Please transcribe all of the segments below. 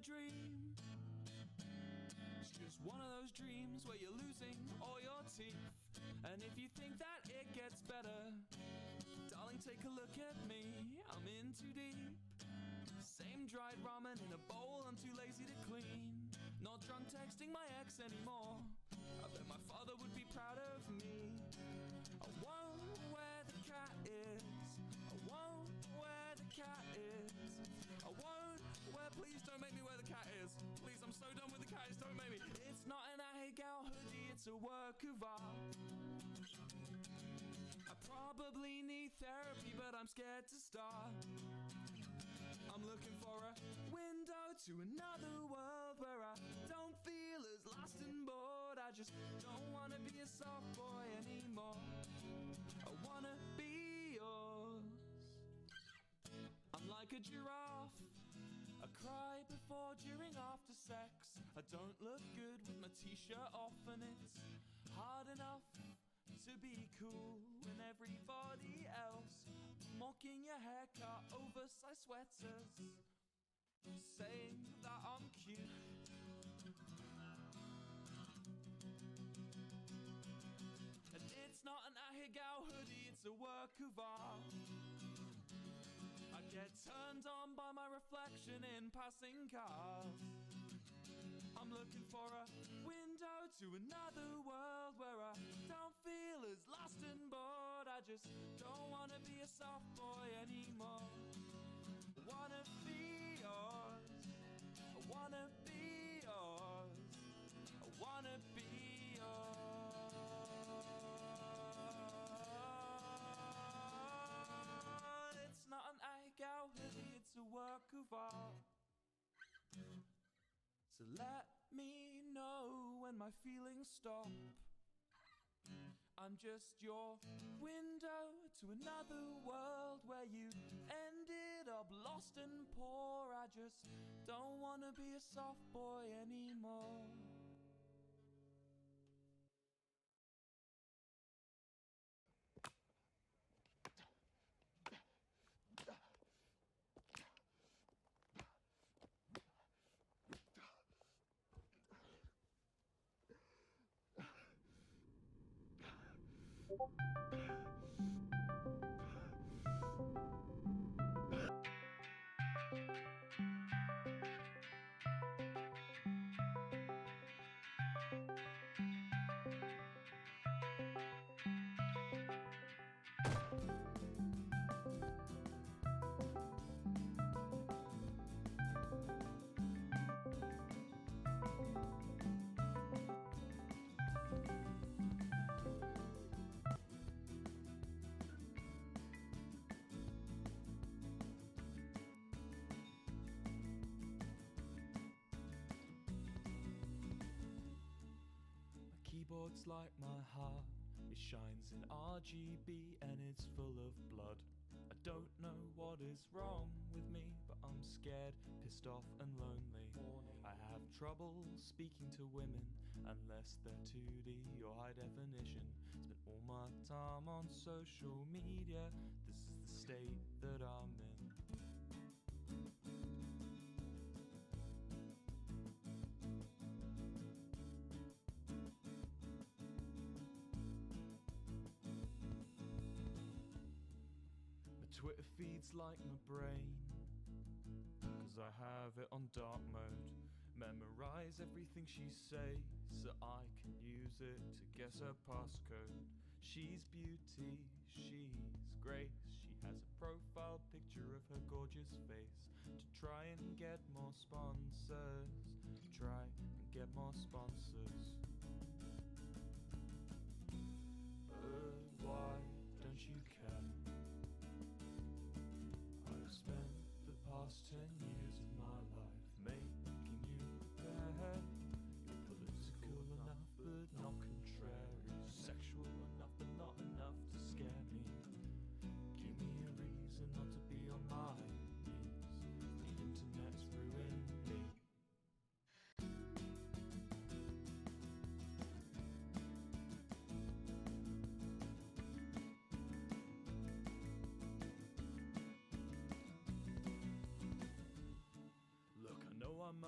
dream. It's just one of those dreams where you're losing all your teeth. And if you think that it gets better, darling, take a look at me, I'm in too deep. Same dried ramen in a bowl, I'm too lazy to clean. Not drunk texting my ex anymore, I bet my father would be proud of me. I won't where the cat is, I won't where the cat is, I won't where, please don't make me where the cat is. Please, I'm so done with the cat, don't make me. It's not an I Hate Gal hoodie, it's a work of art. I probably need therapy, but I'm scared to start. I'm looking for a window to another world where I don't feel as lost and bored. I just don't wanna be a soft boy anymore. I wanna be yours. I'm like a giraffe, I cry before, during, after sex. I don't look good with my t-shirt off, and it's hard enough to be cool when everybody else mocking your haircut, oversized sweaters, saying that I'm cute. And it's not an I Hate Gal hoodie, it's a work of art. I get turned on by my reflection in passing cars. I'm looking for a window to another world where I don't feel as lost and bored. I just don't wanna be a soft boy anymore. I wanna be yours, I wanna be yours, I wanna be yours. It's not an I Hate Gal hoodie, it's a work of art. So let me know when my feelings stop. I'm just your window to another world where you ended up lost and poor. I just don't wanna be a soft boy anymore. Keyboard's like my heart, it shines in RGB and it's full of blood. I don't know what is wrong with me, but I'm scared, pissed off and lonely. I have trouble speaking to women unless they're 2D or high definition. Spent all my time on social media, this is the state that I'm in. Twitter feeds like my brain, 'cause I have it on dark mode. Memorize everything she says so I can use it to guess her passcode. She's beauty, she's grace. She has a profile picture of her gorgeous face. To try and get more sponsors, try and get more sponsors. Why don't you care? I've spent the past 10 years of my life making you prepare. You're political enough but not contrary, sexual enough but not enough to scare me. Give me a reason not to be on my knees. The internet's ruined me.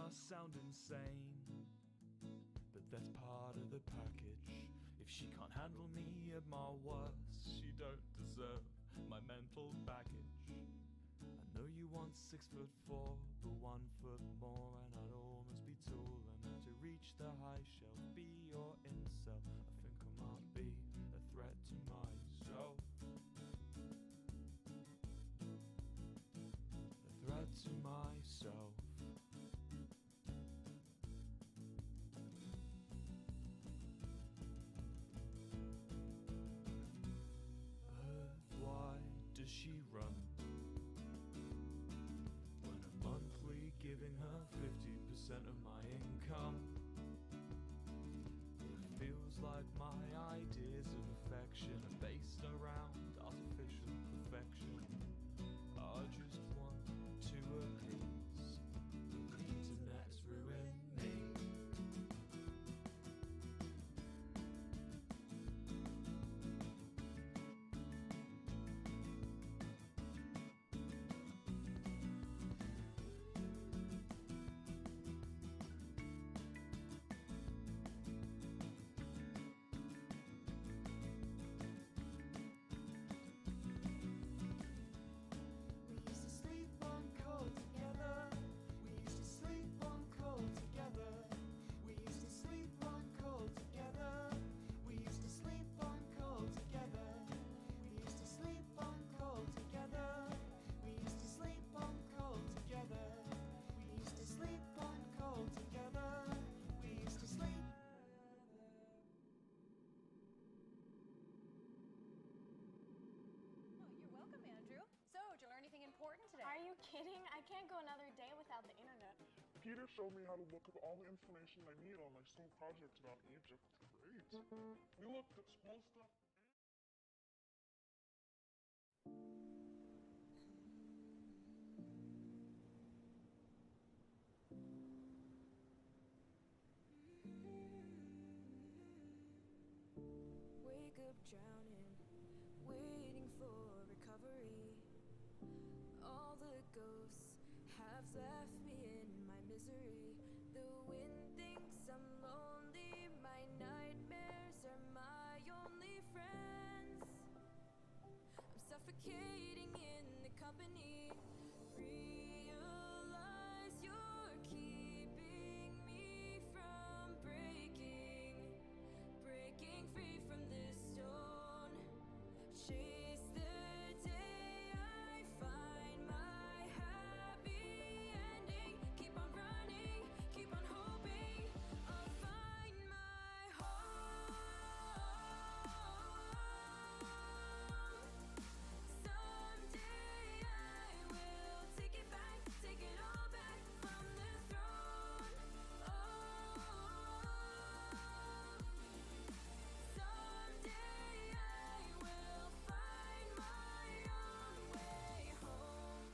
must sound insane, but that's part of the package. If she can't handle me at my worst, she don't deserve my mental baggage. I know you want 6'4", but 1 foot more, and I'd almost be tall enough to reach the high shelf. Be your incel, I think I might be a threat to myself. A threat to myself. Why does she run when I'm monthly giving her 50% of my income? It feels like my ideas of affection are based around artificial perfection. I just want to appease, but the internet's ruined me. Are you kidding? I can't go another day without the internet. Peter showed me how to look up all the information I need on my school project about Egypt. Great. We looked at school stuff. Wake up drowning, waiting for recovery. All the ghosts have left me in my misery. The wind thinks I'm lonely. My nightmares are my only friends. I'm suffocating in the company. Realize you're keeping me from breaking free from this stone. Chase the day I find my happy ending. Keep on running, keep on hoping I'll find my home. Someday I will take it back, take it all back from the throne. Someday I will find my own way home.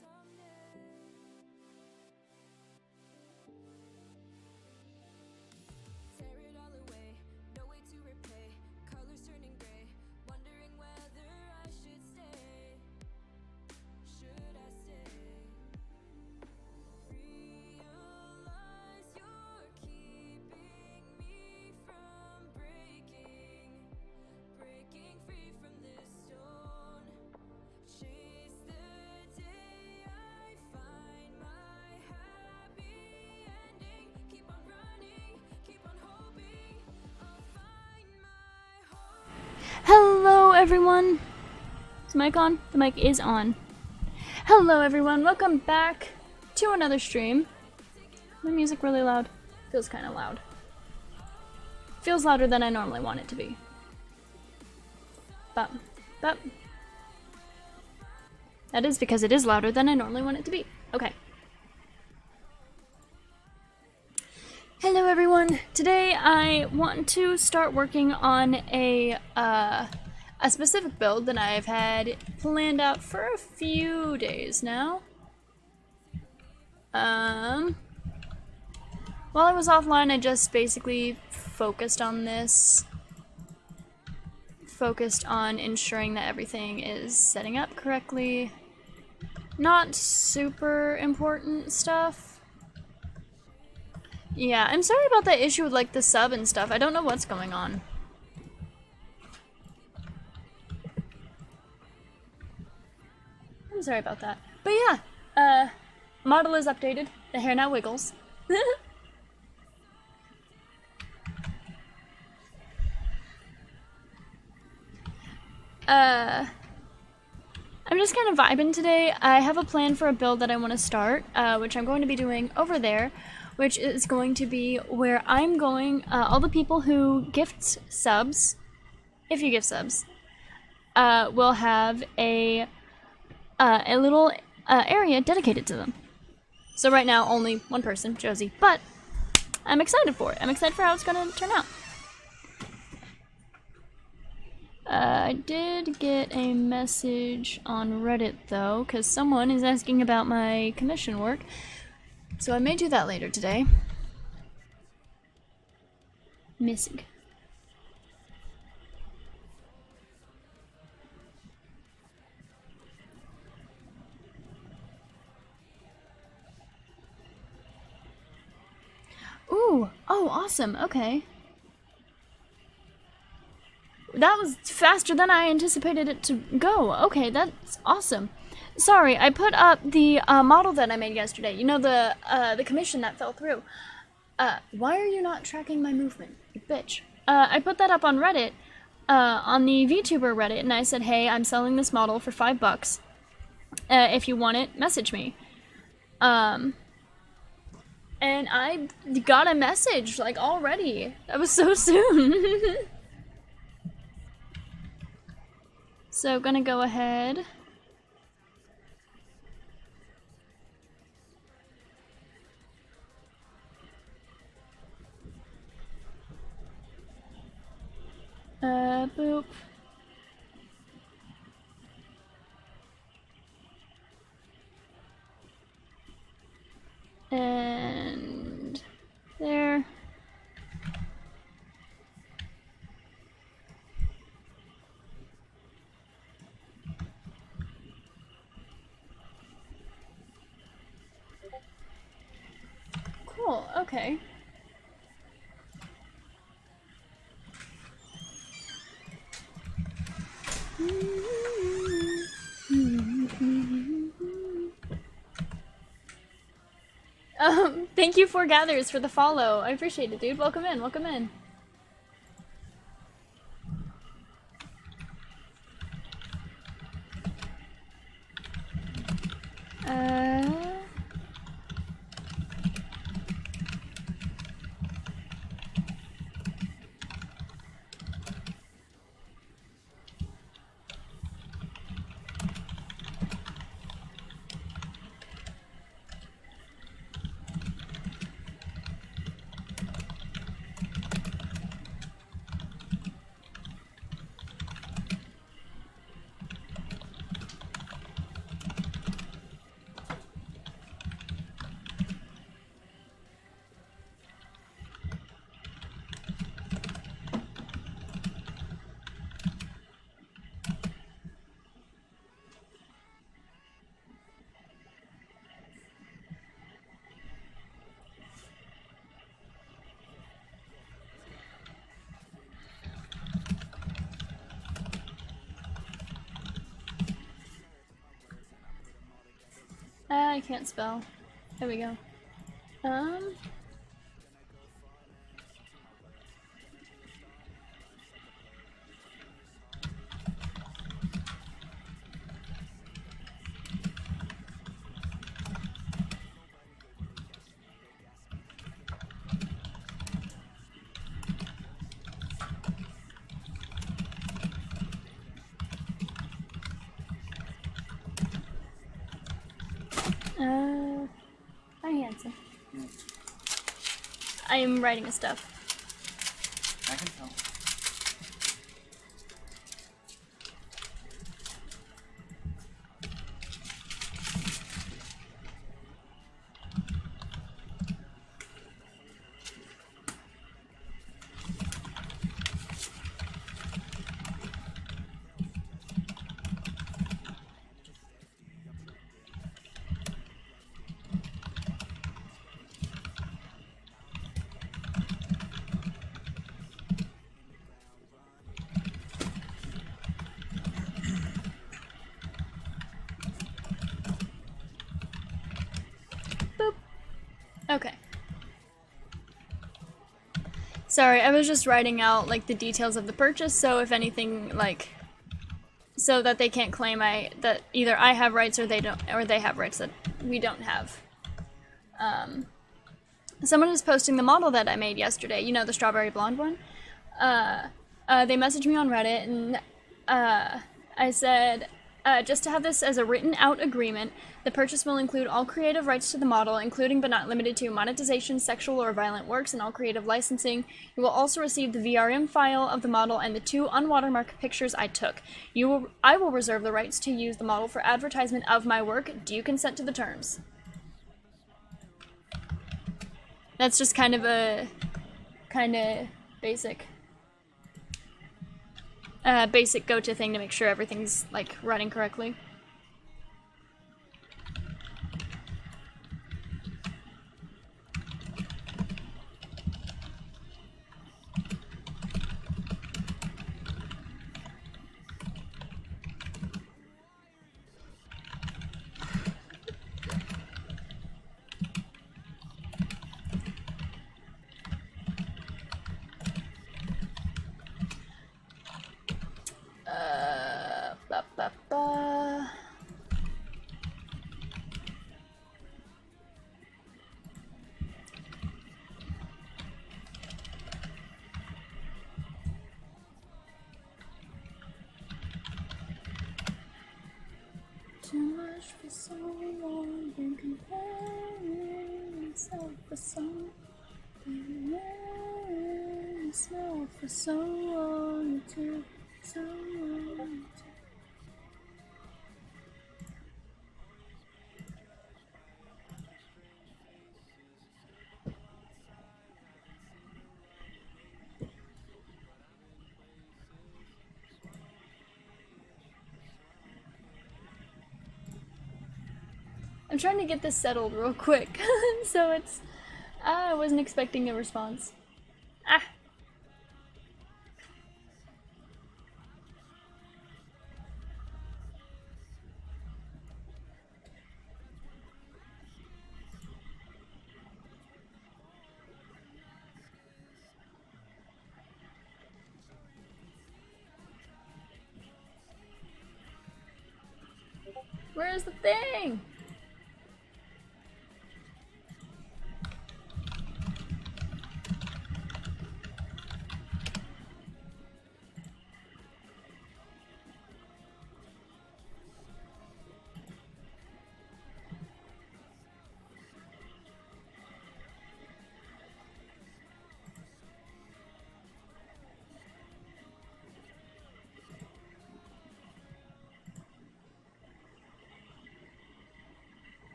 Someday. Tear it all away, no way to repay. Colors turning gray, wondering whether I should stay. Should I stay? Realize you're keeping me from breaking free from this stone. Chase the day I find my happy ending. Keep on running, keep on hoping I'll find my home. Hello, everyone. Is the mic on? The mic is on. Hello, everyone. Welcome back to another stream. My music really loud? Feels kind of loud. Feels louder than I normally want it to be. But that is because it is louder than I normally want it to be. Okay. Hello, everyone. Today I want to start working on a specific build that I've had planned out for a few days now. While I was offline, I just basically focused on this. Focused on ensuring that everything is setting up correctly. not super important stuff. Yeah, I'm sorry about that issue with like the sub and stuff. I don't know what's going on. I'm sorry about that. But yeah, model is updated. The hair now wiggles. I'm just kind of vibing today. I have a plan for a build that I want to start, which I'm going to be doing over there, which is going to be where I'm going, all the people who gift subs, if you gift subs, will have a little area dedicated to them. So right now, only one person, Josie, but I'm excited for it. I'm excited for how it's going to turn out. I did get a message on Reddit, though, because someone is asking about my commission work, so I may do that later today. Missing. Ooh! Oh, awesome! Okay. That was faster than I anticipated it to go. Okay, that's awesome. Sorry, I put up the model that I made yesterday. You know, the commission that fell through. Why are you not tracking my movement, you bitch? I put that up on Reddit, on the VTuber Reddit, and I said, hey, I'm selling this model for $5. If you want it, message me. And I got a message, like, already. That was so soon. So, gonna go ahead. Boop. And there. Cool, okay. Thank you, Four Gathers, for the follow. I appreciate it, dude. Welcome in, welcome in. I can't spell. There we go. Hi, handsome. I am writing stuff. I can tell. Sorry, I was just writing out like the details of the purchase, so if anything, like, so that they can't claim that either I have rights or they don't, or they have rights that we don't have. Someone is posting the model that I made yesterday, you know, the strawberry blonde one. They messaged me on Reddit, and I said, just to have this as a written out agreement, the purchase will include all creative rights to the model, including but not limited to monetization, sexual or violent works, and all creative licensing. You will also receive the VRM file of the model and the 2 unwatermarked pictures I took. I will reserve the rights to use the model for advertisement of my work. Do you consent to the terms? That's just kind of basic. Basic go-to thing to make sure everything's, like, running correctly. Too much for so long, been comparing myself for some, been wearing the smell for so long, too, so long. I'm trying to get this settled real quick, so it's... I wasn't expecting a response. Ah! Where's the thing?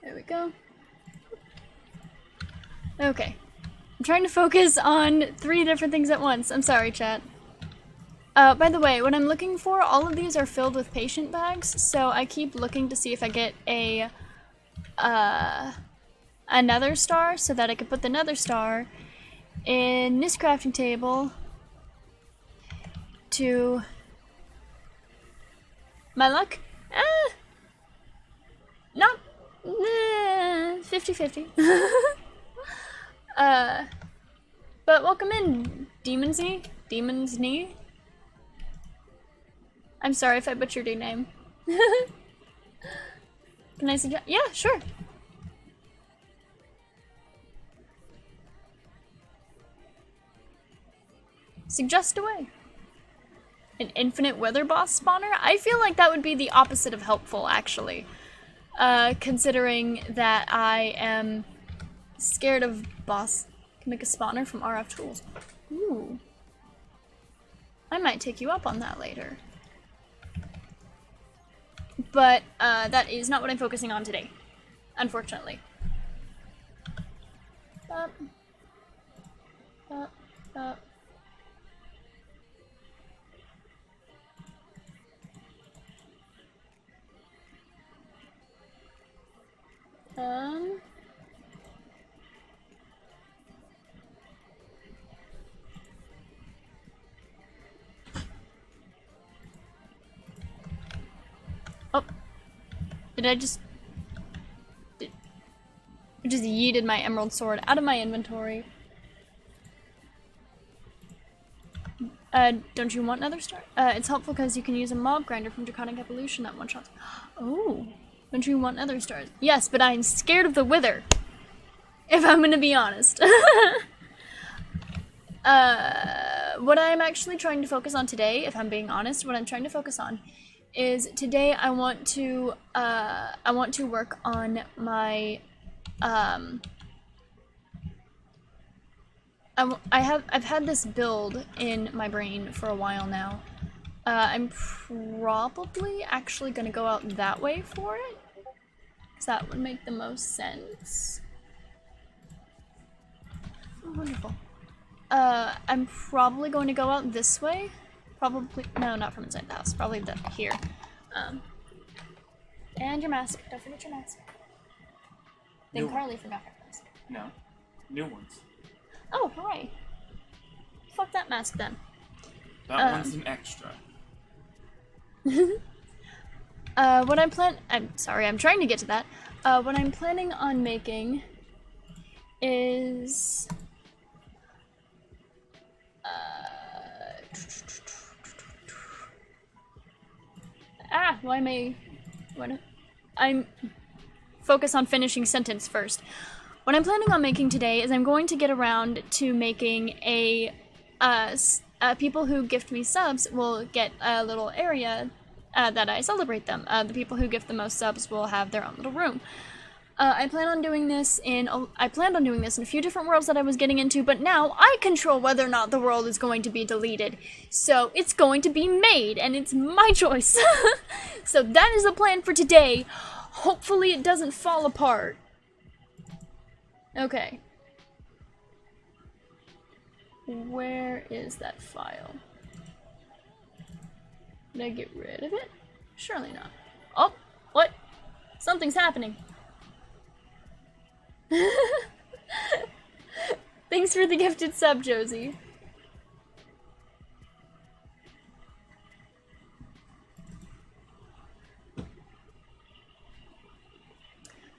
There we go. Okay. I'm trying to focus on 3 different things at once. I'm sorry, chat. By the way, what I'm looking for, all of these are filled with patient bags, so I keep looking to see if I get a, another star, so that I can put the nether star in this crafting table to my luck. Not 50-50. But welcome in, Demon's Knee. I'm sorry if I butchered your name. Can I suggest? Yeah, sure. Suggest away. An infinite weather boss spawner? I feel like that would be the opposite of helpful, actually. Considering that I am scared of boss. Can make a spawner from RF tools. Ooh. I might take you up on that later. but that is not what I'm focusing on today, unfortunately. Up. Up. Up. Oh. Did I just... I just yeeted my emerald sword out of my inventory. Don't you want another star? It's helpful because you can use a mob grinder from Draconic Evolution that one-shots. Oh. Don't you want other stars? Yes, but I'm scared of the wither. If I'm gonna be honest. What I'm actually trying to focus on today, if I'm being honest, what I'm trying to focus on is today I want to work on my, I've had this build in my brain for a while now. I'm probably actually gonna go out that way for it, because that would make the most sense. Oh, wonderful. I'm probably going to go out this way. Probably, no, not from inside the house. Probably here. And your mask. Don't forget your mask. Then Carly forgot her mask. No. New ones. Oh, hooray. Fuck that mask then. That one's an extra. What I'm I'm trying to get to that. What I'm planning on making is... why am I... I'm... Focus on finishing sentence first. What I'm planning on making today is I'm going to get around to making a... people who gift me subs will get a little area that I celebrate them. The people who gift the most subs will have their own little room. I planned on doing this in a few different worlds that I was getting into, but now I control whether or not the world is going to be deleted. So it's going to be made, and it's my choice. So that is the plan for today. Hopefully it doesn't fall apart. Okay. Where is that file? Did I get rid of it? Surely not. Oh, what? Something's happening. Thanks for the gifted sub, Josie.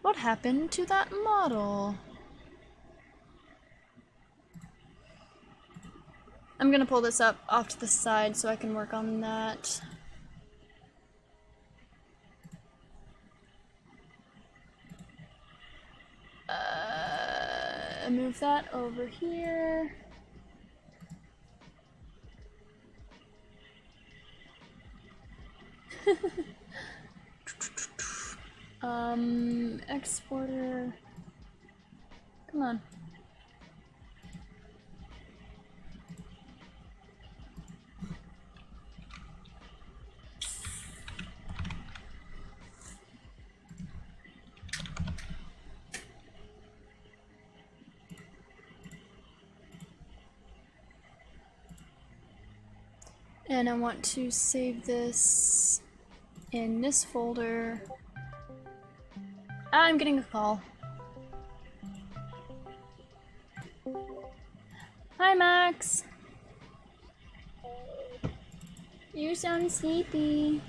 What happened to that model? I'm gonna pull this up off to the side so I can work on that. Move that over here. Exporter. Come on. And I want to save this in this folder. I'm getting a call. Hi, Max. You sound sleepy.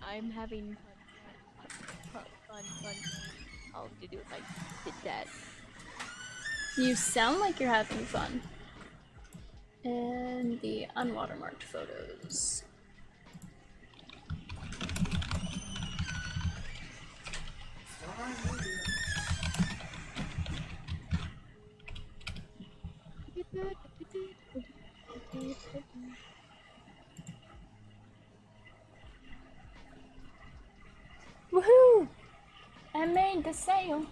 I'm having fun. I'll do it like that. You sound like you're having fun. And the unwatermarked photos. Woohoo! made the sale.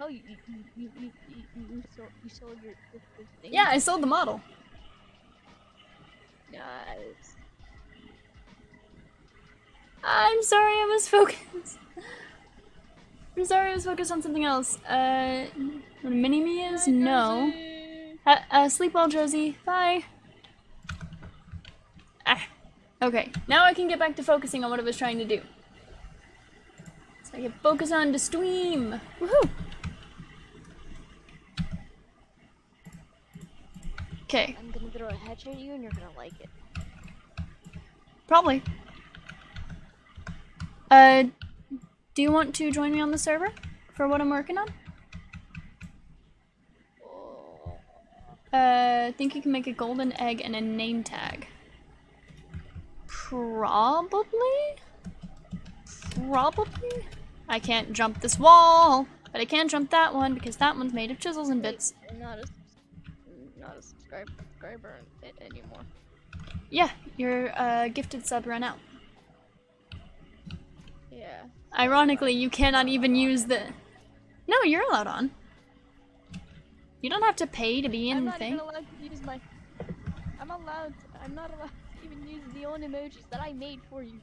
Oh, you sold your thing? Yeah, I sold the model. Nice. I'm sorry, I was focused. I'm sorry, I was focused on something else. Mini-me is? No. Sleep well, Josie. Bye. Ah. Okay, now I can get back to focusing on what I was trying to do. So I can focus on the stream. Woohoo! Okay. I'm gonna throw a hatchet at you and you're gonna like it. Probably. Do you want to join me on the server for what I'm working on? I think you can make a golden egg and a name tag. Probably? Probably? I can't jump this wall, but I can jump that one because that one's made of chisels and bits. I'm not a subscriber anymore. Yeah, your gifted sub ran out. Yeah. Ironically, you cannot even use the... No, you're allowed on. You don't have to pay to be in the thing. I'm not even allowed to use my... I'm not allowed to even use the own emojis that I made for you.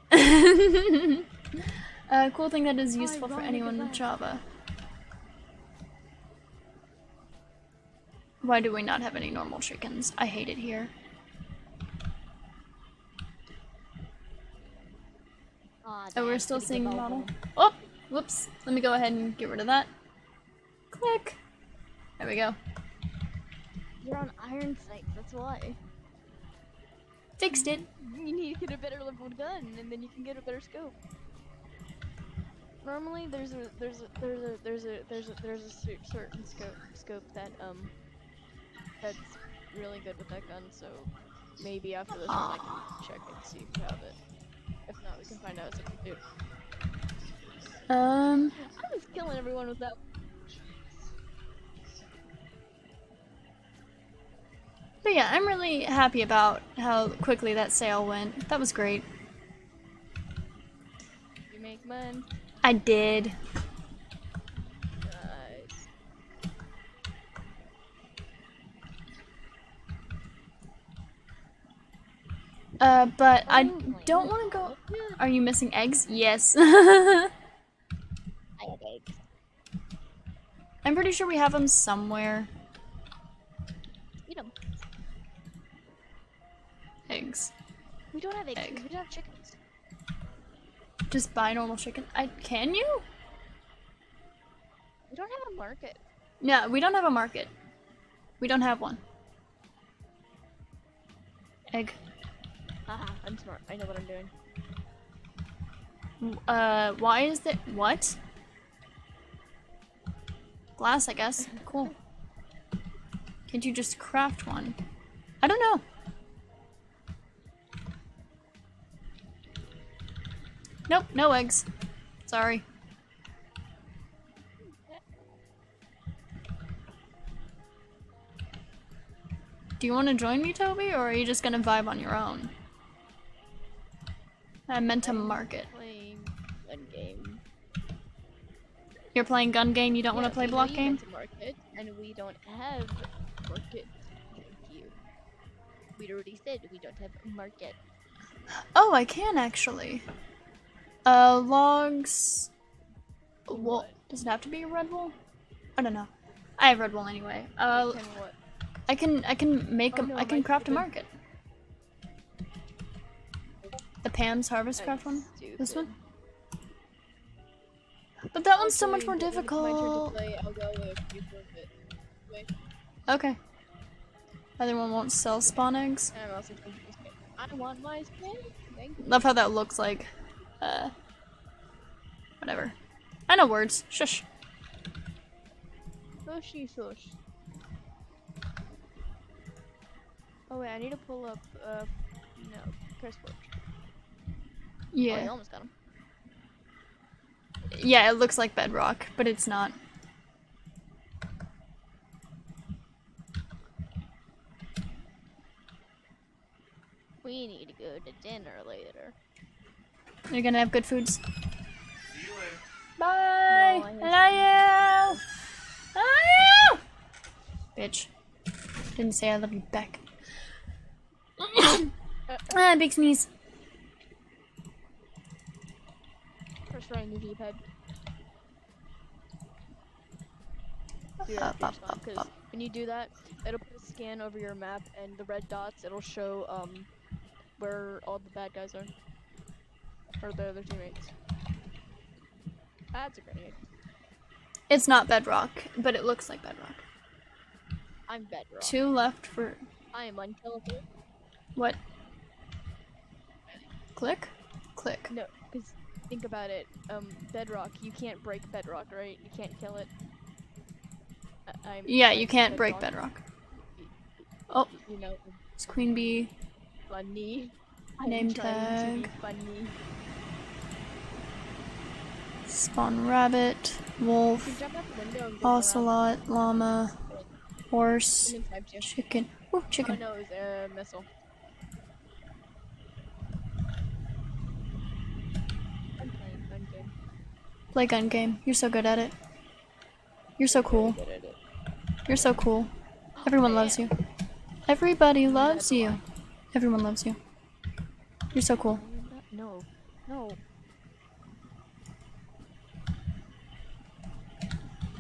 A cool thing that is useful for anyone with Java. Why do we not have any normal chickens? I hate it here. Oh, we're still seeing the model. Oh, whoops. Let me go ahead and get rid of that. Click. There we go. You're on iron sights, that's why. Fixed it. You need to get a better leveled gun, and then you can get a better scope. Normally, there's a certain scope that that's really good with that gun. So maybe after this one, I can check and see if you have it. If not, we can find out if you do. I was killing everyone with that. But yeah, I'm really happy about how quickly that sale went. That was great. You make money. I did. Nice. But I don't want to go. Are you missing eggs? Yes. I have eggs. I'm pretty sure we have them somewhere. Eat them. Eggs. We don't have eggs. Egg. We don't have chickens. Just buy normal chicken. Can you? We don't have a market. No, we don't have a market. We don't have one. Egg. Haha, I'm smart. I know what I'm doing. Why is there what? Glass, I guess. Cool. Can't you just craft one? I don't know. Nope, no eggs. Sorry. Do you want to join me, Toby, or are you just gonna vibe on your own? I meant to market. Playing gun game. You're playing gun game, you don't want to play block game? Market, and we don't have market. Thank you. We already said we don't have a market. Oh, I can actually. Logs. Wool. Does it have to be a red wool? I don't know. I have red wool anyway. I can make I can craft a market. The Pam's Harvest Craft one? This one? But that one's so much more difficult. Okay. Other one won't sell spawn eggs. I want my skin. Thank you. Love how that looks like. Whatever. I know words. Shush. Sushy sush. Oh wait, I need to pull up, no, curse word. Yeah. Oh, you almost got him. Yeah, it looks like bedrock, but it's not. We need to go to dinner later. You're gonna have good foods. See you later. Bye! No, I I love you! I love you! Bitch. Didn't say I love you back. Big sneeze. Press right in your D-pad. Because when you do that, it'll put a scan over your map, and the red dots, it'll show where all the bad guys are. Or the other teammates. That's a grenade. It's not bedrock, but it looks like bedrock. I'm bedrock. 2 left for... I am unkillable. What? Click? Click. No, because think about it. Bedrock, you can't break bedrock, right? You can't kill it. Yeah, you can't break bedrock. Oh, You know, it's Queen Bee. funny. Name I'm trying to be tag. funny. Spawn rabbit, wolf, You can jump out the window and go ocelot, llama, horse, around. Type two. chicken. Ooh, Oh chicken. no, it was a missile. I'm playing fun game. Play gun game. You're so good at it. You're so cool. Good at it. You're so cool. Everyone loves you. Everybody loves you. Everyone loves you. You're so cool. No. No.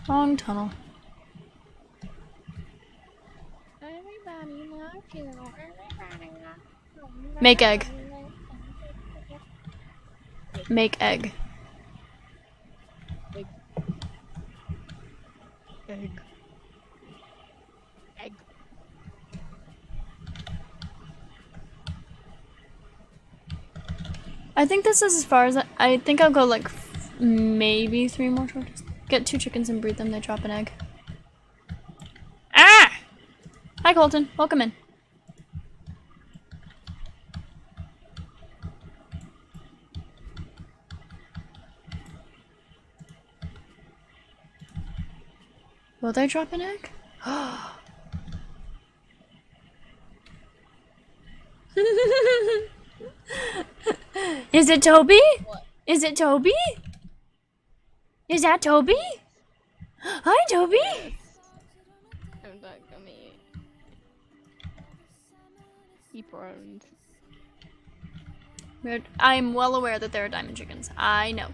Wrong tunnel. Everybody loves you. Everybody loves you. Make egg. Make egg. Egg. Egg. Egg. I think this is as far as I think I'll go like maybe 3 more torches. Get 2 chickens and breed them, they drop an egg. Ah! Hi Colton, welcome in. Will they drop an egg? Is it Toby? What? Is it Toby? Is that Toby? Hi, Toby. I'm not gonna keep around. I'm well aware that there are diamond chickens. I know.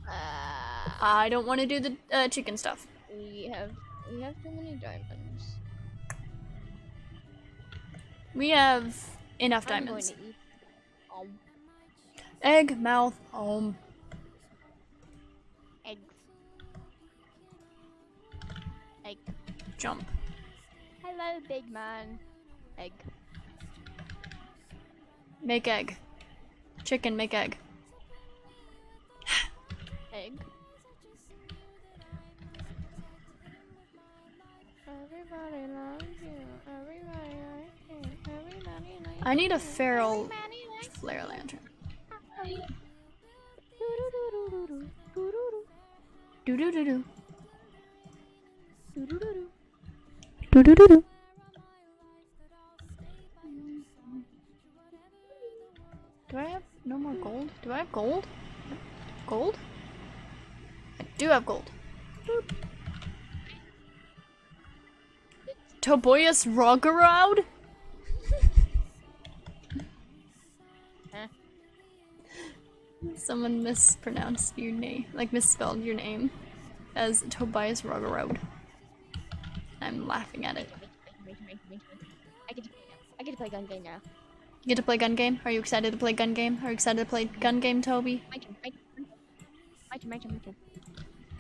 I don't want to do the chicken stuff. We have too many diamonds. We have enough I'm diamonds. going to eat. Egg, mouth, home. Egg. Egg. Jump. Hello, big man. Egg. Make egg. Chicken, make egg. Egg. Everybody loves you. Everybody likes you. Everybody likes I need a feral flare lantern. Do do do do. Do do do do. Do I have no more gold? Do I have gold? Gold? I do have gold. Boop. Tobias Rogerod? Huh? Someone mispronounced your name, like misspelled your name as Tobias Rogerod. I'm laughing at it. I get to play gun game now. You get to play gun game? Are you excited to play gun game? Are you excited to play gun game, Toby? My turn.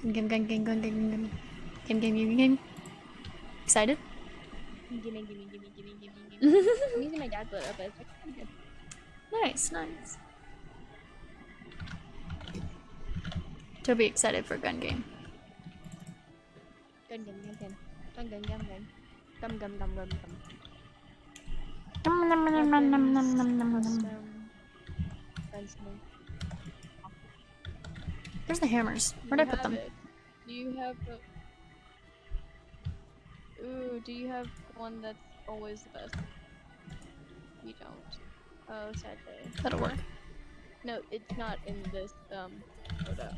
Gun game, gun game, gun game, gun game. Game, game, game, game. Excited? Gimme. I'm using my dad's loadout, but it's pretty good. Nice, nice. Toby excited for gun game. Gun. Nom, nom, nom, nom, nom, nom, nom, nom, nom. Where's the hammers? Where'd I put them? Do you have the... Ooh, do you have one that's always the best? You don't. Oh, sad day. That'll work. No, it's not in this, photo.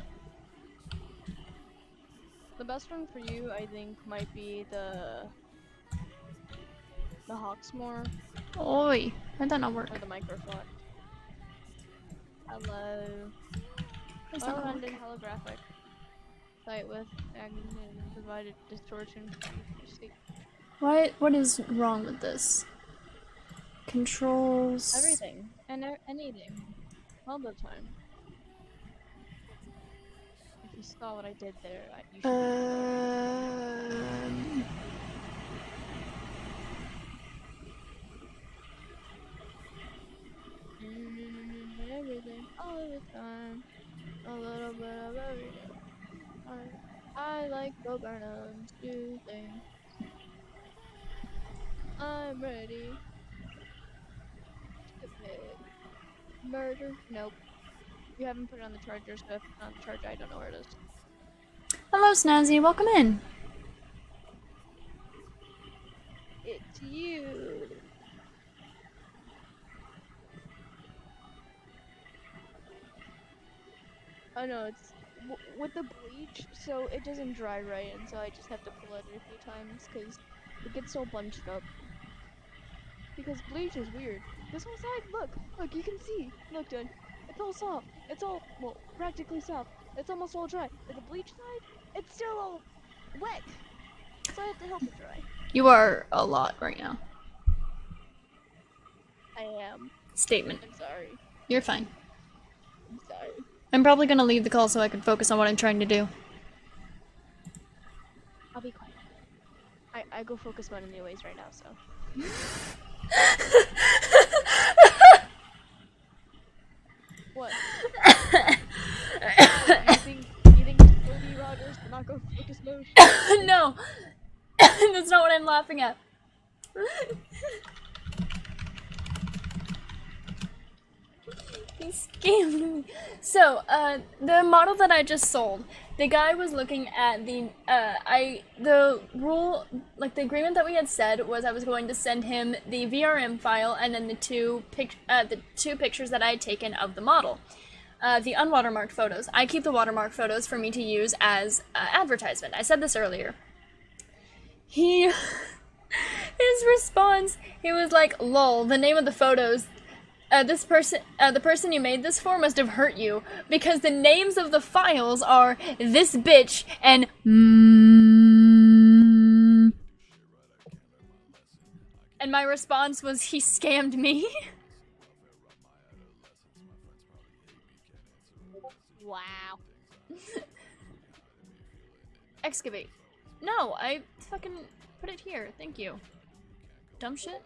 The best one for you, I think, might be the Hawksmoor Oi, how'd that not work? or the Microflot. Hello. How's that not work? Well-rounded holographic site with and provided distortion. What is wrong with this? Controls. Everything and anything, all the time. If you saw what I did there, you should. Everything, all the time, a little bit of everything. I like Bo Burnham's do things. I'm ready to pay. Murder? Nope. You haven't put it on the charger, so if it's not on the charger, I don't know where it is. Hello, Snazzy. Welcome in. It's you. Oh no, it's with the bleach, so it doesn't dry right, and so I just have to pull it a few times because it gets so bunched up. Because bleach is weird. This whole side, look, you can see. Look, dude, it's all soft. It's all, well, practically soft. It's almost all dry. But the bleach side, it's still all wet. So I have to help it dry. You are a lot right now. I am. Statement. I'm sorry. You're fine. I'm sorry. I'm probably gonna leave the call so I can focus on what I'm trying to do. I'll be quiet. I go focus mode anyways right now, so. What? you think Cody Rogers will not go focus mode? No! That's not what I'm laughing at. He scammed me. So, the model that I just sold, the guy was looking at the agreement that we had said was I was going to send him the VRM file and then the two pictures that I had taken of the model. The unwatermarked photos. I keep the watermarked photos for me to use as advertisement. I said this earlier. His response, he was like, lol, the name of the photos, the person you made this for must have hurt you, because the names of the files are this bitch and and my response was, he scammed me. Wow. Excavate. No, I fucking put it here. Thank you. Dumb shit.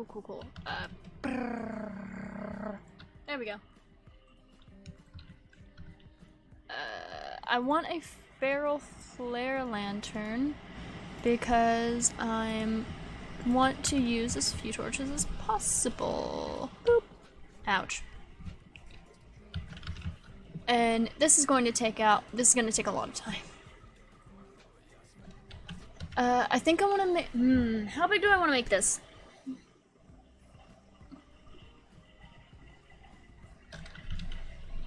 Cool. There we go. I want a feral flare lantern because I want to use as few torches as possible. Boop. Ouch. And this is going to take a lot of time. I think I want to make, how big do I want to make this?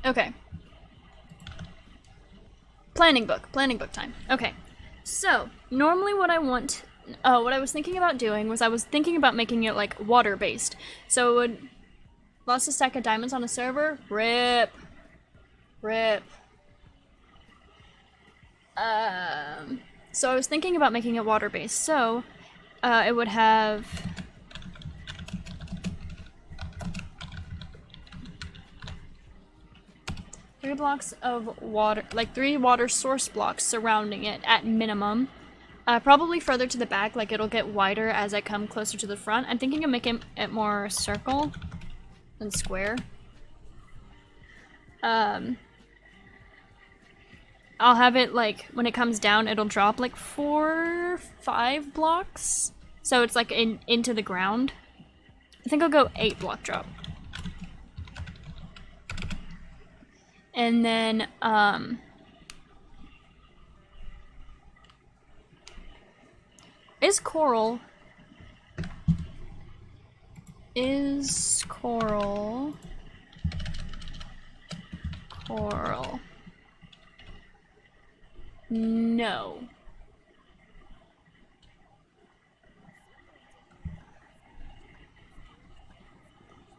Okay. Planning book time. Okay. So, normally what I was thinking about doing was I was thinking about making it like water-based. So it would, lost a stack of diamonds on a server, rip. So I was thinking about making it water-based. So, it would have 3 blocks of water, like 3 water source blocks surrounding it at minimum. Probably further to the back, like it'll get wider as I come closer to the front. I'm thinking of making it more circle than square. I'll have it like when it comes down, it'll drop like 4, 5 blocks. So it's like into the ground. I think I'll go 8 block drop. And then is coral no.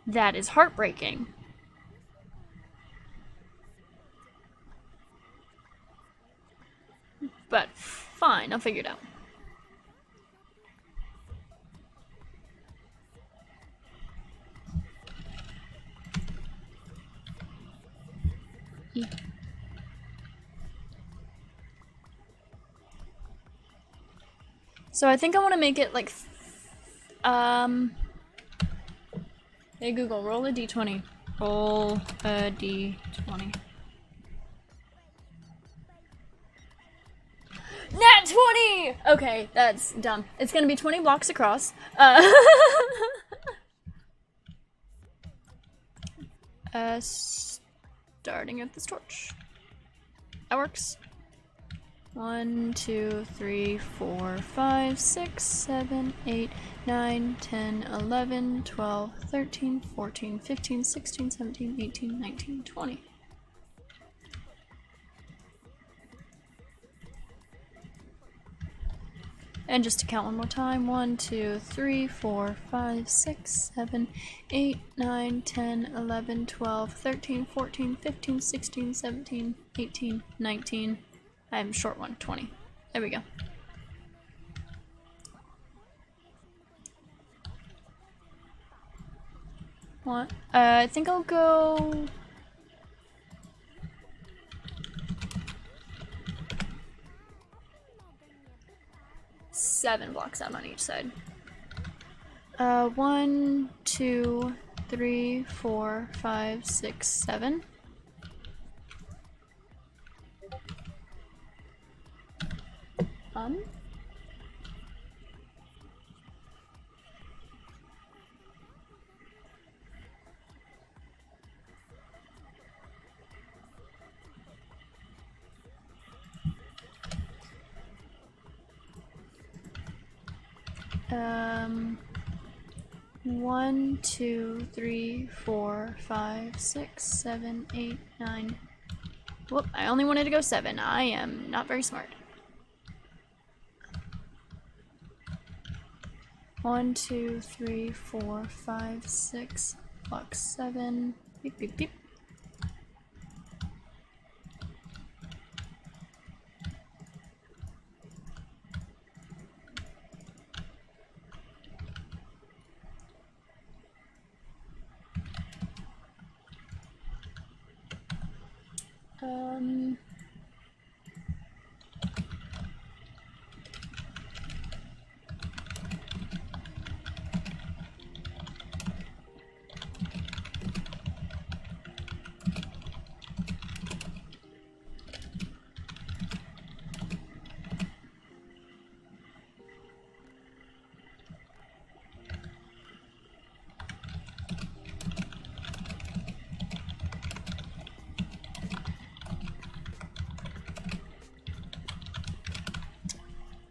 That is heartbreaking. But fine, I'll figure it out. So I think I want to make it like, hey Google, roll a d20. Roll a d20. Nat 20! Okay, that's dumb. It's gonna be 20 blocks across. Starting at this torch. That works. 1, 2, 3, 4, 5, 6, 7, 8, 9, 10, 11, 12, 13, 14, 15, 16, 17, 18, 19, 20. And just to count one more time, 1, 2, 3, 4, 5, 6, 7, 8, 9, 10, 11, 12, 13, 14, 15, 16, 17, 18, 19. I'm short one, 20. There we go. What? I think I'll go... 7 blocks out on each side. 1, 2, 3, 4, 5, 6, 7. Um, 1, 2, 3, 4, 5, 6, 7, 8, 9. Whoop, I only wanted to go 7. I am not very smart. 1, 2, 3, 4, 5, 6, block 7. Beep, beep, beep.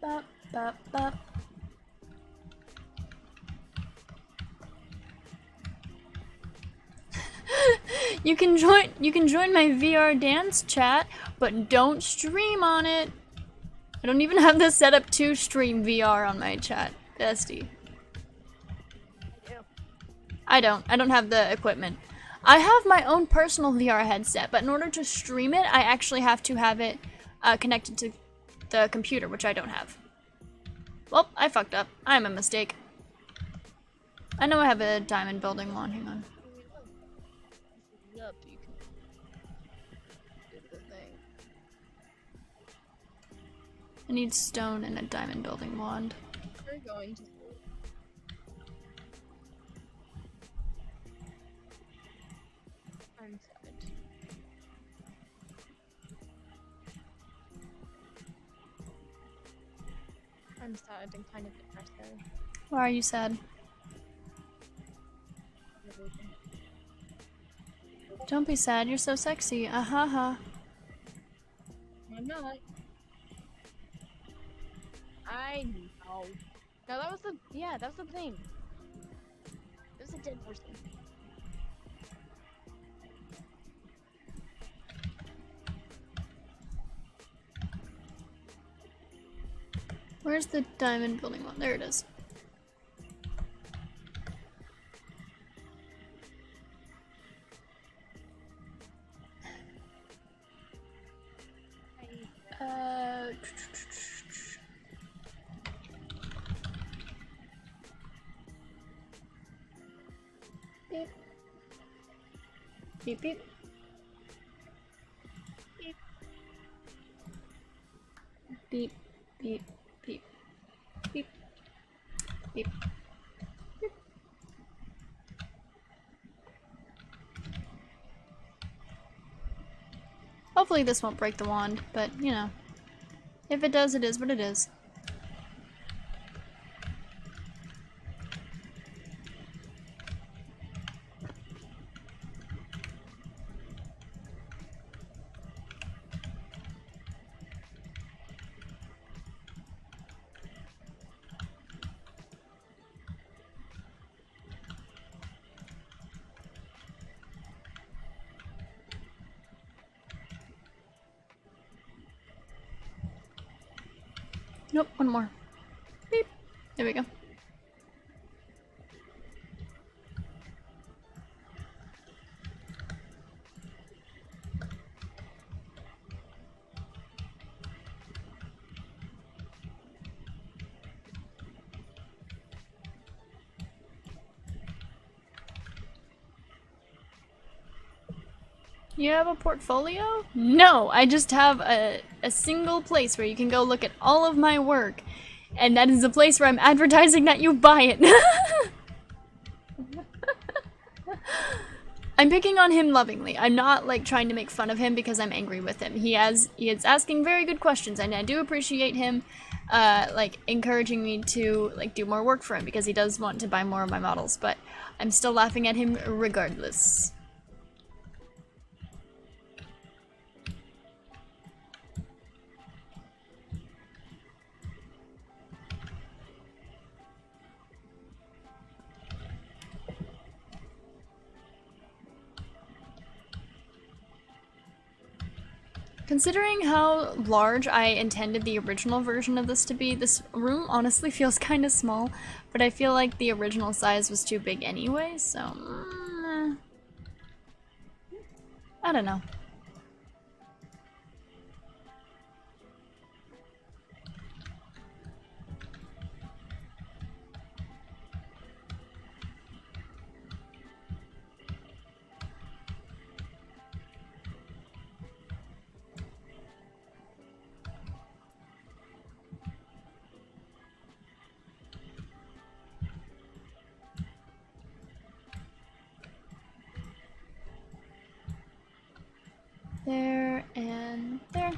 Bop, bop, bop. You can join my VR dance chat, but don't stream on it. I don't even have this set up to stream VR on my chat, bestie. I don't have the equipment. I have my own personal VR headset, but in order to stream it, I actually have to have it connected to the computer, which I don't have. Well, I fucked up. I'm a mistake. I know I have a diamond building one. Hang on. I need stone and a diamond building wand. We're going to. I'm sad. I'm sad and kind of depressed though. Why are you sad? Don't be sad, you're so sexy. Ha. I'm not. I know. No, that was the that was the thing. It was a dead person. Where's the diamond building one? There it is. Beep. Beep beep. Beep. Beep. Beep. Beep. Beep. Beep. Hopefully this won't break the wand, but you know. If it does, it is what it is. Nope, one more. Beep. There we go. You have a portfolio? No, I just have a single place where you can go look at all of my work. And that is the place where I'm advertising that you buy it. I'm picking on him lovingly. I'm not like trying to make fun of him because I'm angry with him. He is asking very good questions, and I do appreciate him like encouraging me to like do more work for him because he does want to buy more of my models, but I'm still laughing at him regardless. Considering how large I intended the original version of this to be, this room honestly feels kind of small, but I feel like the original size was too big anyway, so... I don't know. There and there.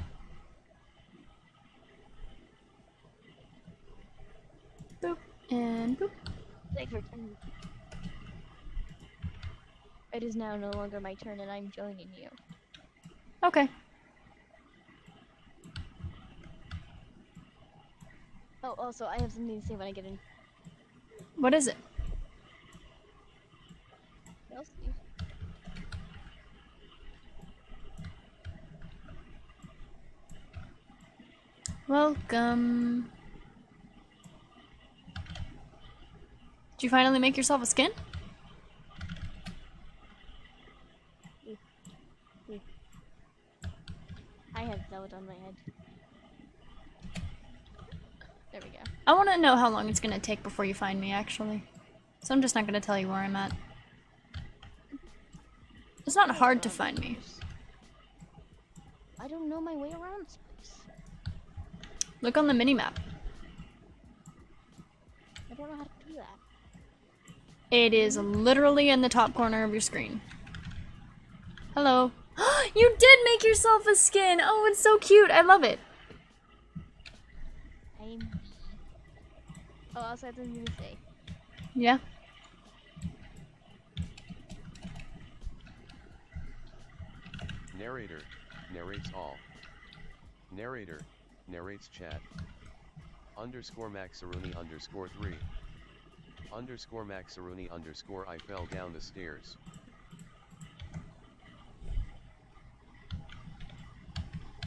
Boop and boop. Thanks for turning. It is now no longer my turn and I'm joining you. Okay. Oh, also, I have something to say when I get in. What is it? I'll see. Welcome. Did you finally make yourself a skin? I have velvet on my head. There we go. I want to know how long it's going to take before you find me, actually. So I'm just not going to tell you where I'm at. It's not hard to find me. I don't know my way around this place. Look on the minimap. I don't know how to do that. It is literally in the top corner of your screen. Hello. You did make yourself a skin! Oh, it's so cute! I love it. Oh, also I have something to say. Yeah. Narrator, narrates all. Narrator, narrates chat. Underscore Maxaruni underscore 3. Underscore Maxaruni underscore I fell down the stairs.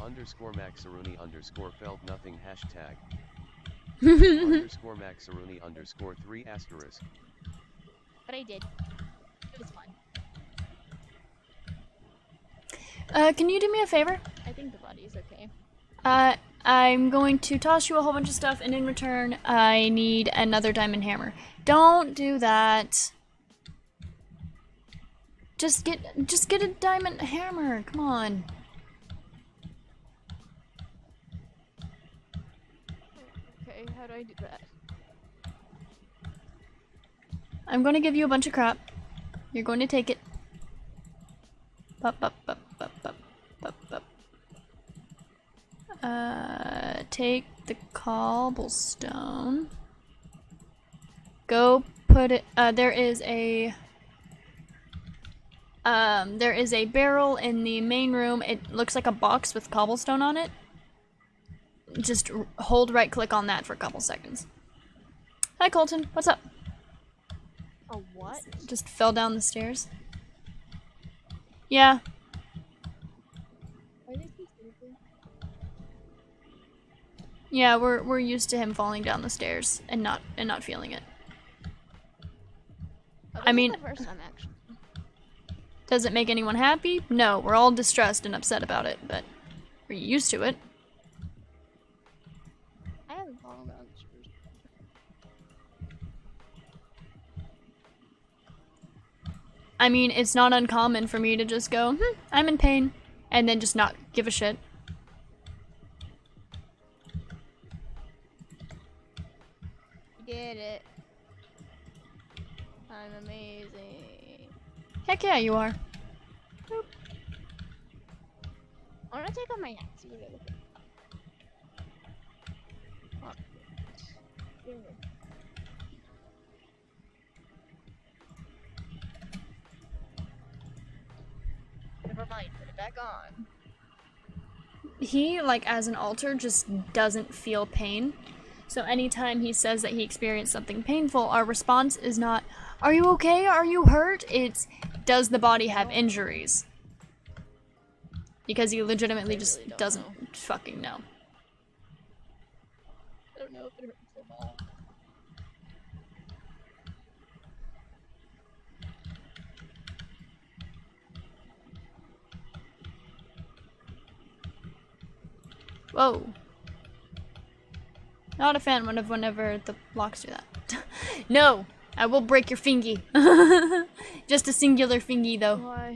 Underscore Maxaruni underscore felt nothing hashtag. Underscore Maxaruni underscore 3 asterisk. But I did. It was fun. Can you do me a favor? I think the body is okay. I'm going to toss you a whole bunch of stuff, and in return, I need another diamond hammer. Don't do that. Just get a diamond hammer. Come on. Okay, how do I do that? I'm going to give you a bunch of crap. You're going to take it. Bup, bup, bup, bup, bup, bup, bup. Take the cobblestone. Go put it. There is a barrel in the main room. It looks like a box with cobblestone on it. Just hold right click on that for a couple seconds. Hi Colton, what's up? A what? Just fell down the stairs. Yeah. Are they so stupid? Yeah, we're used to him falling down the stairs and not feeling it. Oh, I mean, this is the first time actually. Does it make anyone happy? No, we're all distressed and upset about it, but we're used to it. I haven't fallen down the stairs. I mean, it's not uncommon for me to just go, I'm in pain, and then just not give a shit. Get it. I'm amazing. Heck yeah, you are. Boop. I wanna take off my hat. See what I look like. Oh. Yeah. Never mind, put it back on. He, like, as an alter, just doesn't feel pain. So anytime he says that he experienced something painful, our response is not, are you okay? Are you hurt? It's, does the body have injuries? Because he legitimately just really don't doesn't know. fucking know. I don't know if it hurts so bad. Whoa. Not a fan of whenever the blocks do that. No! I will break your fingy. Just a singular fingy, though. Why?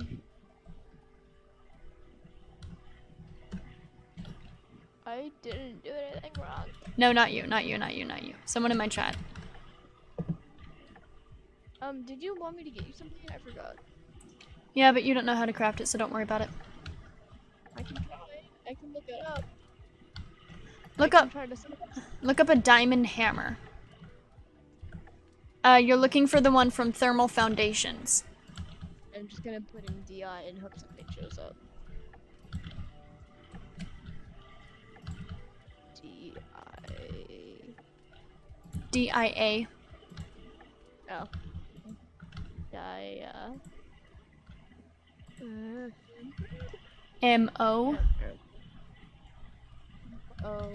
I didn't do anything wrong. No, not you, not you, not you, not you. Someone in my chat. Did you want me to get you something? I forgot. Yeah, but you don't know how to craft it, so don't worry about it. I can try. I can look it up. Look I can up, try to send it. look up a diamond hammer. You're looking for the one from Thermal Foundations. I'm just gonna put in DI and hope something shows up. DI. DIA. Oh. DI. MO. O.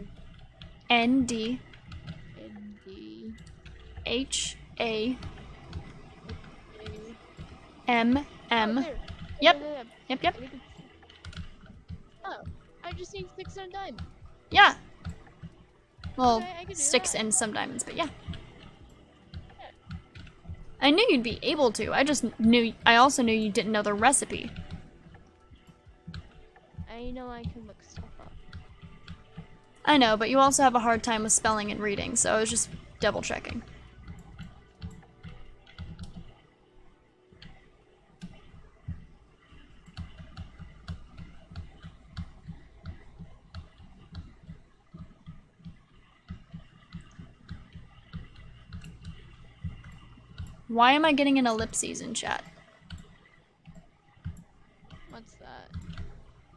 ND. ND. HA. Oh, MM. there. Yep. There. Yep, yep. I think it's- Oh, I just need 6 and a dime. Yeah. Well, Okay, I can do 6 that. and some diamonds, but yeah. I knew you'd be able to. I also knew you didn't know the recipe. I know I can look stuff up. I know, but you also have a hard time with spelling and reading, so I was just double checking. Why am I getting an ellipses in chat? What's that?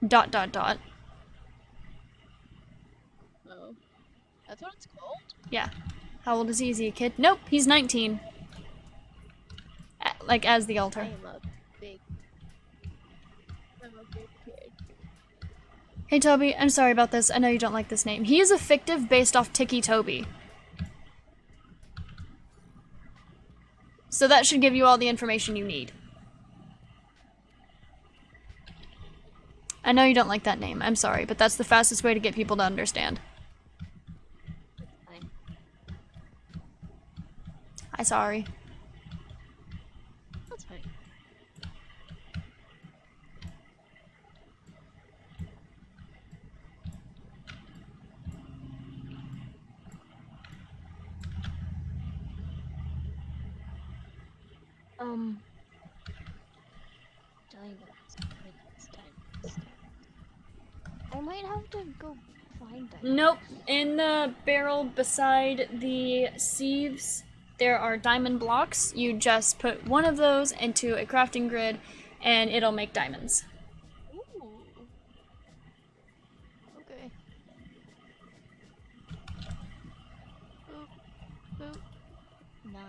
Dot dot dot. Oh. That's what it's called? Yeah. How old is he? Is he a kid? Nope, he's 19. Like, as the I altar. am a big kid. Hey Toby, I'm sorry about this. I know you don't like this name. He is a fictive based off Tiki Toby. So that should give you all the information you need. I know you don't like that name. I'm sorry, but that's the fastest way to get people to understand. Fine. I'm sorry. That's fine. Diamonds. I might have to go find diamonds. Nope. In the barrel beside the sieves, there are diamond blocks. You just put one of those into a crafting grid, and it'll make diamonds. Ooh. Okay. Boop. Boop. 9.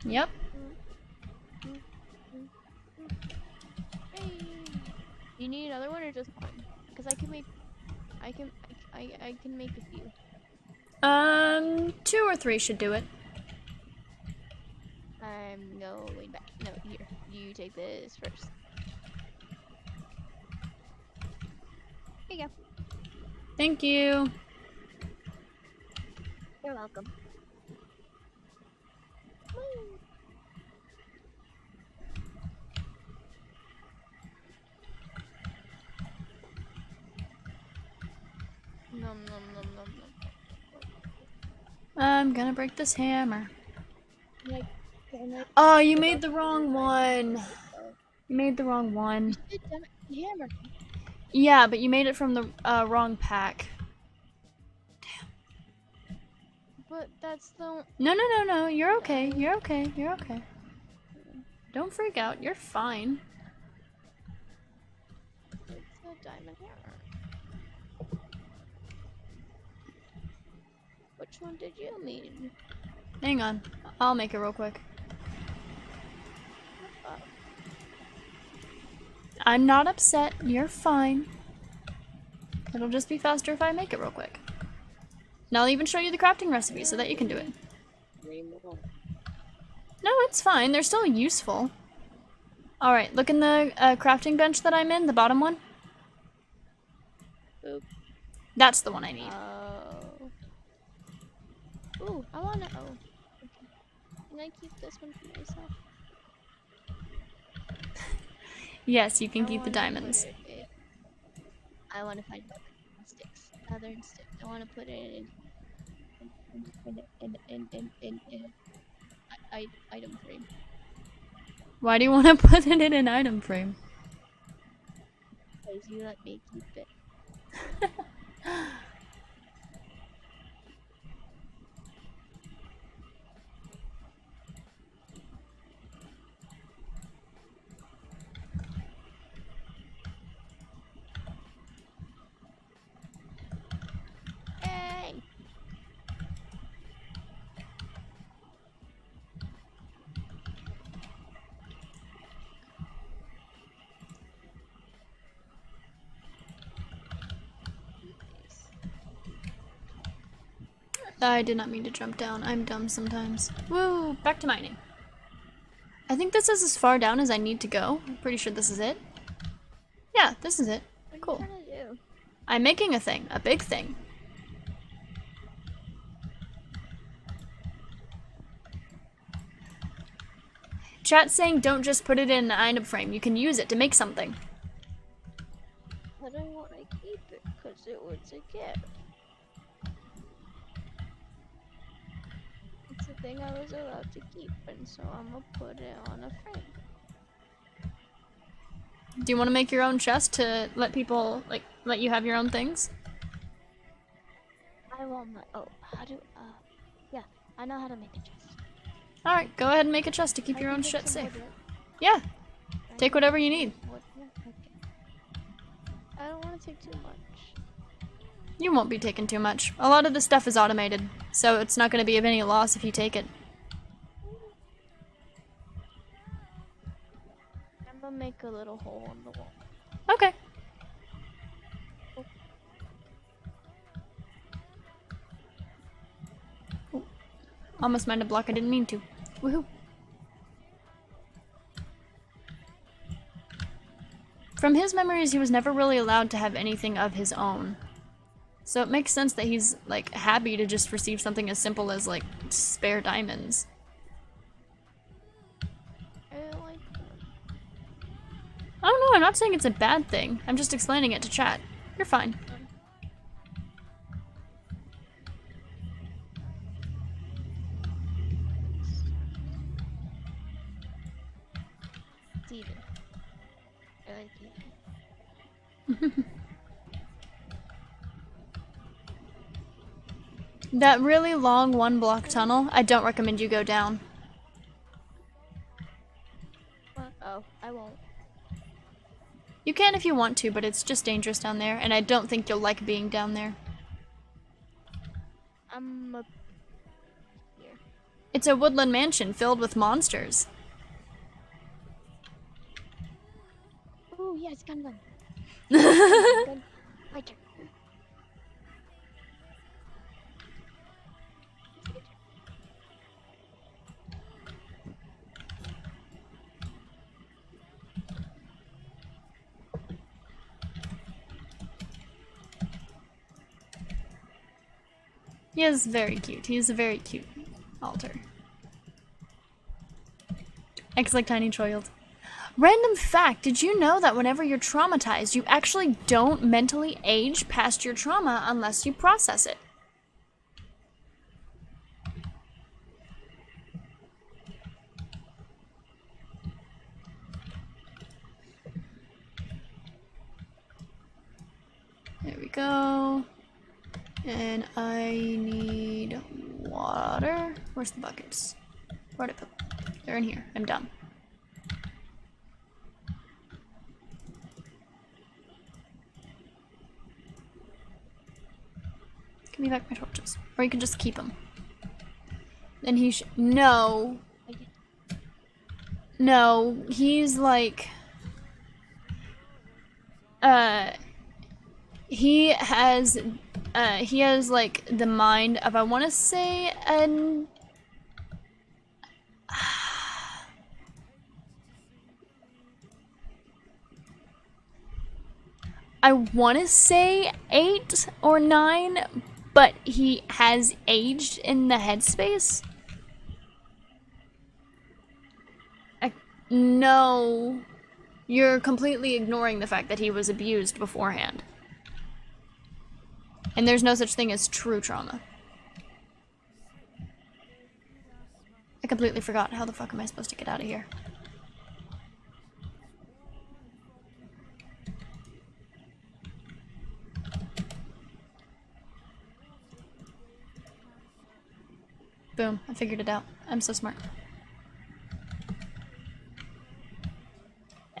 Yep. Hey. You need another one or just one? Because I can make, I can make a few. 2 or 3 should do it. I'm going back. No, here. You take this first. Here you go. Thank you. You're welcome. Woo. Nom nom nom nom nom. I'm gonna break this hammer. Like, Oh, you made the wrong one. You made the wrong one. hammer. Yeah, but you made it from the wrong pack. But that's the. No. You're okay. You're okay. You're okay. Don't freak out. You're fine. It's a diamond hammer. Which one did you mean? Hang on. I'll make it real quick. I'm not upset. You're fine. It'll just be faster if I make it real quick. And I'll even show you the crafting recipe so that you can do it. No, it's fine. They're still useful. Alright, look in the crafting bench that I'm in, the bottom one. Boop. That's the one I need. Ooh, I wanna. Oh. Okay. Can I keep this one for myself? Yes, you can keep the diamonds. I want to find sticks. Other sticks. I want to put it in item frame. Why do you want to put it in an item frame? Because you let me keep it. Hey! I did not mean to jump down. I'm dumb sometimes. Woo! Back to mining. I think this is as far down as I need to go. I'm pretty sure this is it. Yeah, this is it. Cool. What are you trying to do? I'm making a thing. A big thing. Chat's saying don't just put it in an item frame. You can use it to make something. But I want to keep it because it was a gift. It's a thing I was allowed to keep, and so I'm gonna put it on a frame. Do you want to make your own chest to let people, like, let you have your own things? I want my. Oh, how do? Yeah. I know how to make a chest. Alright, go ahead and make a chest to keep I your can own make shit some safe. wood, right? Yeah, take whatever you need. Wood, yeah, okay. I don't want to take too much. You won't be taking too much. A lot of the stuff is automated, so it's not going to be of any loss if you take it. I'm gonna make a little hole in the wall. Okay. Ooh. Almost mined a block I didn't mean to. Woohoo. From his memories, he was never really allowed to have anything of his own. So it makes sense that he's, like, happy to just receive something as simple as, like, spare diamonds. I like I don't know, I'm not saying it's a bad thing. I'm just explaining it to chat. You're fine. it's even. I like even. That really long one-block tunnel, I don't recommend you go down. Oh, I won't. You can if you want to, but it's just dangerous down there, and I don't think you'll like being down there. I'm up here. It's a woodland mansion filled with monsters. Oh, yes, gun. Gun. My turn. He is very cute. He is a very cute altar. Acts like tiny child. Random fact, did you know that whenever you're traumatized, you actually don't mentally age past your trauma unless you process it? There we go. And I need water. Where's the buckets? Where'd I put them? They're in here. I'm done. Give me back my torches. Or you can just keep them. Then he should. No. No. He's like. He has like the mind of, I want to say, an I want to say 8 or 9, but he has aged in the headspace. No, you're completely ignoring the fact that he was abused beforehand. And there's no such thing as true trauma. I completely forgot. How the fuck am I supposed to get out of here? Boom. I figured it out. I'm so smart.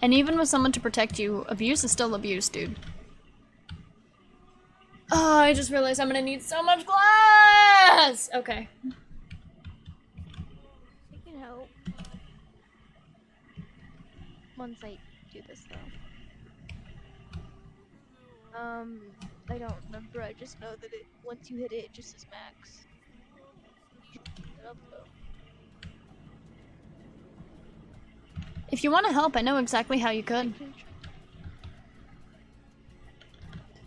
And even with someone to protect you, abuse is still abuse, dude. Oh, I just realized I'm gonna need so much glass! Okay. I can help. Once I do this, though. I don't remember. I just know that once you hit it, it just says max. Up, though. If you want to help, I know exactly how you could.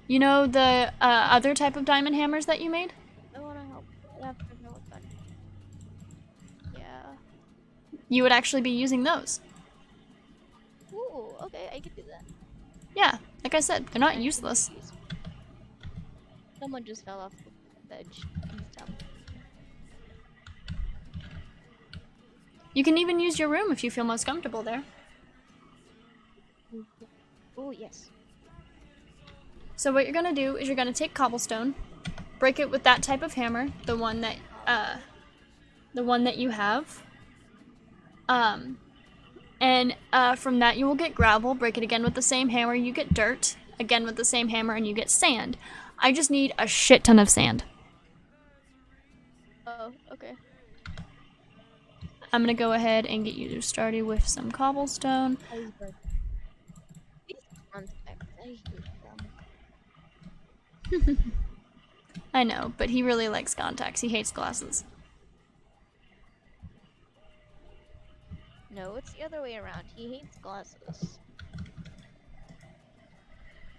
You know the other type of diamond hammers that you made? I want to help. I have to know what that. Yeah. You would actually be using those. Ooh, okay, I can do that. Yeah, like I said, they're not useless. Someone just fell off the edge. You can even use your room if you feel most comfortable there. Oh, yes. So what you're gonna do is you're gonna take cobblestone, break it with that type of hammer, the one that the one that you have. And from that you will get gravel, break it again with the same hammer, you get dirt, again with the same hammer, and you get sand. I just need a shit ton of sand. Oh, okay. I'm gonna go ahead and get you started with some cobblestone. Iceberg. These contacts, I hate them. I know, but he really likes contacts. He hates glasses. No, it's the other way around. He hates glasses.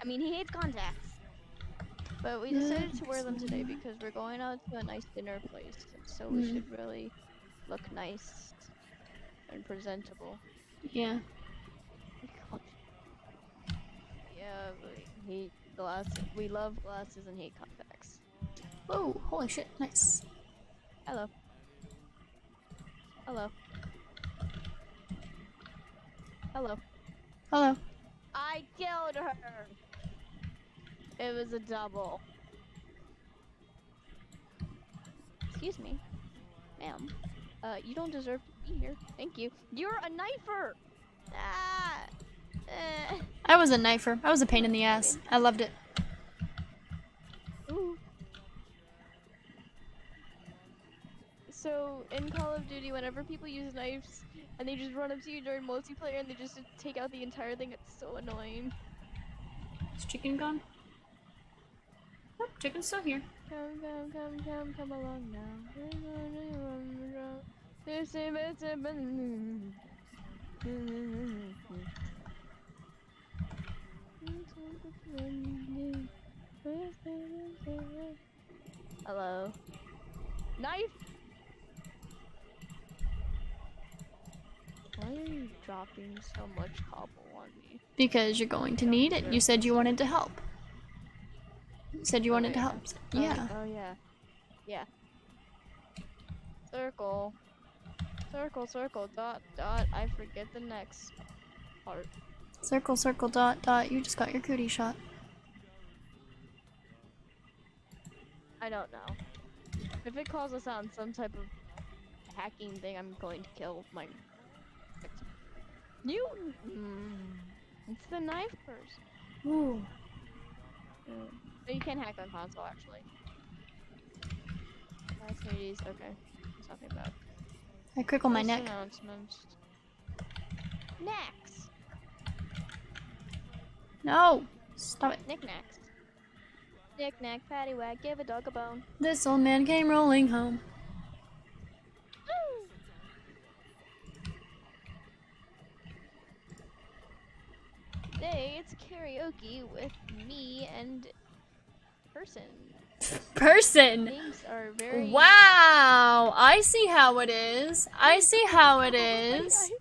I mean, he hates contacts. But we decided to wear them today because we're going out to a nice dinner place. So we should really look nice and presentable. Yeah. Yeah, we hate glasses. We love glasses and hate contacts. Whoa, holy shit, nice. Hello. Hello. Hello. Hello. I killed her! It was a double. Excuse me. Ma'am. You don't deserve to be here. Thank you. You're a knifer! Ah! I was a knifer. I was a pain in the ass. I loved it. Ooh. So, in Call of Duty, whenever people use knives and they just run up to you during multiplayer and they just take out the entire thing, it's so annoying. Is chicken gone? Oh, chicken's still here. Come along now. Hello. Knife! Why are you dropping so much cobble on me? Because you're going to need it. You said you wanted to help. You said you wanted to help. Yeah. Oh yeah. Yeah. Circle. Circle, circle, dot, dot. I forget the next part. Circle, circle, dot, dot. You just got your cootie shot. I don't know. If it calls us on some type of hacking thing, I'm going to kill my... You... It's the knife person. Ooh. But you can hack on console, actually. That's what it is. Okay. It's nothing bad. I crickle my neck. Announcements. Next! No! Stop it. Knickknacks. Knick-knack, paddywhack, give a dog a bone. This old man came rolling home. Today it's karaoke with me and person. Person! Things are very... Wow! I see how it is. I see how it is.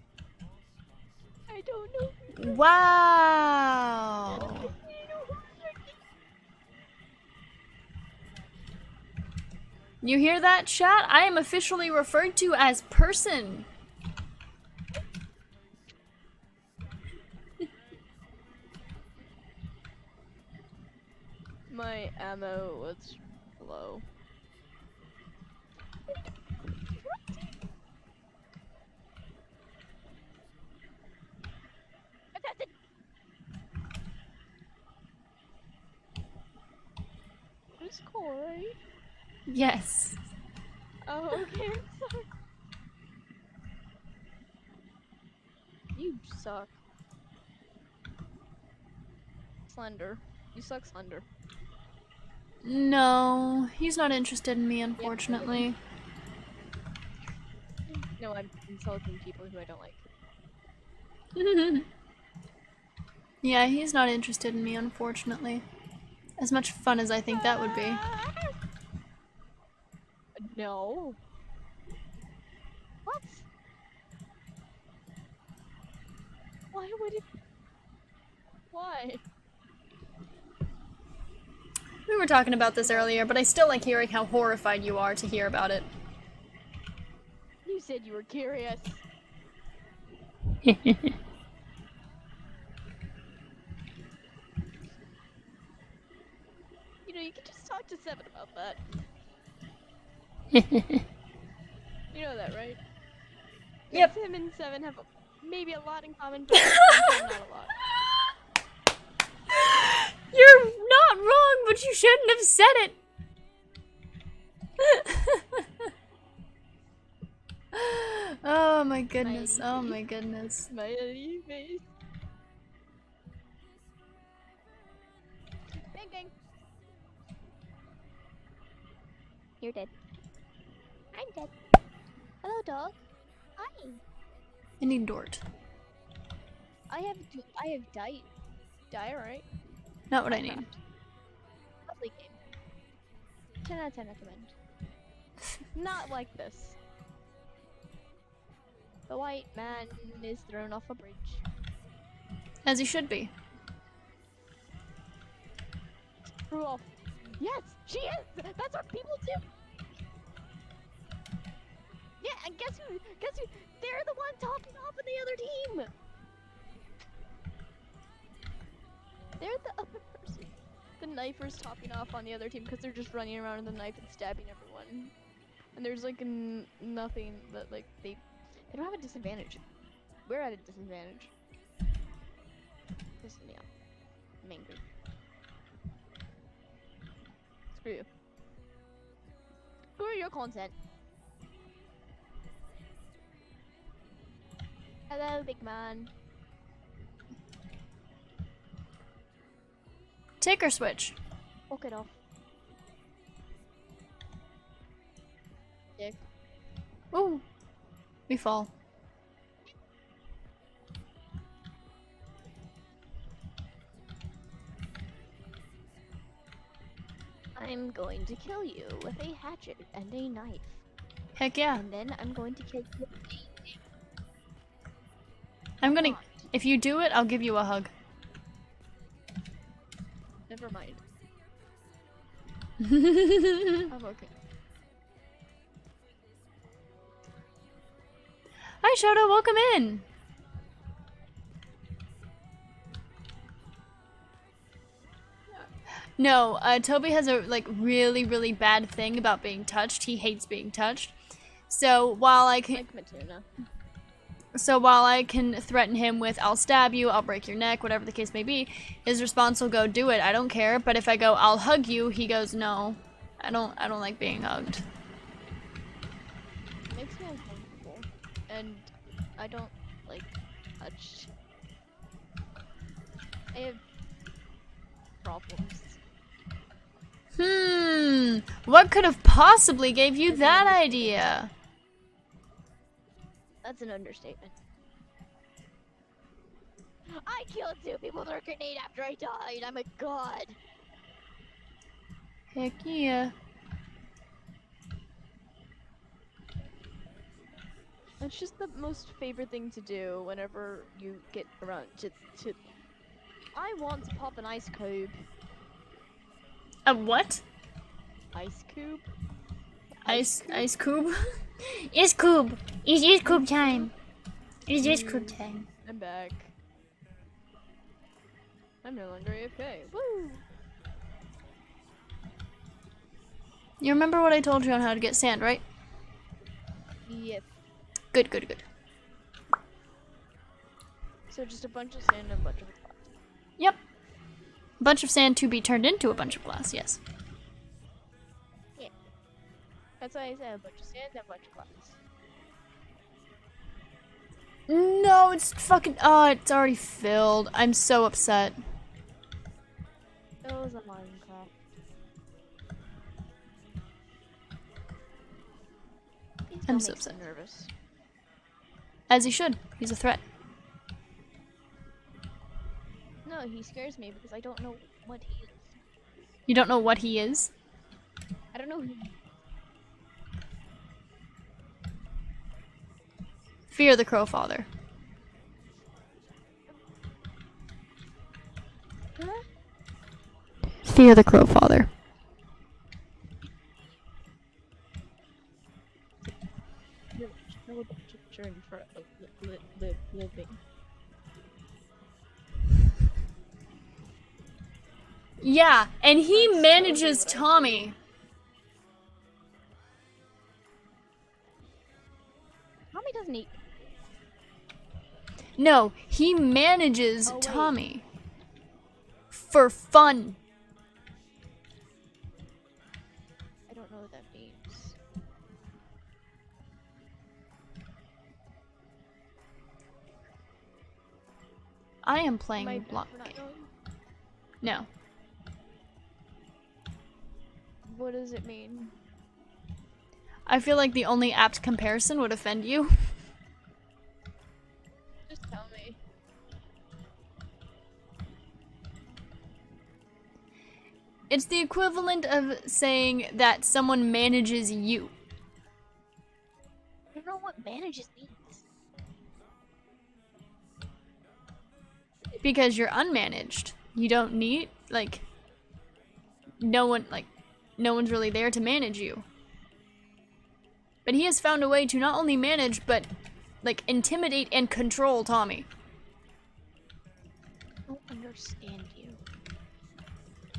I don't know. Wow! You hear that, chat? I am officially referred to as person. My ammo was low. It's cool, right? Yes. Oh, okay, I'm sorry. You suck. Slender. You suck, Slender. No, he's not interested in me, unfortunately. No, I'm insulting people who I don't like. Yeah, he's not interested in me, unfortunately. As much fun as I think that would be. No. What? Why would it... Why? We were talking about this earlier, but I still like hearing how horrified you are to hear about it. You said you were curious. You know, you can just talk to Seven about that. You know that, right? Yep. Him and Seven have maybe a lot in common, but not a lot. You're not wrong, but you shouldn't have said it. Oh my goodness. Smiley Oh face. my goodness. Smiley face. Bang bang. You're dead. I'm dead. Hello, dog. Hi. I need Dort. I have diorite. Not what I need. Lovely game. 10 out of 10 recommend. Not like this. The white man is thrown off a bridge. As he should be. Threw off. Yes, she is! That's what people do! Yeah, and guess who? They're the one topping off on the other team! They're the other person. The knifer's topping off on the other team because they're just running around with a knife and stabbing everyone. And there's like nothing that like they don't have a disadvantage. We're at a disadvantage. Pisses me off. I'm angry. Screw you. Screw your content. Hello, big man. Take or switch. Walk it off. Dick. Ooh. We fall. I'm going to kill you with a hatchet and a knife. Heck yeah. And then I'm going to kill you with a I'm gonna. If you do it, I'll give you a hug. Never mind. I'm okay. Hi, Shoto. Welcome in. No, Toby has a really bad thing about being touched. He hates being touched. So while I can, Like Matuna. while I can threaten him with "I'll stab you," "I'll break your neck," whatever the case may be, his response will go, "Do it. I don't care." But if I go, "I'll hug you," he goes, "No, I don't like being hugged." It makes me uncomfortable, and I don't like touch. I have problems. What could have possibly gave you that idea? That's an understatement. I killed 2 people with a grenade after I died. I'm a god. Heck yeah. It's just the most favorite thing to do whenever you get around to I want to pop an ice cube. A what? Ice cube? Ice cube? It's cube. It's cube time. It's cube time. I'm back. I'm no longer AFK. Woo! You remember what I told you on how to get sand, right? Yep. Good. So just a bunch of sand and a bunch of glass. Yep. A bunch of sand to be turned into a bunch of glass, yes. Yeah. That's why I said a bunch of sand and a bunch of glass. No, it's fucking. Oh, it's already filled. I'm so upset. It was a Minecraft. I'm so upset. Nervous. As he should. He's a threat. No, he scares me because I don't know what he is. You don't know what he is? I don't know who. Fear the Crow Father. Huh? Fear the Crow Father. No journey for a living. Yeah, and he That's manages totally what I Tommy. Tommy doesn't eat. No, he manages Oh, wait. Tommy. For fun. I don't know what that means. I am Am playing I block. for not knowing? No. What does it mean? I feel like the only apt comparison would offend you. Just tell me. It's the equivalent of saying that someone manages you. I don't know what manages means. Because you're unmanaged. You don't need, like, no one's really there to manage you. But he has found a way to not only manage, but, like, intimidate and control Tommy. I don't understand you.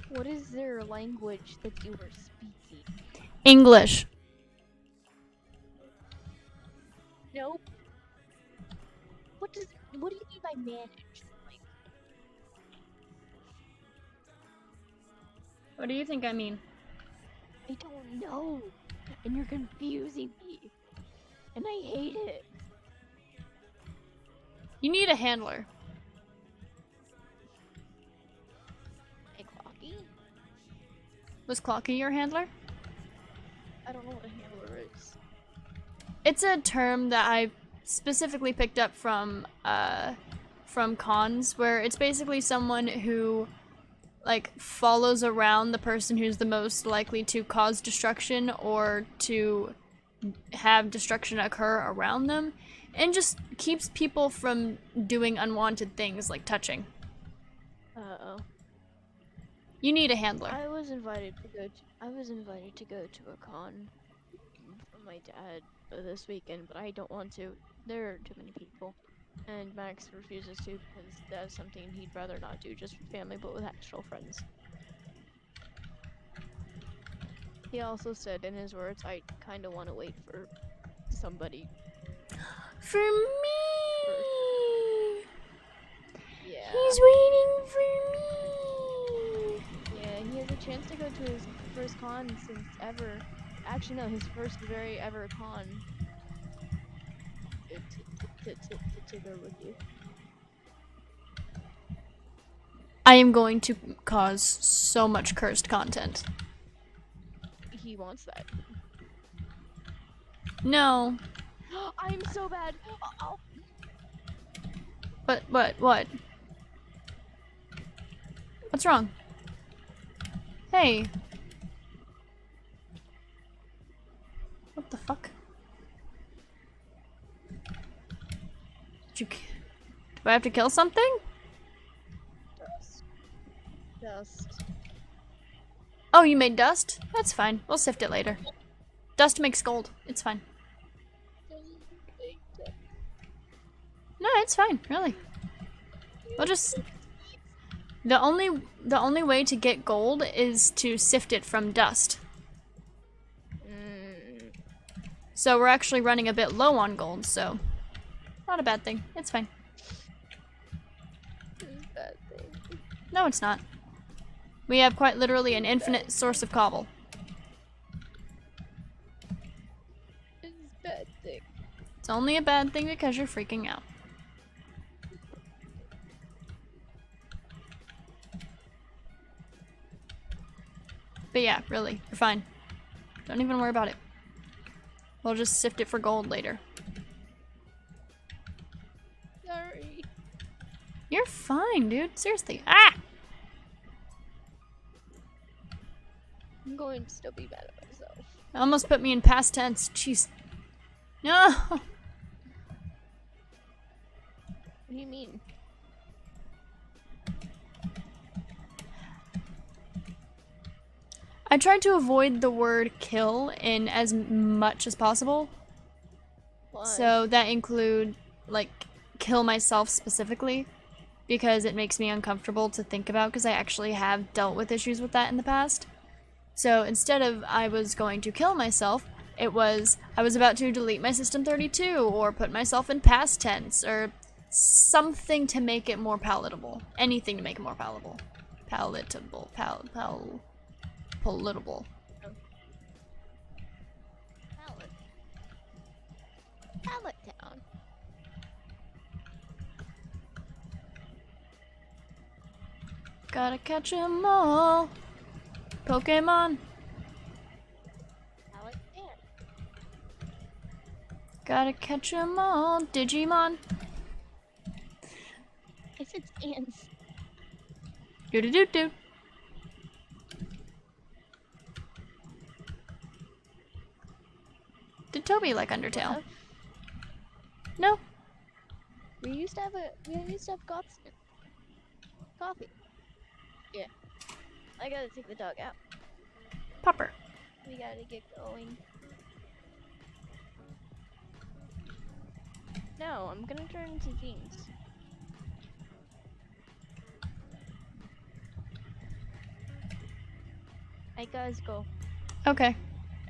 What is their language that you are speaking? English. Nope. What do you mean by manage? Like, What do you think I mean? I don't know. And you're confusing me. And I hate it. You need a handler. Hey, Clocky? Was Clocky your handler? I don't know what a handler is. It's a term that I specifically picked up from cons, where it's basically someone who, like, follows around the person who's the most likely to cause destruction or to have destruction occur around them, and just keeps people from doing unwanted things like touching. Uh-oh. You need a handler. I was invited to go to a con from my dad this weekend, but I don't want to. There are too many people. And Max refuses to because that's something he'd rather not do just for family, but with actual friends. He also said in his words, I kind of want to wait for somebody. For me! Yeah. He's waiting for me! Yeah, he has a chance to go to his first con since ever. Actually, no, his first very ever con. To go with you. I am going to cause so much cursed content. He wants that. No. I'm so bad. Oh. What? What's wrong? Hey. What the fuck? Do I have to kill something? Dust. Oh, you made dust? That's fine. We'll sift it later. Dust makes gold. It's fine. No, it's fine, really. We'll just... The only way to get gold is to sift it from dust. So we're actually running a bit low on gold, so... Not a bad thing. It's fine. No, it's not. We have quite literally an infinite source of cobble. It's a bad thing. It's only a bad thing because you're freaking out. But yeah, really, you're fine. Don't even worry about it. We'll just sift it for gold later. Sorry. You're fine, dude. Seriously. Ah! I'm going to still be mad at myself. Almost put me in past tense. Jeez. No! What do you mean? I tried to avoid the word kill in as much as possible. Why? So that include, like, kill myself specifically, because it makes me uncomfortable to think about, because I actually have dealt with issues with that in the past. So instead of I was going to kill myself, It was, I was about to delete my System 32 or put myself in past tense or something to make it more palatable. Anything to make it more palatable. Palatable. Palatable. Pallet Town. Gotta catch 'em all. Pokemon. Pallet Town. Gotta catch 'em all. Digimon. I said ants. Do do do do. Did Toby like Undertale? No. We used to have coffee. Yeah. I gotta take the dog out. Popper. We gotta get going. No, I'm gonna turn into jeans. I guys go. Okay.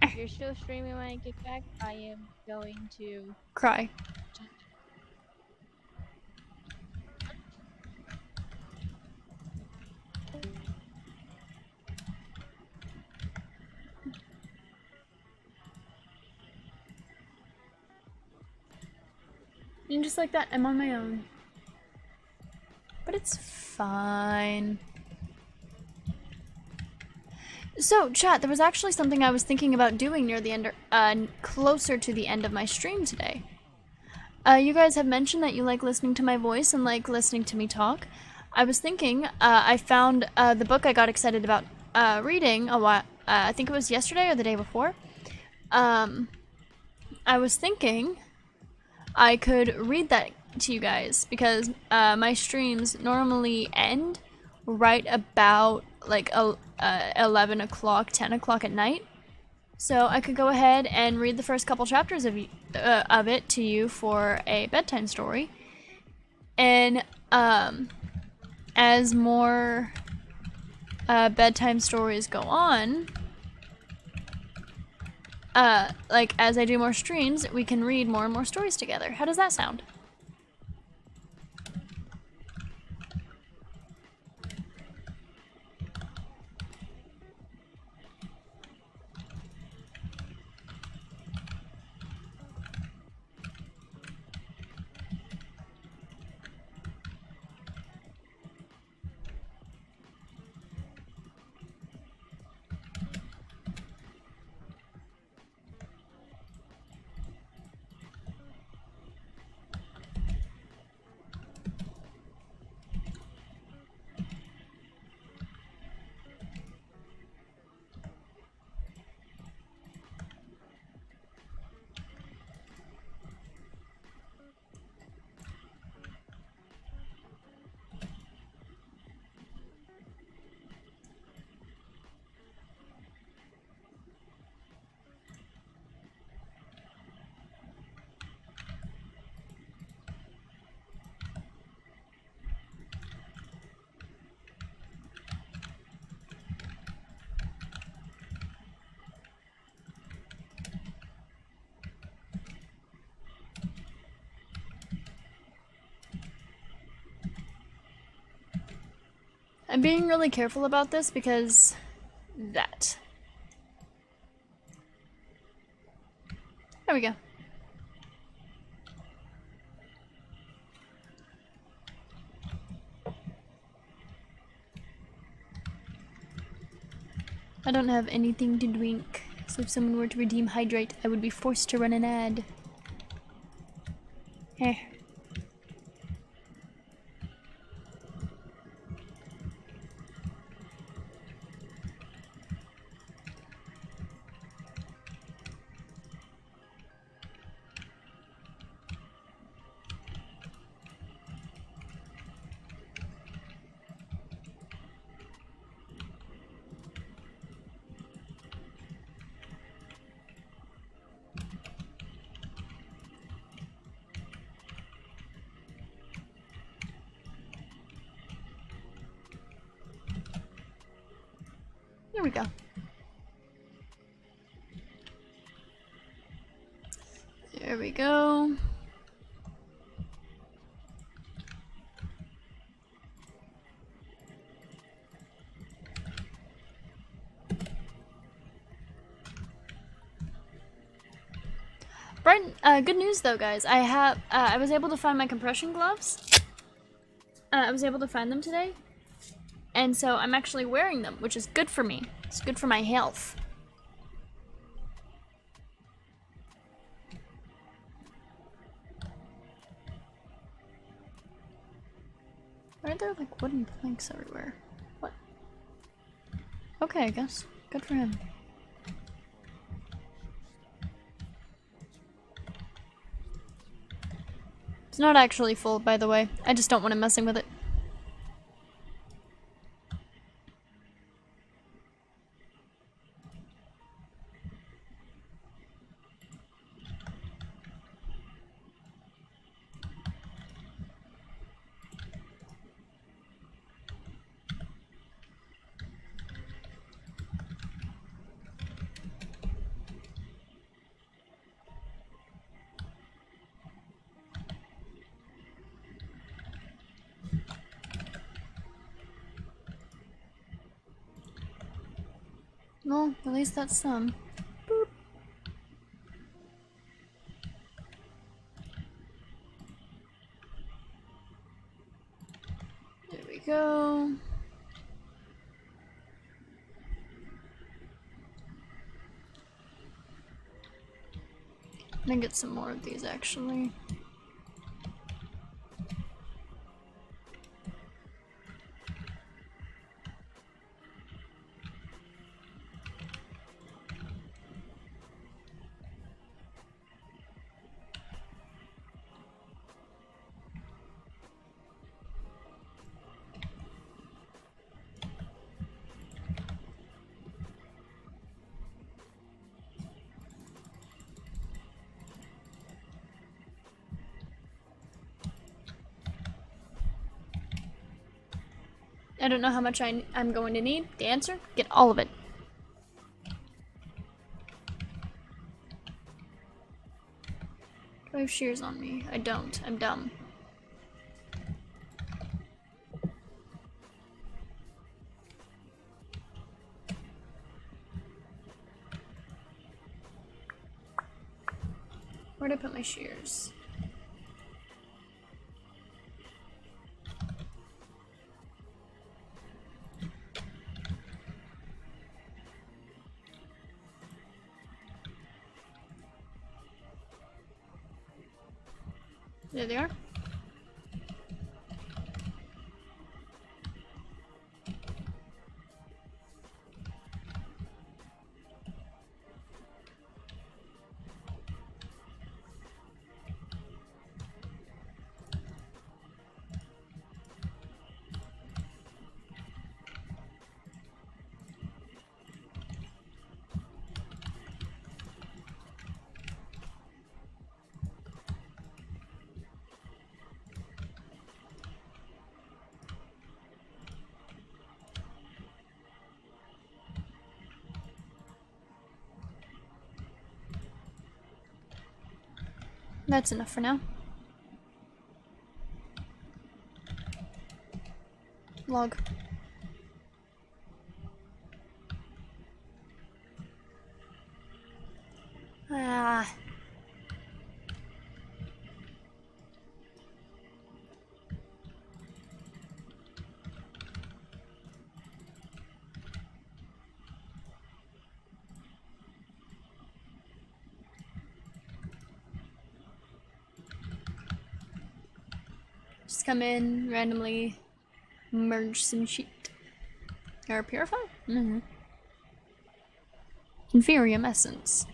If you're still streaming when I get back, I am going to Cry. And just like that, I'm on my own. But it's fine. So, chat, there was actually something I was thinking about doing near the end, closer to the end of my stream today. You guys have mentioned that you like listening to my voice and like listening to me talk. I was thinking, I found the book I got excited about reading a while, I think it was yesterday or the day before. I was thinking I could read that to you guys because my streams normally end right about like 11 o'clock, 10 o'clock at night. So I could go ahead and read the first couple chapters of it to you for a bedtime story. And as more bedtime stories go on, like as I do more streams, we can read more and more stories together. How does that sound? I'm being really careful about this because that. There we go. I don't have anything to drink, so if someone were to redeem hydrate, I would be forced to run an ad. Eh. Here we go. There we go. Good news though, guys. I was able to find my compression gloves. I was able to find them today. And so I'm actually wearing them, which is good for me. It's good for my health. Why are there like wooden planks everywhere? What? Okay, I guess. Good for him. It's not actually full, by the way. I just don't want him messing with it. Well, at least that's some. Boop. There we go. I'm gonna get some more of these actually. I don't know how much I'm going to need. The answer? Get all of it. Do I have shears on me? I don't. I'm dumb. Where'd I put my shears? There they are. That's enough for now. Log. Ah. Just come in, randomly merge some sheet. Or purify? Mm-hmm. Inferium essence.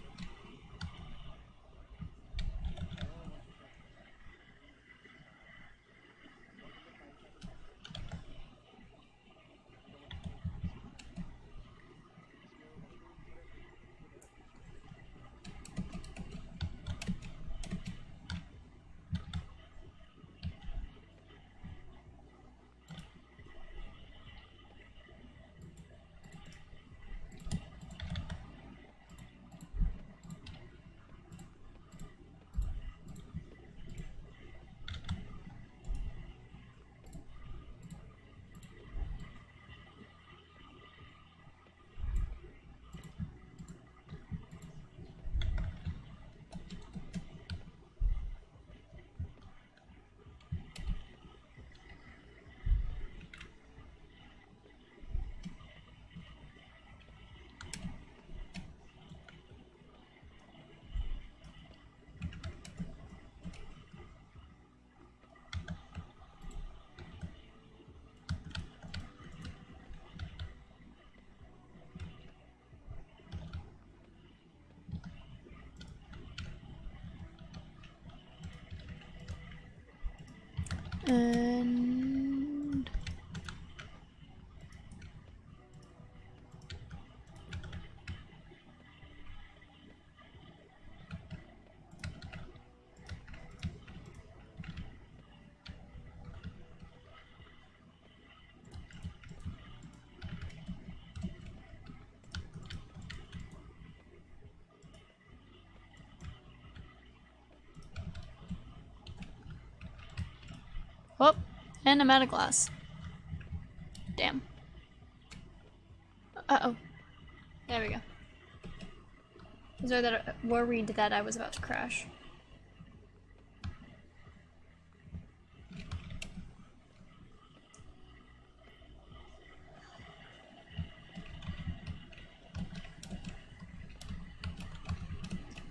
And oh, and I'm out of glass. Damn. Uh-oh. There we go. I was worried that I was about to crash.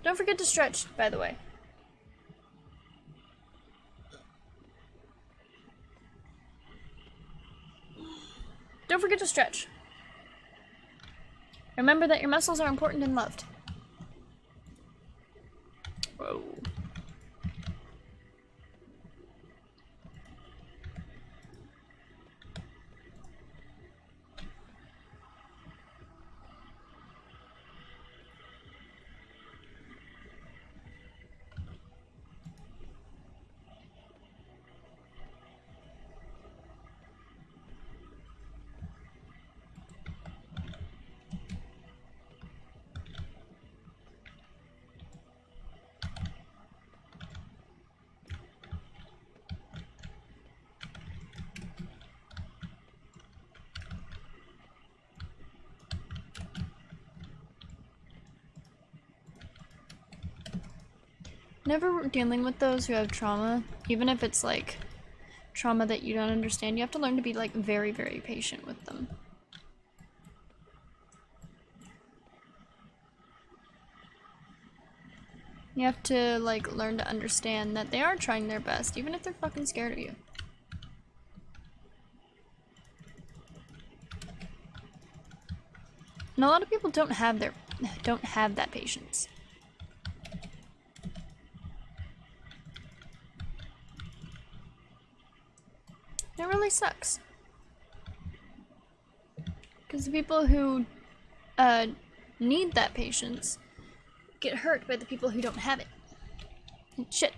Don't forget to stretch, by the way. Don't forget to stretch. Remember that your muscles are important and loved. Whoa. Whenever dealing with those who have trauma, even if it's like trauma that you don't understand, you have to learn to be like very, very patient with them. You have to like learn to understand that they are trying their best, even if they're fucking scared of you. And a lot of people don't have that patience. It really sucks. Because the people who need that patience get hurt by the people who don't have it. Shit.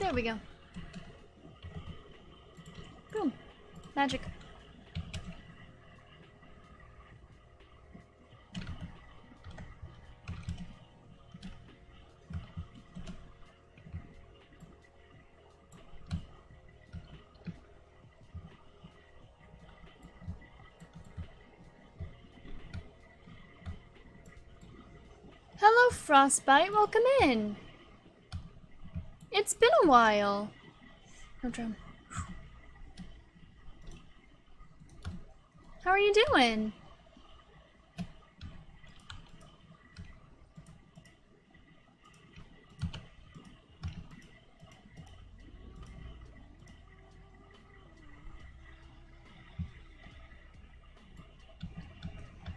There we go. Boom. Magic. Hello, Frostbite. Welcome in. It's been a while. No drum. How are you doing?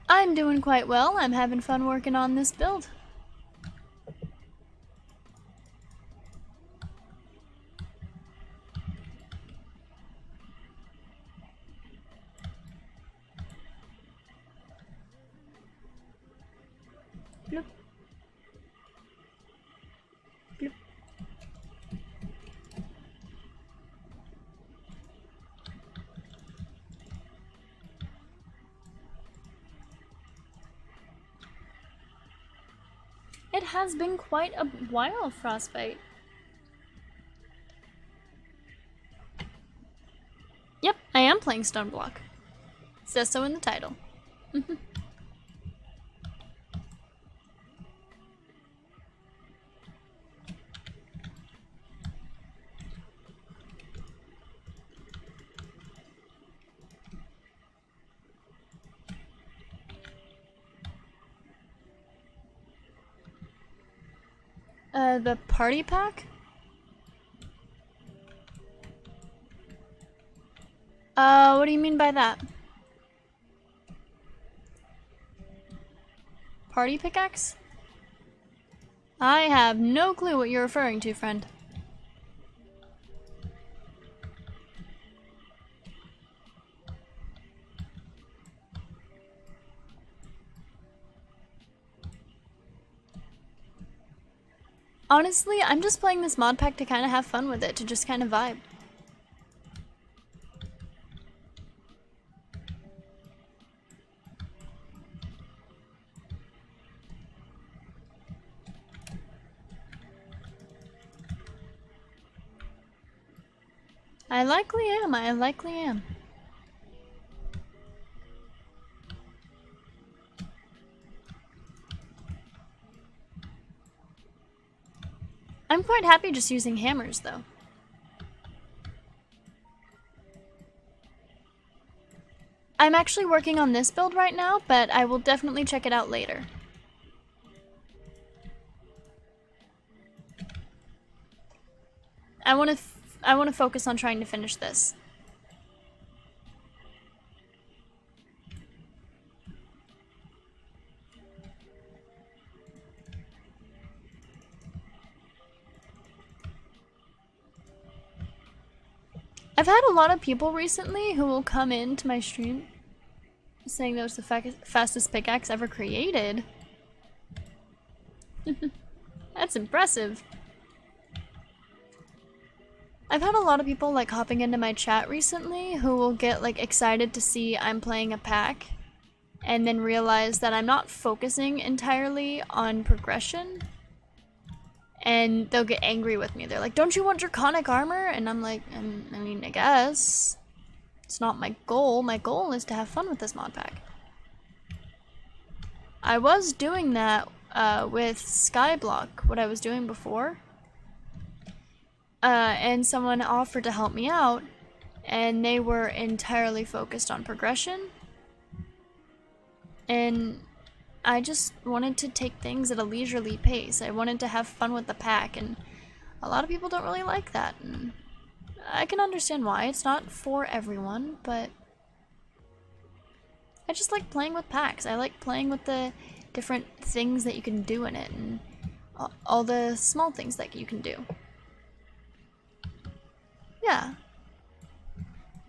I'm doing quite well. I'm having fun working on this build. Bloop. Bloop. It has been quite a while, Frostbite. Yep, I am playing Stoneblock. Says so in the title. The party pack? What do you mean by that? Party pickaxe? I have no clue what you're referring to, friend. Honestly, I'm just playing this mod pack to kind of have fun with it, to just kind of vibe. I likely am. I'm quite happy just using hammers, though. I'm actually working on this build right now, but I will definitely check it out later. I want to focus on trying to finish this. I've had a lot of people recently who will come into my stream saying that was the fastest pickaxe ever created. That's impressive. I've had a lot of people like hopping into my chat recently who will get like excited to see I'm playing a pack and then realize that I'm not focusing entirely on progression. And they'll get angry with me. They're like, don't you want draconic armor? And I'm like, I mean, I guess. It's not my goal. My goal is to have fun with this mod pack. I was doing that with Skyblock, what I was doing before. And someone offered to help me out. And they were entirely focused on progression. And I just wanted to take things at a leisurely pace. I wanted to have fun with the pack, and a lot of people don't really like that. And I can understand why. It's not for everyone, but I just like playing with packs. I like playing with the different things that you can do in it, and all the small things that you can do. Yeah.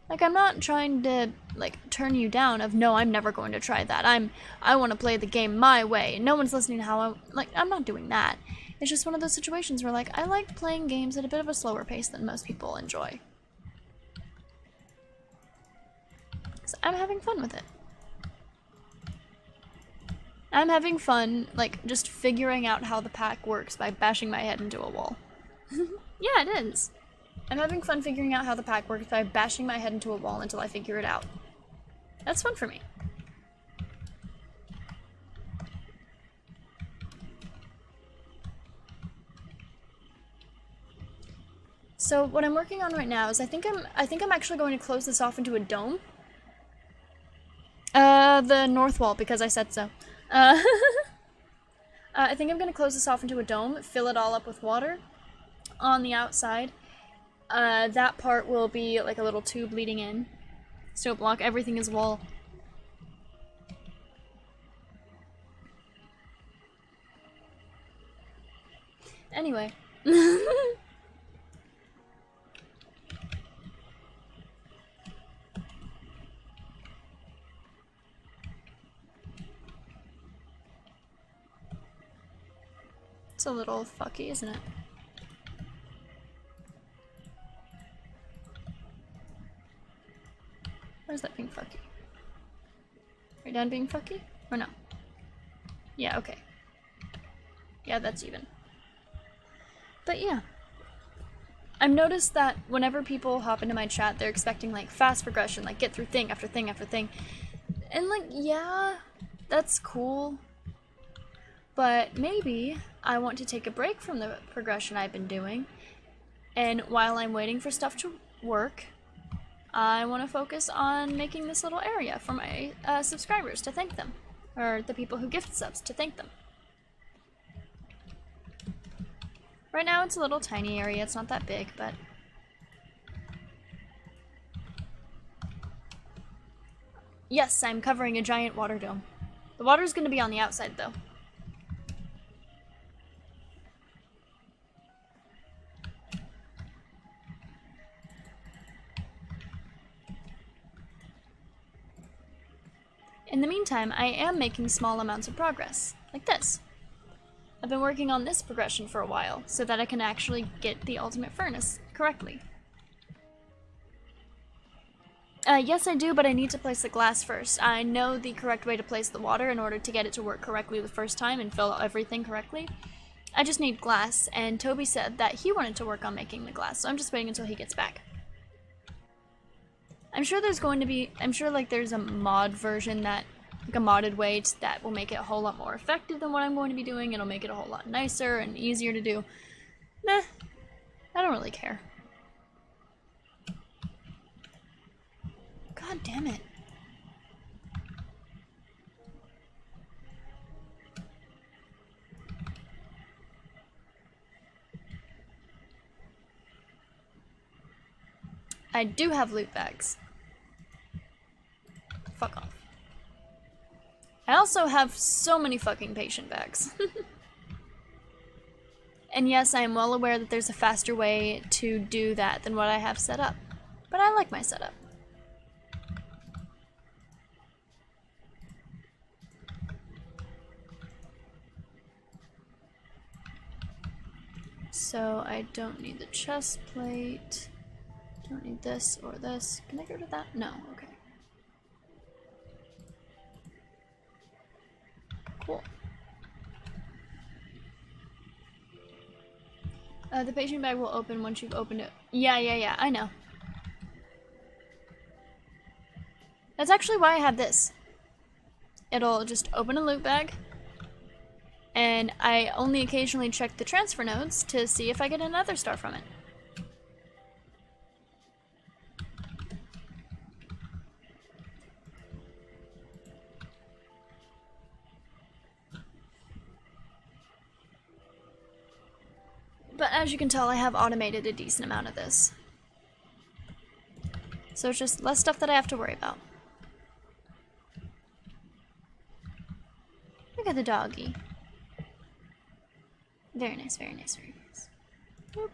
Like, I'm not trying to, like, turn you down of, no, I'm never going to try that. I want to play the game my way. No one's listening to how I'm not doing that. It's just one of those situations where, like, I like playing games at a bit of a slower pace than most people enjoy. So I'm having fun with it. I'm having fun, like, just figuring out how the pack works by bashing my head into a wall. Yeah, it is. I'm having fun figuring out how the pack works by bashing my head into a wall until I figure it out. That's fun for me. So what I'm working on right now is I think I'm actually going to close this off into a dome. The north wall, because I said so. I think I'm going to close this off into a dome, fill it all up with water on the outside. That part will be like a little tube leading in. Stoneblock, everything is wall. Anyway. It's a little fucky, isn't it? Where's that being fucky? Are you done being fucky? Or no? Yeah, okay. Yeah, that's even. But yeah. I've noticed that whenever people hop into my chat, they're expecting, like, fast progression, like, get through thing after thing after thing. And, like, yeah, that's cool. But maybe I want to take a break from the progression I've been doing, and while I'm waiting for stuff to work, I want to focus on making this little area for my subscribers to thank them, or the people who gift subs to thank them. Right now it's a little tiny area, it's not that big, but... Yes, I'm covering a giant water dome. The water's gonna be on the outside, though. In the meantime, I am making small amounts of progress, like this. I've been working on this progression for a while, so that I can actually get the ultimate furnace correctly. Yes I do, but I need to place the glass first. I know the correct way to place the water in order to get it to work correctly the first time and fill everything correctly. I just need glass, and Toby said that he wanted to work on making the glass, so I'm just waiting until he gets back. I'm sure there's going to be, like there's a mod version that, like a modded way that will make it a whole lot more effective than what I'm going to be doing. It'll make it a whole lot nicer and easier to do. Meh, I don't really care. God damn it. I do have loot bags. Fuck off. I also have so many fucking patient bags. And yes, I am well aware that there's a faster way to do that than what I have set up. But I like my setup. So I don't need the chest plate. Don't need this or this. Can I go to that? No, okay. Cool. The patient bag will open once you've opened it. Yeah, I know. That's actually why I have this. It'll just open a loot bag, and I only occasionally check the transfer nodes to see if I get another star from it. But as you can tell, I have automated a decent amount of this. So it's just less stuff that I have to worry about. Look at the doggy. Very nice, very nice, very nice. Boop.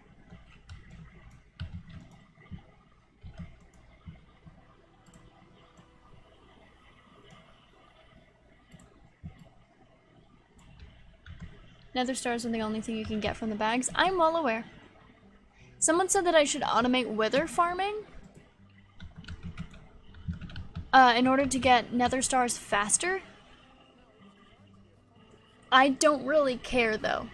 Nether stars are the only thing you can get from the bags. I'm well aware. Someone said that I should automate wither farming in order to get nether stars faster. I don't really care though.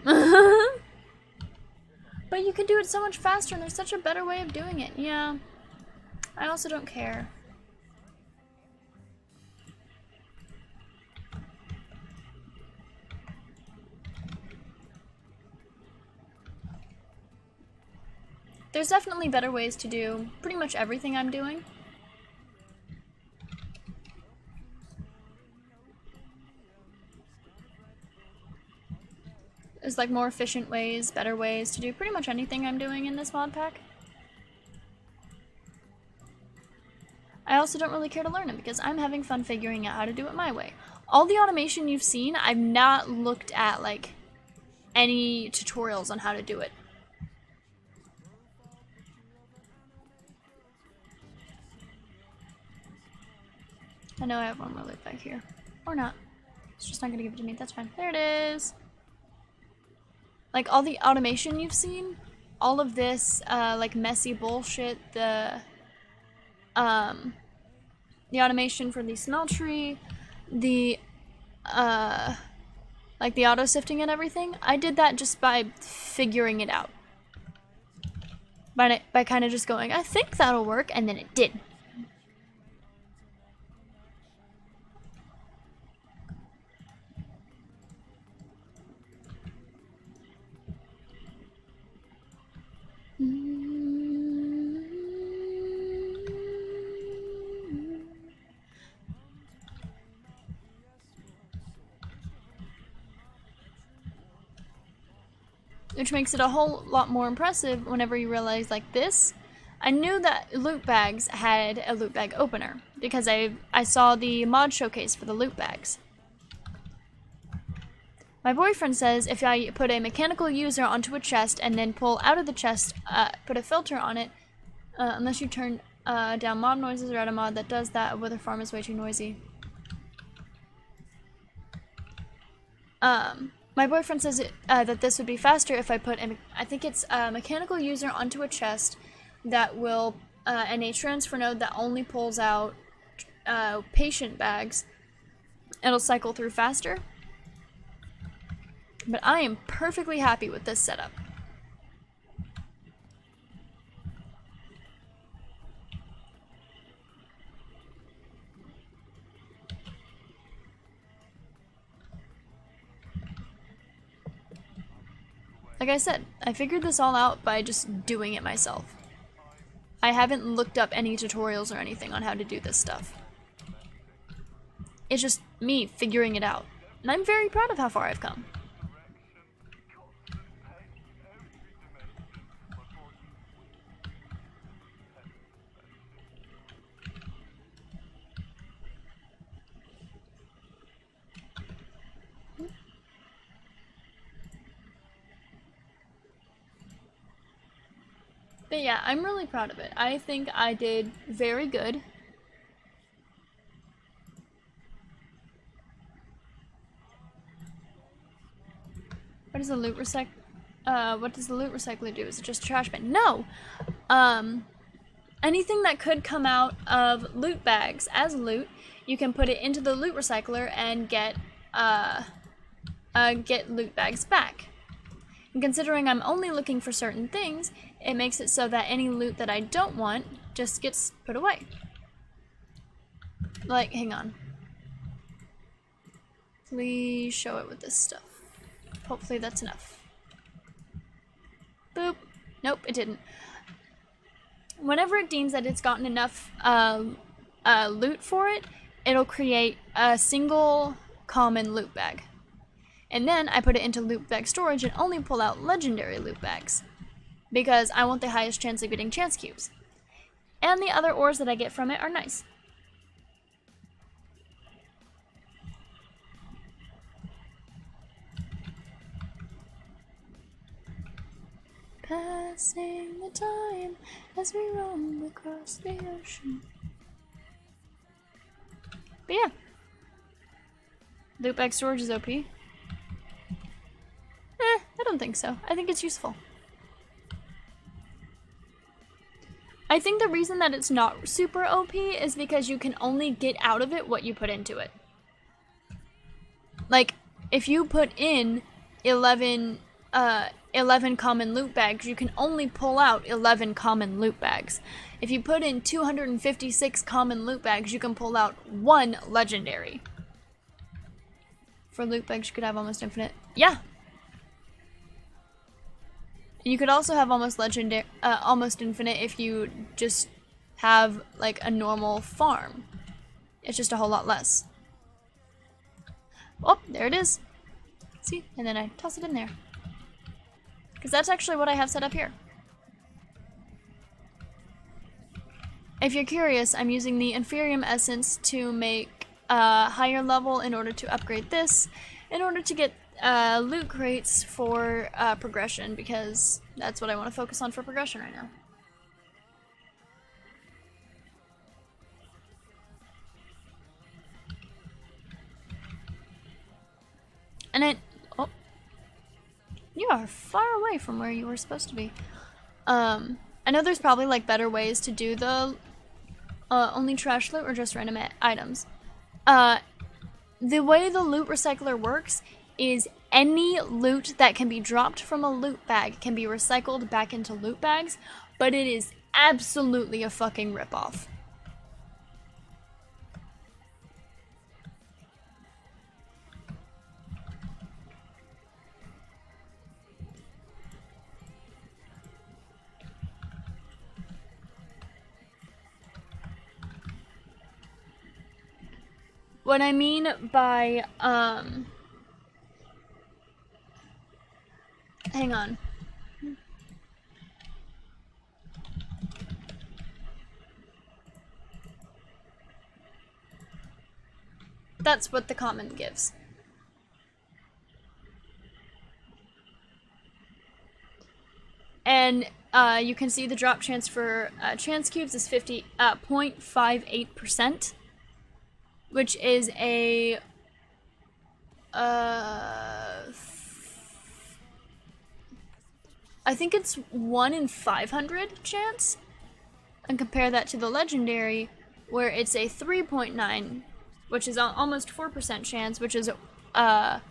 But you can do it so much faster and there's such a better way of doing it. Yeah. I also don't care. There's definitely better ways to do pretty much everything I'm doing. There's like more efficient ways, better ways to do pretty much anything I'm doing in this mod pack. I also don't really care to learn it because I'm having fun figuring out how to do it my way. All the automation you've seen, I've not looked at like any tutorials on how to do it. I know I have one more loot back here. Or not. It's just not gonna give it to me. That's fine. There it is. Like, all the automation you've seen, all of this, like, messy bullshit, the automation for the smeltery, the, like, the auto-sifting and everything, I did that just by figuring it out. By kind of just going, I think that'll work, and then it did. Which makes it a whole lot more impressive whenever you realize, like this. I knew that loot bags had a loot bag opener because I saw the mod showcase for the loot bags. My boyfriend says if I put a mechanical user onto a chest and then pull out of the chest, put a filter on it, unless you turn down mob noises or add a mod that does that, a wither farm is way too noisy. My boyfriend says that this would be faster if I put, I think it's a mechanical user onto a chest that will, and a transfer node that only pulls out patient bags. It'll cycle through faster. But I am perfectly happy with this setup. Like I said, I figured this all out by just doing it myself. I haven't looked up any tutorials or anything on how to do this stuff. It's just me figuring it out. And I'm very proud of how far I've come. But yeah, I'm really proud of it. I think I did very good. What does the loot recycler do? Is it just a trash bin? No! Anything that could come out of loot bags as loot, you can put it into the loot recycler and get loot bags back. And considering I'm only looking for certain things, it makes it so that any loot that I don't want just gets put away. Like, hang on. Please show it with this stuff. Hopefully that's enough. Boop. Nope, it didn't. Whenever it deems that it's gotten enough loot for it, it'll create a single common loot bag. And then I put it into loot bag storage and only pull out legendary loot bags. Because I want the highest chance of getting chance cubes. And the other ores that I get from it are nice. Passing the time as we roam across the ocean. But yeah. Loot bag storage is OP. don't think so. I think it's useful. I think the reason that it's not super OP is because you can only get out of it what you put into it. Like, if you put in 11 common loot bags, you can only pull out 11 common loot bags. If you put in 256 common loot bags, you can pull out 1 legendary. For loot bags, you could have almost infinite. Yeah. You could also have almost infinite if you just have like a normal farm. It's just a whole lot less. Oh, there it is. See? And then I toss it in there. Because that's actually what I have set up here. If you're curious, I'm using the Inferium Essence to make a higher level in order to upgrade this, in order to get loot crates for progression, because that's what I want to focus on for progression right now. And it... Oh. You are far away from where you were supposed to be. I know there's probably like better ways to do the only trash loot or just random items. The way the loot recycler works is any loot that can be dropped from a loot bag can be recycled back into loot bags, but it is absolutely a fucking ripoff. What I mean by, hang on. That's what the comment gives. And you can see the drop chance for chance cubes is 0.58%, which is a I think it's 1 in 500 chance, and compare that to the legendary, where it's a 3.9, which is almost 4% chance, which is one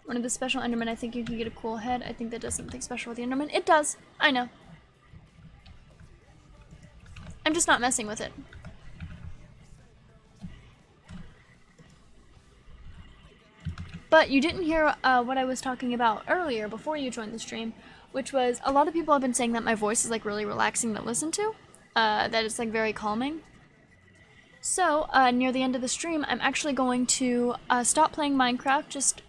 of the special Endermen. I think you can get a cool head. I think that does something special with the Enderman. It does. I know. I'm just not messing with it. But you didn't hear what I was talking about earlier before you joined the stream, which was a lot of people have been saying that my voice is like really relaxing to listen to, that it's like very calming. So near the end of the stream, I'm actually going to stop playing Minecraft, just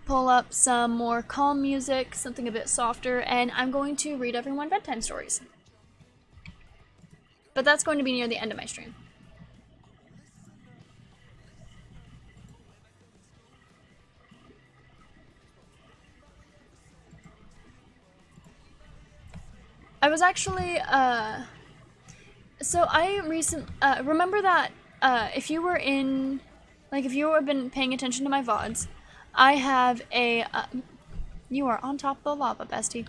pull up some more calm music, something a bit softer, and I'm going to read everyone bedtime stories. But that's going to be near the end of my stream. I was actually, so I remember that, if you were in, like, if you have been paying attention to my VODs, I have a, you are on top of the lava, bestie.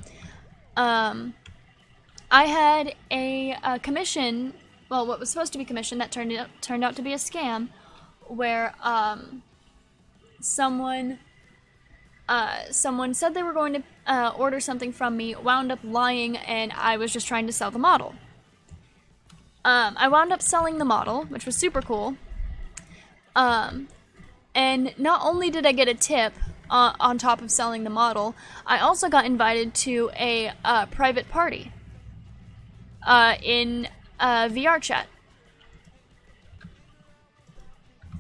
I had a commission, well, what was supposed to be commission that turned out to be a scam, where, someone said they were going to order something from me, wound up lying, and I was just trying to sell the model. I wound up selling the model, which was super cool. And not only did I get a tip on top of selling the model, I also got invited to a private party in VR chat.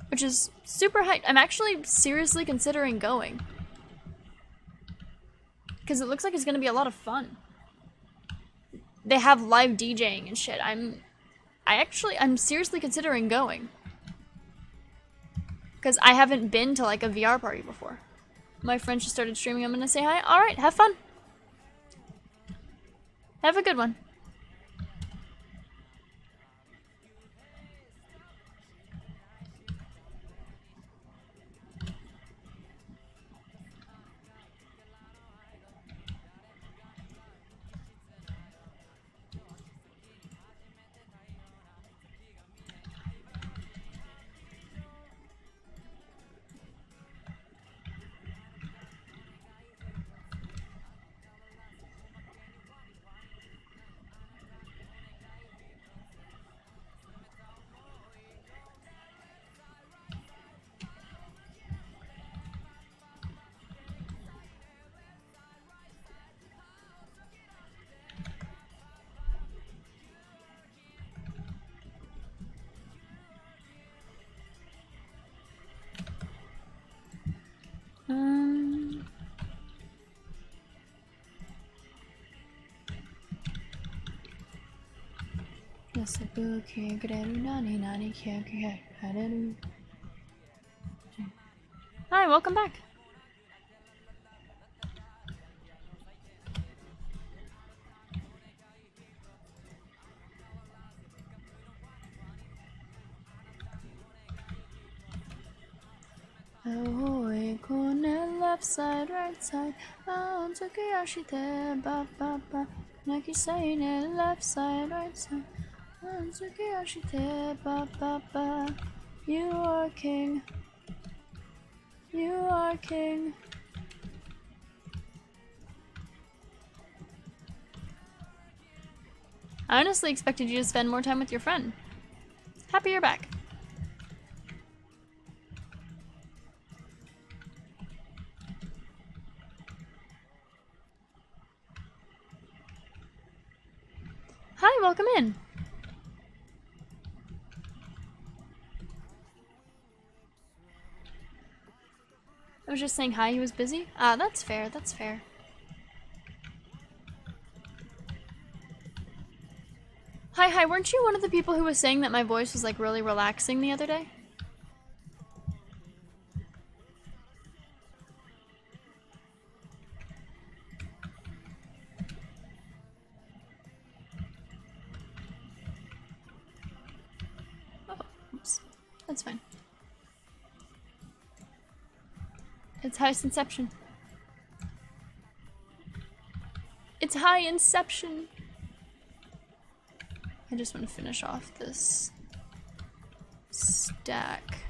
Which is super hyped. I'm actually seriously considering going. Because it looks like it's going to be a lot of fun. They have live DJing and shit. I'm seriously considering going. Because I haven't been to like a VR party before. My friend just started streaming. I'm going to say hi. Alright, have fun. Have a good one. Hi, welcome back. Ahoy, corner, left side, right side. On Tsukiyoshite, ba ba ba. Naki saying it, left side, right side. On Tsukiyoshite, ba ba ba. You are king. You are king. I honestly expected you to spend more time with your friend. Happy you're back. Hi, welcome in. I was just saying hi, he was busy? Ah, that's fair, that's fair. Hi, weren't you one of the people who was saying that my voice was like really relaxing the other day? Oh, oops. That's fine. It's high inception. It's high inception. I just want to finish off this stack.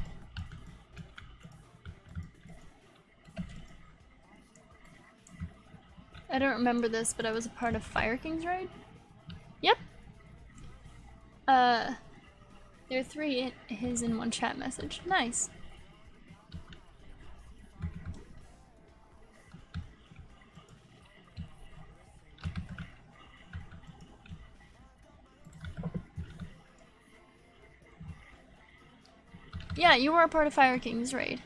I don't remember this, but I was a part of Fire King's raid? Yep. There are 3 his in one chat message. Nice. Yeah, you were a part of Fire King's raid.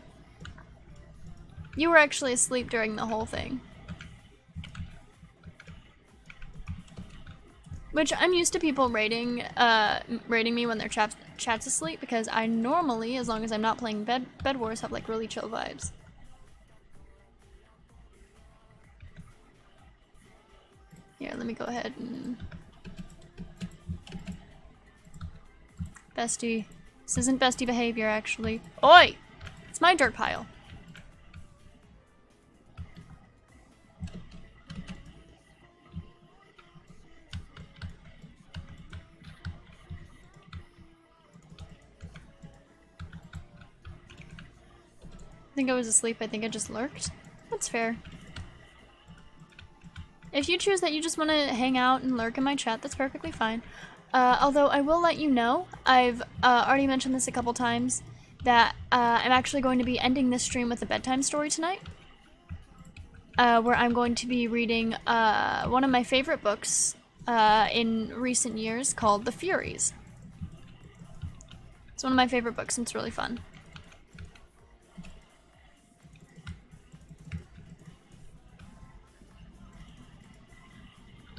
You were actually asleep during the whole thing. Which I'm used to people raiding me when their chat's asleep, because I normally, as long as I'm not playing Bed Wars, have like really chill vibes. Here, let me go ahead and... Bestie. This isn't bestie behavior, actually. Oi! It's my dirt pile. I think I was asleep. I think I just lurked. That's fair. If you choose that you just want to hang out and lurk in my chat, that's perfectly fine. Although I will let you know, I've already mentioned this a couple times, that I'm actually going to be ending this stream with a bedtime story tonight. Where I'm going to be reading one of my favorite books in recent years called The Furies. It's one of my favorite books and it's really fun.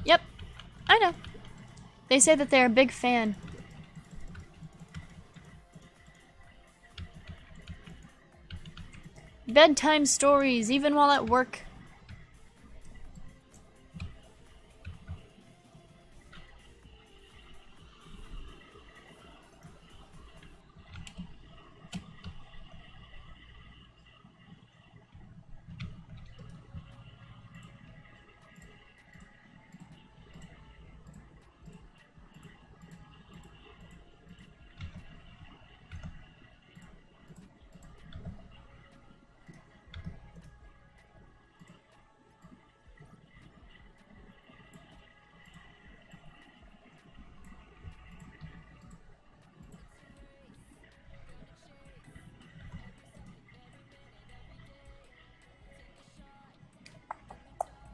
Yep, I know. They say that they're a big fan. Bedtime stories, even while at work.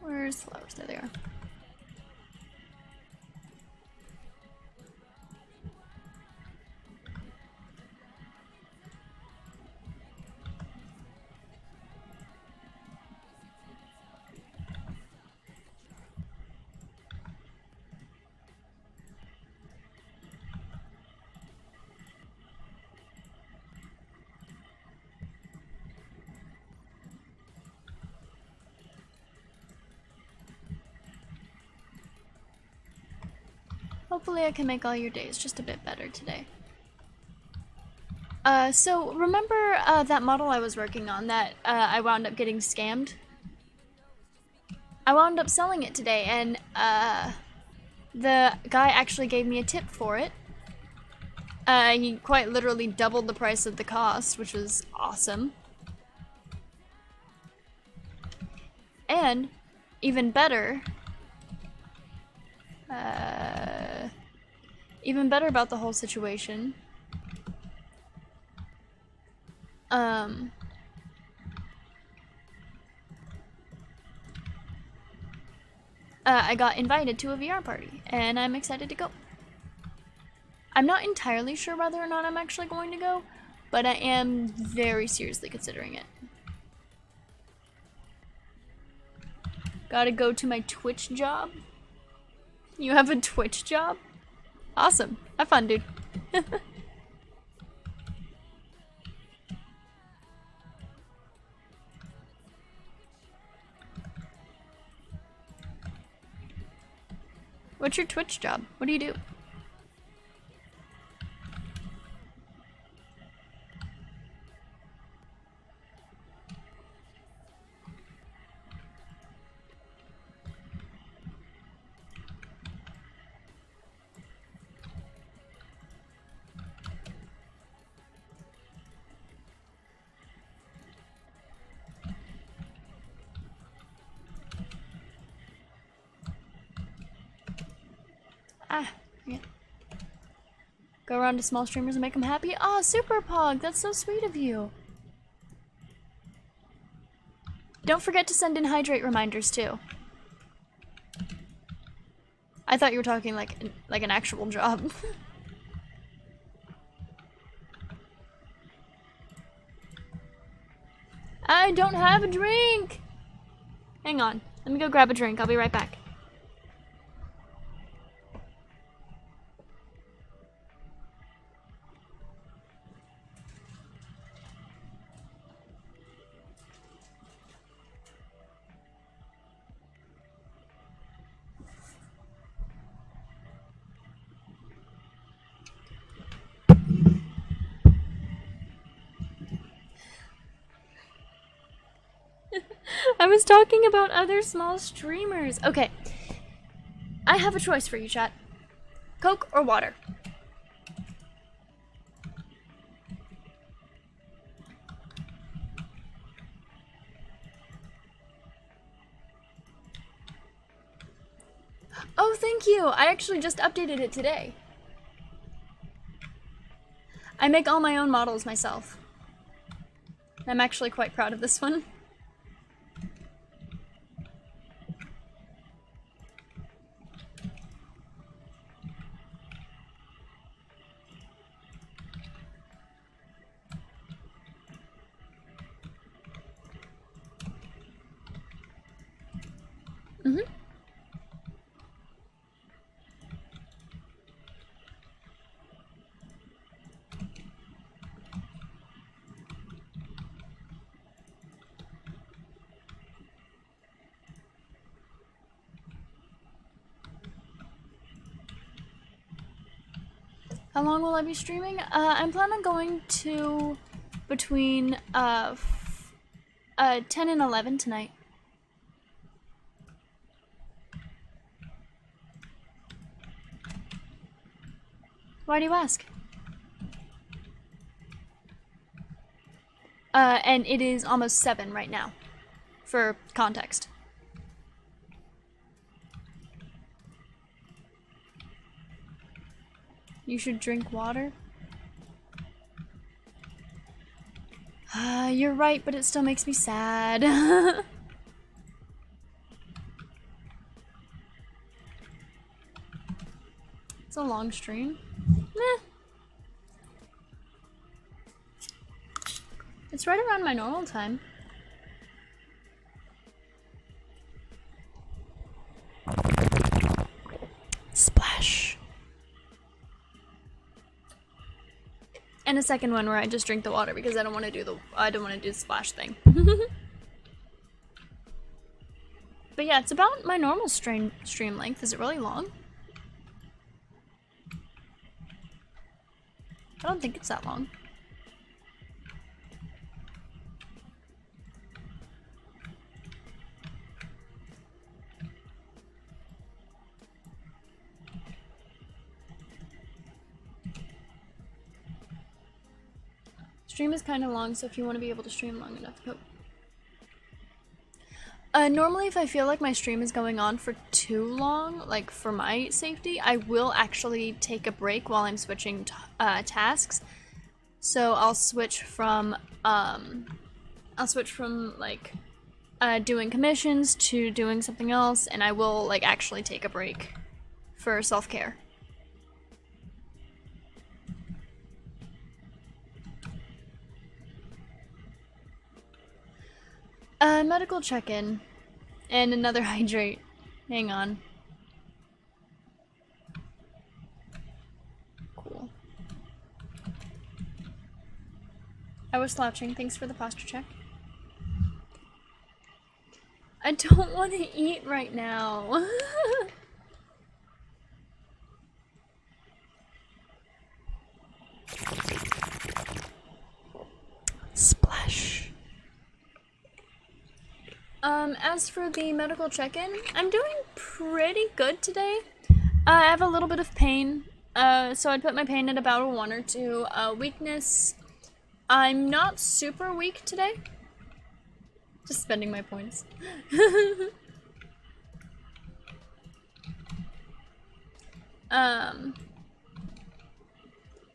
Where's the flowers? There they are. Hopefully I can make all your days just a bit better today. So remember that model I was working on that I wound up getting scammed? I wound up selling it today, and the guy actually gave me a tip for it. He quite literally doubled the price of the cost, which was awesome. And even better about the whole situation, I got invited to a VR party, and I'm excited to go. I'm not entirely sure whether or not I'm actually going to go, but I am very seriously considering it. Gotta go to my Twitch job. You have a Twitch job? Awesome. Have fun, dude. What's your Twitch job? What do you do? Yeah. Go around to small streamers and make them happy? Aw, Super Pog, that's so sweet of you. Don't forget to send in hydrate reminders too. I thought you were talking like an actual job. I don't have a drink! Hang on, let me go grab a drink, I'll be right back. I was talking about other small streamers. Okay. I have a choice for you, chat. Coke or water? Oh, thank you. I actually just updated it today. I make all my own models myself. I'm actually quite proud of this one. How long will I be streaming? I'm planning on going to between 10 and 11 tonight. Why do you ask? And it is almost 7 right now, for context. You should drink water. You're right, but it still makes me sad. It's a long stream. Meh. It's right around my normal time. Splash. And a second one where I just drink the water because I don't want to do the splash thing. But yeah, it's about my normal stream length. Is it really long? I don't think it's that long. Stream is kind of long, so if you want to be able to stream long enough, go. Normally if I feel like my stream is going on for too long, like for my safety, I will actually take a break while I'm switching tasks. So I'll switch from like doing commissions to doing something else, and I will like actually take a break for self-care. Medical check-in. And another hydrate. Hang on. Cool. I was slouching. Thanks for the posture check. I don't want to eat right now. Splash. As for the medical check-in, I'm doing pretty good today. I have a little bit of pain, so I'd put my pain at about a 1 or 2. Weakness, I'm not super weak today. Just spending my points.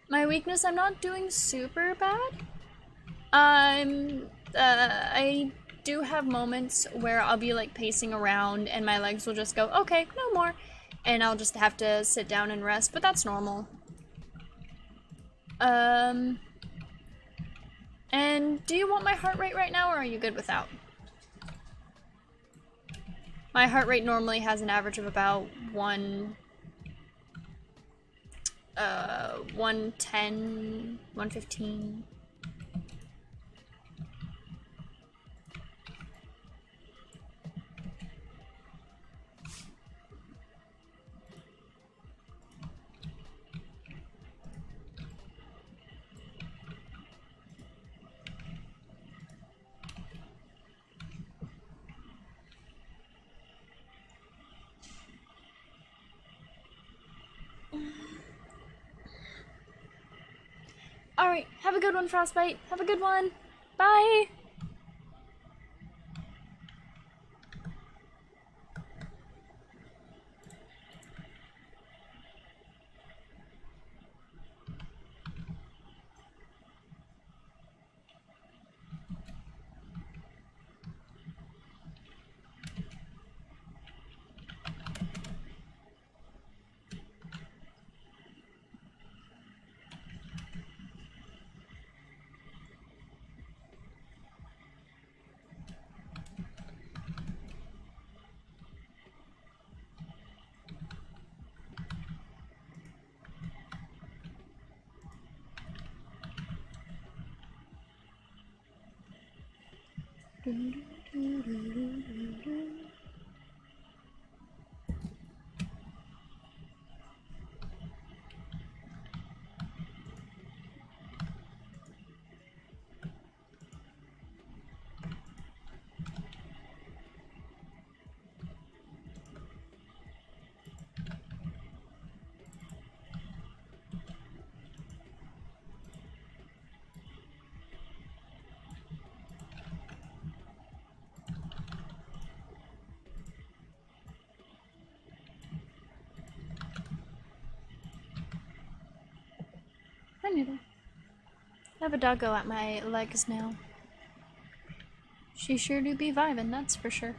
My weakness, I'm not doing super bad. I do have moments where I'll be like pacing around and my legs will just go, okay, no more, and I'll just have to sit down and rest, but that's normal. And do you want my heart rate right now, or are you good without? My heart rate normally has an average of about 110, 115. Alright, have a good one, Frostbite. Have a good one. Bye! Hi, Noodle. I have a doggo at my legs now. She sure do be vibing, that's for sure.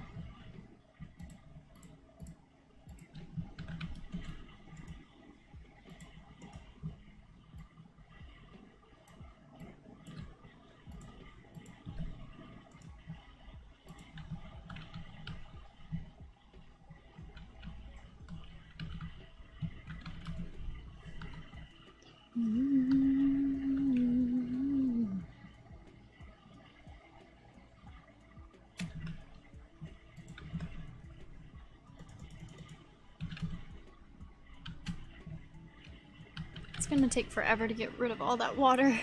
gonna take forever to get rid of all that water.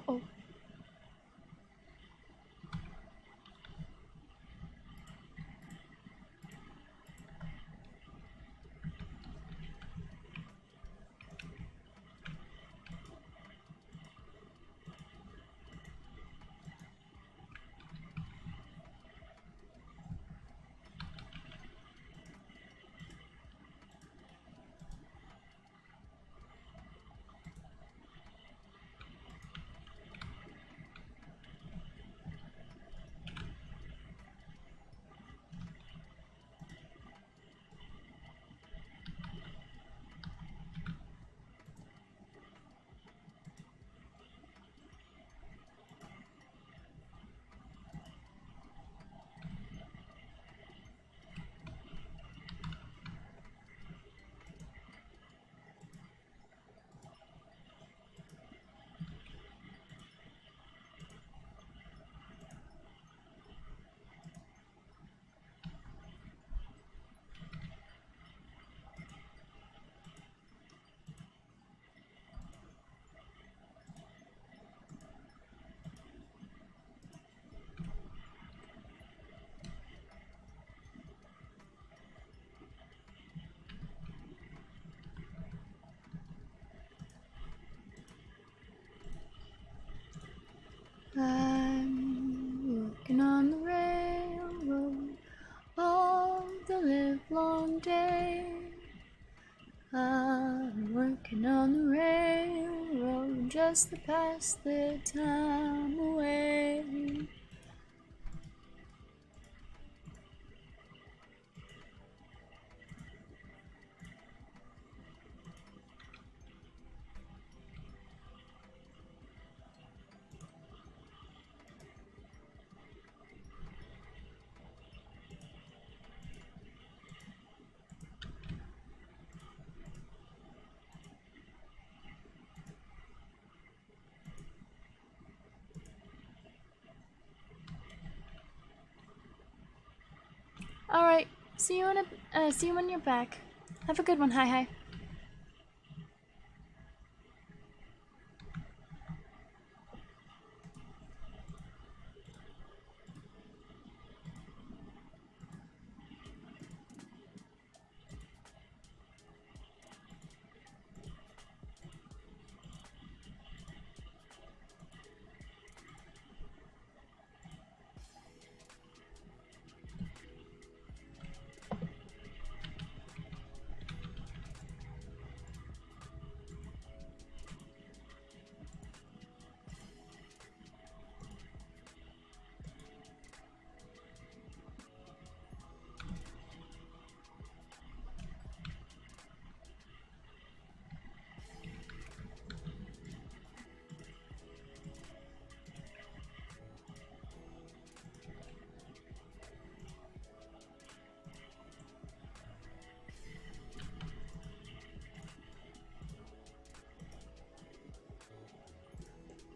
Uh-oh. I'm working on the railroad all the livelong day. I'm working on the railroad just to pass the time away. All right, see you when you're back. Have a good one. Hi.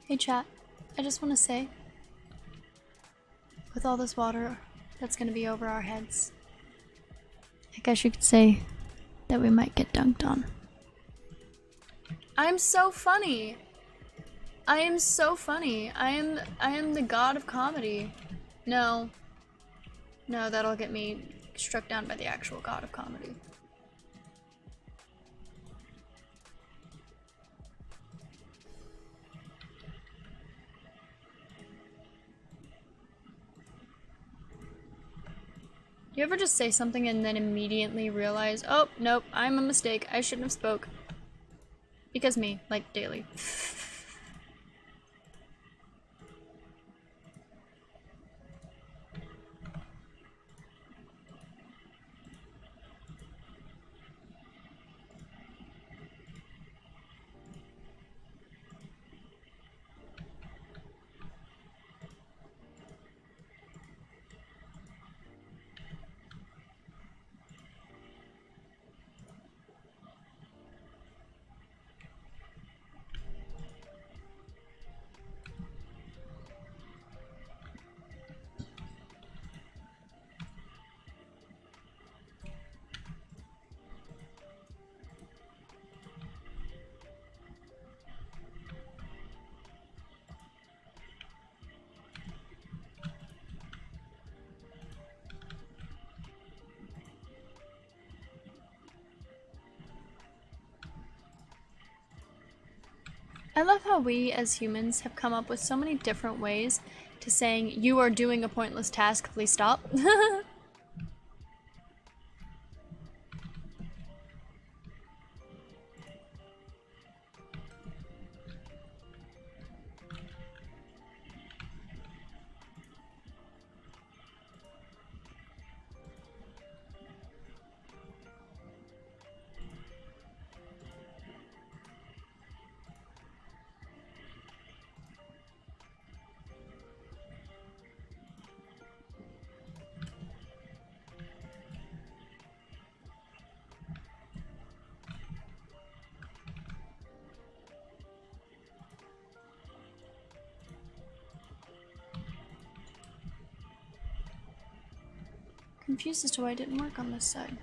Hey chat, I just want to say, with all this water that's gonna be over our heads, I guess you could say that we might get dunked on. I'm so funny! I am so funny. I am the god of comedy. No, that'll get me struck down by the actual god of comedy. You ever just say something and then immediately realize, oh, nope, I'm a mistake, I shouldn't have spoke. Because me, like, daily. I love how we as humans have come up with so many different ways to saying, you are doing a pointless task, please stop. Confused as to why it didn't work on this side.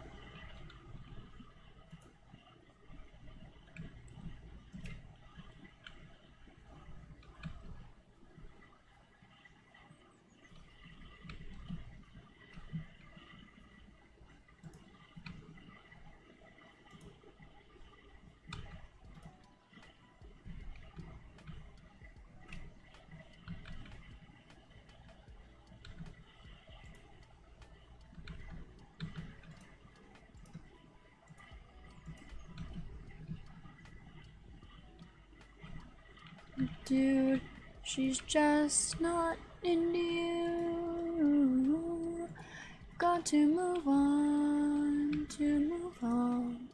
Dude, she's just not into you. Got to move on, to move on.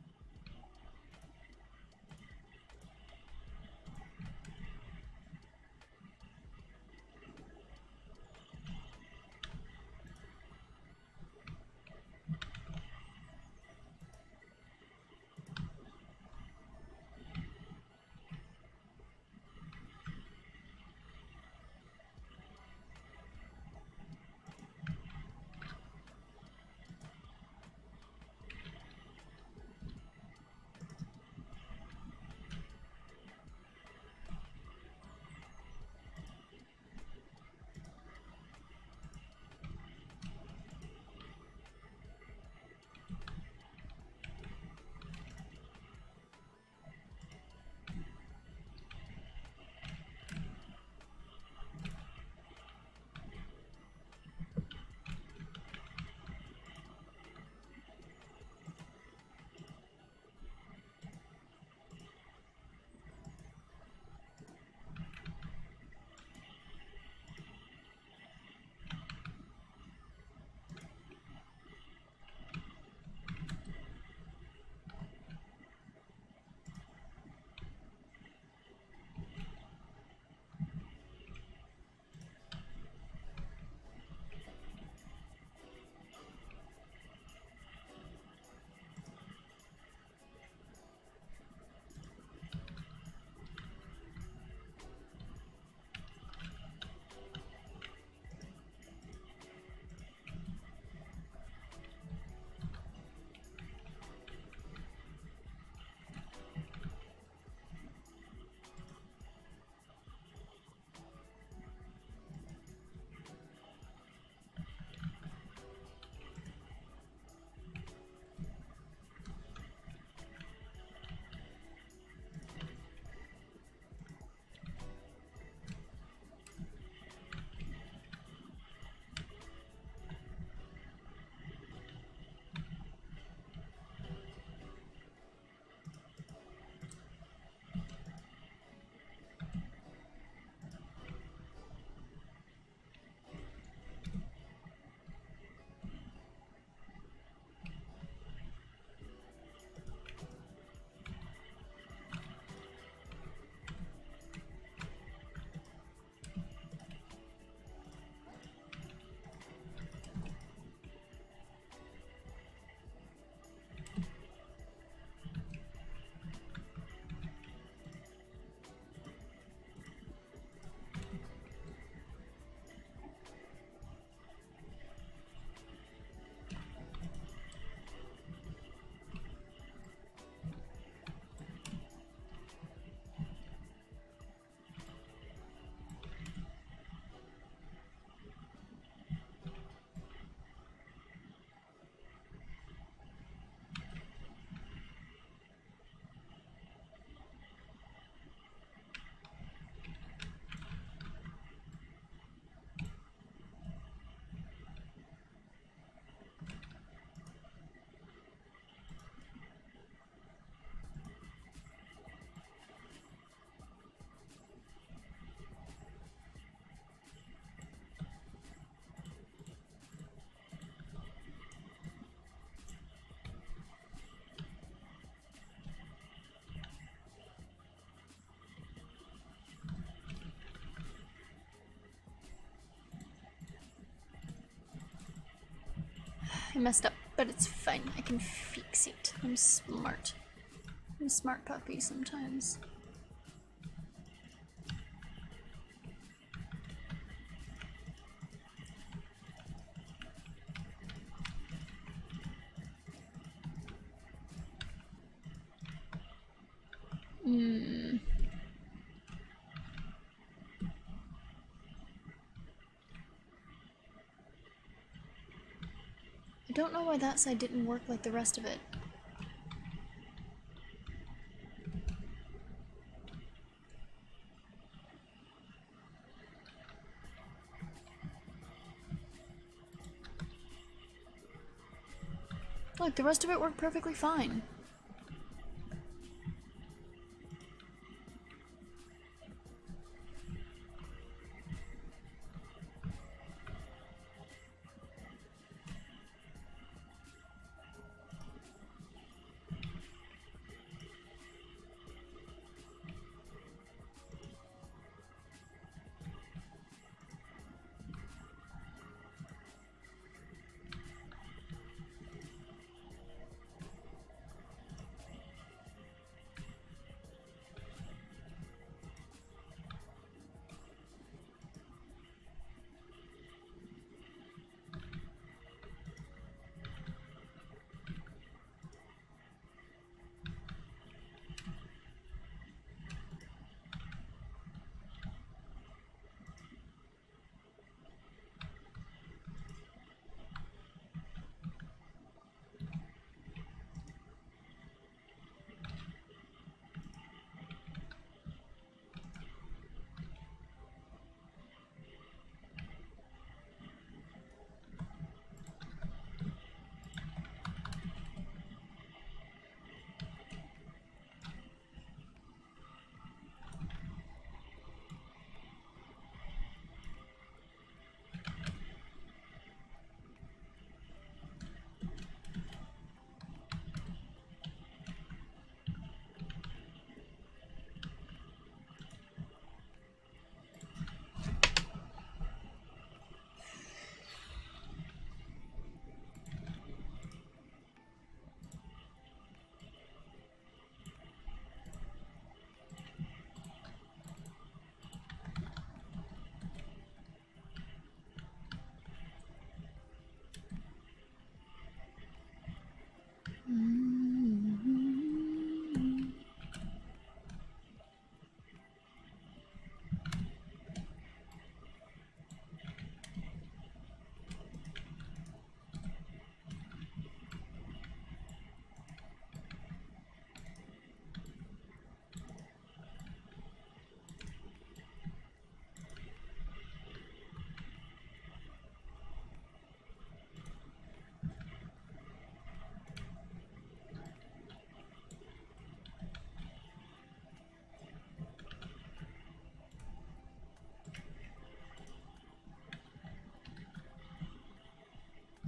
I messed up, but it's fine. I can fix it. I'm smart. I'm a smart puppy sometimes. I don't know why that side didn't work like the rest of it. Look, the rest of it worked perfectly fine.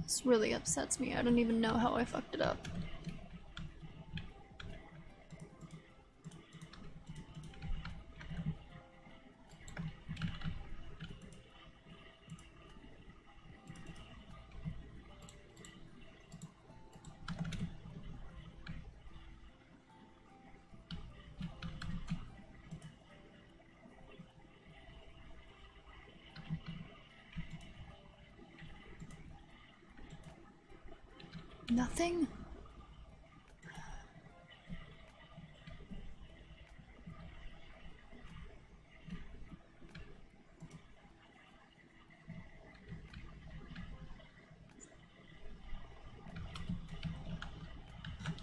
This really upsets me. I don't even know how I fucked it up. Nothing?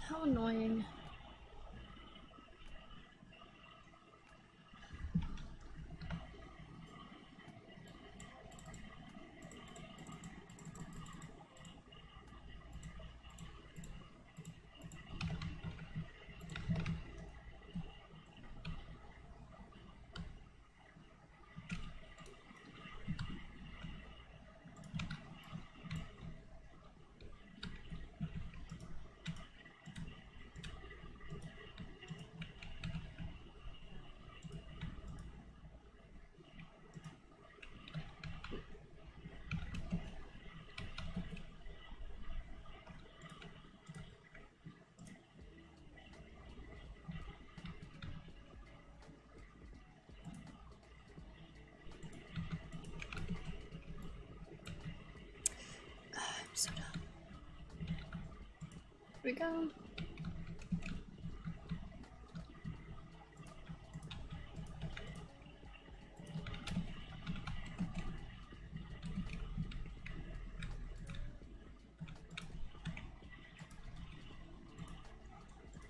How annoying. we go.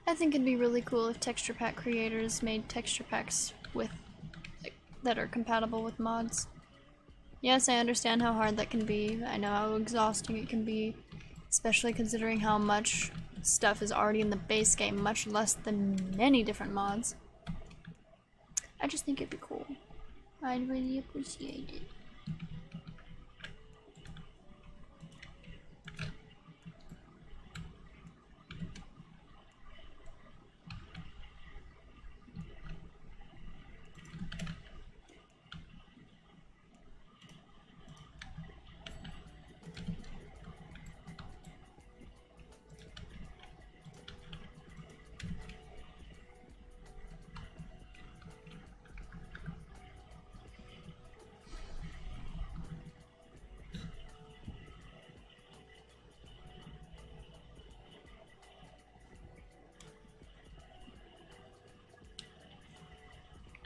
I think it'd be really cool if texture pack creators made texture packs with that are compatible with mods. Yes, I understand how hard that can be. I know how exhausting it can be, especially considering how much stuff is already in the base game, much less than many different mods. I just think it'd be cool. I'd really appreciate it.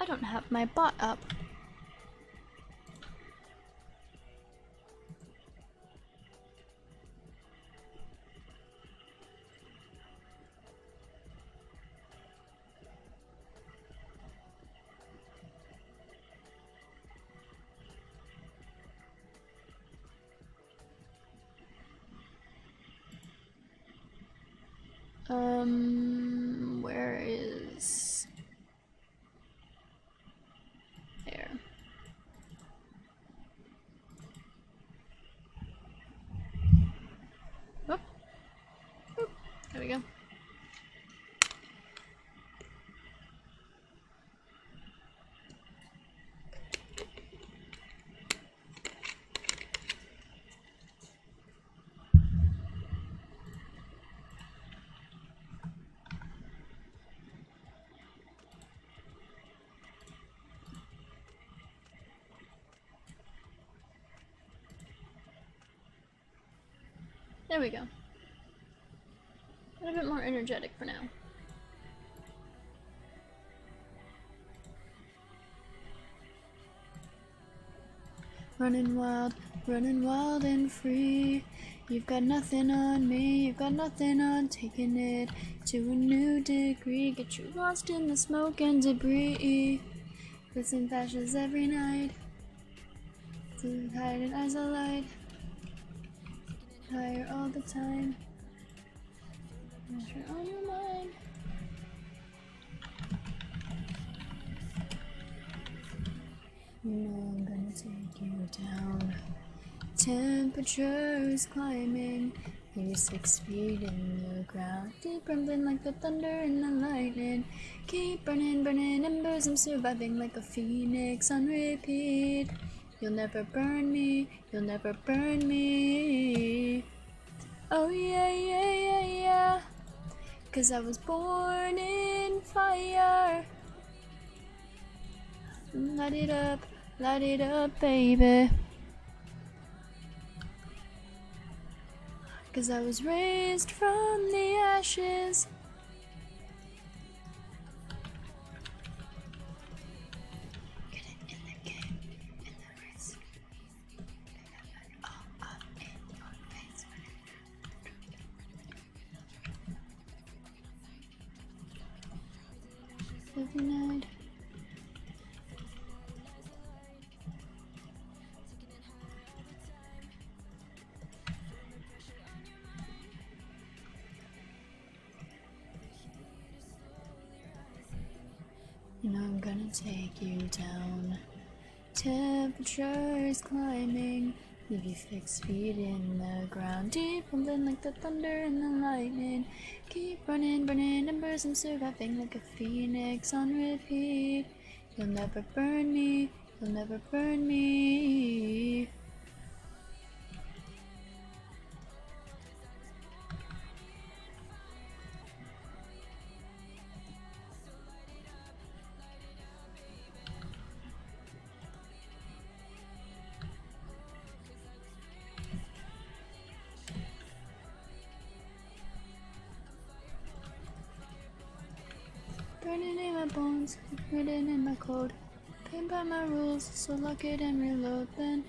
I don't have my bot up. Where is... There. Whoop. Whoop. There we go. There we go. A little bit more energetic for now. Running wild and free. You've got nothing on me, you've got nothing on, taking it to a new degree. Get you lost in the smoke and debris. Listen fashions every night. To hide and eyes alight. Higher all the time. Pressure on your mind. You know I'm gonna take you down. Temperature is climbing. Maybe 6 feet in the ground. Deep rumbling like the thunder and the lightning. Keep burning, burning embers. I'm surviving like a phoenix on repeat. You'll never burn me, you'll never burn me. Oh yeah, yeah, yeah, yeah. 'Cause I was born in fire. Light it up, baby. 'Cause I was raised from the ashes. Every night. You know I'm gonna take you down. Temperature is climbing. Leave you 6 feet in the ground. Deep rumbling like the thunder and the lightning. Keep running, burning embers. I'm surviving like a phoenix on repeat. You'll never burn me. You'll never burn me. Burning in my bones, written in my code. Paint by my rules, so lock it and reload then.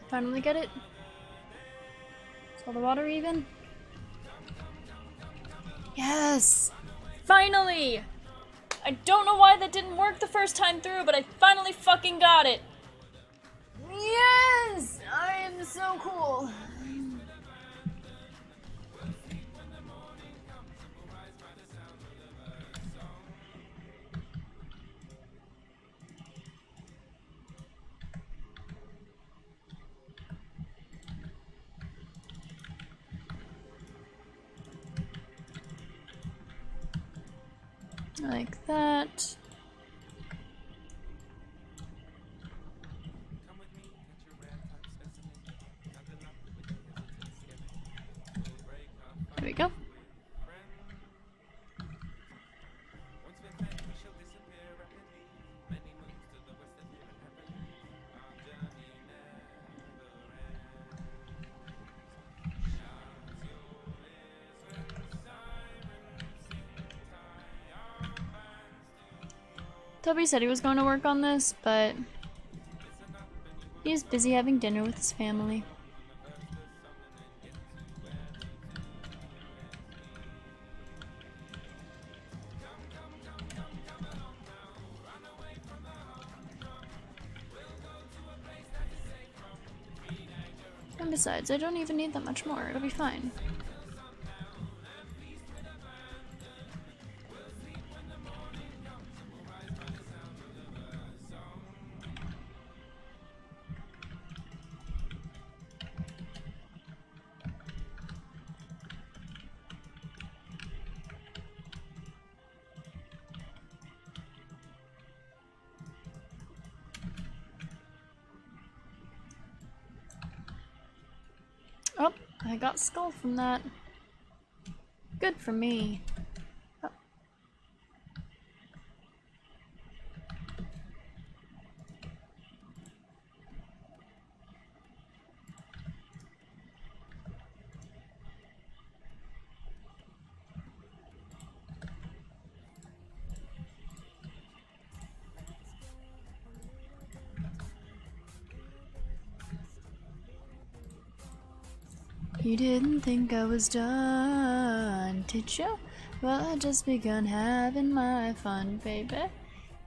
Finally get it. Is all the water even? Yes! Finally! I don't know why that didn't work the first time through, but I finally fucking got it! Yes! I am so cool. Like that. There we go. Toby said he was going to work on this, but he's busy having dinner with his family. And besides, I don't even need that much more. It'll be fine. Oh, I got skull from that. Good for me. Oh. You didn't think I was done, did you? Well, I just begun having my fun, baby.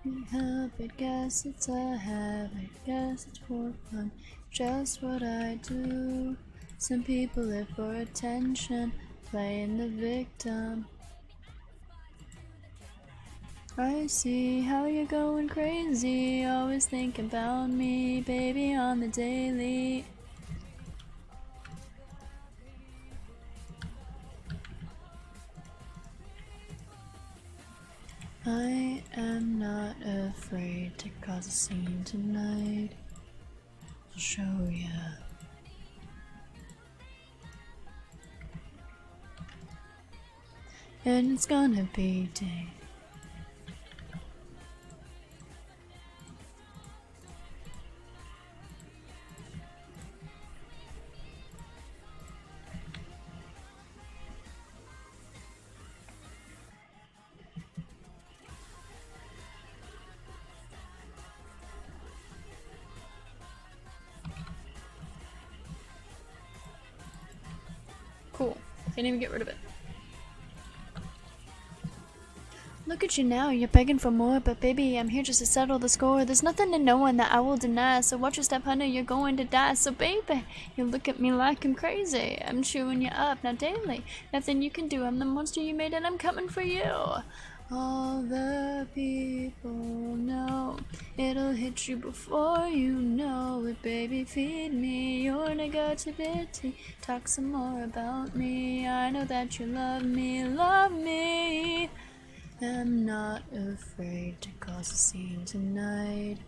You help it, guess it's a habit, guess it's for fun. Just what I do. Some people live for attention, playing the victim. I see how you're going crazy, always thinking about me, baby, on the daily. I am not afraid to cause a scene tonight. I'll show ya. And it's gonna be day. Cool. Can't even get rid of it. Look at you now, you're begging for more, but baby, I'm here just to settle the score. There's nothing to no one that I will deny, so watch your step, honey, you're going to die. So baby, you look at me like I'm crazy. I'm chewing you up, now daily. Nothing you can do, I'm the monster you made and I'm coming for you. All the people know it'll hit you before you know it, baby. Feed me your negativity. Talk some more about me. I know that you love me, love me. I'm not afraid to cause a scene tonight.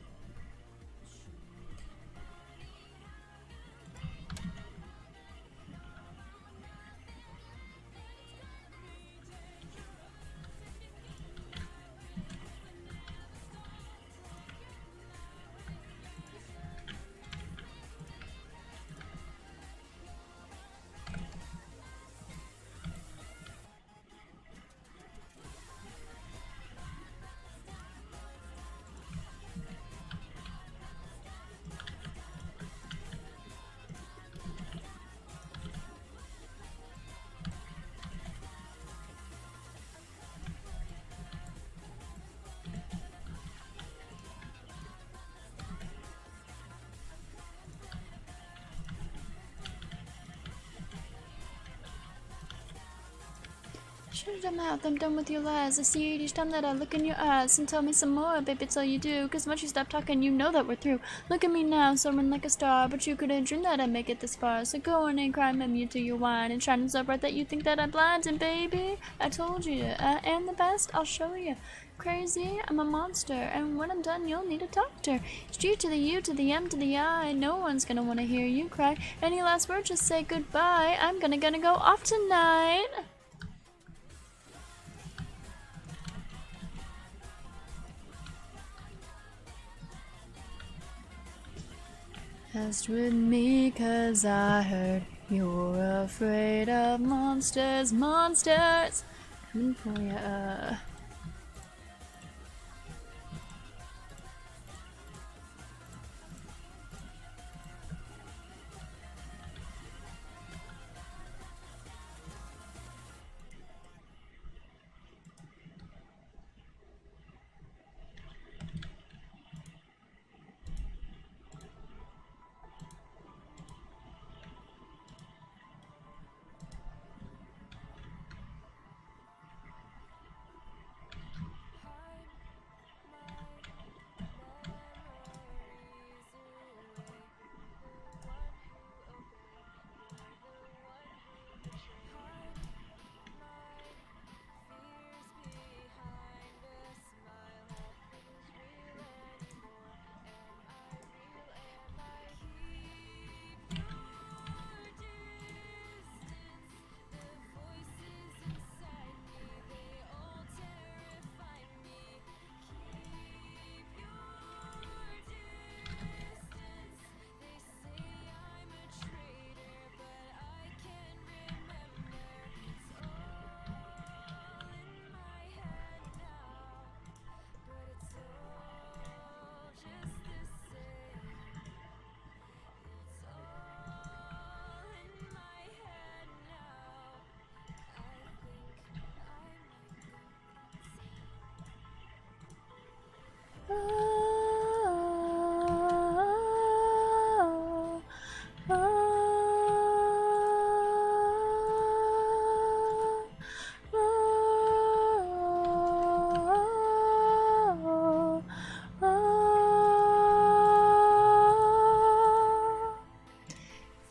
Should've done that, I'm done with your lies. I see it each time that I look in your eyes. And tell me some more, baby, it's all you do. Cause once you stop talking, you know that we're through. Look at me now, soaring like a star. But you couldn't dream that I'd make it this far. So go on and cry, me to your wine. And shining so bright that you think that I'm blind. And baby, I told you, I am the best, I'll show you. Crazy, I'm a monster. And when I'm done, you'll need a doctor. It's G to the U to the M to the I. No one's gonna wanna hear you cry. Any last words, just say goodbye. I'm gonna go off tonight. Messed with me cause I heard you're afraid of monsters, monsters coming for ya.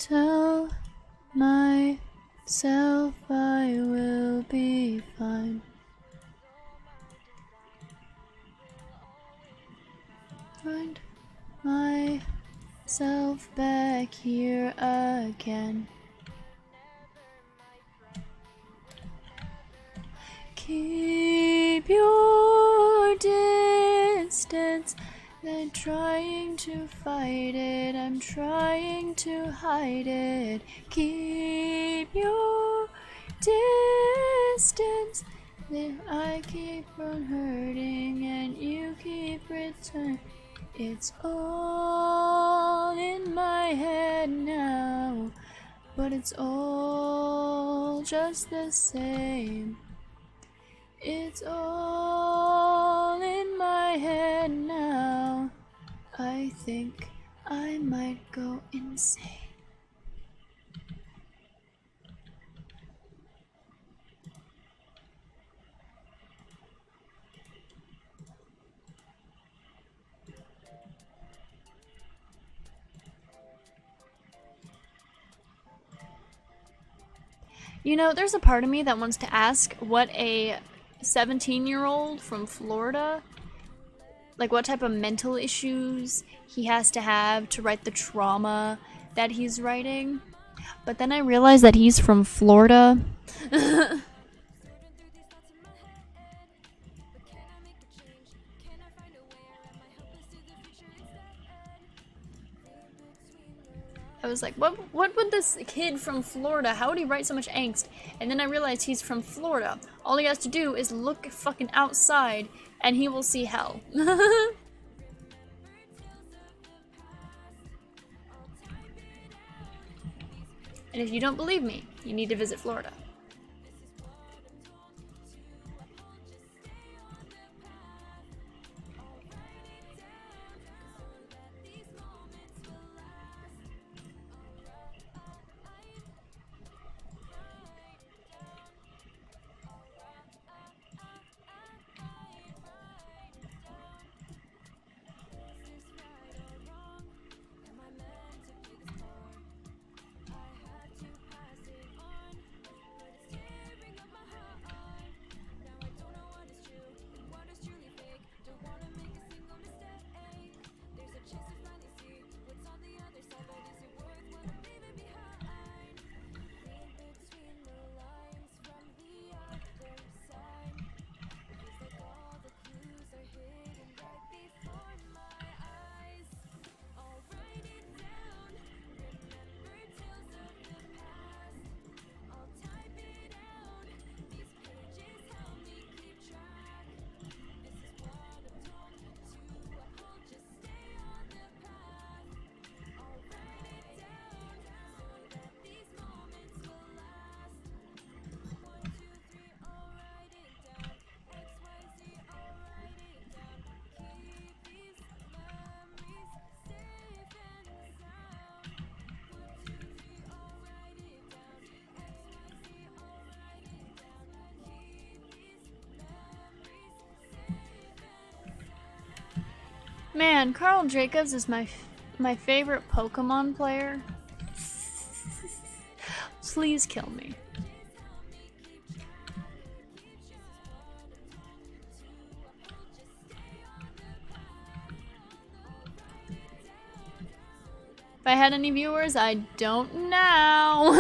tell myself I will be fine. Find myself back here again. Keep your distance. I'm trying to fight it, I'm trying to hide it. Keep your distance. I keep on hurting and you keep returning. It's all in my head now, but it's all just the same. It's all in my head now. I think I might go insane. You know, there's a part of me that wants to ask what a 17-year-old from Florida, like what type of mental issues he has to have to write the trauma that he's writing. But then I realized that he's from Florida. I was like, what would this kid from Florida, how would he write so much angst? And then I realized he's from Florida. All he has to do is look fucking outside and he will see hell. And if you don't believe me, you need to visit Florida. Man, Carl Jacobs is my favorite Pokemon player. Please kill me. If I had any viewers, I don't now.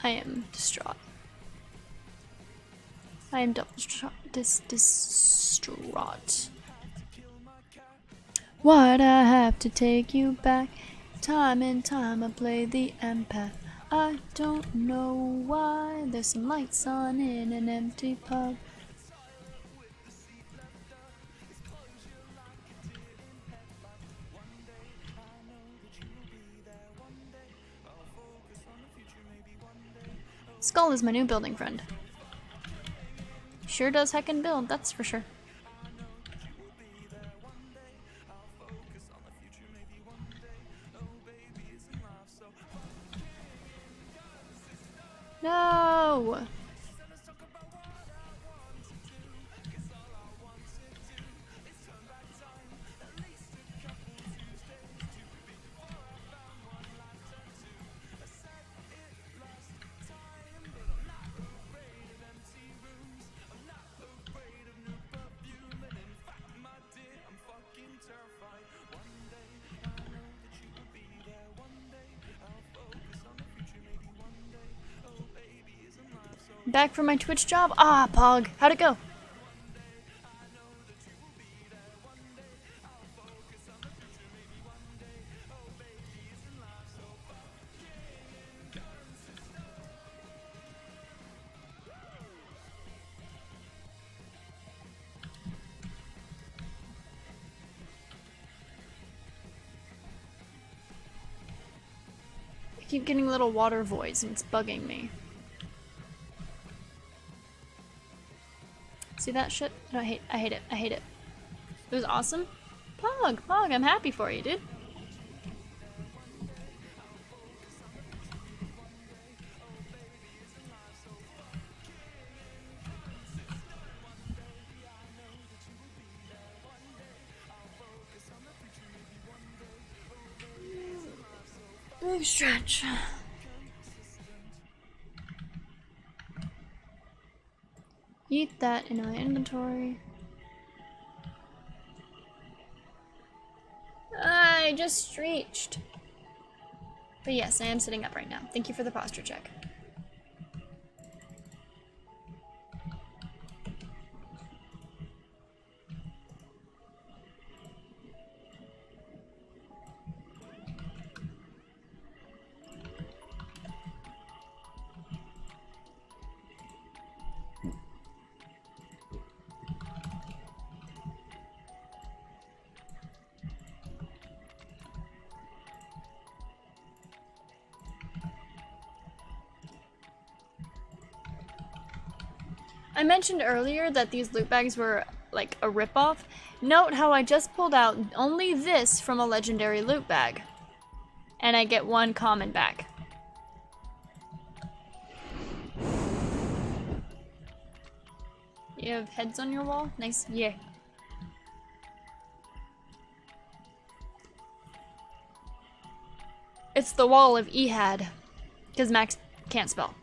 I am distraught. I am double distraught. Why'd I have to take you back? Time and time I play the empath. I don't know why. There's some lights on in an empty pub. Skull is my new building friend. Sure does heckin' build, that's for sure. No! Back from my Twitch job? Ah, Pog. How'd it go? I keep getting little water voids and it's bugging me. See that shit? No, I hate it. I hate it. It was awesome. Pog, I'm happy for you, dude. Big stretch. Eat that in my inventory. I just reached. But yes, I am sitting up right now. Thank you for the posture check. I mentioned earlier that these loot bags were like a ripoff. Note how I just pulled out only this from a legendary loot bag. And I get one common back. You have heads on your wall? Nice. Yeah. It's the wall of Ehad. Because Max can't spell.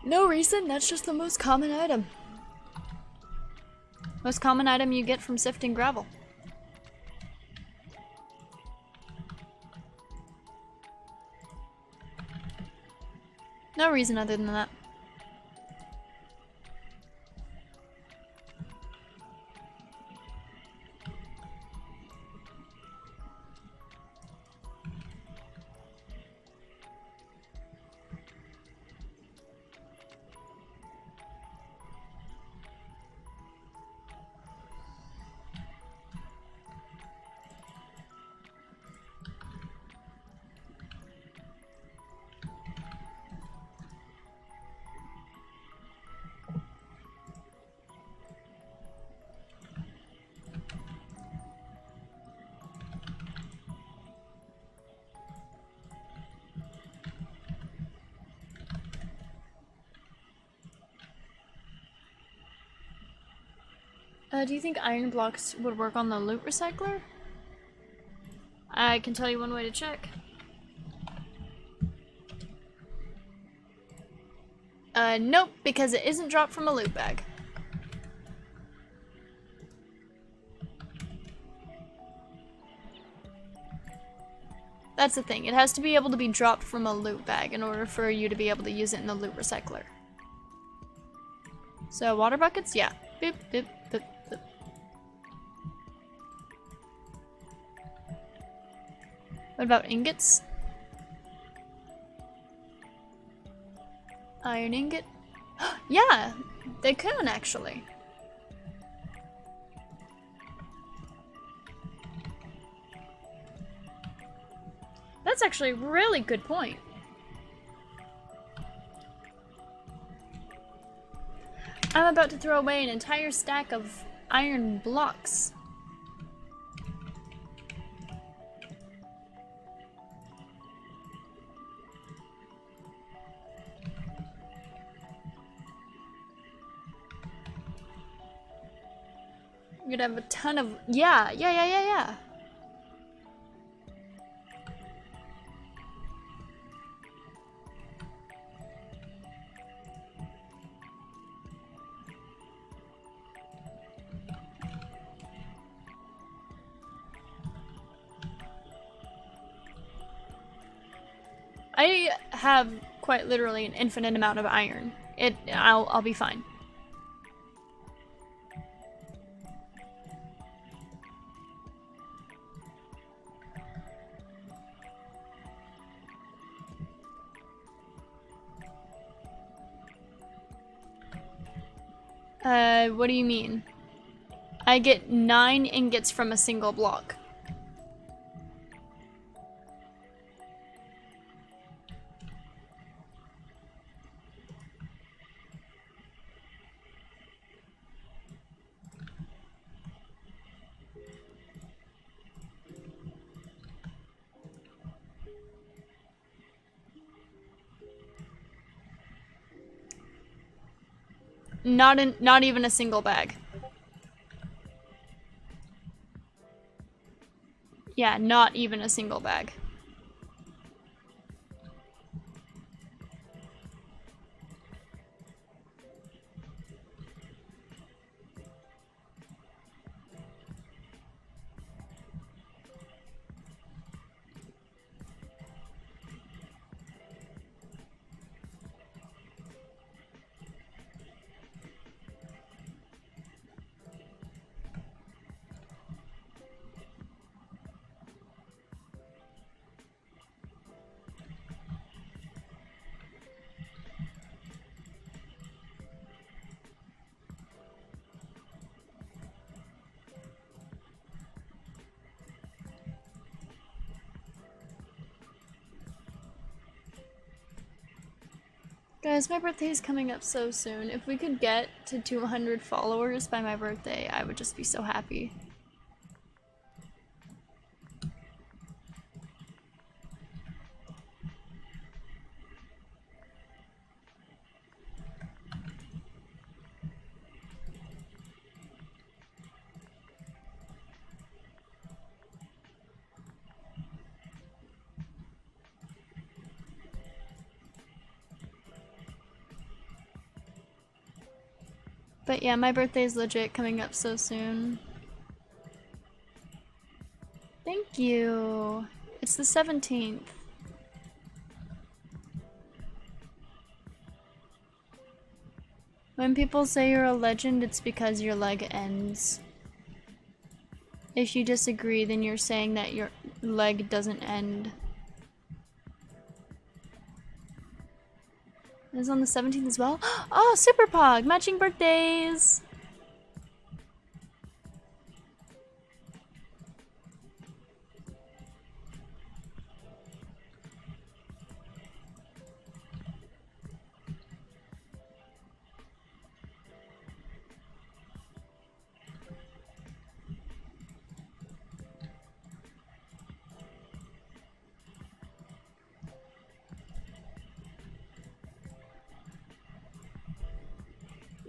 No reason, that's just the most common item. Most common item you get from sifting gravel. No reason other than that. Do you think iron blocks would work on the loot recycler? I can tell you one way to check. Nope, because it isn't dropped from a loot bag. That's the thing, it has to be able to be dropped from a loot bag in order for you to be able to use it in the loot recycler. So, water buckets? Yeah. Boop, boop, boop, boop. What about ingots? Iron ingot? Yeah, they can actually. That's actually a really good point. I'm about to throw away an entire stack of iron blocks. You're gonna have a ton of— yeah. I have quite literally an infinite amount of iron. I'll be fine. What do you mean? I get 9 ingots from a single block. Not even a single bag. Yeah, not even a single bag. Guys, my birthday is coming up so soon. If we could get to 200 followers by my birthday, I would just be so happy. But yeah, my birthday is legit coming up so soon. Thank you. It's the 17th. When people say you're a legend, it's because your leg ends. If you disagree, then you're saying that your leg doesn't end. It's on the 17th as well? Oh, Super Pog! Matching birthdays!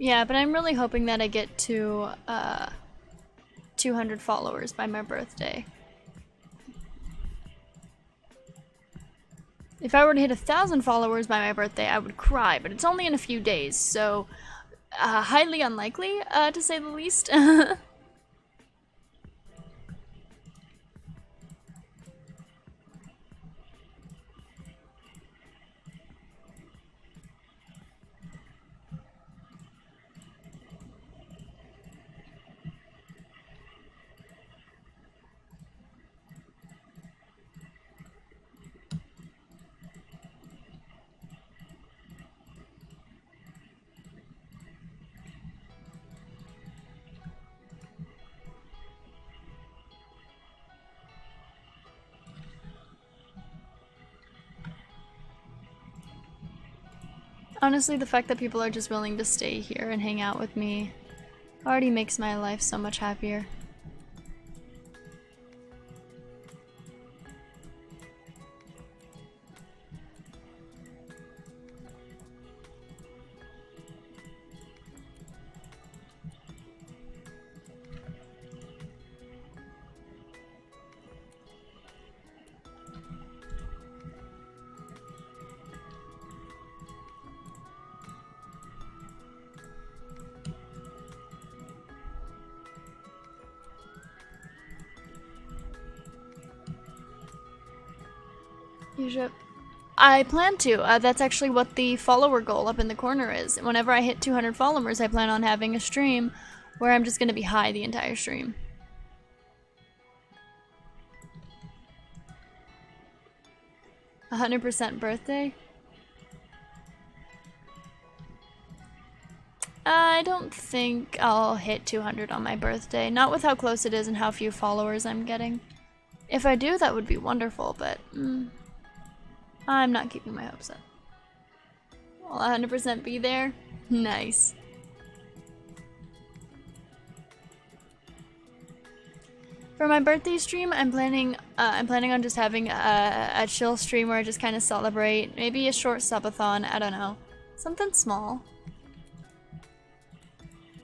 Yeah, but I'm really hoping that I get to 200 followers by my birthday. If I were to hit 1,000 followers by my birthday, I would cry, but it's only in a few days, so highly unlikely, to say the least. Honestly, the fact that people are just willing to stay here and hang out with me already makes my life so much happier. You should. I plan to. That's actually what the follower goal up in the corner is. Whenever I hit 200 followers, I plan on having a stream where I'm just going to be high the entire stream. A 100% birthday? I don't think I'll hit 200 on my birthday. Not with how close it is and how few followers I'm getting. If I do, that would be wonderful, but I'm not keeping my hopes up. Will 100% be there? Nice. For my birthday stream, I'm planning on just having a chill stream where I just kind of celebrate. Maybe a short subathon, I don't know. Something small.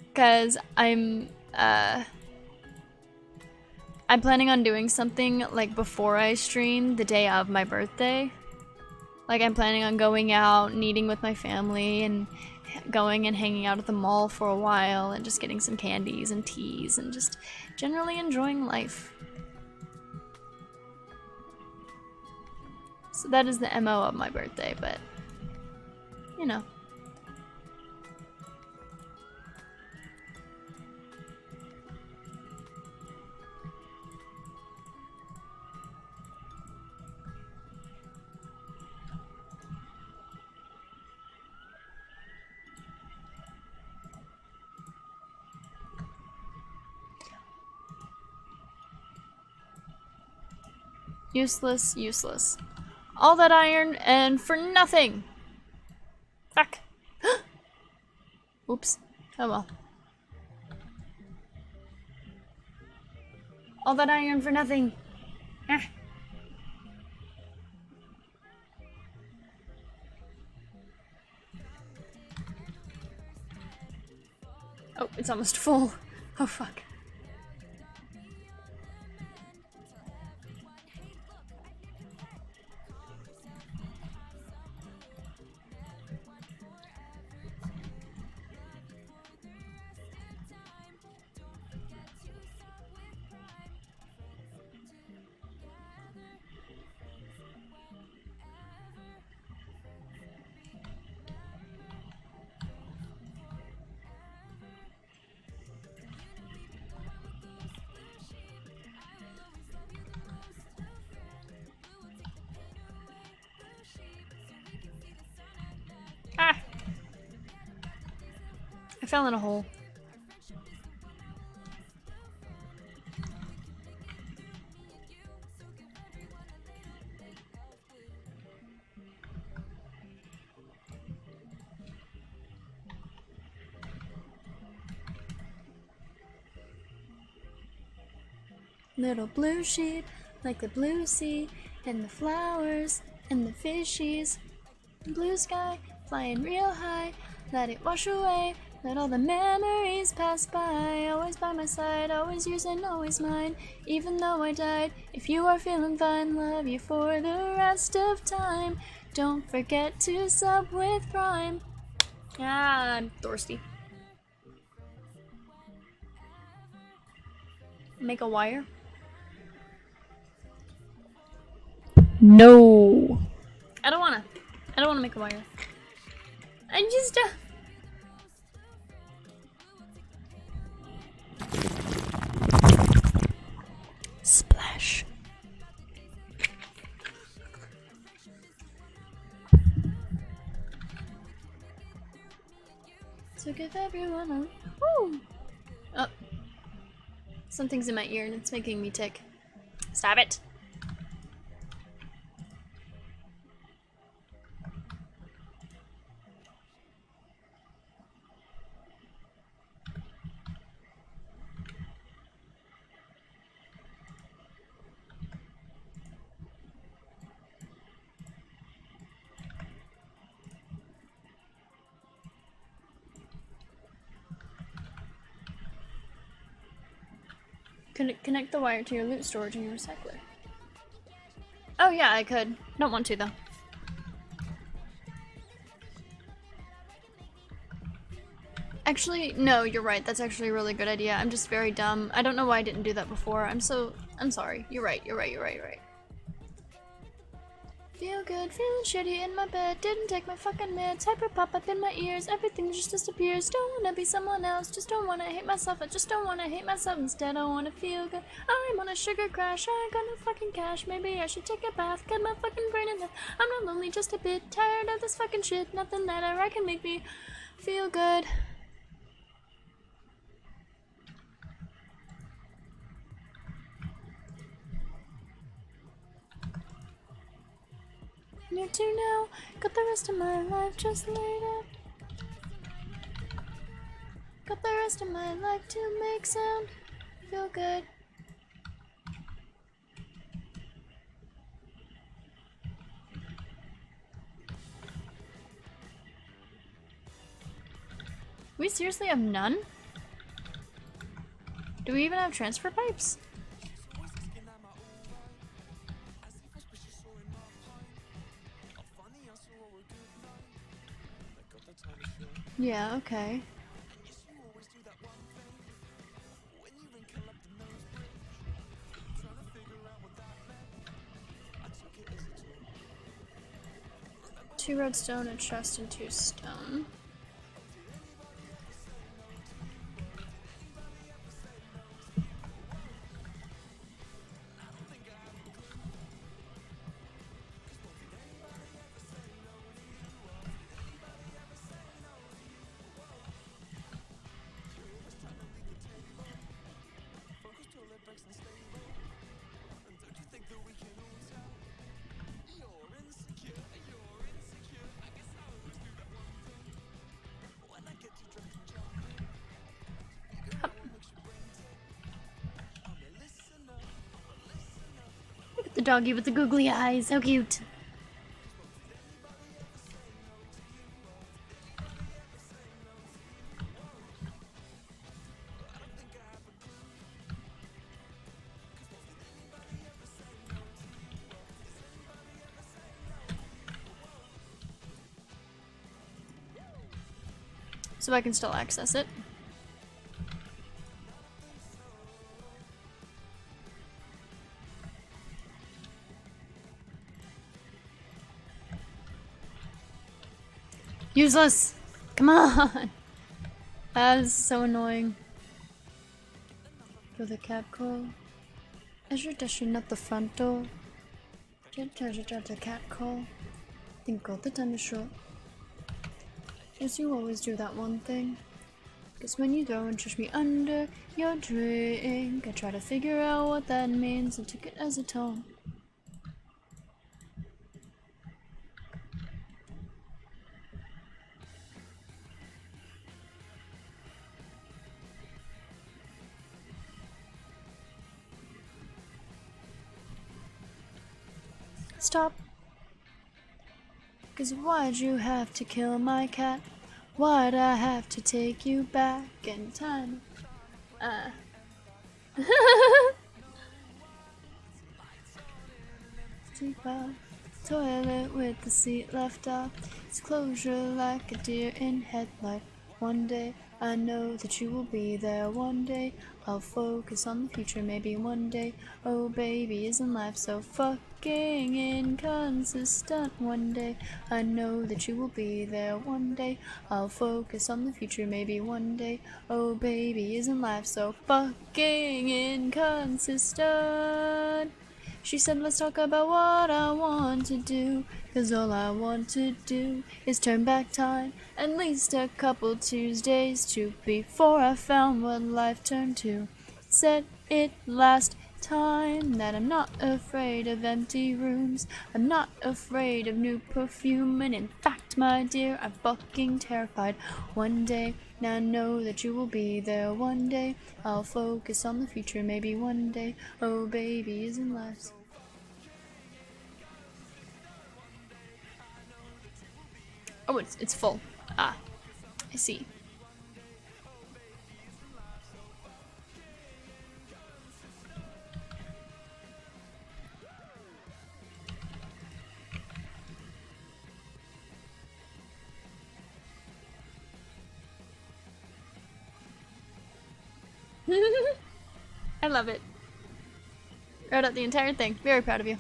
Because I'm planning on doing something like before I stream the day of my birthday. Like I'm planning on going out and eating with my family and going and hanging out at the mall for a while and just getting some candies and teas and just generally enjoying life. So that is the MO of my birthday, but you know. Useless, useless. All that iron and for nothing! Fuck. Oops. Oh well. All that iron for nothing. Ah. Oh, it's almost full. Oh fuck. I fell in a hole. Little blue sheep, like the blue sea, and the flowers, and the fishies. Blue sky, flying real high, let it wash away Let all the memories pass by, always by my side, always yours and always mine. Even though I died, if you are feeling fine, love you for the rest of time. Don't forget to sub with Prime. Ah, I'm thirsty. Make a wire? No. I don't wanna make a wire. I just splash. So give everyone a woo. Oh. Something's in my ear and it's making me tick. Stop it. Connect the wire to your loot storage in your recycler. Oh yeah, I could. Don't want to though. Actually, no, you're right. That's actually a really good idea. I'm just very dumb. I don't know why I didn't do that before. I'm sorry. You're right. You're right. Feel good, feeling shitty in my bed. Didn't take my fucking meds. Hyper pop up in my ears. Everything just disappears. Don't wanna be someone else. Just don't wanna hate myself. I just don't wanna hate myself. Instead, I wanna feel good. I'm on a sugar crash. I got no fucking cash. Maybe I should take a bath. Cut my fucking brain in half. I'm not lonely, just a bit tired of this fucking shit. Nothing that I can make me feel good. Near to now, got the rest of my life just laid out. Got the rest of my life to make sound feel good. We seriously have none? Do we even have transfer pipes? Yeah, okay. Two redstone, a chest, and 2 stone. Look at the doggy with the googly eyes, how cute. So I can still access it. Useless! Come on! That is so annoying. For the cap call. As you're dashing out the front door. The cat call. Think all the time is short. Yes, you always do that one thing. Cause when you throw and push me under your drink, I try to figure out what that means and took it as a tone. Stop. Cause why'd you have to kill my cat? Why'd I have to take you back in time? Deep off, toilet with the seat left off. Its closure like a deer in headlight. One day I know that you will be there. One day I'll focus on the future. Maybe one day, oh baby, isn't life so fucking inconsistent? One day I know that you will be there. One day I'll focus on the future. Maybe one day, oh baby, isn't life so fucking inconsistent? She said, let's talk about what I want to do, 'cause all I want to do is turn back time at least a couple Tuesdays to before I found what life turned to. Said it last time that I'm not afraid of empty rooms, I'm not afraid of new perfume, and in fact, my dear, I'm fucking terrified. One day, now I know that you will be there. One day, I'll focus on the future. Maybe one day, oh baby, isn't life so... Oh, it's full. Ah, I see. I love it. Wrote out the entire thing. Very proud of you.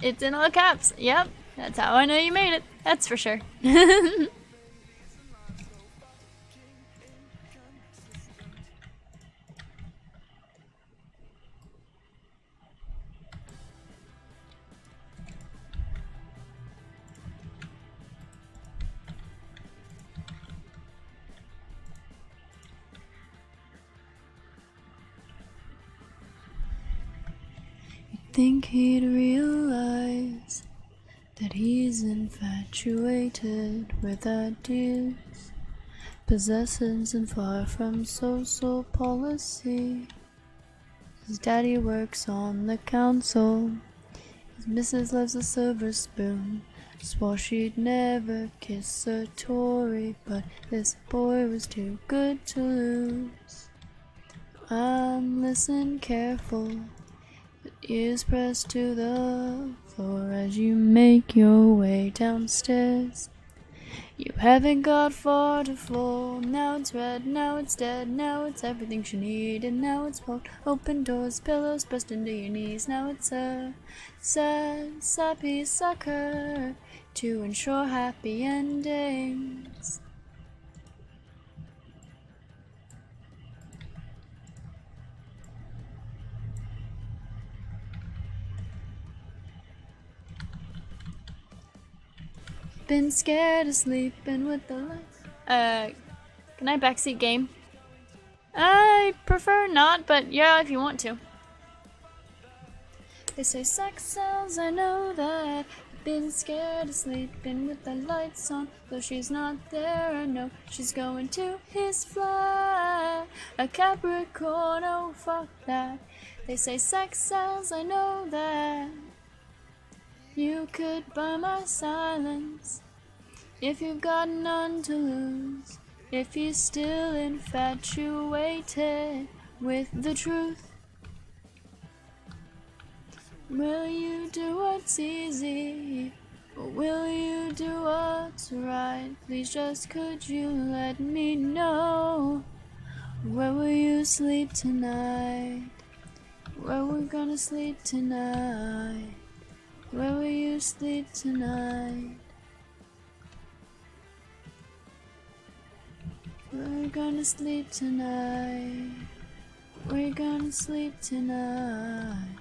It's in all caps. Yep, that's how I know you made it. That's for sure. Think he'd realize that he's infatuated with ideas, possessions, and far from social policy. His daddy works on the council, his missus loves a silver spoon. Swore she'd never kiss a Tory, but this boy was too good to lose. Listen careful, ears pressed to the floor as you make your way downstairs. You haven't got far to fall. Now it's red, now it's dead, now it's everything she needed. Now it's bolt, open doors, pillows pressed into your knees. Now it's a sad, sappy sucker to ensure happy endings. Been scared of sleeping with the lights. Can I backseat game? I prefer not, but yeah, if you want to. They say sex sells, I know that. Been scared of sleeping with the lights on. Though she's not there, I know she's going to his flat. A Capricorn, oh fuck that. They say sex sells, I know that. You could buy my silence if you've got none to lose. If you're still infatuated with the truth, will you do what's easy? Or will you do what's right? Please just could you let me know? Where will you sleep tonight? Where we're gonna sleep tonight? Where will you sleep tonight? We're gonna sleep tonight. We're gonna sleep tonight.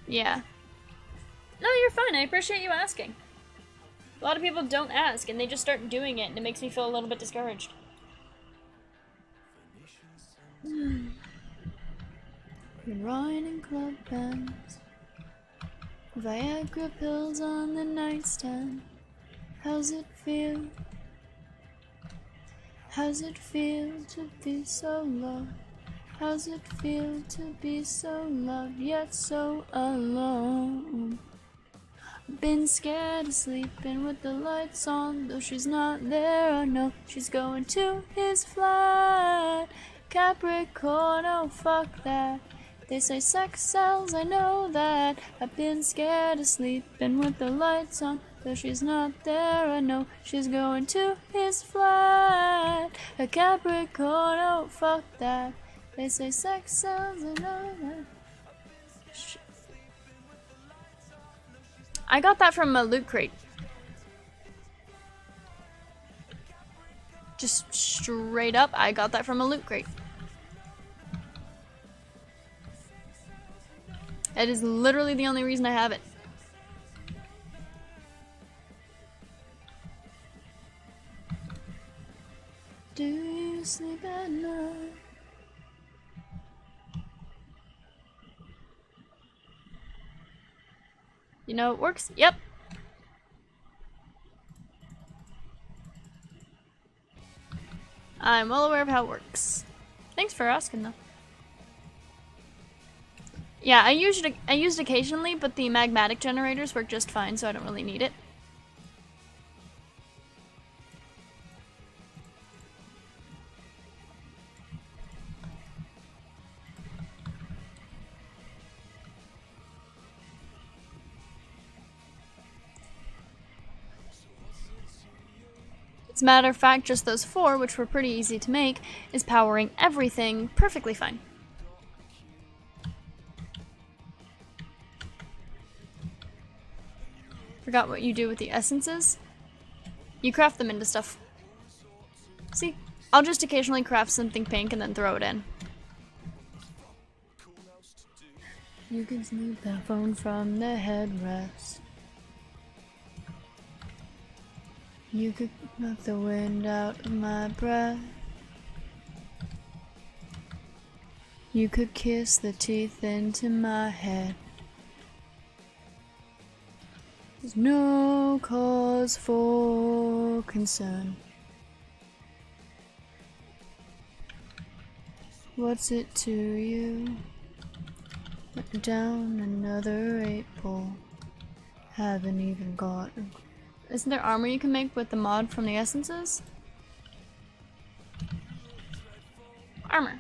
Yeah. No, you're fine. I appreciate you asking. A lot of people don't ask and they just start doing it and it makes me feel a little bit discouraged. Been riding club bands, Viagra pills on the nightstand. How's it feel? How's it feel to be so loved? How's it feel to be so loved yet so alone? Been scared of sleeping with the lights on, though she's not there. I know she's going to his flat. Capricorn, oh fuck that. They say sex sells, I know that. I've been scared of sleeping with the lights on, though she's not there. I know she's going to his flat. A Capricorn, oh fuck that. They say sex sells, I know that. I got that from a loot crate. Just straight up, I got that from a loot crate. That is literally the only reason I have it. Do you sleep at night? You know it works? Yep. I'm well aware of how it works. Thanks for asking, though. Yeah, I used occasionally, but the magmatic generators work just fine, so I don't really need it. As a matter of fact, just those 4, which were pretty easy to make, is powering everything perfectly fine. Forgot what you do with the essences? You craft them into stuff. See? I'll just occasionally craft something pink and then throw it in. You can sneak that phone from the headrest. You could knock the wind out of my breath. You could kiss the teeth into my head. There's no cause for concern. What's it to you? Went down another 8 ball. Haven't even got. Isn't there armor you can make with the mod from the essences? Armor.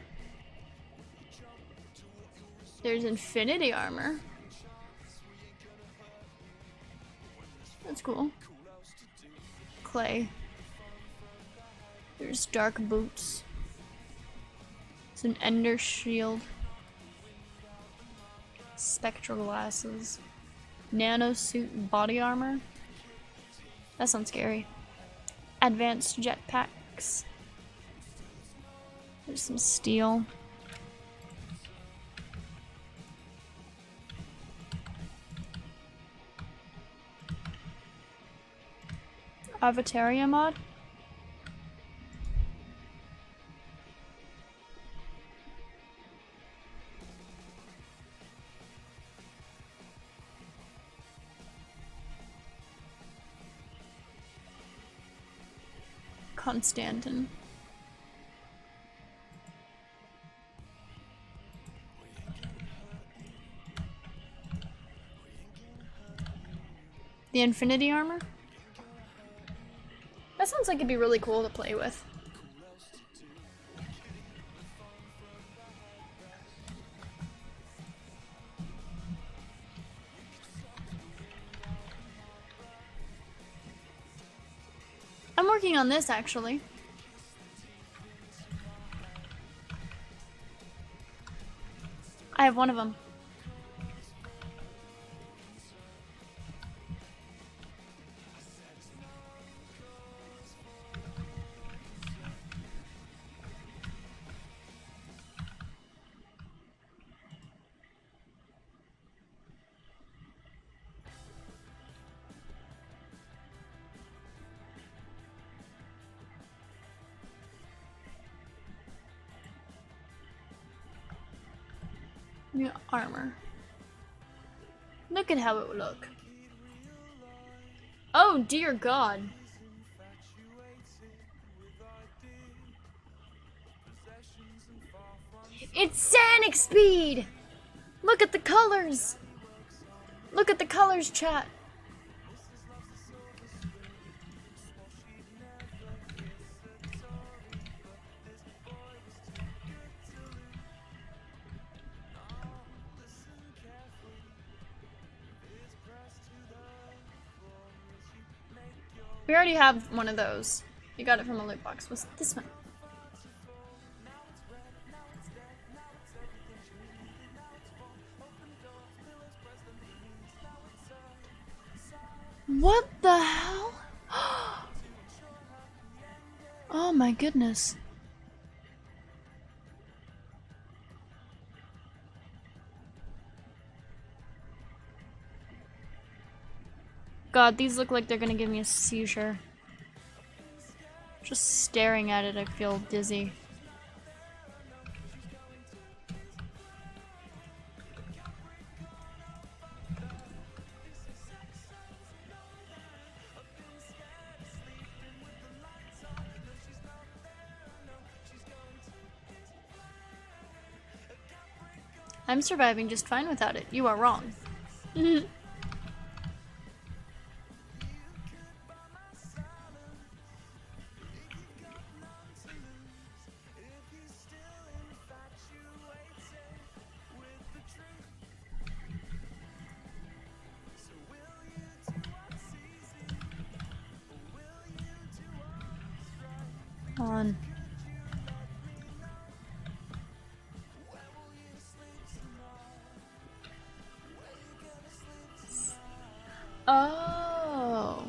There's infinity armor. That's cool. Clay. There's dark boots. It's an ender shield. Spectral glasses. Nano suit and body armor. That sounds scary. Advanced jetpacks. There's some steel. Avataria mod? Constantin. The infinity armor? That sounds like it'd be really cool to play with. I'm working on this actually. I have one of them. New armor. Look Look at how it would look. Oh dear God. It's Sonic speed! Look at the colors! Look at the colors, chat. We already have one of those. You got it from a loot box. What's this one? What the hell? Oh my goodness. God, these look like they're gonna give me a seizure. Just staring at it, I feel dizzy. I'm surviving just fine without it. You are wrong. On. Oh.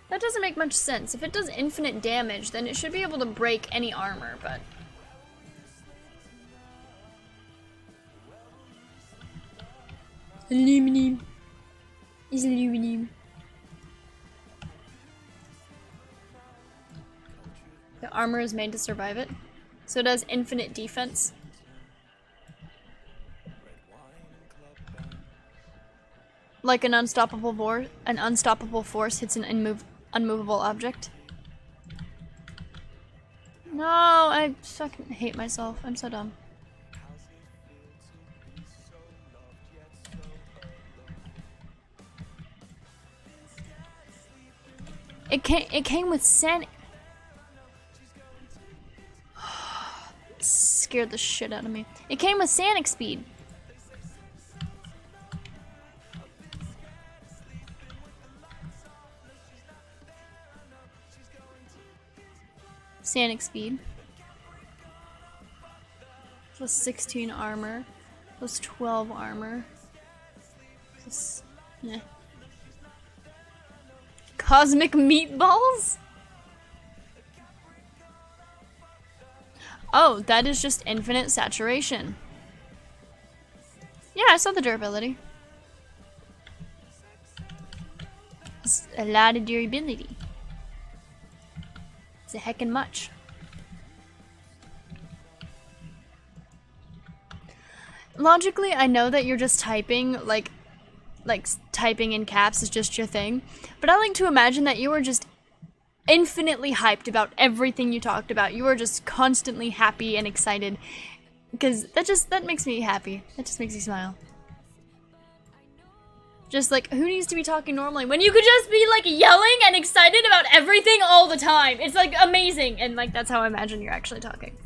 That doesn't make much sense. If it does infinite damage, then it should be able to break any armor, but... Aluminum. Is aluminum. The armor is made to survive it. So it has infinite defense. Like an unstoppable force hits an unmovable object. No, I fucking hate myself. I'm so dumb. It came with sand. Scared the shit out of me. It came with Sonic speed. Sonic speed. Plus 16 armor. Plus 12 armor. Plus, yeah. Cosmic meatballs? Oh, that is just infinite saturation. Yeah, I saw the durability. It's a lot of durability. It's a heckin' much. Logically, I know that you're just typing, like typing in caps is just your thing, but I like to imagine that you were just infinitely hyped about everything you talked about. You were just constantly happy and excited, because that makes me happy. That just makes me smile. Just like, who needs to be talking normally when you could just be like yelling and excited about everything all the time? It's like amazing, and like that's how I imagine you're actually talking.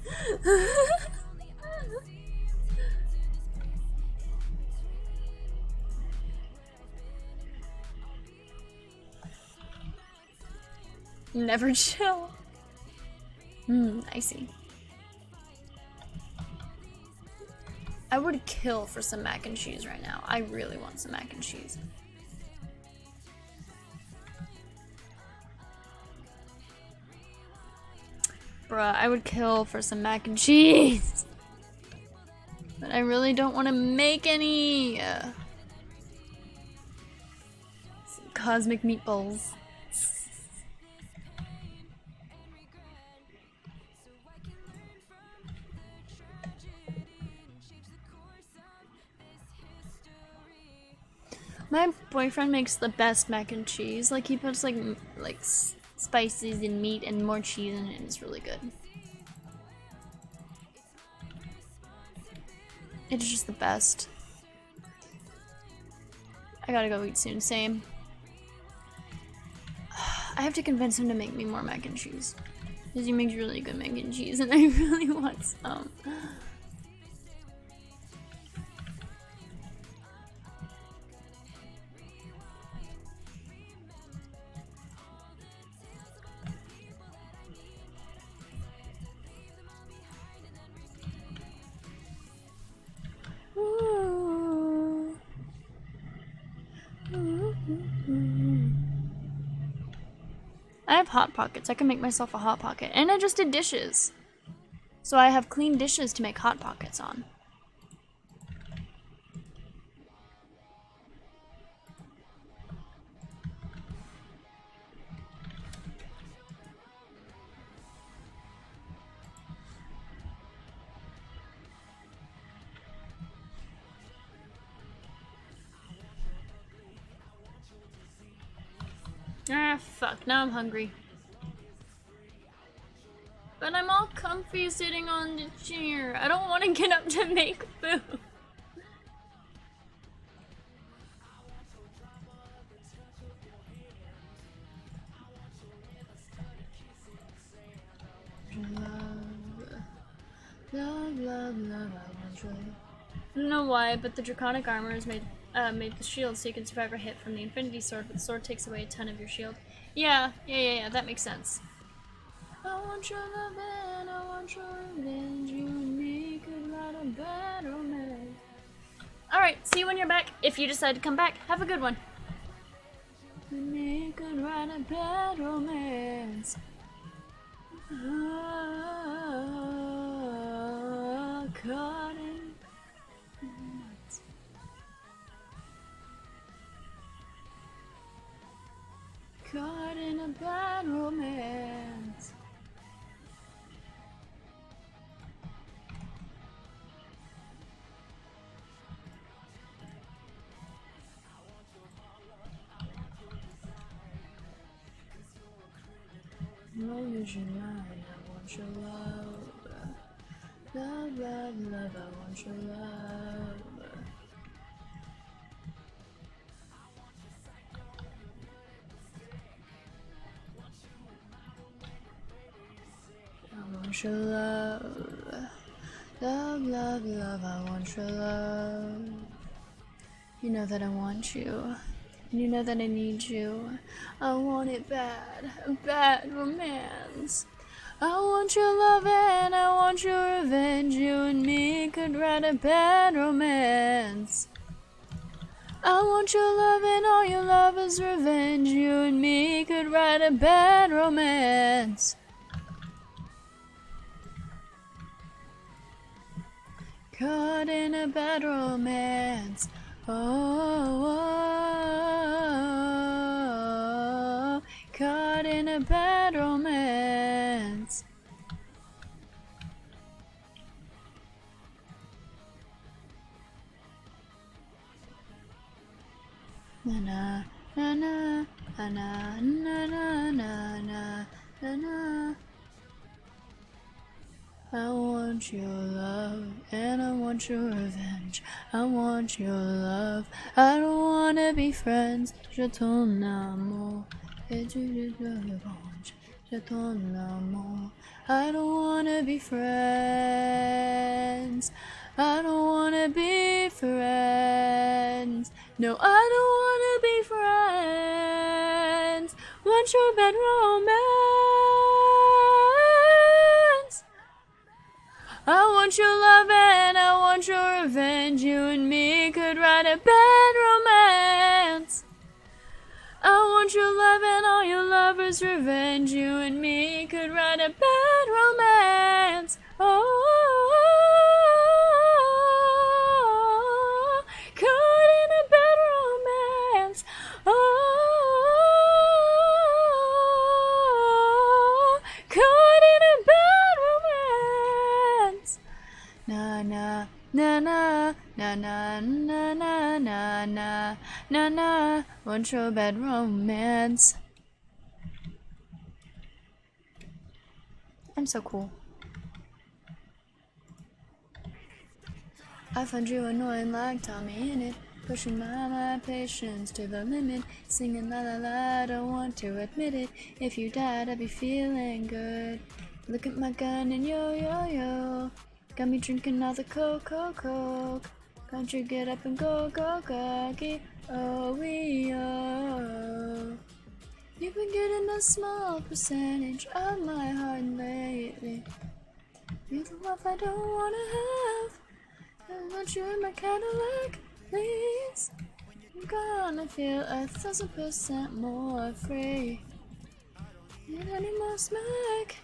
Never chill. I see. I would kill for some mac and cheese right now. I really want some mac and cheese. Bruh, I would kill for some mac and cheese. But I really don't want to make any. Some cosmic meatballs. My boyfriend makes the best mac and cheese. Like, he puts, like spices and meat and more cheese in it, and it's really good. It's just the best. I gotta go eat soon. Same. I have to convince him to make me more mac and cheese. Because he makes really good mac and cheese, and I really want some. I have Hot Pockets. I can make myself a Hot Pocket. And I just did dishes. So I have clean dishes to make Hot Pockets on. Ah, fuck. Now I'm hungry. But I'm all comfy sitting on the chair. I don't want to get up to make food. Love, love, love, I want you. I don't know why, but the draconic armor is made the shield so you can survive a hit from the infinity sword, but the sword takes away a ton of your shield. Yeah, that makes sense. I want your love and I want your revenge. You and me could write a bad romance. Alright, see you when you're back. If you decide to come back, have a good one. You and me could write a bad romance. Caught in caught in a bad romance. No, you should mind. I want your love. Love, love, love, I want your love. I want your love. Love, love, love, I want your love. You know that I want you. And you know that I need you. I want it bad. A bad romance. I want your love and I want your revenge. You and me could write a bad romance. I want your love and all your love is revenge. You and me could write a bad romance. Caught in a bad romance. Oh, caught in a bad romance. Na na na na na na na na na na. I want your love and I want your revenge. I want your love. I don't wanna be friends. Je t'en amour et tu le revanche. Je t'en amour. I don't wanna be friends. I don't wanna be friends. No, I don't wanna be friends. Want your bad romance. I want your love and I want your revenge. You and me could write a bad romance. I want your love and all your lovers' revenge. You and me could write a bad romance. Oh, caught in a bad romance. Oh, caught in a bad romance. Na na na na na na na na na na na, want your bad romance. I'm so cool. I find you annoying like Tommy in it, pushing my patience to the limit, singing la la la, don't want to admit it. If you died, I'd be feeling good. Look at my gun and yo yo yo, got me drinking all the coke. Can't you get up and go goggy? Oh we oh. You've been getting a small percentage of my heart lately. You're the love I don't wanna have. I want you in my Cadillac, please. I'm gonna feel 1,000% more free. Need any more smack?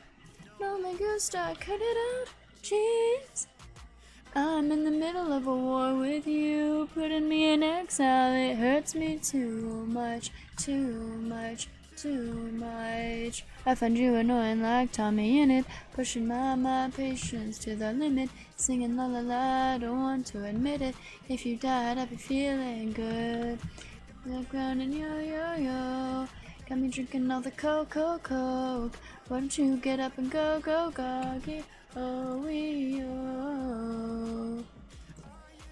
No me gusta, cut it out, jeez. I'm in the middle of a war with you, putting me in exile. It hurts me too much. I find you annoying like Tommy in it, pushing my patience to the limit, singing la la la, don't want to admit it. If you died, I'd be feeling good. Background and yo yo yo, got me drinking all the coke. Why don't you get up and go goggy? Oh we oh.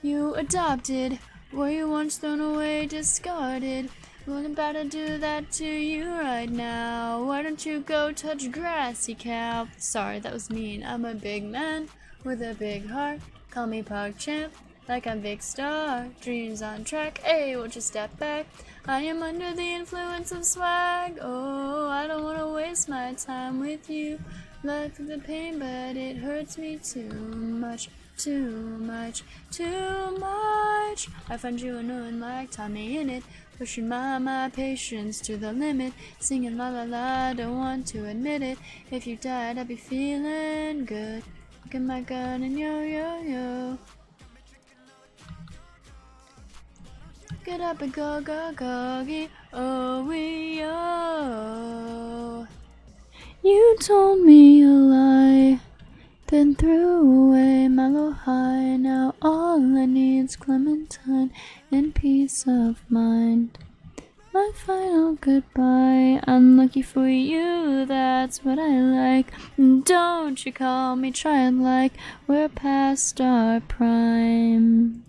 You adopted, were you once thrown away, discarded? Well, I'm about to do that to you right now. Why don't you go touch grassy cow? Sorry, that was mean. I'm a big man with a big heart. Call me Park Champ, like I'm Big Star. Dreams on track, hey, won't you step back? I am under the influence of swag. Oh, I don't want to waste my time with you. Life is the pain, but it hurts me too much. I find you annoying like Tommy in it, pushing my patience to the limit, singing la la la, don't want to admit it. If you died, I'd be feeling good. Look at my gun and yo yo yo. Get up and go goggy, oh we oh. You told me a lie, then threw away Mellow High. Now all I need's Clementine and peace of mind. My final goodbye, unlucky for you, that's what I like. Don't you call me childlike, we're past our prime.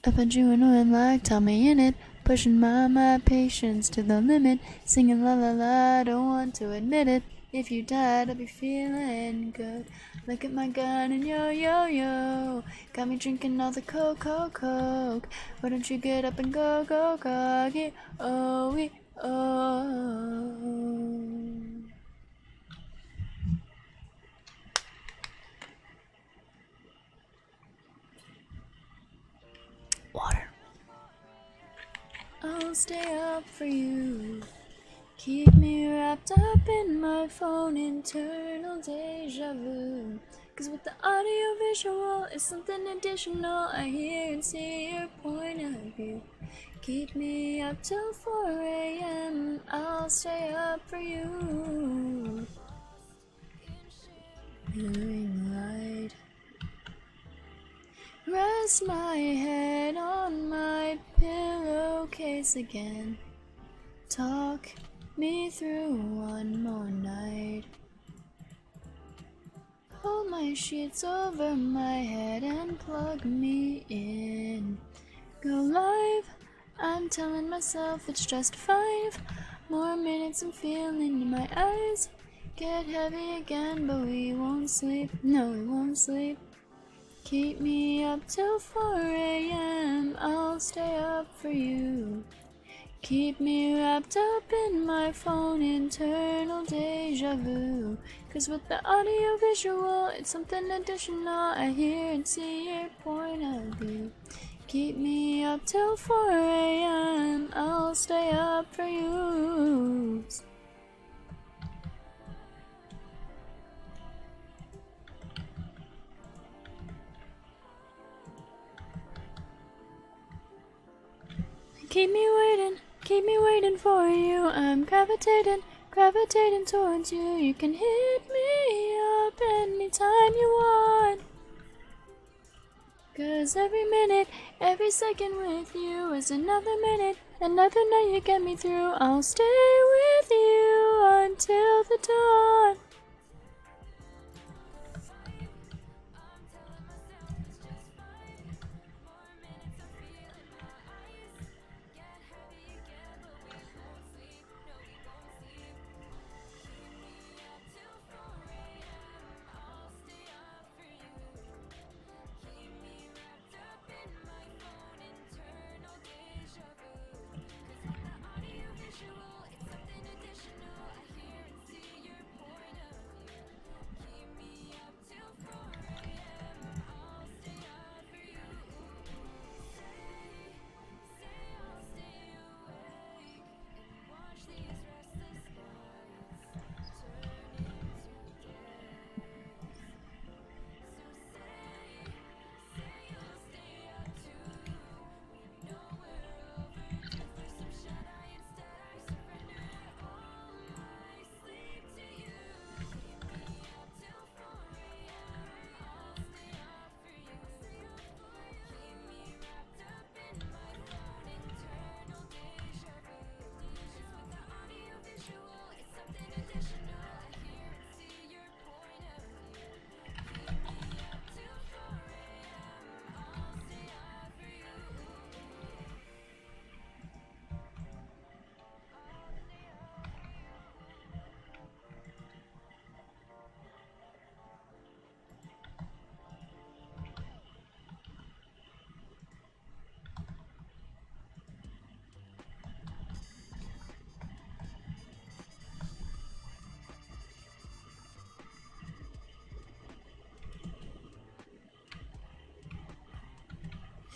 I find you annoying like Tommy in it, pushing my patience to the limit, singing la la la, don't want to admit it. If you died, I'd be feeling good. Look at my gun and yo yo yo, got me drinking all the coke. Why don't you get up and go goggy? Oh we oh. Water. I'll stay up for you. Keep me wrapped up in my phone, internal deja vu. Cause with the audio visual, it's something additional. I hear and see your point of view. Keep me up till 4 a.m. I'll stay up for you. Green light. Rest my head on my pillowcase again. Talk me through one more night. Hold my sheets over my head and plug me in. Go live, I'm telling myself it's just 5 more minutes. I'm feeling in my eyes get heavy again, but we won't sleep. No, we won't sleep. Keep me up till 4 a.m. I'll stay up for you. Keep me wrapped up in my phone, internal deja vu. Cause with the audio visual, it's something additional. I hear and see your point of view. Keep me up till 4 a.m. I'll stay up for you. Keep me waiting for you. I'm gravitating towards you. You can hit me up anytime you want. 'Cause every minute, every second with you is another minute, another night you get me through. I'll stay with you until the dawn.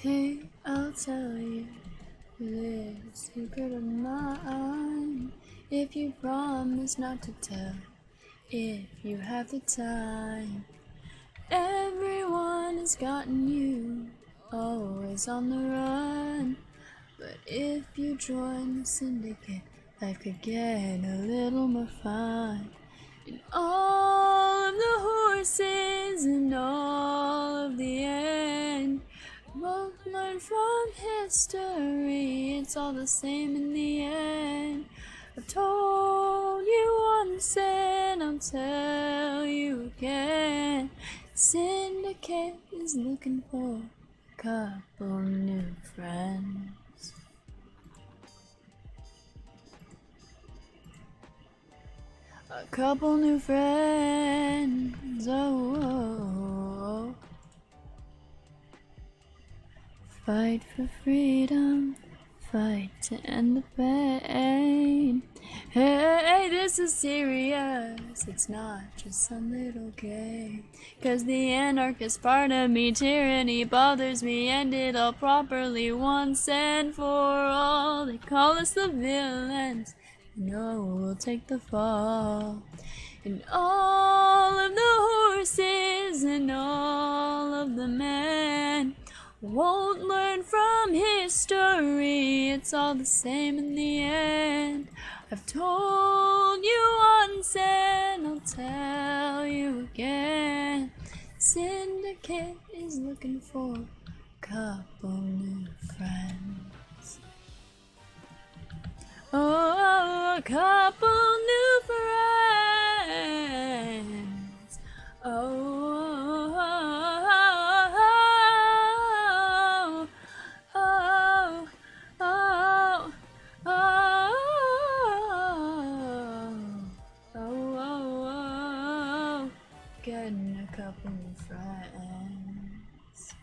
Hey, I'll tell you this secret of mine. If you promise not to tell, if you have the time. Everyone has gotten you, always on the run. But if you join the syndicate, life could get a little more fun. And all of the horses and all of the end won't learn from history, it's all the same in the end. I've told you once and I'll tell you again. Syndicate is looking for a couple new friends. A couple new friends, oh. Fight for freedom, fight to end the pain. Hey, this is serious, it's not just some little game. 'Cause the anarchist part of me, tyranny bothers me. End it all properly once and for all. They call us the villains, no, we'll take the fall. And all of the horses and all of the men won't learn from history, it's all the same in the end. I've told you once and I'll tell you again. Syndicate is looking for a couple new friends. Oh, a couple new friends. Getting a couple new friends.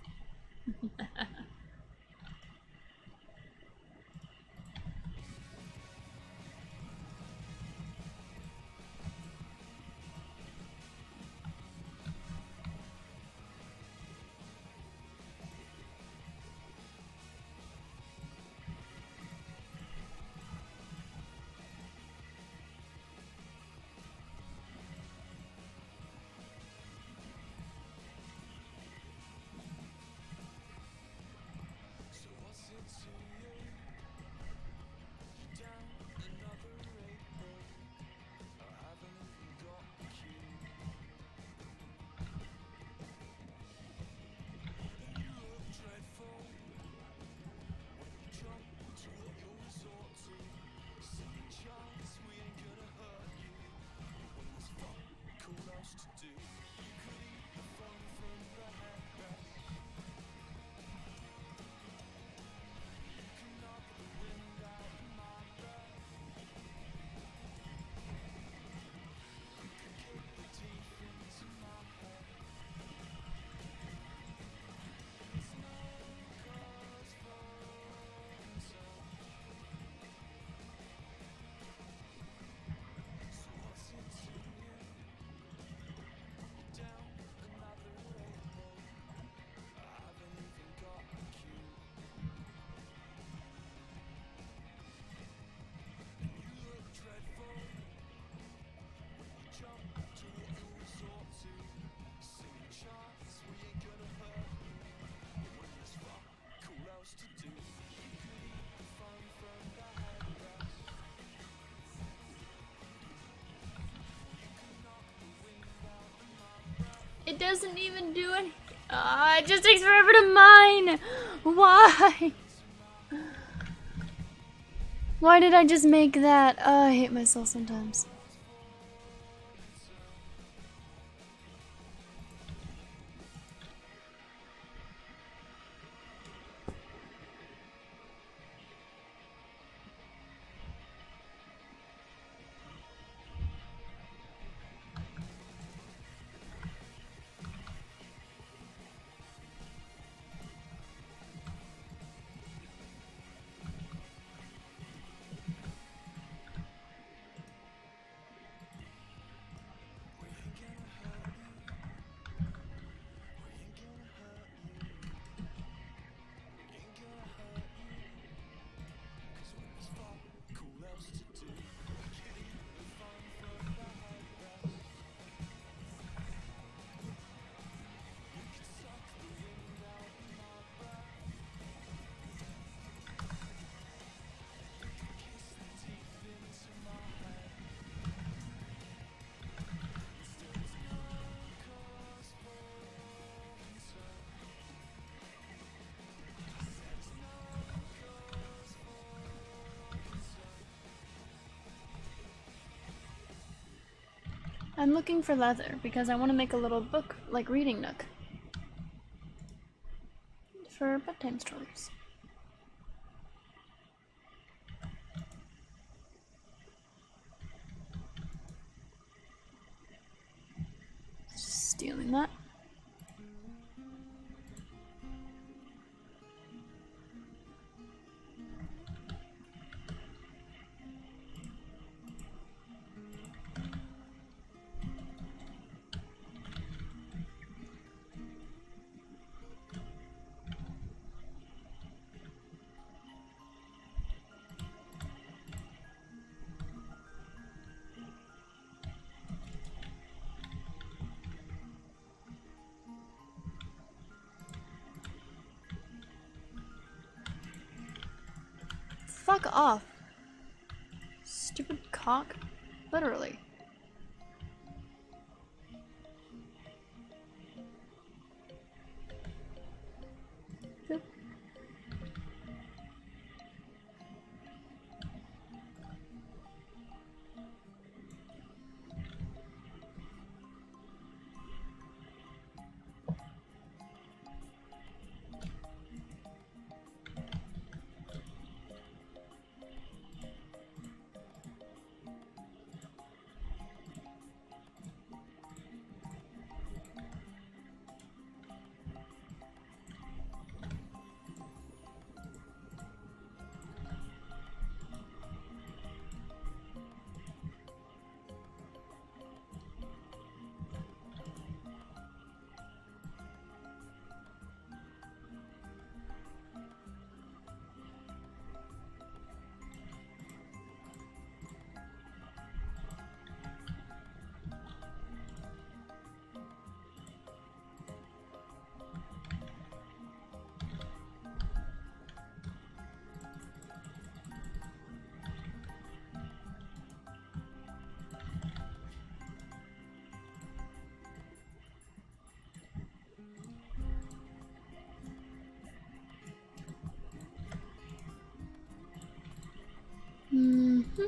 It doesn't even do any. It just takes forever to mine. Why? Why did I just make that? I hate myself sometimes. I'm looking for leather because I want to make a little book, like reading nook. For bedtime stories. Stealing that. Fuck off. Stupid cock. Literally. Boop. Mm-hmm.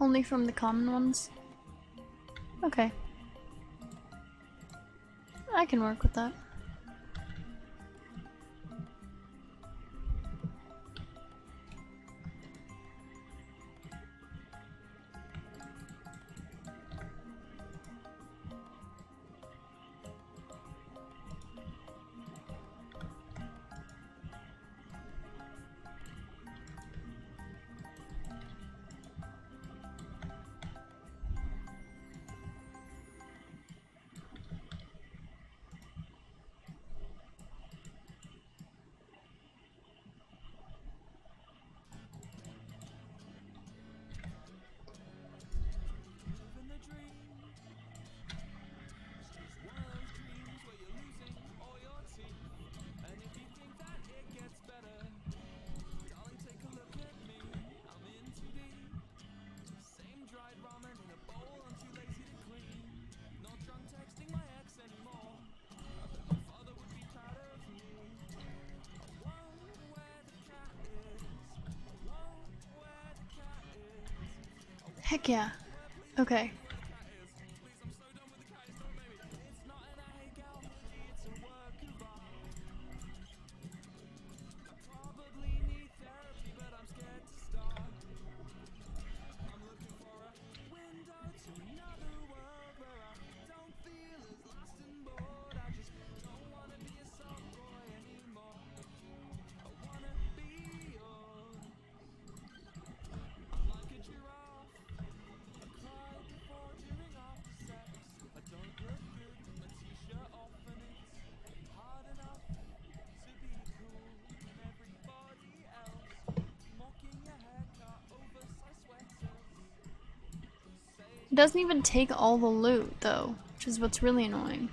Only from the common ones? Okay. I can work with that. Heck yeah. Okay. It doesn't even take all the loot, though, which is what's really annoying.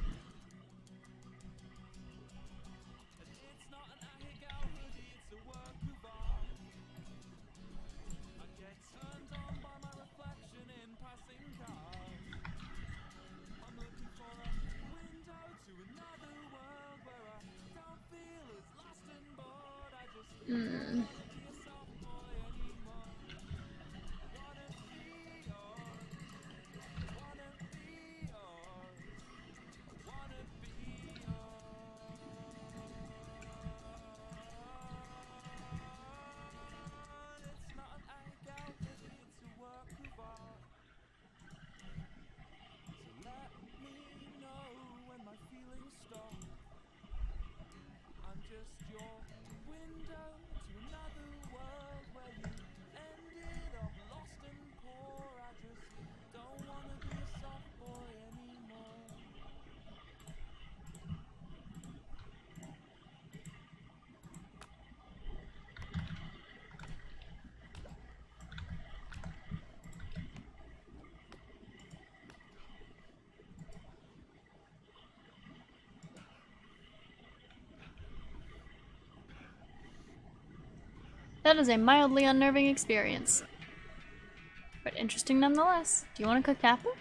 Hmm. That is a mildly unnerving experience. But interesting nonetheless. Do you want to cook apple?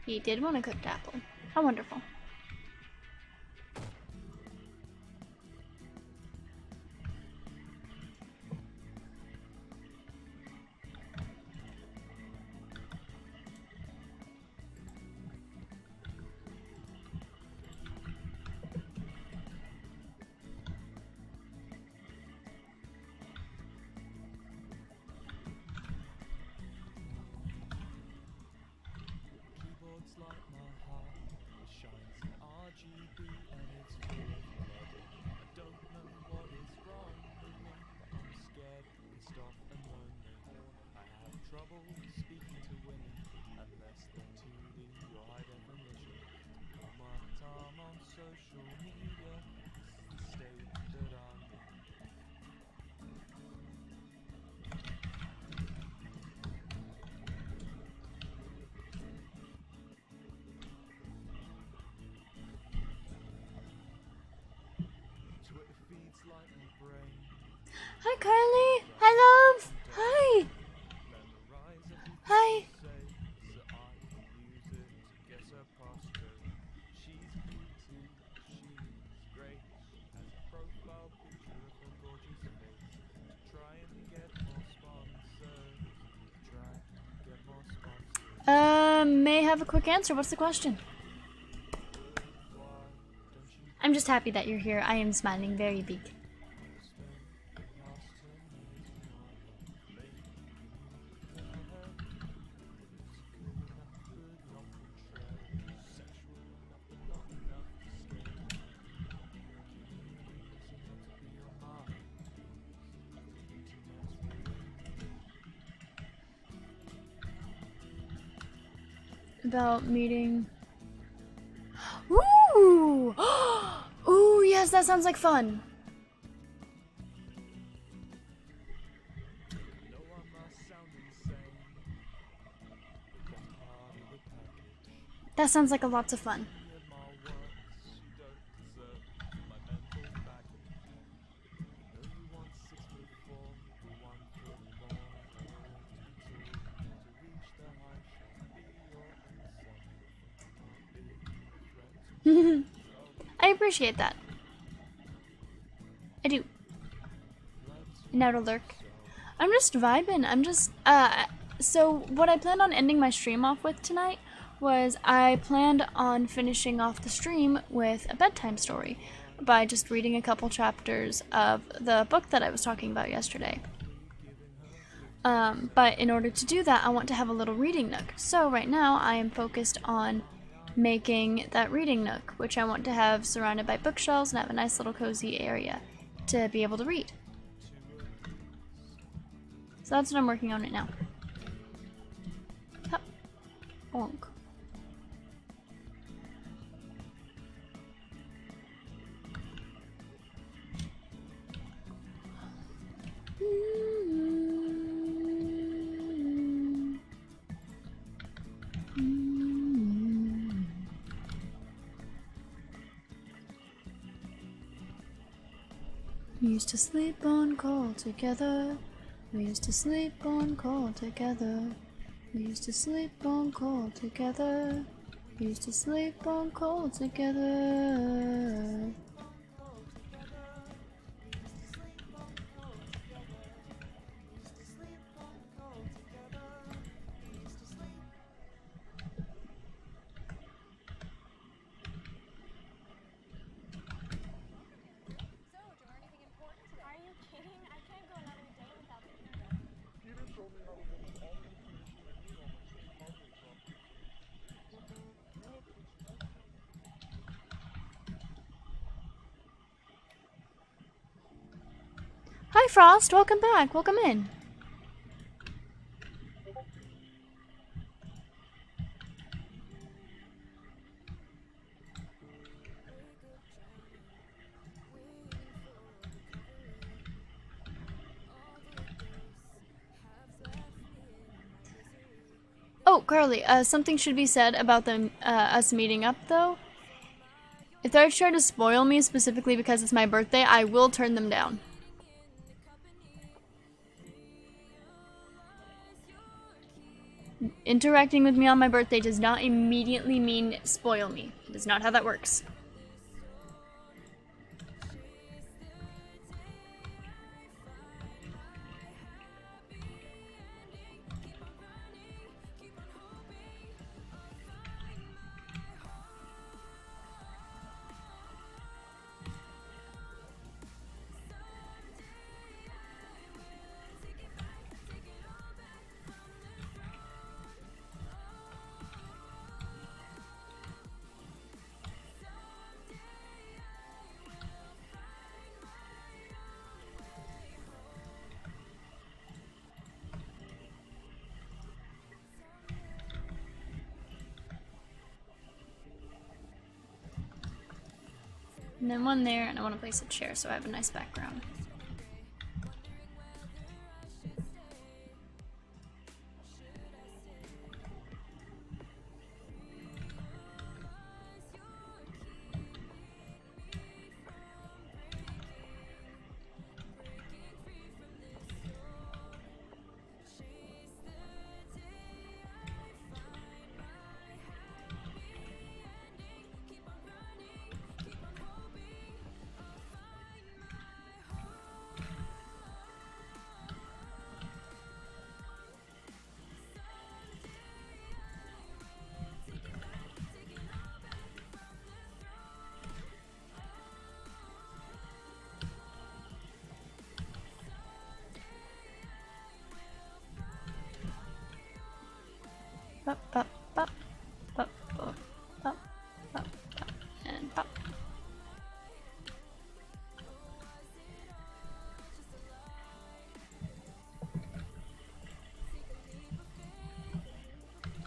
He did want to cook apple. How wonderful. Hi, Carly. Hi, love. Hi. Hi. May I have a quick answer? What's the question? I'm just happy that you're here. I am smiling very big. About meeting. Ooh! Ooh, yes, that sounds like fun. That sounds like a lot of fun. I appreciate that. I do. Now to lurk. I'm just vibing. So what I planned on ending my stream off with tonight was I planned on finishing off the stream with a bedtime story by just reading a couple chapters of the book that I was talking about yesterday. But in order to do that, I want to have a little reading nook. So right now I am focused on making that reading nook, which I want to have surrounded by bookshelves and have a nice little cozy area to be able to read. So that's what I'm working on right now. Hup. Bonk. We used to sleep on call together. We used to sleep on call together. We used to sleep on call together. We used to sleep on call together. Peter showed me how to look up all the information I need on my school project stuff. You look at Hi Frost, welcome back. Welcome in. Oh, Carly, something should be said about us meeting up, though. If they try to spoil me specifically because it's my birthday, I will turn them down. Interacting with me on my birthday does not immediately mean spoil me. It is not how that works. And then one there, and I want to place a chair so I have a nice background. Pop, pop, pop, pop, pop, pop, pop, pop, and pop.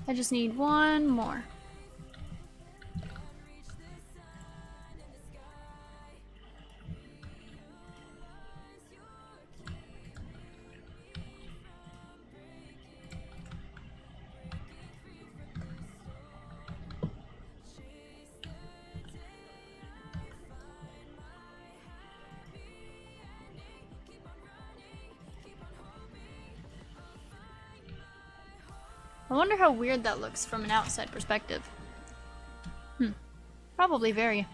I just need one more. I wonder how weird that looks from an outside perspective. Probably very.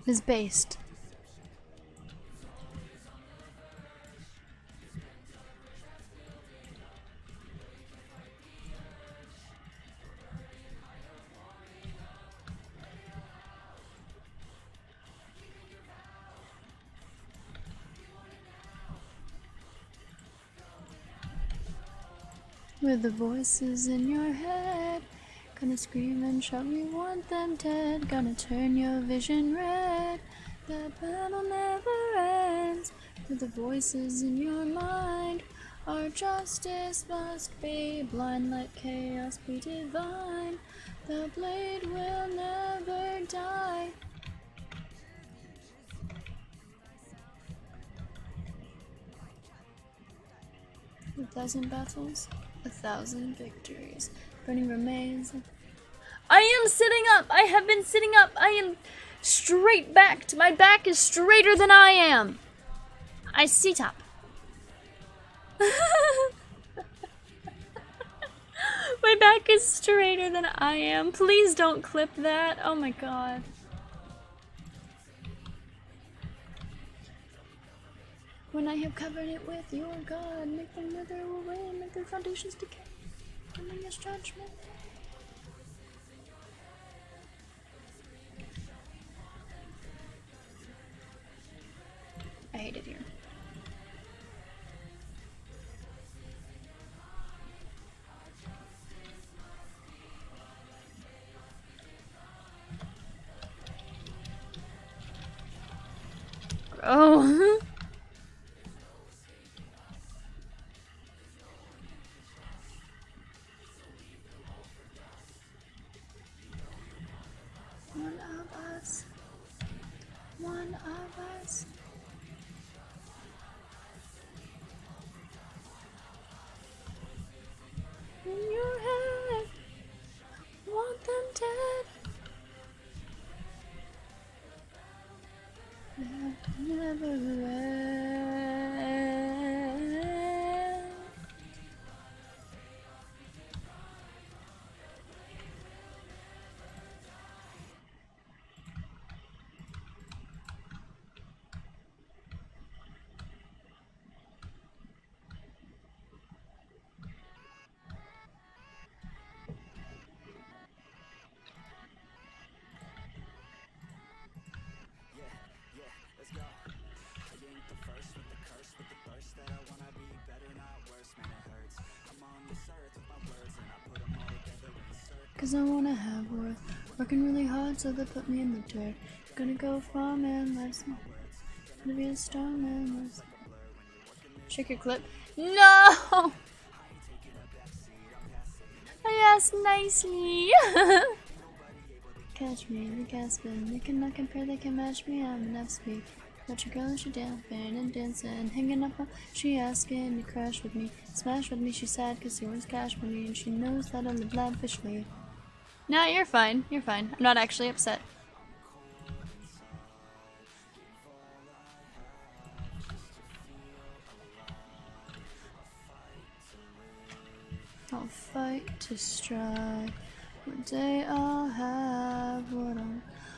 is based. With the voices in your head, gonna scream and shout, we want them dead. Gonna turn your vision red, the battle never ends. With the voices in your mind, our justice must be blind, let chaos be divine. The blade will never die. 1,000 battles, 1,000 victories. Burning remains. I am sitting up! I have been sitting up! I am straight backed! My back is straighter than I am! I sit up. My back is straighter than I am. Please don't clip that. Oh my god. When I have covered it with your God, make them wither away, make their foundations decay. Bring us judgment. I hate it here. Oh. One of us. One of us. In your head. Want them dead. Never end. Cause I wanna have worth. Working really hard so they put me in the dirt. Gonna go far, man, life's gonna be a star, man, life's... Check your clip. No! I asked nicely. Catch me, they gasping. They cannot compare, they can match me. I'm enough speak. But your girl, she dancing and dancing. Hanging up, she asking to crash with me. Smash with me, she sad cause she wants cash for me. And she knows that I live lavishly. No, you're fine. You're fine. I'm not actually upset. I'll fight to strive. One day I'll have what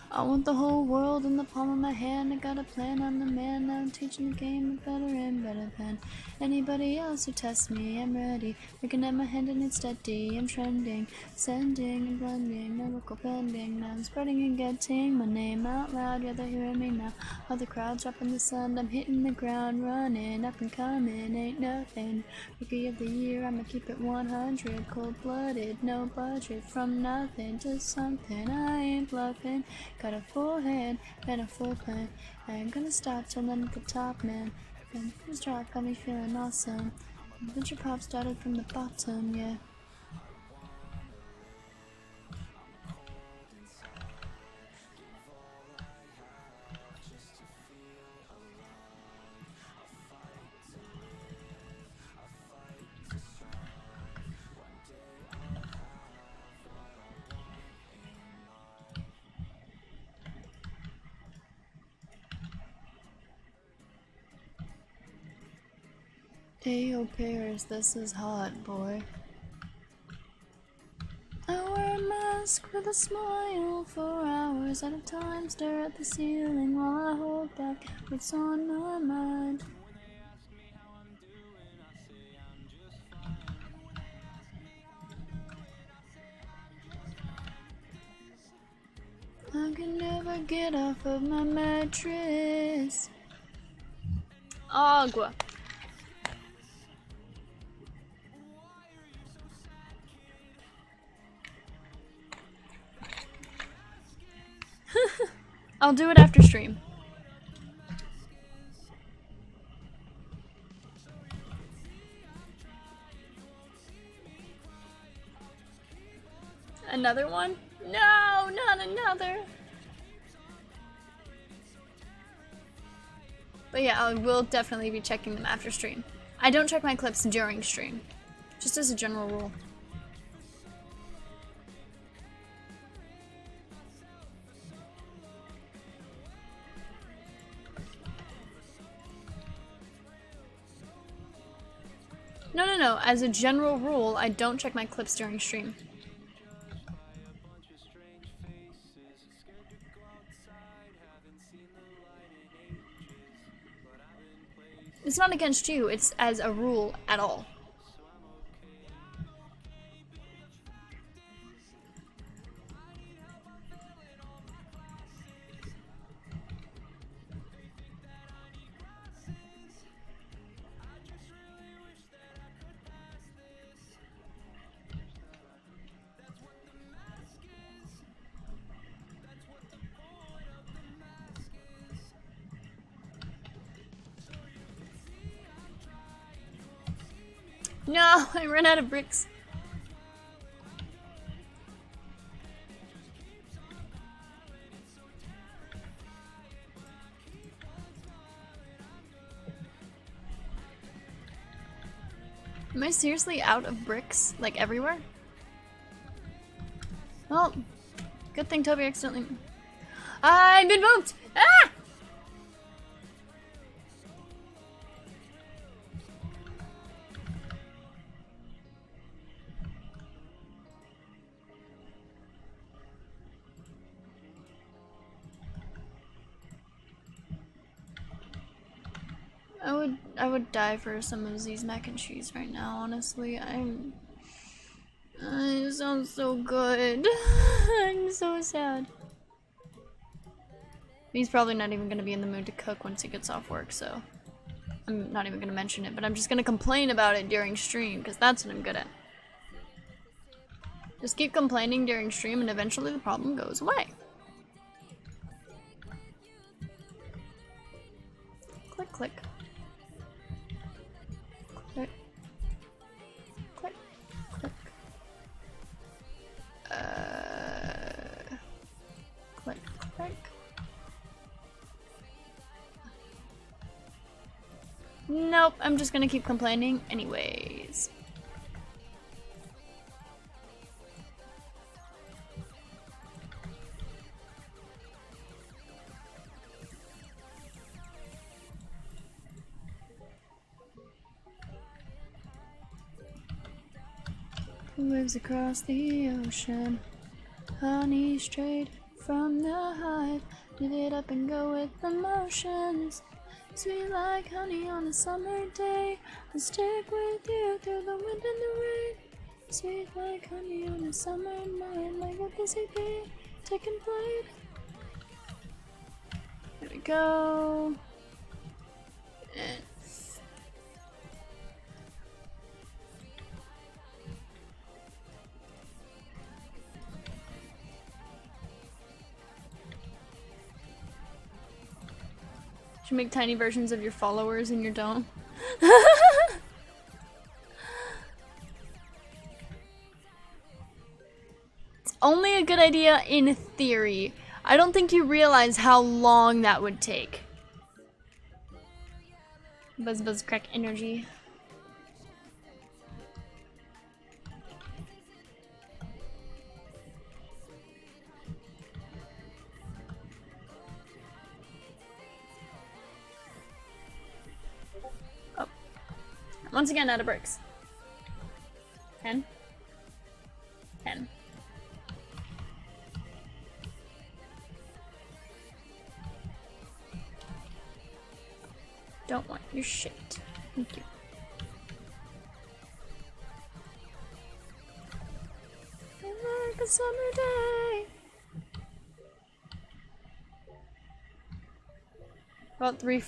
I want the whole world in the palm of my hand. I got a plan, I'm the man. Now I'm teaching the game better and better than anybody else who tests me. I'm ready, looking at my hand and it's steady. I'm trending, sending and blending, miracle pending. Now I'm spreading and getting my name out loud. Yeah, they're hearing me now. All the crowds dropping the sun. I'm hitting the ground, running up and coming. Ain't nothing. Rookie of the year, I'ma keep it 100. Cold-blooded, no budget. From nothing to something, I ain't bluffing. Got a full hand and a full plan. I ain't gonna stop till I'm at the top, man. And this drop got me feeling awesome. Adventure pop started from the bottom, yeah. Ayo Paris, this is hot, boy. I wear a desk with a smile for hours at a time. Stare at the ceiling while I hold back what's on my mind. I can never get off of my mattress. Agua. I'll do it after stream. Another one? No, not another. But yeah, I will definitely be checking them after stream. I don't check my clips during stream, just as a general rule. No. As a general rule, I don't check my clips during stream. It's not against you, it's as a rule at all. No, I ran out of bricks. Am I seriously out of bricks, like everywhere? Well, good thing Toby accidentally... I've been moved! Ah! I would die for some of these mac and cheese right now, honestly. It sounds so good. I'm so sad. He's probably not even gonna be in the mood to cook once he gets off work, so I'm not even gonna mention it, but I'm just gonna complain about it during stream, because that's what I'm good at. Just keep complaining during stream and eventually the problem goes away. Click, click. Click. Click. Click. Click, click. Nope, I'm just gonna keep complaining anyways. Waves across the ocean, honey straight from the hive. Live it up and go with the motions. Sweet like honey on a summer day. I'll stick with you through the wind and the rain. Sweet like honey on a summer night, like a busy bee taking flight. There we go. And should make tiny versions of your followers and your don't. It's only a good idea in theory. I don't think you realize how long that would take. Buzz buzz crack energy. Once again, out of bricks. 10. 10. Don't want your shit. Thank you. Like a summer day. About three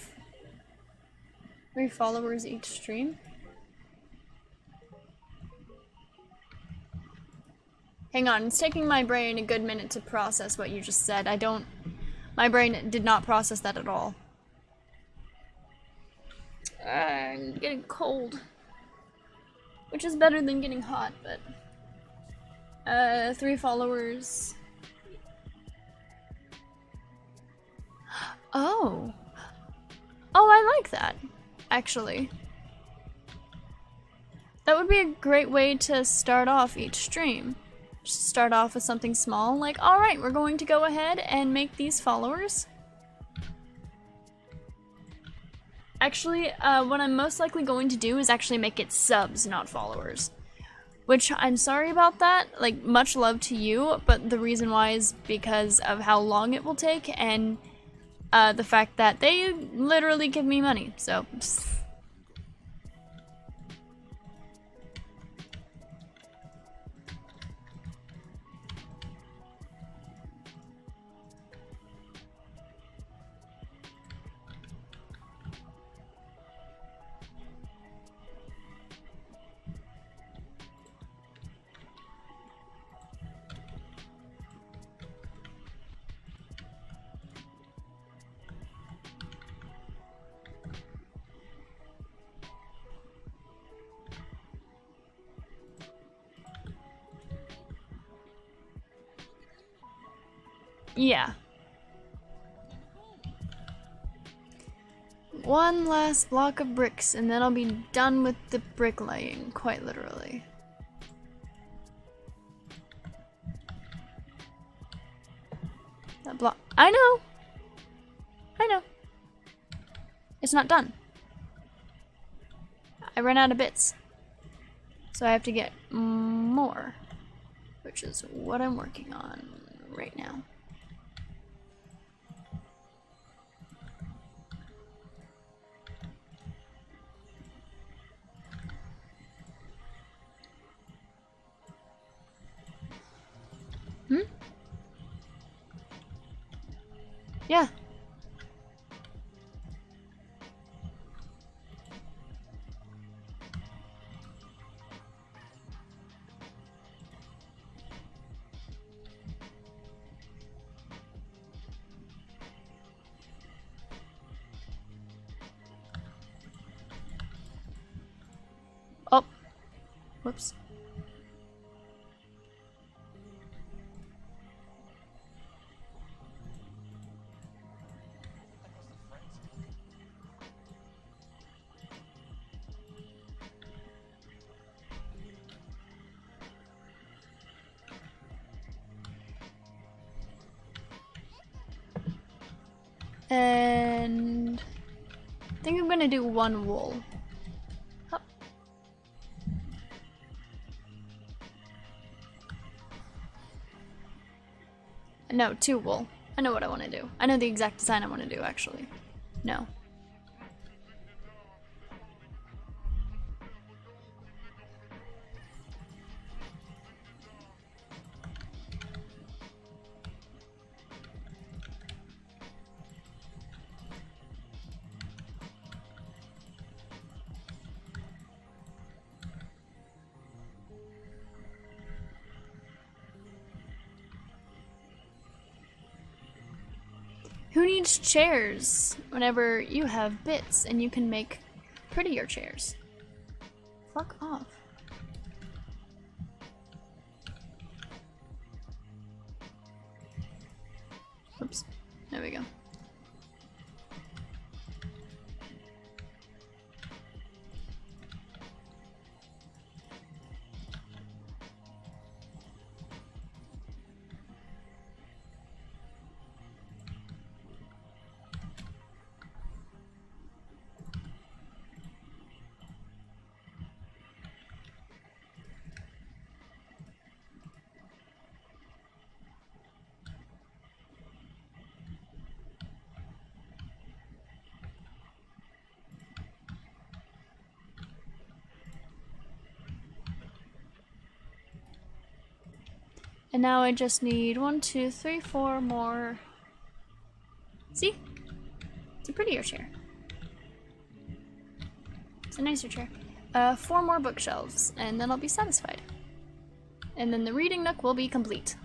followers each stream. Hang on, it's taking my brain a good minute to process what you just said. My brain did not process that at all. I'm getting cold. Which is better than getting hot, but... 3 followers. Oh. Oh, I like that, actually. That would be a great way to start off each stream. Just start off with something small, like, alright, we're going to go ahead and make these followers. Actually, what I'm most likely going to do is actually make it subs, not followers. Which, I'm sorry about that, like, much love to you, but the reason why is because of how long it will take, and the fact that they literally give me money, so... Yeah. One last block of bricks, and then I'll be done with the bricklaying, quite literally. That block. I know! I know. It's not done. I ran out of bits. So I have to get more, which is what I'm working on right now. Hmm? Yeah. Oh. Whoops. And I think I'm gonna do 1 wool. Hup. No, 2 wool. I know what I want to do. I know the exact design I want to do, actually. No. Who needs chairs whenever you have bits and you can make prettier chairs? Fuck off. Oops. There we go. And now I just need 1, 2, 3, 4 more. See? It's a prettier chair. It's a nicer chair. 4 more bookshelves, and then I'll be satisfied. And then the reading nook will be complete.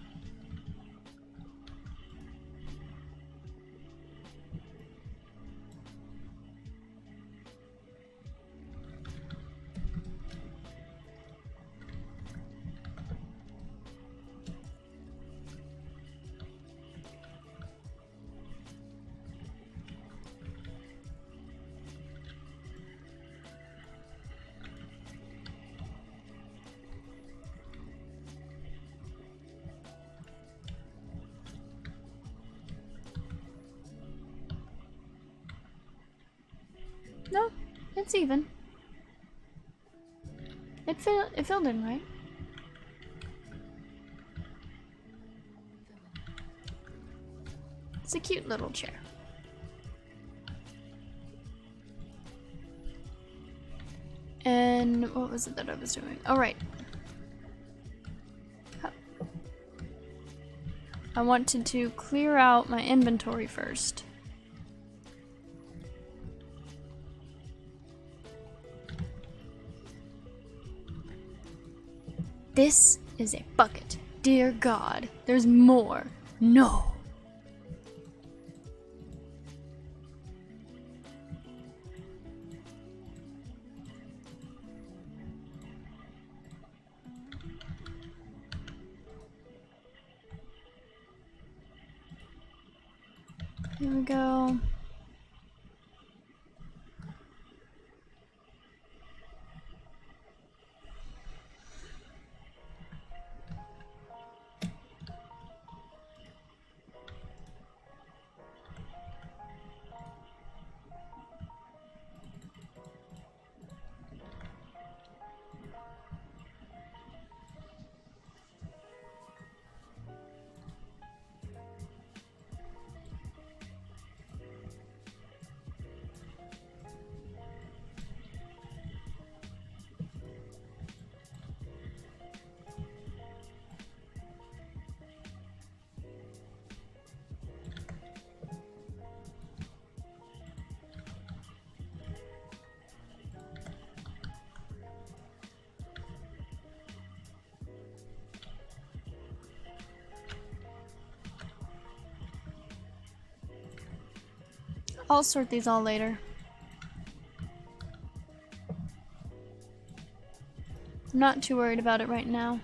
No, it's even. It filled in, right? It's a cute little chair. And what was it that I was doing? Oh, right. I wanted to clear out my inventory first. This is a bucket. Dear God, there's more. No. Here we go. I'll sort these all later. I'm not too worried about it right now.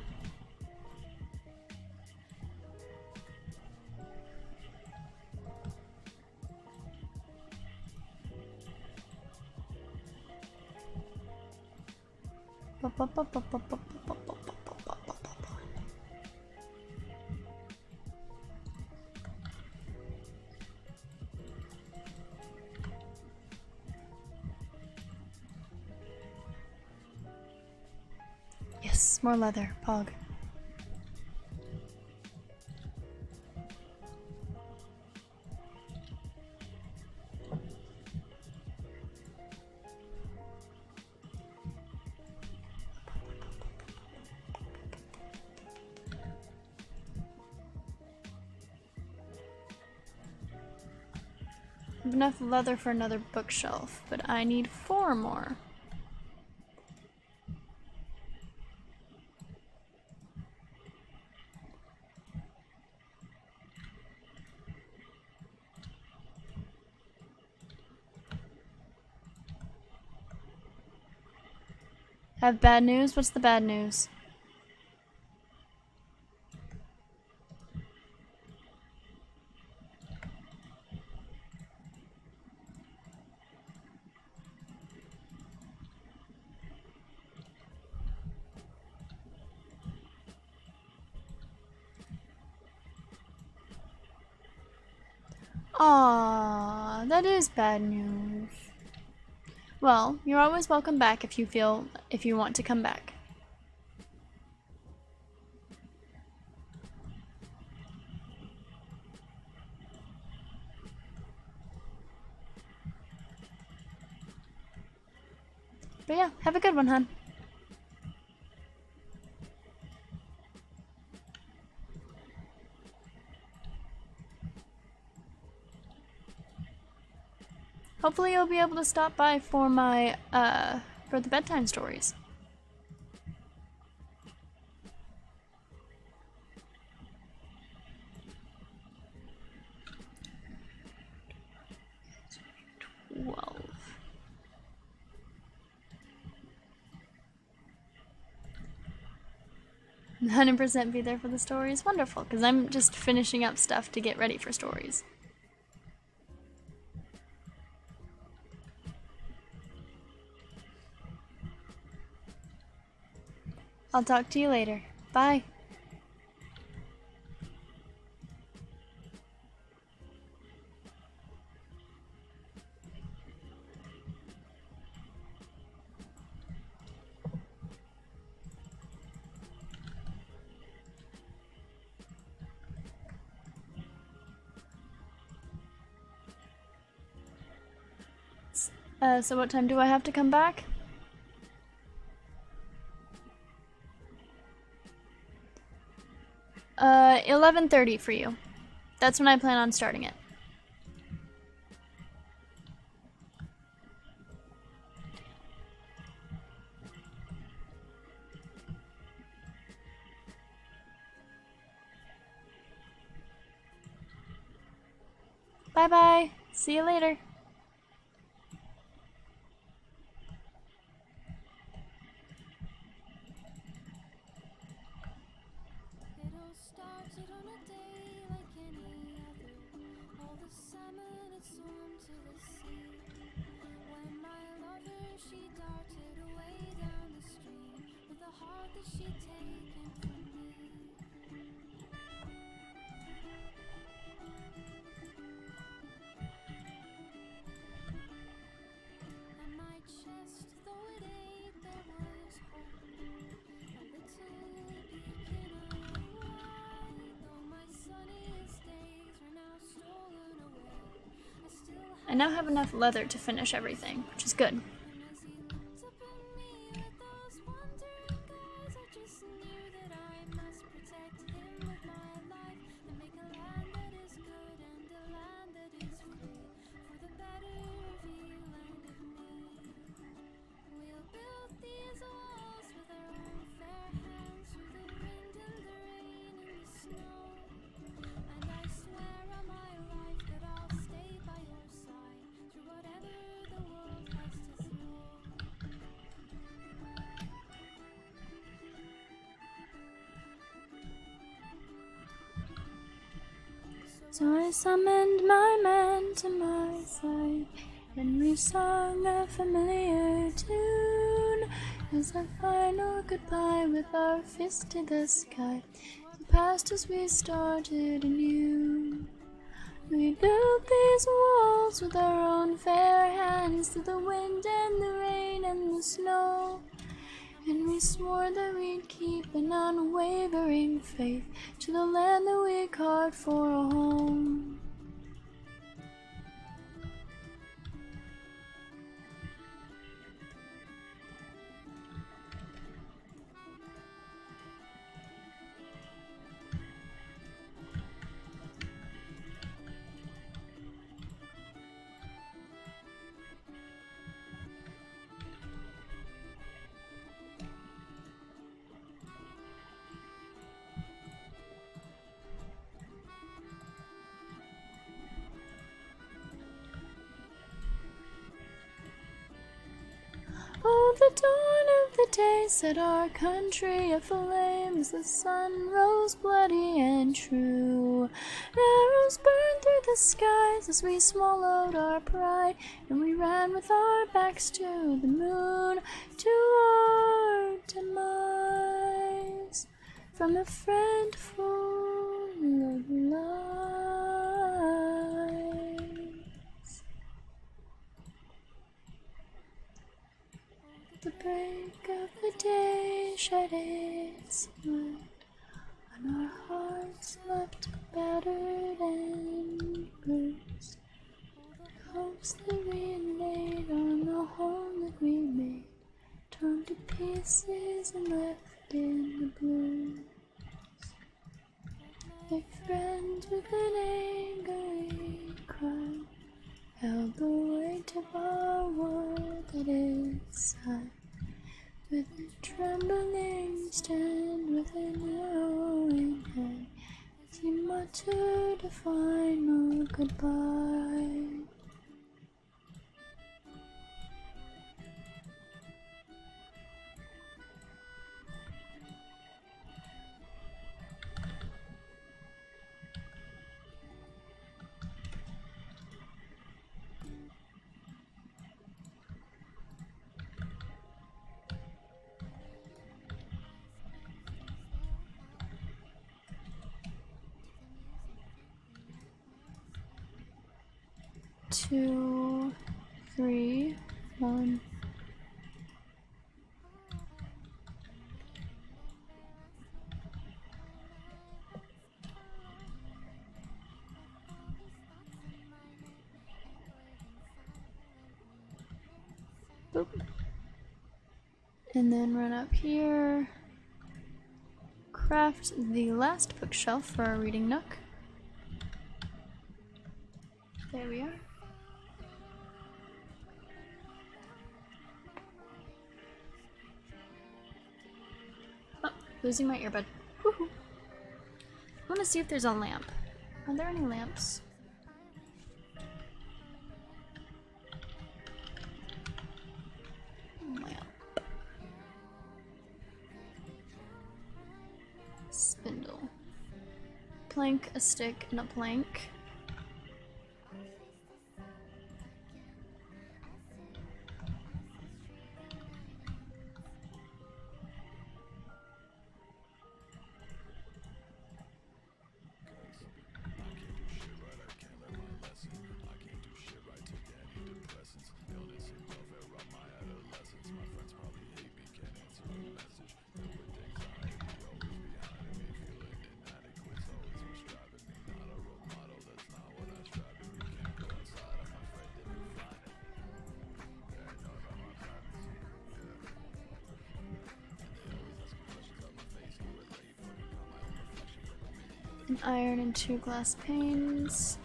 Yes, more leather, Pog. Enough leather for another bookshelf, but I need 4 more. Have bad news? What's the bad news? Aww, that is bad news. Well, you're always welcome back if you want to come back. But yeah, have a good one, hon. Hopefully you'll be able to stop by for my, for the bedtime stories. Well. 100% be there for the stories. Wonderful, because I'm just finishing up stuff to get ready for stories. I'll talk to you later. Bye. So what time do I have to come back? 11:30 for you. That's when I plan on starting it. Bye-bye. See you later. It all started on a day like any other. All the salmon had swum to the sea. When my lover, she darted away down the stream with a heart that she'd taken from me. And my chest, though it ached, there was hope. A little beacon of light. Though my sunniest days are now stolen away, I still I now have enough leather to finish everything, which is good. And as he looked up at me with those wondering eyes, I just knew that I must protect him with my life and make a land that is good and a land that is free for the better view land of me. We'll build these walls with our own fair hands through the wind and the rain and the snow. And I swear on my life that I'll stay by your side through whatever the world has to throw. So I summoned my men to my side, and we sung a familiar tune as a final goodbye with our fist to the sky. We passed as we started anew. We built these walls with our own fair hands through the wind and the rain and the snow. And we swore that we'd keep an unwavering faith to the land that we carved for a home. Oh, the dawn of the day set our country aflame as the sun rose bloody and true. Arrows burned through the skies as we swallowed our pride, and we ran with our backs to the moon, to our demise from a friend full of lies. The break of the day shed its light on our hearts left battered and bruised. The hopes that we laid on the home that we made, torn to pieces and left in the blues. My friends with an angry cry held the weight sigh. With a trembling stand within knowing hand, as he muttered a final goodbye. Two, three, one. Boop. And then run up here. Craft the last bookshelf for our reading nook. There we are. Oh, losing my earbud. Woohoo! I want to see if there's a lamp. Are there any lamps? Lamp. Spindle. Plank, a stick, and a plank. An iron and 2 glass panes.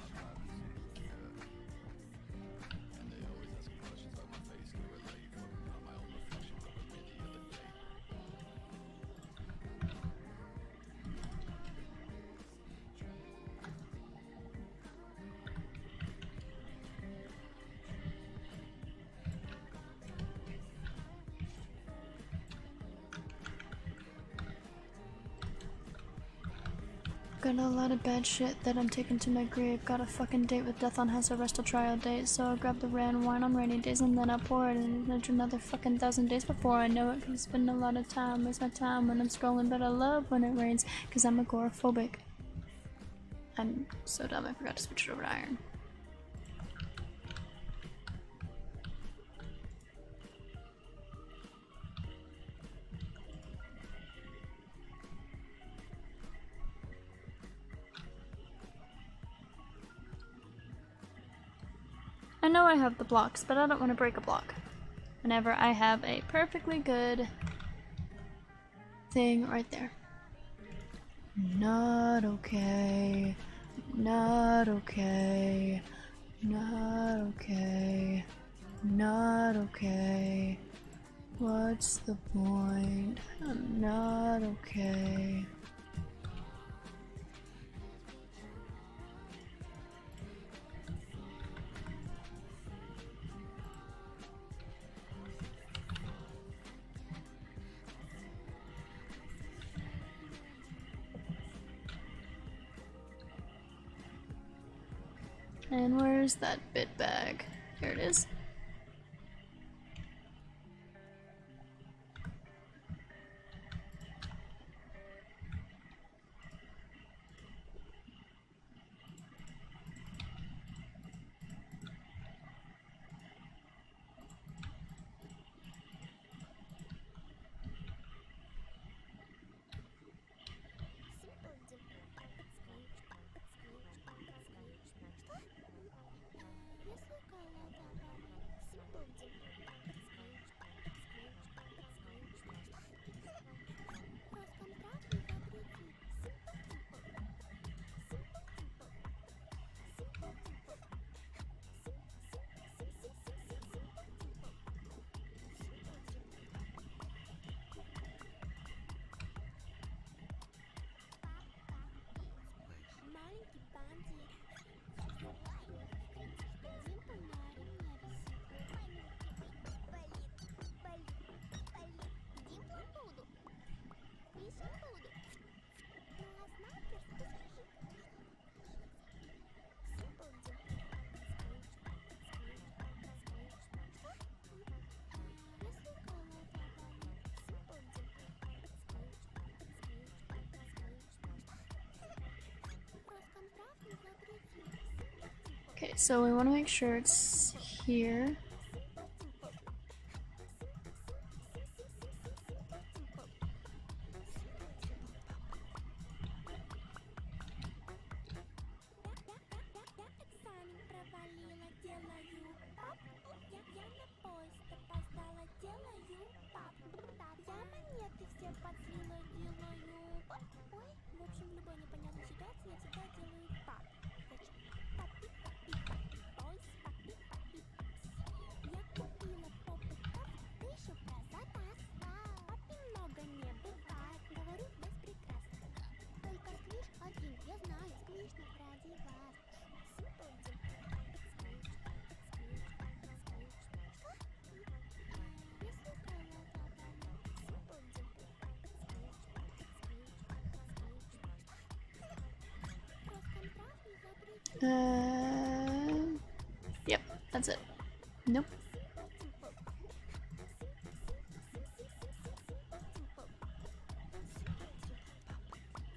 Got a lot of bad shit that I'm taking to my grave. Got a fucking date with death on house arrest till trial date. So I'll grab the red wine on rainy days and then I'll pour it in another fucking 1,000 days before I know it. Cause it's been a lot of time. Waste my time when I'm scrolling, but I love when it rains. Cause I'm agoraphobic. I'm so dumb I forgot to switch it over to iron. I know I have the blocks, but I don't want to break a block. Whenever I have a perfectly good thing right there. Not okay. Not okay. Not okay. Not okay. What's the point? I'm not okay. And where's that bit bag? Here it is. Okay, so we want to make sure it's here. Экзамен провалила, делаю пап. Я на поезд опоздала, делаю пап. Я монеты все подслила, делаю пап. Ой, в общем, в любой непонятной ситуации я всегда делаю пап. Зачем? Папи, папи, папи, бойс, папи, папи, папс. Я купила попытов, да еще про запас. Папи много не бывает, говорю без прикрас. Только сквиш один, я знаю, сквиш не ради вас. Simple Dimple, подсквич, подсквич, подсквич. Что? Если голова болит, Simple Dimple, подсквич, подсквич, подсквич. Что? Кросс-контраст не запретит. Yep, that's it. Nope.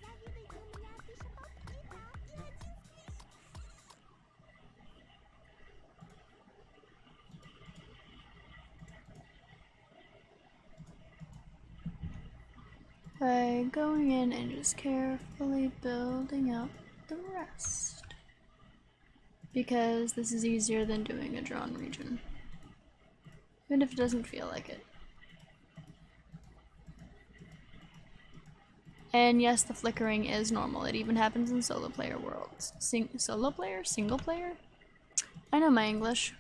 Завидуйте, у меня пища пап, и там, и один сквиш. By going in and just carefully building out the rest. Because this is easier than doing a drawn region. Even if it doesn't feel like it. And yes, the flickering is normal. It even happens in solo player worlds. Solo player? Single player? I know my English.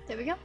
There we go.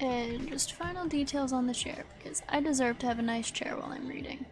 And just final details on the chair, because I deserve to have a nice chair while I'm reading.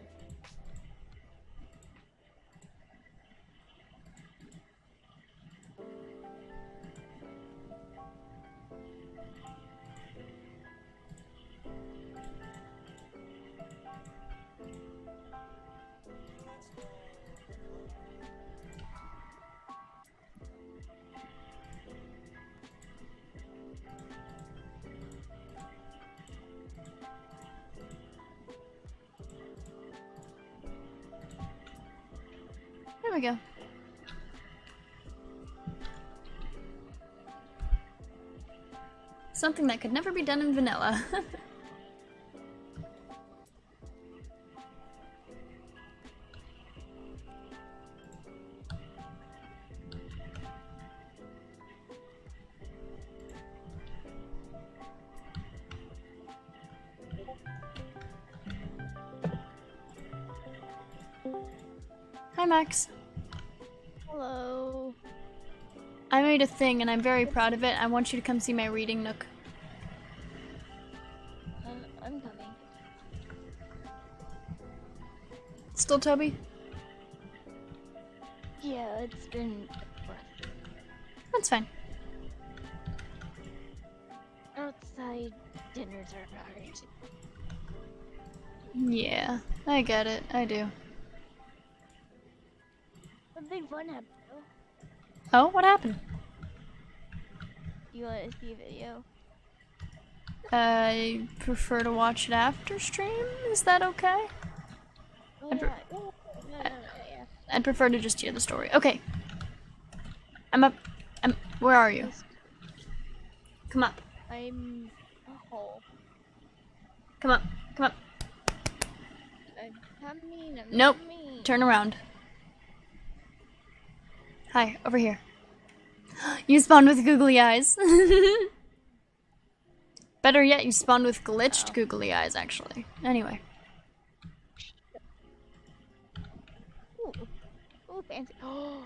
There we go. Something that could never be done in vanilla. Hi, Max. Hello. I made a thing and I'm very proud of it. I want you to come see my reading nook. I'm coming. Still Toby? Yeah, it's been rough. That's fine. Outside dinners are hard. Yeah, I get it. I do. Something fun happened though. Oh, what happened? You want to see a video? I prefer to watch it after stream. Is that okay? Oh I yeah. No, yeah. I'd prefer to just hear the story. Okay. I'm up. Where are you? Come up. I'm a hole. Come up. Come up. I'm coming. Nope. Turn around. Hi, over here. You spawned with googly eyes. Better yet, you spawned with glitched googly eyes, actually. Anyway. Ooh. Ooh, fancy. Oh.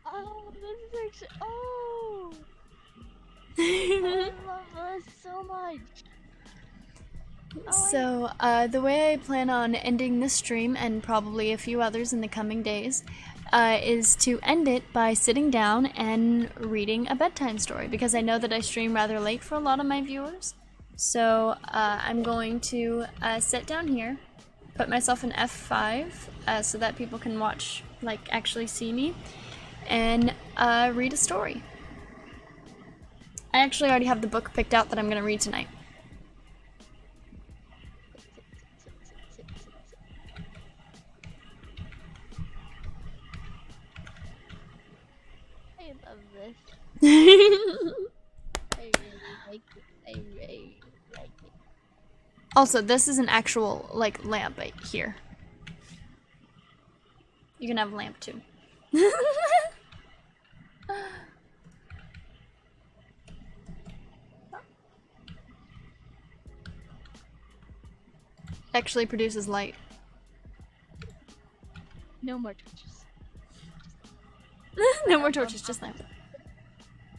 Oh, this is actually. Oh. I love this so much. So, the way I plan on ending this stream, and probably a few others in the coming days, is to end it by sitting down and reading a bedtime story, because I know that I stream rather late for a lot of my viewers. So, I'm going to sit down here, put myself in F5, so that people can watch, like, actually see me, and read a story. I actually already have the book picked out that I'm going to read tonight. I love this. I really like it. I really like it. Also, this is an actual, like, lamp right here. You can have a lamp, too. Actually produces light. No more torches. No more torches, just lamp.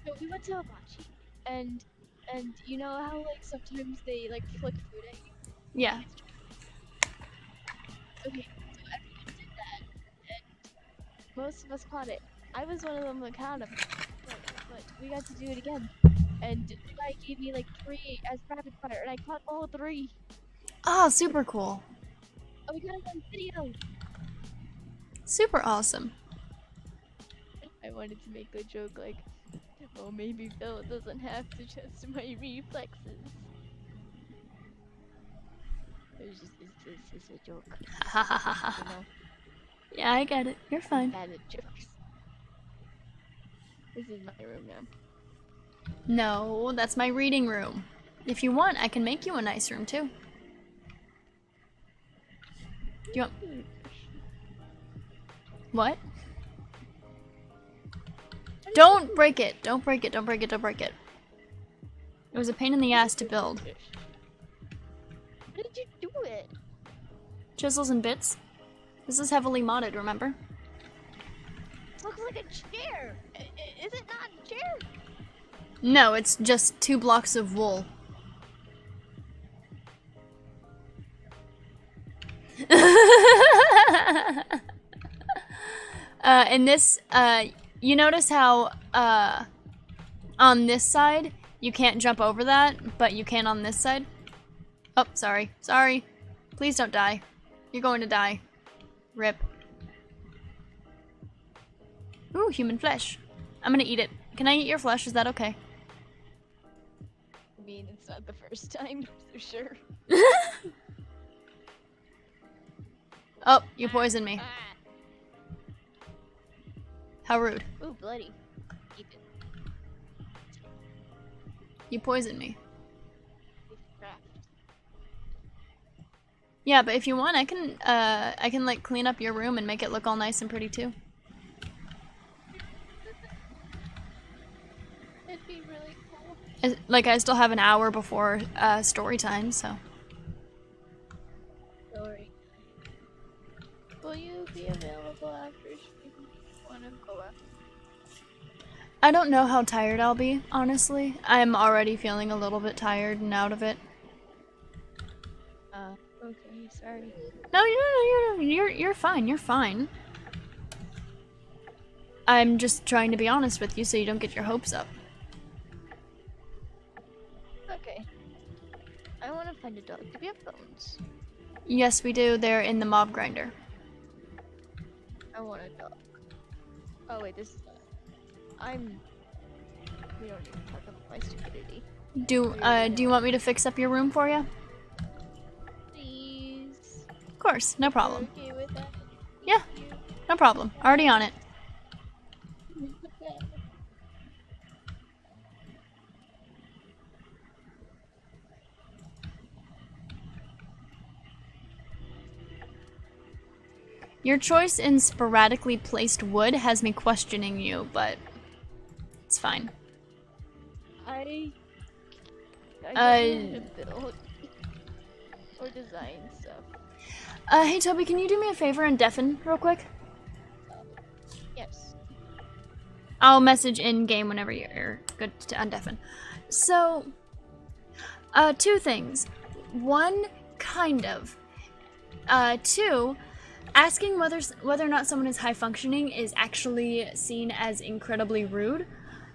So we went to Hibachi, and you know how like sometimes they like flick food at you? Yeah. Okay, so everyone did that, and most of us caught it. I was one of them that caught him, but we got to do it again. And the guy gave me like 3 as rapid fire, and I caught all 3. Oh, super cool. Oh, we got it on video. Super awesome. I wanted to make a joke like, oh, maybe Phil doesn't have to trust my reflexes. It's just a joke. Ha ha ha ha. You know, Yeah, I get it. You're fine. bad at jokes. This is my room now. No, that's my reading room. If you want, I can make you a nice room, too. Do you want... What? Don't break it! Don't break it, don't break it, don't break it. It was a pain in the ass to build. How did you do it? Chisels and bits. This is heavily modded, remember? looks like a chair. Is it not a chair? No, it's just 2 blocks of wool. And this, you notice how, on this side, you can't jump over that, but you can on this side? Oh, sorry. Sorry. Please don't die. You're going to die. Rip. Ooh, human flesh. I'm gonna eat it. Can I eat your flesh? Is that okay? I mean, it's not the first time, for sure. Oh, you poisoned me. Ah. How rude. Ooh, bloody. Keep it. You poisoned me. Craft. Yeah, but if you want, I can like clean up your room and make it look all nice and pretty too. It'd be really cool. Like, I still have an hour before story time, so. Sorry. Will you be available after stream? Wanna go out? I don't know how tired I'll be, honestly. I'm already feeling a little bit tired and out of it. Okay, sorry. No, you're fine. You're fine. I'm just trying to be honest with you so you don't get your hopes up. Okay. I wanna find a dog. Do we have bones? Yes, we do. They're in the mob grinder. I want a dog. Oh wait, this is we don't need to talk about my stupidity. Do you want me to fix up your room for you? Please. Of course, no problem. Okay with that? Yeah, no problem. Already on it. Your choice in sporadically placed wood has me questioning you, but it's fine. I don't know to build or design stuff. Hey Toby, can you do me a favor and deafen real quick? Yes. I'll message in game whenever you're good to undeafen. So, 2 things. 1, kind of. 2, asking whether or not someone is high functioning is actually seen as incredibly rude,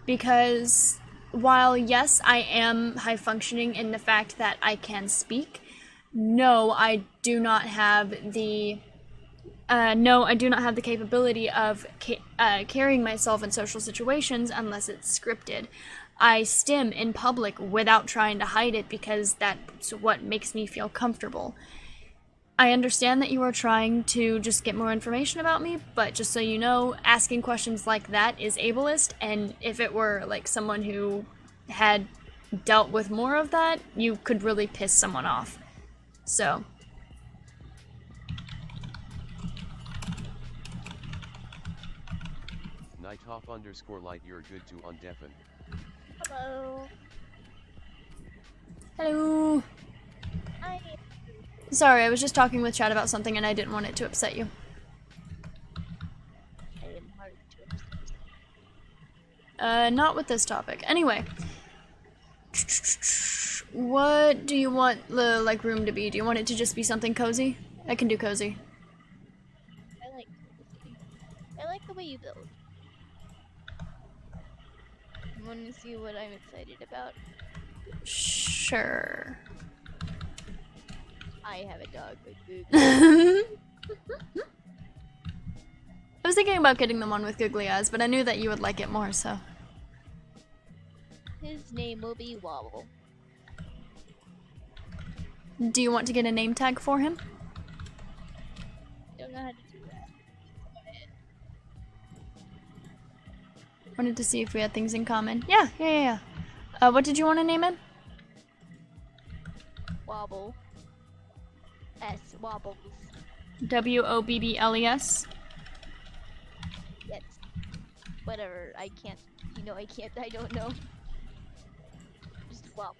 because while yes, I am high functioning in the fact that I can speak, no, I do not have the capability of carrying myself in social situations unless it's scripted. I stim in public without trying to hide it because that's what makes me feel comfortable. I understand that you are trying to just get more information about me, but just so you know, asking questions like that is ableist, and if it were like someone who had dealt with more of that, you could really piss someone off. So. Nightoff_light, you're good to undeafen. Hello. Hello. Hi. Sorry, I was just talking with chat about something and I didn't want it to upset you. I am hard to Not with this topic. Anyway. What do you want the, like, room to be? Do you want it to just be something cozy? I can do cozy. I like the way you build. You want to see what I'm excited about? Sure. I have a dog with googly. I was thinking about getting the one with googly eyes, but I knew that you would like it more, so. His name will be Wobble. Do you want to get a name tag for him? Don't know how to do that. Wanted to see if we had things in common. Yeah. What did you want to name him? Wobble. S. Wobbles. Wobbles. Yes. Whatever. I can't. I don't know. Just Wobble.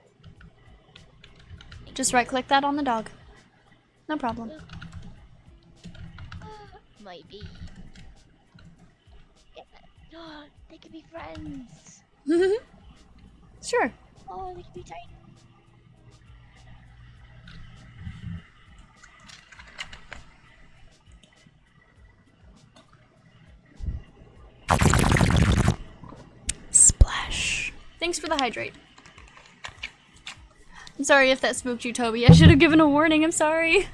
Just right click that on the dog. No problem. Might be. Yes. They could be friends. Sure. Oh, they could be tight. Splash. Thanks for the hydrate. I'm sorry if that spooked you, Toby. I should have given a warning. I'm sorry.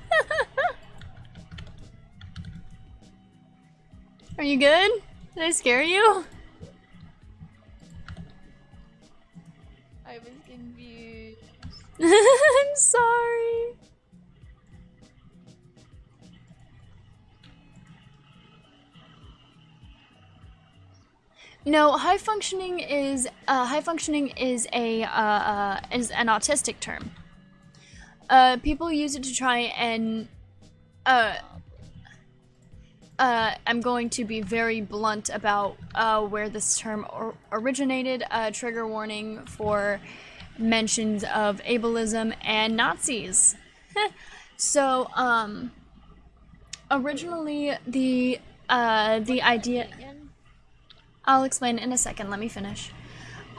Are you good? Did I scare you? I was confused. I'm sorry. No, high functioning is an autistic term. People use it to try and I'm going to be very blunt about where this term originated. Trigger warning for mentions of ableism and Nazis. So, originally the idea. I'll explain in a second. Let me finish.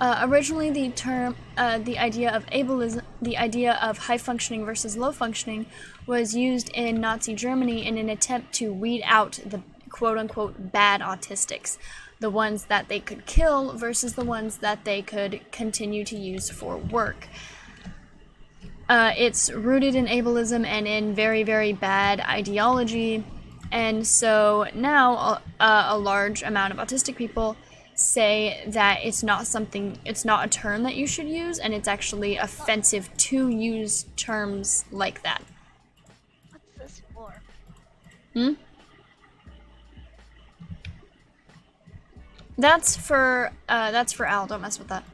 Originally, the term, the idea of ableism, the idea of high functioning versus low functioning, was used in Nazi Germany in an attempt to weed out the quote-unquote bad autistics, the ones that they could kill versus the ones that they could continue to use for work. It's rooted in ableism and in very, very bad ideology, and so now a large amount of autistic people say that it's not a term that you should use, and it's actually offensive to use terms like that. What's this for? That's for Al, don't mess with that.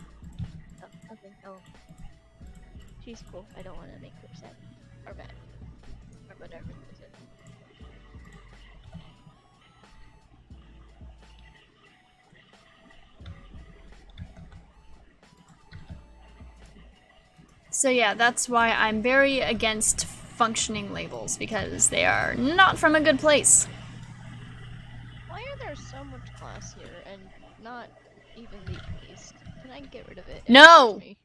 Oh, okay, oh. She's cool. I don't want to make her sad. Or mad. Or whatever is it. So yeah, that's why I'm very against functioning labels, because they are not from a good place. Why are there so much class here and not evenly paced? Can I get rid of it? No! Excuse me.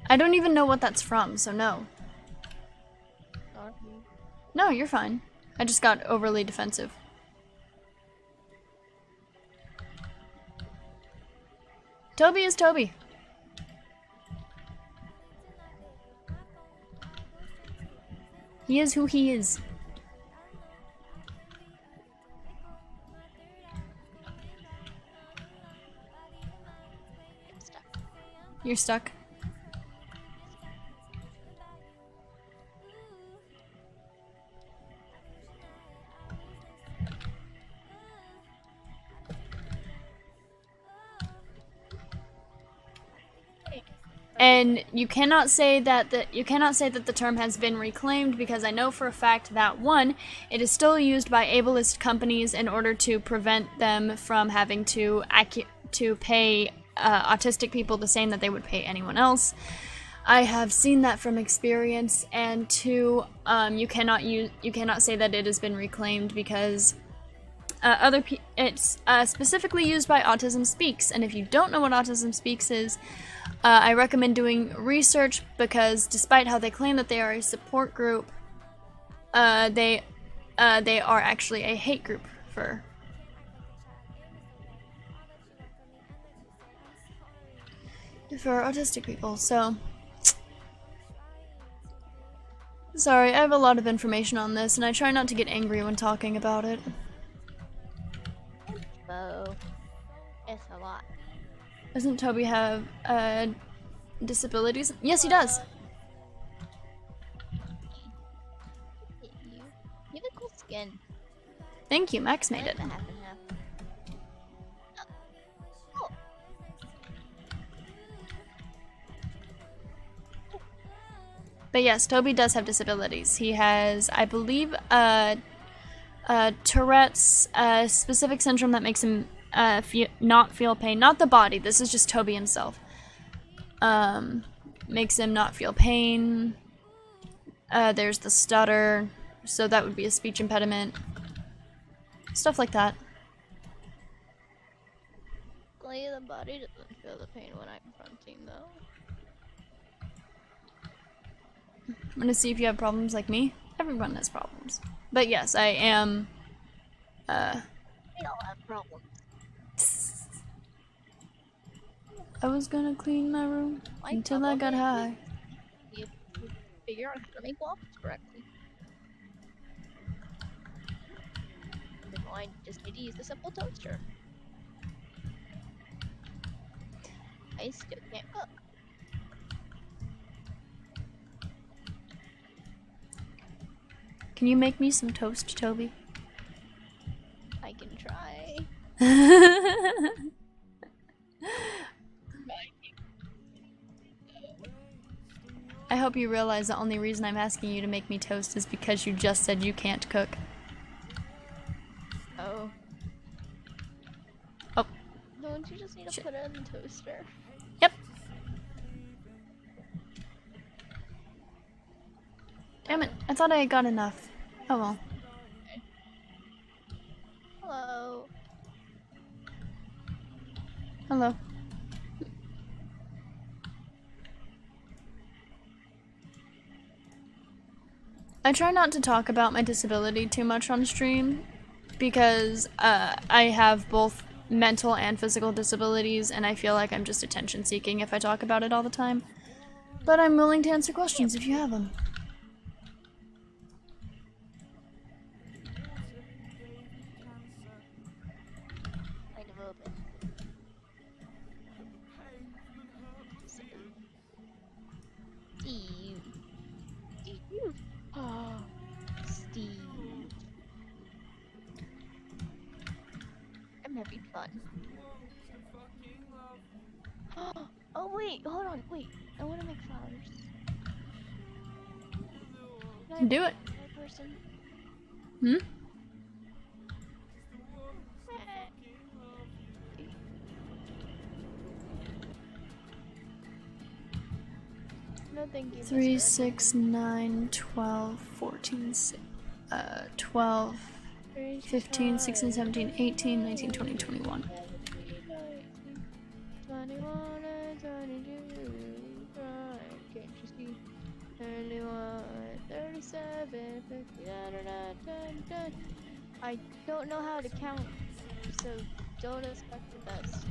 I don't even know what that's from, so no. Sorry. No, you're fine. I just got overly defensive. Toby is Toby. He is who he is. I'm stuck. You're stuck. And you cannot say that the term has been reclaimed, because I know for a fact that, one, it is still used by ableist companies in order to prevent them from having to pay autistic people the same that they would pay anyone else. I have seen that from experience. And two, you cannot say that it has been reclaimed, because it's specifically used by Autism Speaks, and if you don't know what Autism Speaks is, I recommend doing research, because despite how they claim that they are a support group, they are actually a hate group for autistic people. So sorry, I have a lot of information on this, and I try not to get angry when talking about it. Whoa. It's a lot. Doesn't Toby have disabilities? Yes, he does. You have a cool skin. Thank you, Max I made like it. the half and half. Oh. But yes, Toby does have disabilities. He has, I believe, Tourette's, specific syndrome that makes him not feel pain. Not the body. This is just Toby himself. Makes him not feel pain. There's the stutter, so that would be a speech impediment. Stuff like that. Luckily, the body doesn't feel the pain when I'm fronting, though. I'm gonna see if you have problems like me. Everyone has problems. But yes, I am, We all have problems. I was gonna clean my room until I got high. You figure out how to make waffles correctly. No, I just need to use the simple toaster. I still can't cook. Can you make me some toast, Toby? I can try. I hope you realize the only reason I'm asking you to make me toast is because you just said you can't cook. Oh. Oh. Don't you just need to put it in the toaster? Yep. Damn it, I thought I got enough. Oh well. Hello. Hello. I try not to talk about my disability too much on stream because I have both mental and physical disabilities and I feel like I'm just attention seeking if I talk about it all the time. But I'm willing to answer questions if you have them. Kind of open. Steve. Steve. Oh, Steve. I'm having fun. Oh wait, hold on, wait. I want to make flowers. Can I Do it. be a person? Hmm? No, thank you. 3, 6, 9, 12, 14, 12, 15, 16, 17, 18, 19, 20, 21. 21 and 22, right, can't you see? 31, 37, 59, I don't know how to count, so don't expect the best.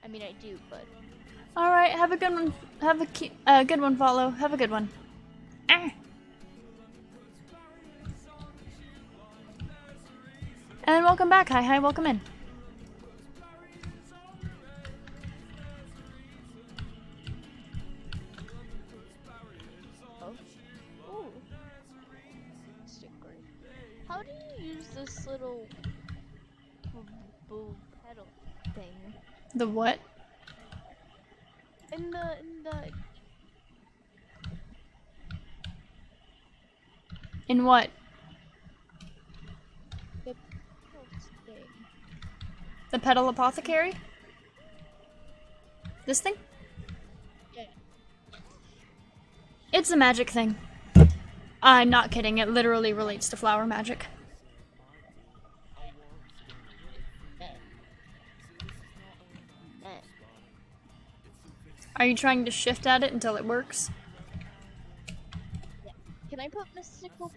I mean, I do, but... Alright, have a good one. Have a good one, Follow. Have a good one. Ah. And welcome back. Hi, welcome in. Oh. Ooh. Sticker. How do you use this little... pedal thing? The what? In the In what? thing. The pedal apothecary? This thing? Yeah. It's a magic thing. I'm not kidding, it literally relates to flower magic. Are you trying to shift at it until it works? Yeah. Can I put mystical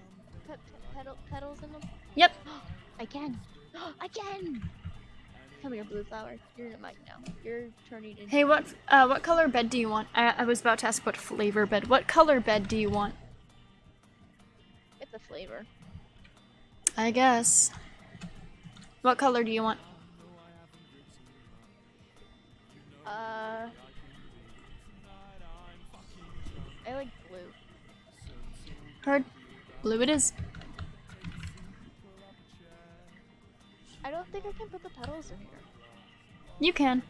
petals in them? Yep. I can. I can. Come here, blue flower. You're in mine now. You're turning into... Hey, what color bed do you want? I was about to ask what flavor bed. What color bed do you want? It's a flavor. I guess. What color do you want? I like blue. Heard. Blue it is. I don't think I can put the petals in here. You can.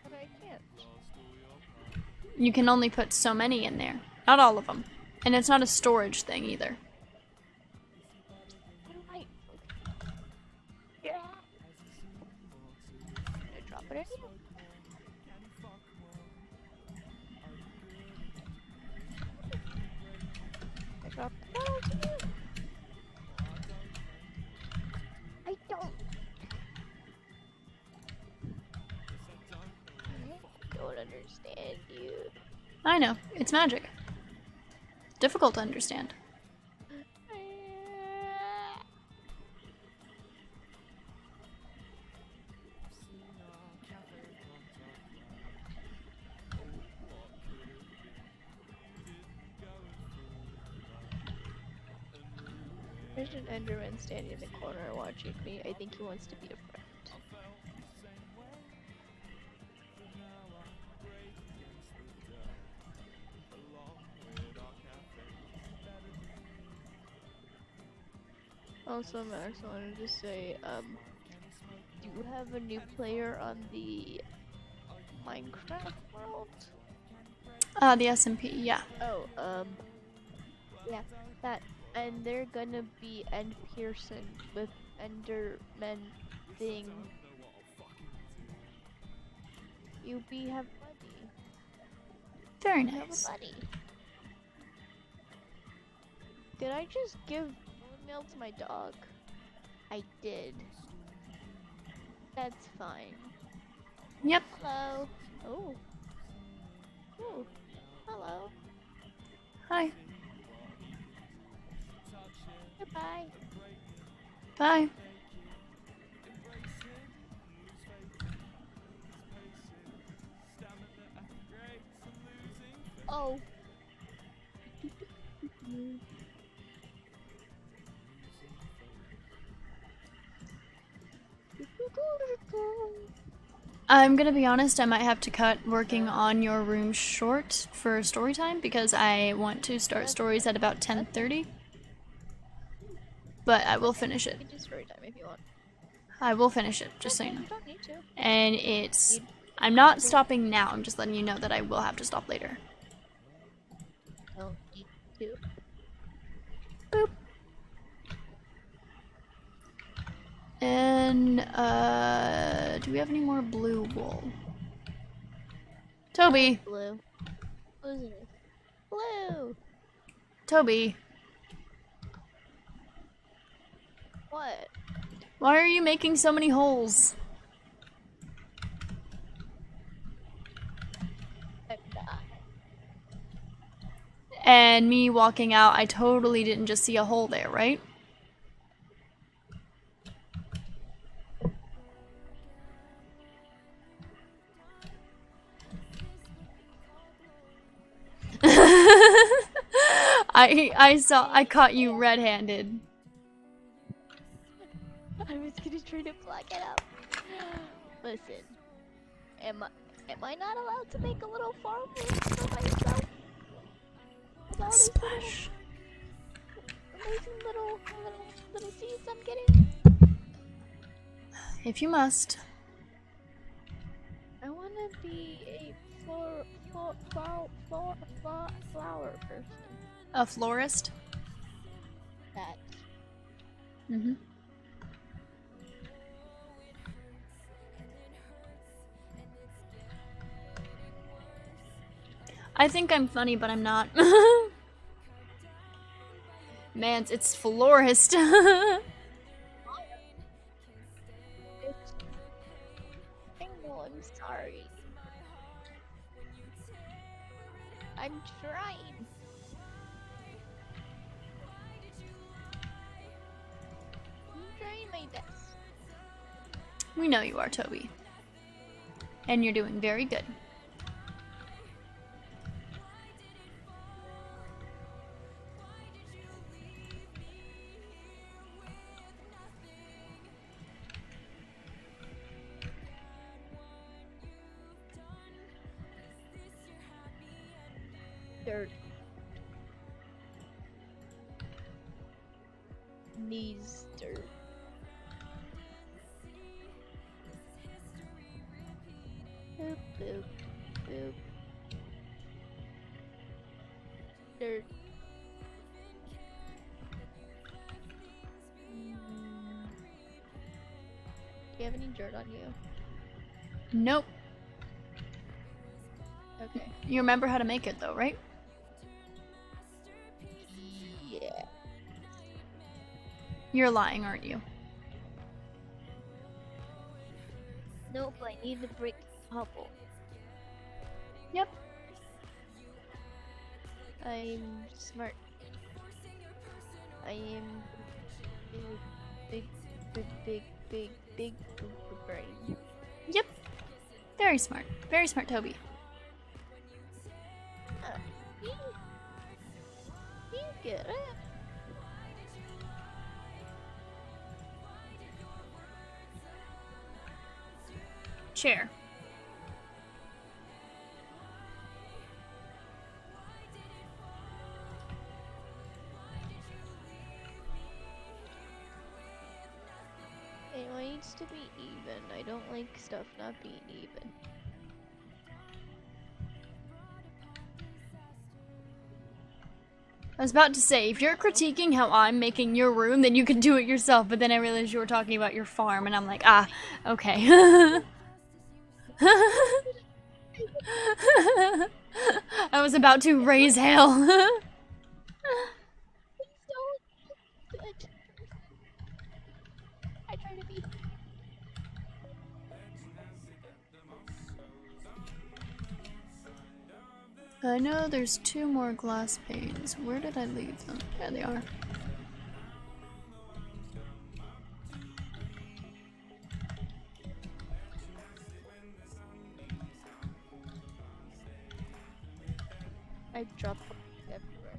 But I can't. You can only put so many in there. Not all of them. And it's not a storage thing either. Right. Yeah. Can I drop it in here? understand you. I know, it's magic. Difficult to understand. There's an Enderman standing in the corner watching me. I think he wants to be a friend. Also, Max, I wanted to say, do you have a new player on the Minecraft world? The SMP, yeah. Oh, yeah, that, and they're gonna be End Pearson with Enderman thing. You have buddy. Very You have a nice. buddy. Did I just give bone meal to my dog? I did. That's fine. Yep. Hello. Oh. Oh. Hello. Hi. Goodbye. Bye. Oh. I'm gonna be honest, I might have to cut working on your room short for story time because I want to start stories at about 10:30. But I will finish You it. can do story time if you want. I will finish it, just so you Okay, know. you don't need to. And it's... I'm not stopping now, I'm just letting you know that I will have to stop later. Don't need to. Boop. And, do we have any more blue wool? Toby! Blue. Who's it? Blue! Toby! What? Why are you making so many holes? I'm not. And me walking out, I totally didn't just see a hole there, right? I caught you red-handed. I was gonna try to block it up. Listen, am I not allowed to make a little farm for myself? With all these Splash. amazing little seeds I'm getting. If you must. I wanna be a flower person. A florist? That. Mm-hmm. I think I'm funny, but I'm not. Mans, it's florist. I know, I'm sorry. I'm trying. I'm trying my best. We know you are, Toby. And you're doing very good. Dirt. Knees dirt. Boop, boop, boop. Dirt. Do you have any dirt on you? Nope. Okay. You remember how to make it, though, right? Yeah. You're lying, aren't you? Nope, I need to break cobble. Yep. I'm smart. I am big, big brain. Yep. Very smart. Very smart, Toby. You get it. Chair. It needs to be even. I don't like stuff not being even. I was about to say, if you're critiquing how I'm making your room, then you can do it yourself, but then I realized you were talking about your farm, and I'm like, ah, okay. I was about to raise hell. Good. I try to be. I know there's 2 more glass panes. Where did I leave them? There they are. I dropped everywhere.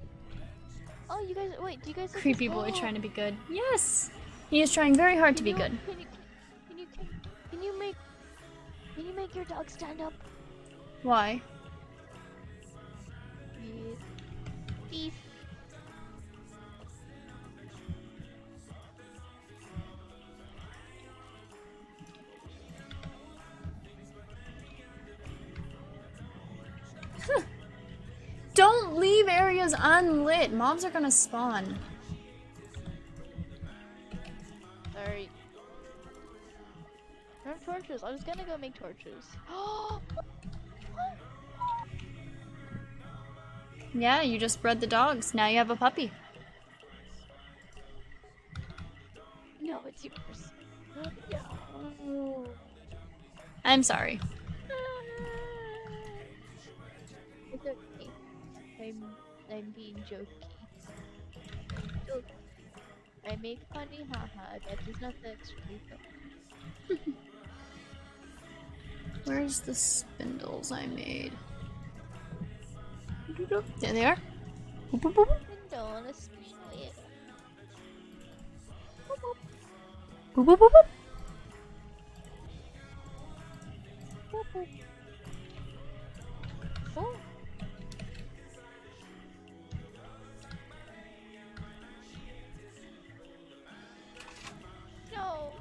Oh, you guys, wait, do you guys like Creepy this? boy trying to be good. Yes! He is trying very hard to be good. Can you make your dog stand up? Why? Beef. Don't leave areas unlit. Mobs are gonna spawn. Sorry. No torches. I was gonna go make torches. Yeah, you just bred the dogs. Now you have a puppy. No, it's yours. No. I'm sorry. It's okay. I'm being jokey. I make funny, haha. That is not actually funny. Where's the spindles I made? There they are. Boop, boop, boop, boop. Spindle on a spindle. Boop, boop, boop, boop. Oh. No.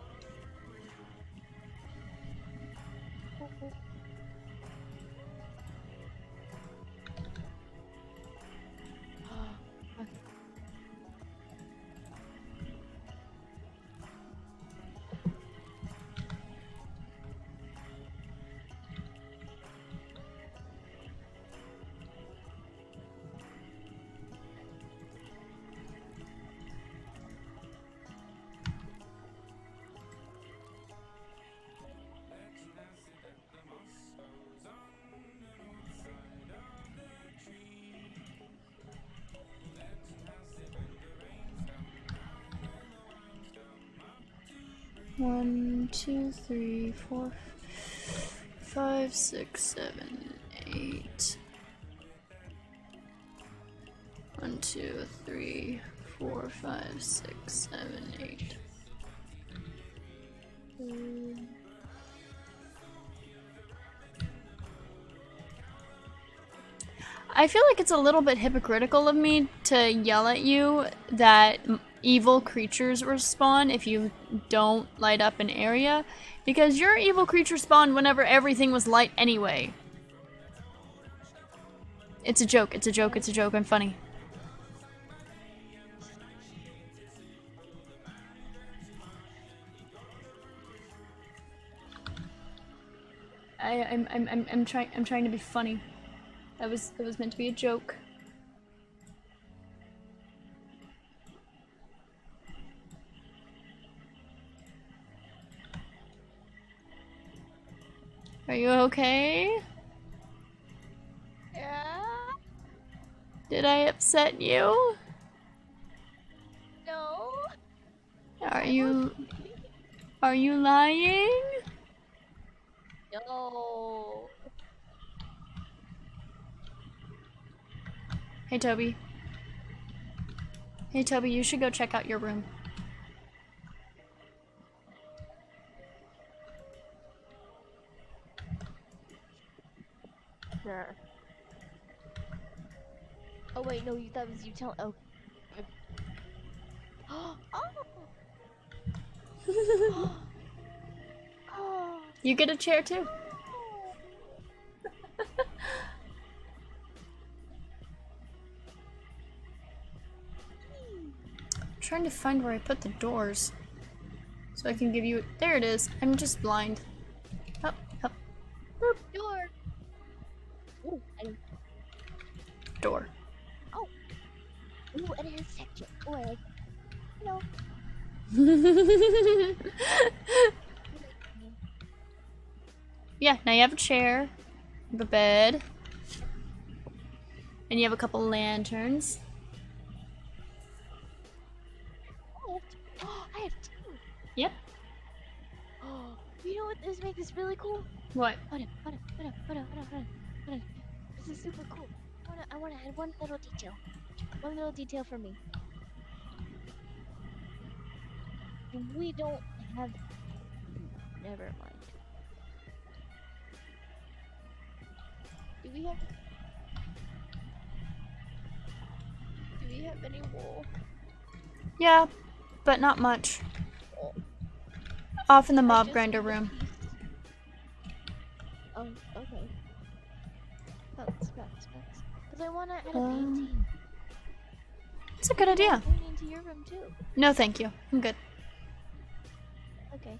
One, 2, 3, 4, 5, 6, 7, 8. 1, 2, 3, 4, 5, 6, 7, 8. I feel like it's a little bit hypocritical of me to yell at you that evil creatures respawn if you don't light up an area, because your evil creature spawned whenever everything was light anyway. It's a joke, it's a joke, it's a joke, I'm funny. I'm trying to be funny. That was meant to be a joke. Are you okay? Did I upset you? No. Are you lying? No. Hey, Toby. Hey, Toby, you should go check out your room. Sure. Oh wait, no, that was you telling. Oh. Oh. Oh. You get a chair too. I'm trying to find where I put the doors. So I can give you. There it is. I'm just blind. Up, up. Boop. Door. Ooh, and Door. ooh, and it has texture. Oh, I like it. Hello. Yeah, now you have a chair, you have a bed, and you have a couple lanterns. Oh, I have two. Yep. Oh, you know what? This make this really cool. What? Hold on. This is super cool. I wanna add one little detail. One little detail for me. We don't have. Never mind. Do we have any wool? Yeah, but not much. Oh. Off in the I mob just grinder need a room. piece. Oh, okay. Facts. Because I wanna add a painting. It's a good idea. Going into your room too. No, thank you. I'm good. Okay.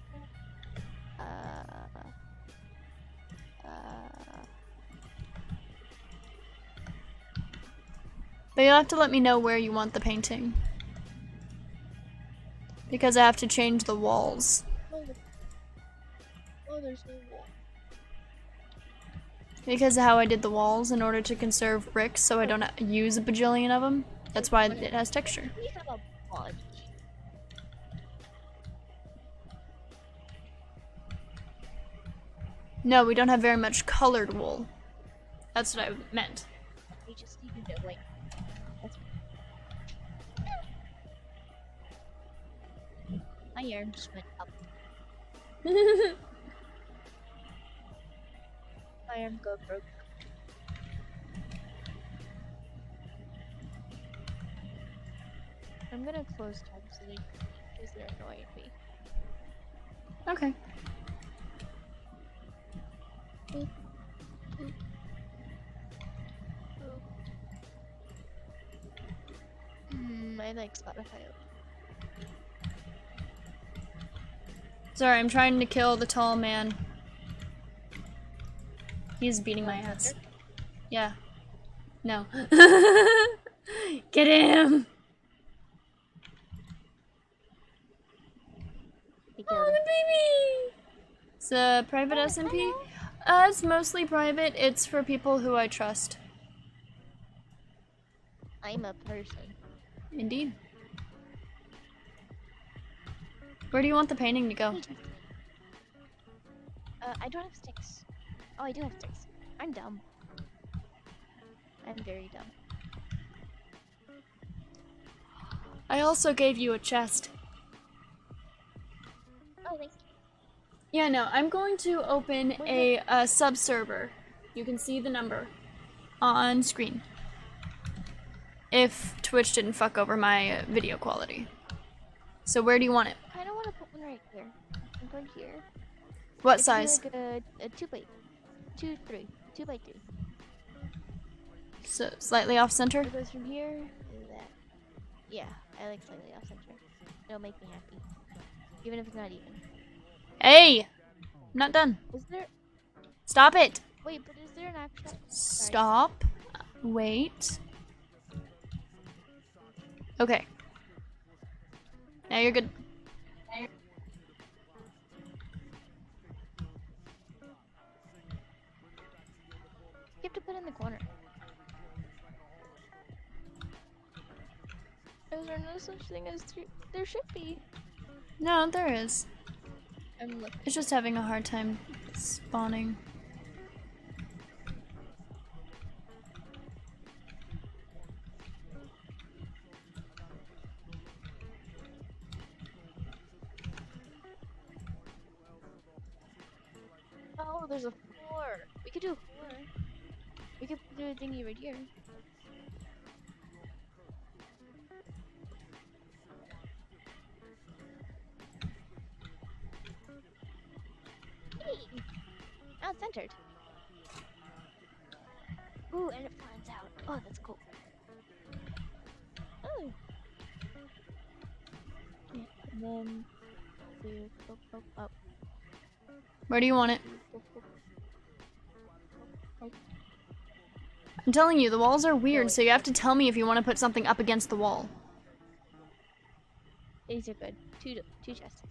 But you'll have to let me know where you want the painting. Because I have to change the walls. Oh, there's no wall. Because of how I did the walls in order to conserve bricks so I don't use a bajillion of them. That's why it has texture. We have a bunch. No, we don't have very much colored wool. That's what I meant. We just need to wait. That's my arm just went up. My arm go broke. I'm gonna close tabs so because they're annoying me. Okay. Boop. I like Spotify. Sorry, I'm trying to kill the tall man. He's beating my ass. Yeah. No. Get him! Oh, the baby! It's a private SMP. It's mostly private. It's for people who I trust. I'm a person. Indeed. Where do you want the painting to go? I don't have sticks. Oh, I do have sticks. I'm dumb. I'm very dumb. I also gave you a chest. Oh, thank you. Yeah, no, I'm going to open a sub-server. You can see the number on screen. If Twitch didn't fuck over my video quality. So where do you want it? I don't want to put one right here. Right here. What It's size? like a 2 by 2, 3. 2 by 3. So slightly off center? It goes from here to that. Yeah, I like slightly off center. It'll make me happy. Even if it's not even. Hey! I'm not done. Is there... Stop it! Wait, but is there an actual... Stop. Wait. Okay. Now you're good. You have to put it in the corner. Is there no such thing as there should be? No, there is. I'm looking. It's just having a hard time spawning. Oh, there's a floor. We could do a floor. We could do a thingy right here. Hey! Now it's centered. Ooh, and it flattens out. Oh, that's cool. Oh. Yeah, and then we up. Where do you want it? I'm telling you, the walls are weird, so you have to tell me if you want to put something up against the wall. These are good. Two chests.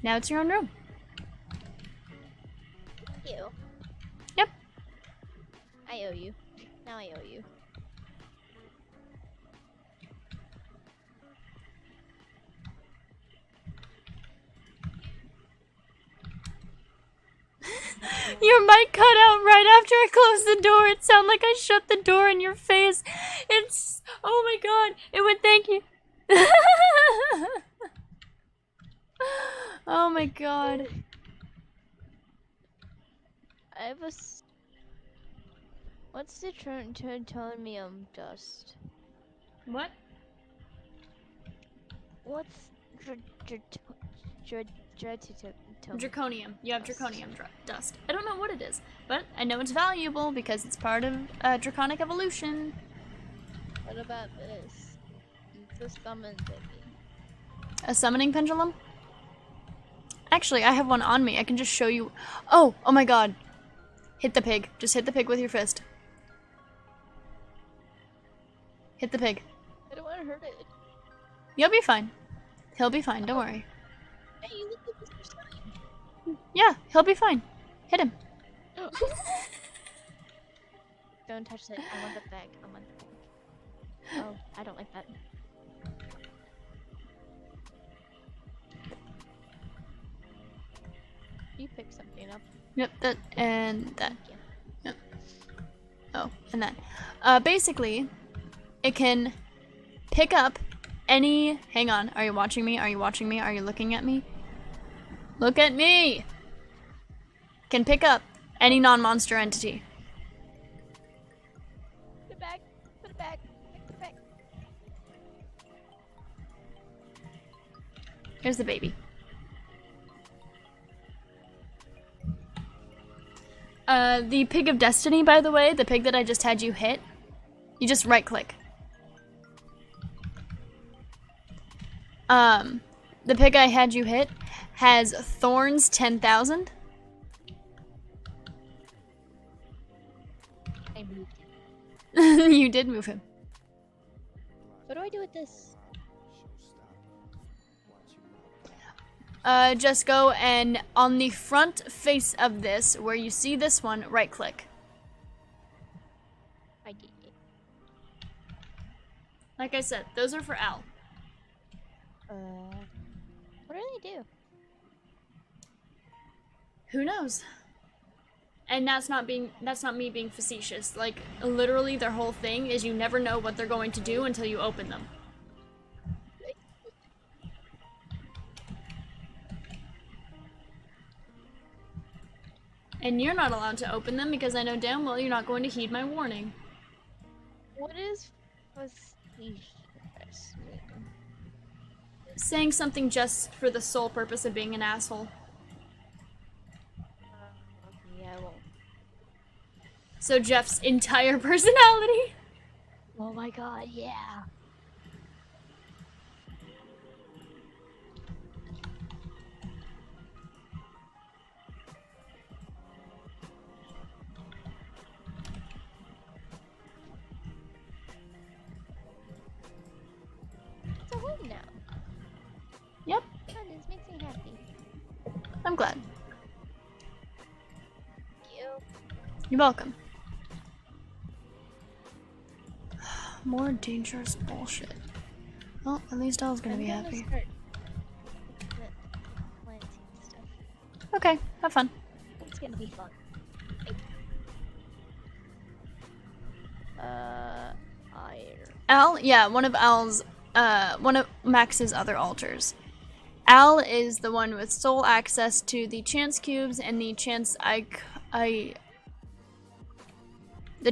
Now it's your own room. Thank you. Yep. I owe you. Now I owe you. Your mic cut out right after I closed the door. It sounded like I shut the door in your face. It's... Oh my god. It would thank you. Oh my god. I have a... What's the titanium dust? What? What's Draconium. You have draconium dust. I don't know what it is, but I know it's valuable because it's part of draconic evolution. What about this? It's a summon thingy. A summoning pendulum? Actually, I have one on me. I can just show you. Oh my god. Hit the pig. Just hit the pig with your fist. Hit the pig. I don't want to hurt it. You'll be fine. He'll be fine, don't worry. Hey, you look at this sign. Yeah, he'll be fine. Hit him. Don't touch it. I want the bag. I want the bag. Oh, I don't like that. You pick something up. Yep, that and that. Thank you. Yep. Oh, and that. Basically, it can pick up any... Hang on. Are you watching me? Are you watching me? Are you looking at me? Look at me! Can pick up any non-monster entity. Put it back. Put it back. Put it back. Here's the baby. The Pig of Destiny, by the way, the pig that I just had you hit, you just right-click. The pig I had you hit has thorns 10,000. I moved him. You did move him. What do I do with this? Just go and on the front face of this, where you see this one, right-click. I did it. Like I said, those are for Al. What do they do? Who knows? And that's not me being facetious. Like, literally their whole thing is you never know what they're going to do until you open them. And you're not allowed to open them because I know damn well you're not going to heed my warning. What is facetious mean? Saying something just for the sole purpose of being an asshole. Yeah, I won't. So Jeff's entire personality. Oh my god, yeah. It's a win now. Yep, God, this makes me happy. I'm glad. Thank you. You're welcome. More dangerous bullshit. Well, at least Elle's gonna be happy. Start planting stuff. Okay, have fun. It's gonna be fun. Iron. Al, yeah, one of Max's other altars. Al is the one with sole access to the chance cubes and the chance the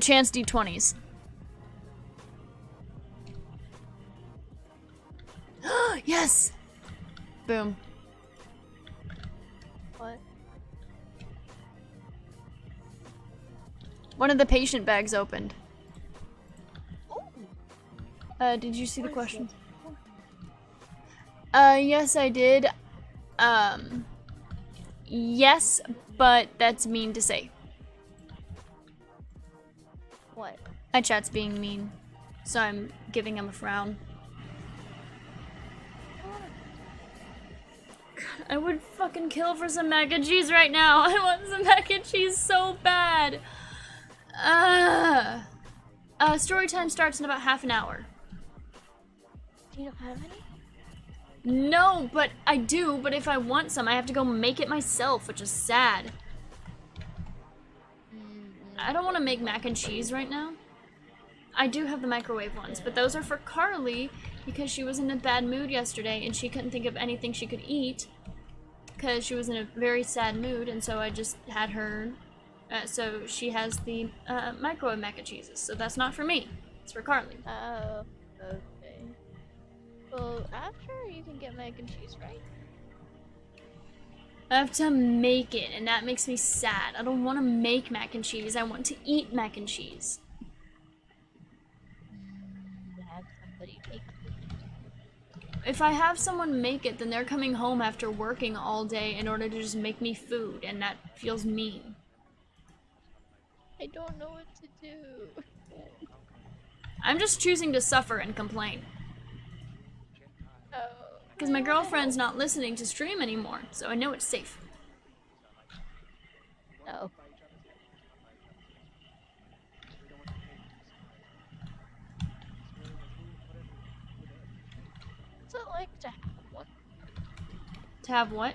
chance d20s. Yes! Boom. What? One of the patient bags opened. Oh, Did you see the what is question? it? Yes, I did. Yes, but that's mean to say. What? My chat's being mean, so I'm giving him a frown. God, I would fucking kill for some mac and cheese right now. I want some mac and cheese so bad. Story time starts in about half an hour. Do you not have any? No, but I do, but if I want some, I have to go make it myself, which is sad. I don't want to make mac and cheese right now. I do have the microwave ones, but those are for Carly because she was in a bad mood yesterday and she couldn't think of anything she could eat because she was in a very sad mood, and so I just had her, so she has the microwave mac and cheeses, so that's not for me, it's for Carly. Oh, okay. Well, after you can get mac and cheese, right? I have to make it, and that makes me sad. I don't want to make mac and cheese, I want to eat mac and cheese. Have somebody make If I have someone make it, then they're coming home after working all day in order to just make me food, and that feels mean. I don't know what to do. I'm just choosing to suffer and complain. Oh. Because my girlfriend's not listening to stream anymore, so I know it's safe. No. What's it like to have one? To have what?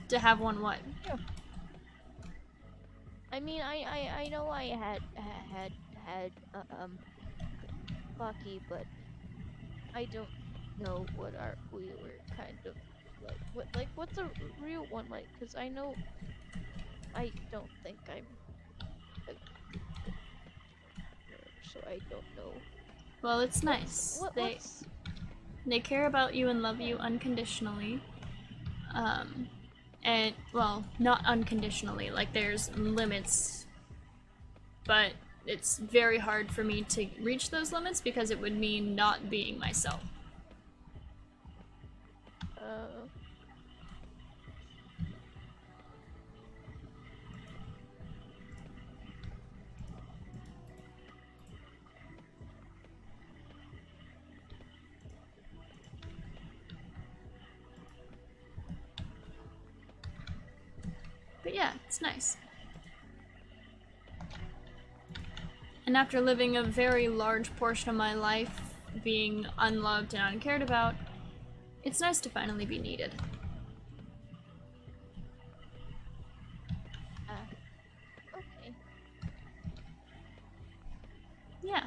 To have one what? I mean, I know I had Bucky, but I don't know what we were kind of like. What's a real one like? Because I know I don't think I'm a good nerd, so I don't know. Well, it's nice. They care about you and love you unconditionally. And, well, not unconditionally, like there's limits, but it's very hard for me to reach those limits because it would mean not being myself. But yeah, it's nice. And after living a very large portion of my life being unloved and uncared about, it's nice to finally be needed. Okay. Yeah.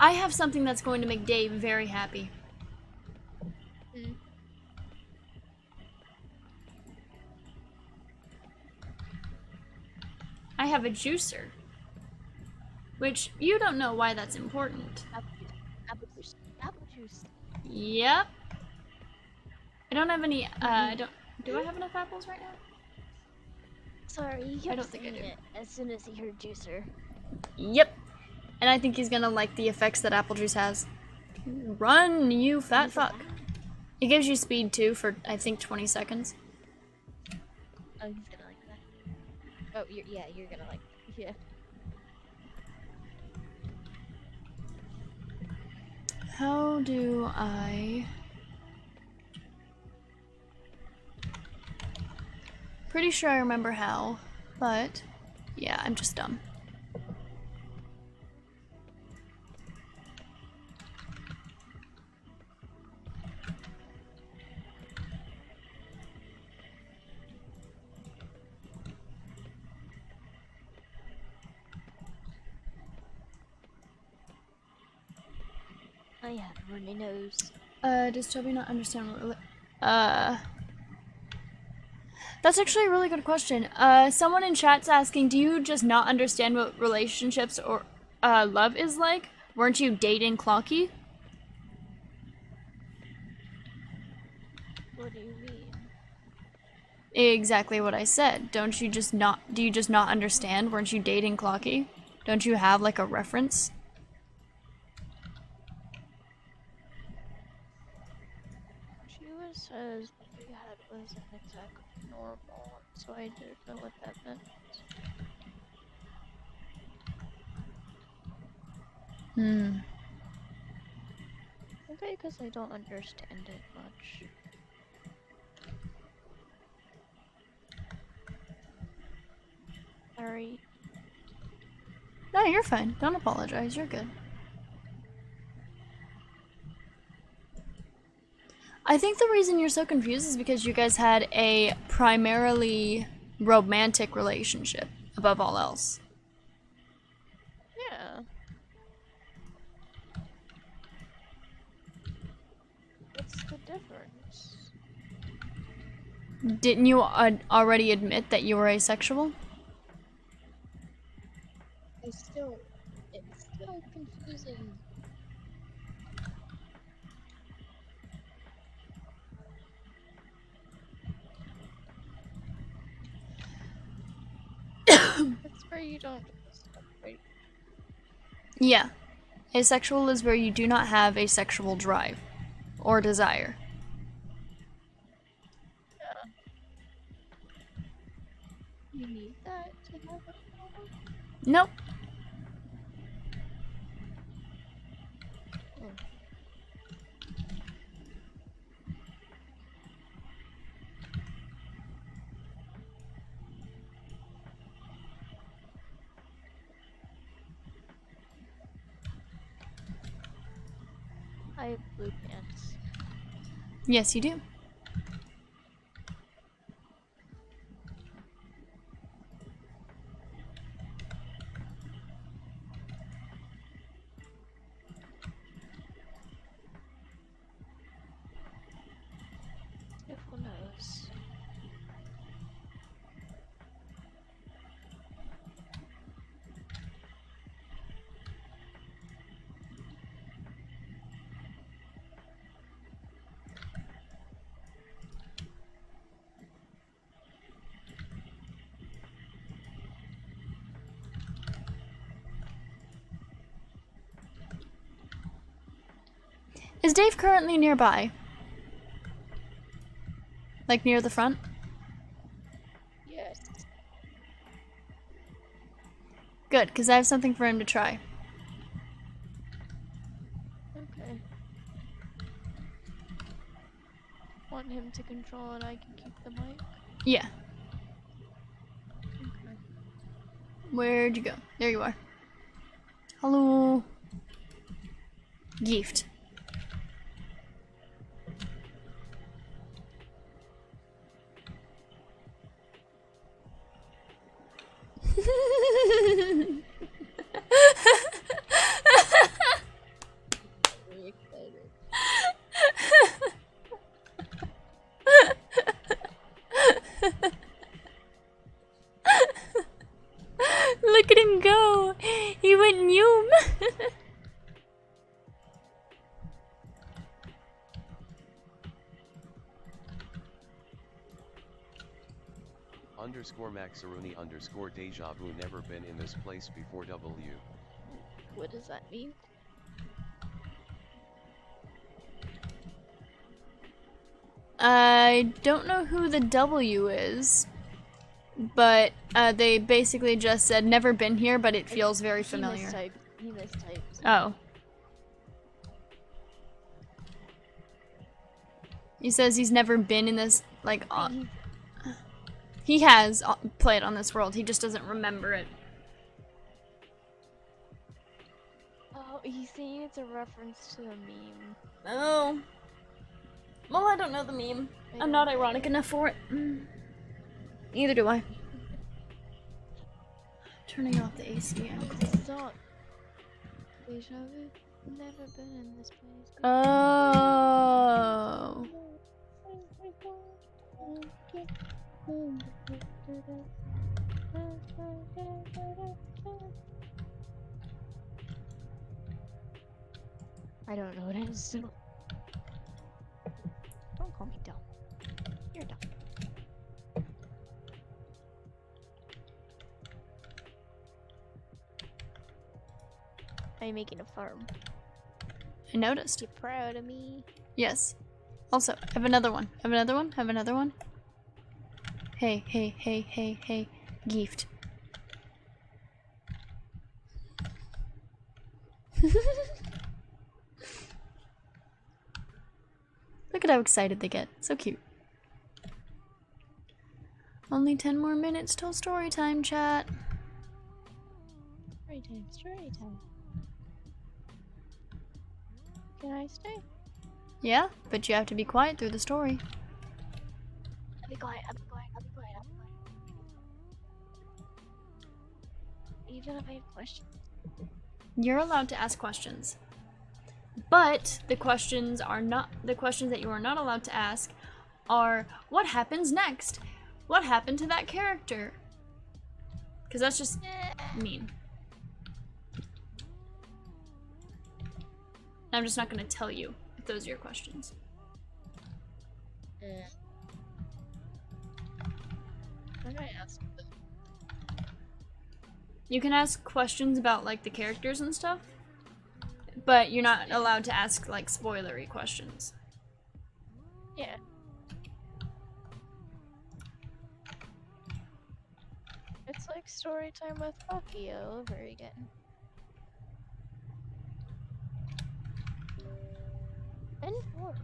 I have something that's going to make Dave very happy. I have a juicer. Which, you don't know why that's important. Apple juice. Apple juice. Yep. I don't have any, do I have enough apples right now? Sorry, you I kept don't think I saying do. it as soon as he heard juicer. Yep. And I think he's gonna like the effects that apple juice has. Run, you fat fuck. It gives you speed too for, I think, 20 seconds. Oh, he's gonna like that. Oh, you're gonna like that. Yeah. How do I Pretty sure I remember how, but yeah, I'm just dumb. I have a runny nose. Does Toby not understand what that's actually a really good question. Someone in chat's asking, do you just not understand what relationships or love is like? Weren't you dating Clocky? What do you mean? Exactly what I said. Do you just not understand? Weren't you dating Clocky? Don't you have like a reference? Says what we had wasn't exactly normal, so I didn't know what that meant. Okay, because I don't understand it much. Sorry. No, you're fine. Don't apologize. You're good. I think the reason you're so confused is because you guys had a primarily romantic relationship above all else. Yeah. What's the difference? Didn't you already admit that you were asexual? It's still confusing. That's where you don't right? Yeah. Asexual is where you do not have a sexual drive or desire. Yeah. You need that to have a problem? Nope. I have blue pants. Yes, you do. Who knows? Is Dave currently nearby? Like near the front? Yes. Good, because I have something for him to try. Okay. Want him to control and I can keep the mic? Yeah. Okay. Where'd you go? There you are. Hello. Gift. Really excited. Look at him go! He went noom! Underscore Maxaruni underscore deja vu never been in this place before W. What does that mean? I don't know who the W is, but they basically just said never been here, but it feels very familiar. He mistyped. Oh. He says he's never been in this, like, He has played on this world, he just doesn't remember it. Oh, he's saying it's a reference to a meme. Oh. Well, I don't know the meme. I'm not ironic enough for it. Neither do I. Turning off the AC. Song. Deja vu. Never been in this place. Oh. I don't know what it is. Don't call me dumb. You're dumb. I'm making a farm. I noticed. You proud of me? Yes. Also, I have another one. Have another one. Have another one. Hey, hey, hey, hey, hey. Gift. Look at how excited they get. So cute. Only 10 more minutes till story time, chat. Story time, story time. Can I stay? Yeah, but you have to be quiet through the story. I'll be quiet, I'll be quiet, I'll be quiet, I'll be quiet. Even if I have questions. You're allowed to ask questions. But the questions that you are not allowed to ask are what happens next? What happened to that character? Because that's just mean. I'm just not going to tell you if those are your questions. What do I ask? You can ask questions about like the characters and stuff, but you're not allowed to ask like spoilery questions. Yeah. It's like story time with Bucky all over again. And more.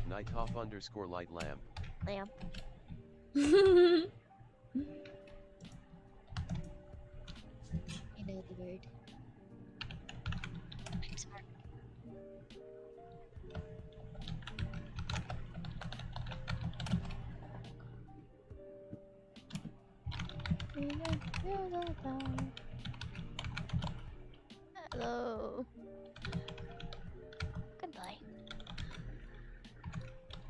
Nightoff_light lamp. Lamp. I know the word. I'm smart. Hello. Goodbye.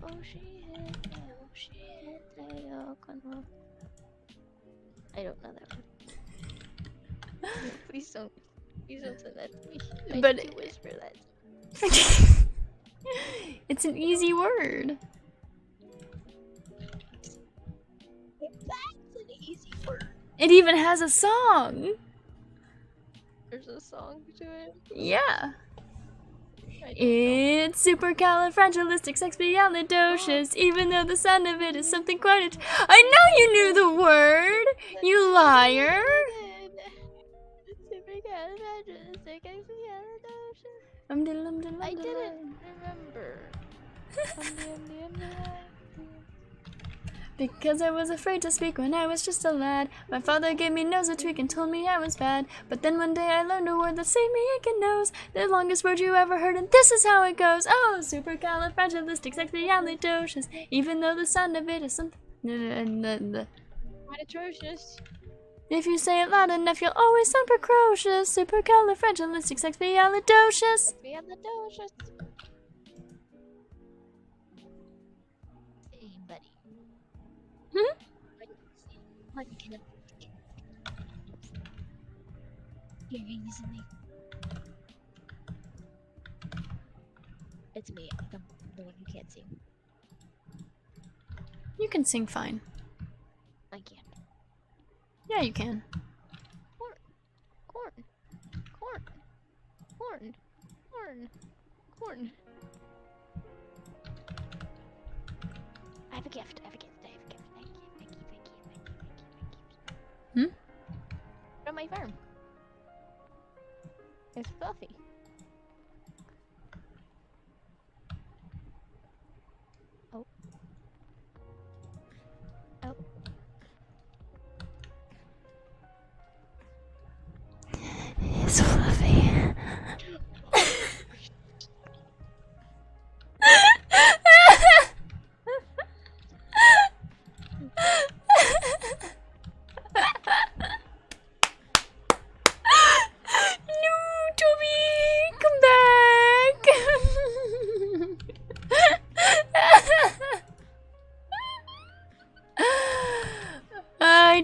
Oh, she hit me, oh, she hit me, oh, come I don't know that one. Please don't say that to me. I But need to whisper that. it's an easy word. That's an easy word. It even has a song. There's a song to it. Yeah. I don't know. It's supercalifragilisticexpialidocious, even though the sound of it is something quite I know you knew the word, you liar! I didn't remember. Because I was afraid to speak when I was just a lad. My father gave me nose a tweak and told me I was bad. But then one day I learned a word that saved me aching nose. The longest word you ever heard, and this is how it goes. Oh, supercalifragilisticexpialidocious, even though the sound of it is something. Quite atrocious. If you say it loud enough, you'll always sound precocious. Supercalifragilisticexpialidocious. Expialidocious. Hey, buddy. What kind of you're using me? It's me. I'm the one who can't sing. You can sing fine. I can't. Yeah, you can. Corn. Corn. Corn. Corn. Corn. Corn. I have a gift. I have a gift. I have a gift. Thank you. Thank you. Thank you. Thank you. Thank you. Thank you. From my farm. It's fluffy.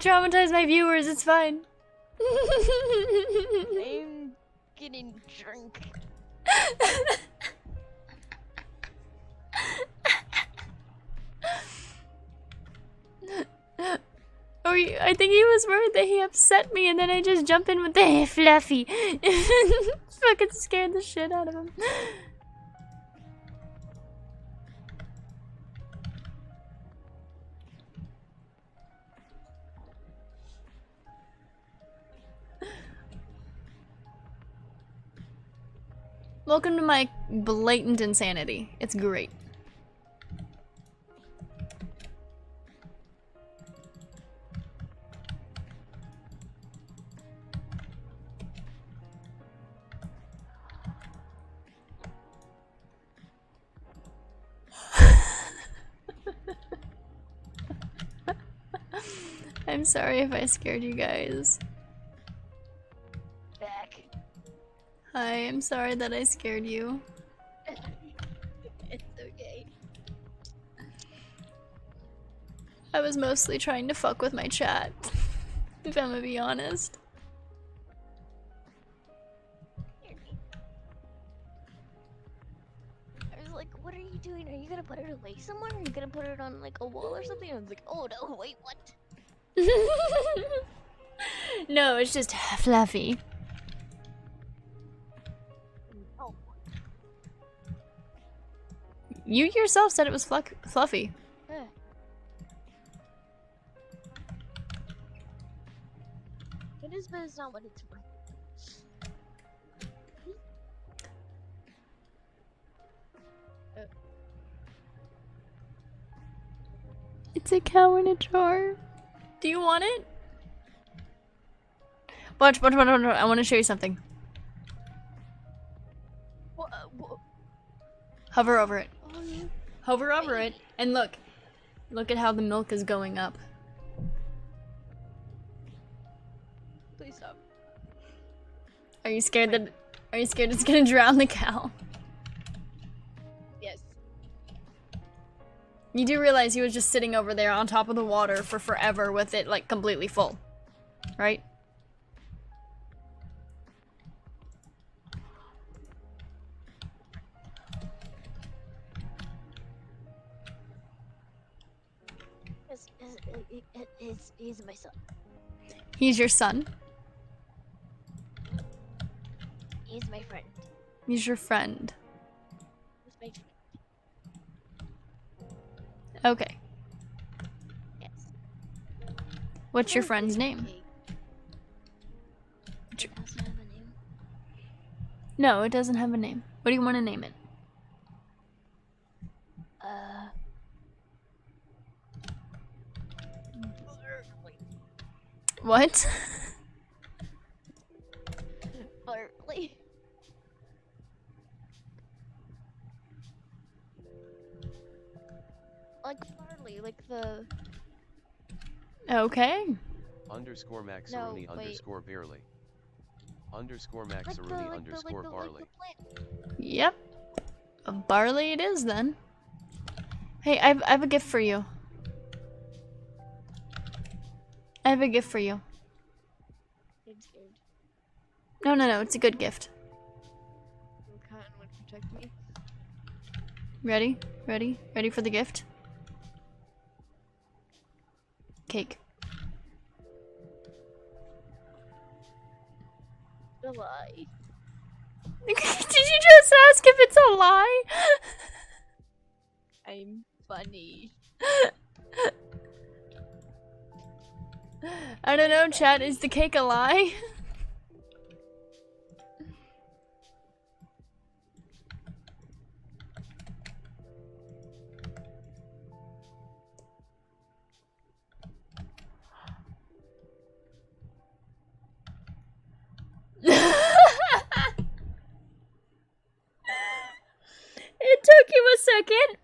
traumatize my viewers. It's fine. I'm getting drunk. Or I think he was worried that he upset me, and then I just jump in with the fluffy. Fucking scared the shit out of him. Welcome to my blatant insanity. It's great. I'm sorry if I scared you guys. Back. Hi, I'm sorry that I scared you. It's okay. I was mostly trying to fuck with my chat, if I'm gonna be honest. I was like, what are you doing? Are you gonna put it away somewhere? Are you gonna put it on like a wall or something? I was like, oh no, wait, what? No, it's just fluffy. Oh. You yourself said it was fluffy. Eh. It is, but it's not what it's worth. It's a cow in a jar. Do you want it? Watch. I want to show you something. What? Hover over it. Oh, you... Hover over it, and look. Look at how the milk is going up. Please stop. Are you scared that? Are you scared it's gonna drown the cow? Yes. You do realize he was just sitting over there on top of the water for forever with it like completely full, right? He's my son. He's your son? He's my friend. He's your friend. He's my friend. Okay. Yes. What's your friend's name? It doesn't have a name. No, it doesn't have a name. What do you want to name it? What? Bartley. Like barley, like the... Okay. Underscore Maxaroni underscore barely. Underscore Maxaroni underscore barley. Yep. A barley it is then. Hey, I have a gift for you. I have a gift for you. I'm scared. No, it's a good gift. Cotton would protect me. Ready? Ready for the gift? Cake. A lie. Did you just ask if it's a lie? I'm funny. I don't know, chat. Is the cake a lie? It took you a second.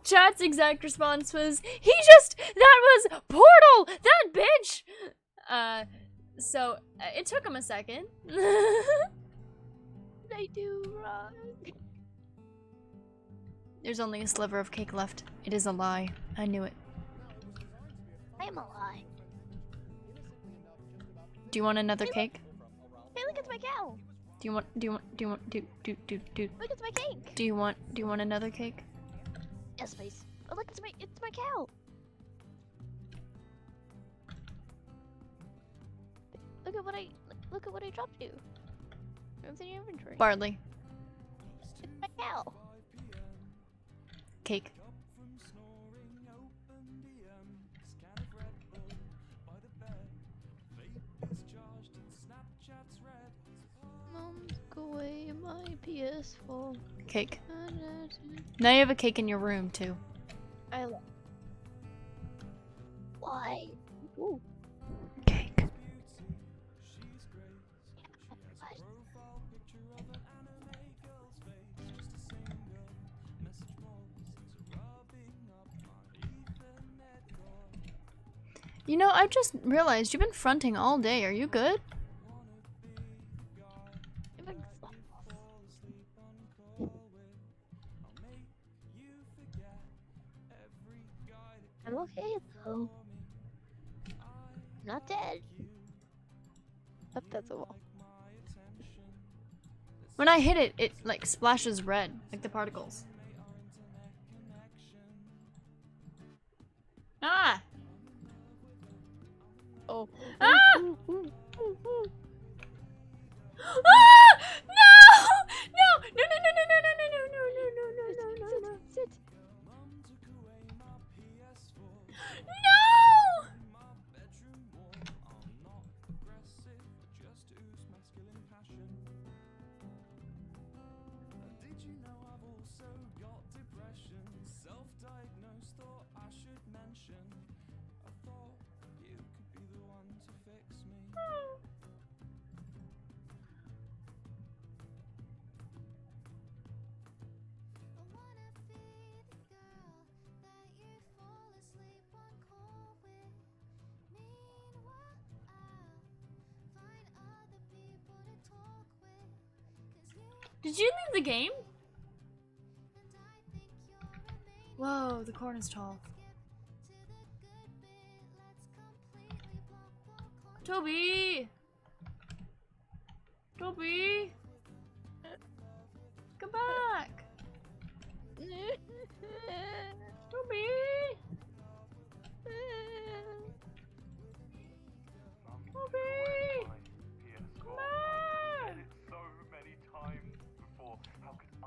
Chat's exact response was, that was Portal! That bitch! So, it took him a second. What did I do wrong? There's only a sliver of cake left. It is a lie. I knew it. I'm alive. Do you want another cake? Hey, look, it's my cow. Do you want Look, it's my cake. do you want another cake? Yes, please. Oh, look, it's my cow. Look at what I dropped you. It's in your inventory. Barley. It's my cow. Cake. Mom took away my PS4. Cake. Now you have a cake in your room too. I love. Why? Ooh. Cake. You know, I just realized you've been fronting all day. Are you good? I'm okay though. Not dead. But that's a wall. When I hit it, it like splashes red, like the particles. Ah! Oh. Ah! Ah! No! No! No! No! No! No! No! No! No! No! No! No! No! No! No! Sit. No! Did you know I've also got depression? Self-diagnosed, thought I should mention. I thought you could be the one to fix me. I wanna be the girl that you fall asleep on call with. Meanwhile, I'll find other people to talk with. 'Cause you Did you leave the game? and I think you're amazing. Whoa, the corn is tall. To the good bit, let's completely block all contact. Toby! Toby! Come back! Toby! Toby! Come back! It so many times before. How could I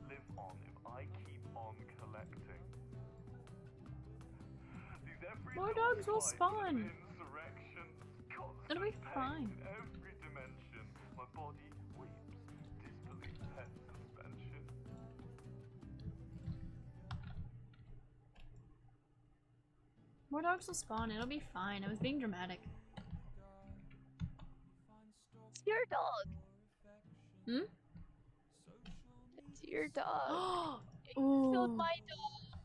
live on if I keep on collecting? These every More little dogs will fights spawn. and insurrections, constant It'll be pain fine. in every dimension. My body weeps, disbelief head suspension. More dogs will spawn. It'll be fine. I was being dramatic. It's your dog. Hmm? It's your dog. Ooh. Killed my dog.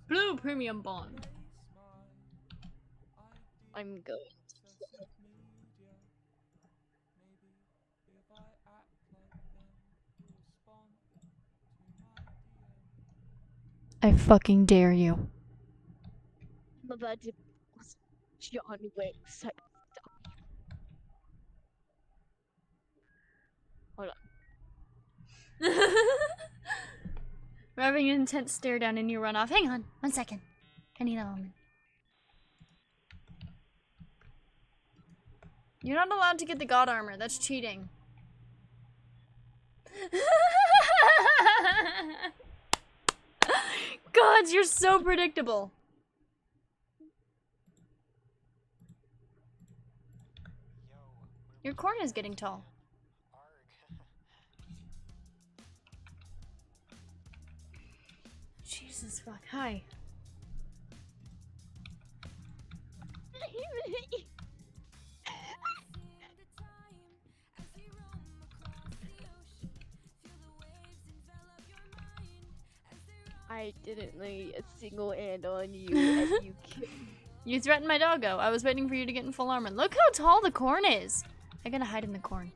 Blue premium bond. I'm going. I fucking dare you. I'm about to John Wick stop. Hold on. We're having an intense stare down and you run off. Hang on, 1 second. I need a moment. You're not allowed to get the god armor. That's cheating. Gods, you're so predictable. Your corn is getting tall. Jesus fuck. Hi. I didn't lay a single hand on you and you killed me. You threatened my doggo. I was waiting for you to get in full armor. Look how tall the corn is. I gotta hide in the corn.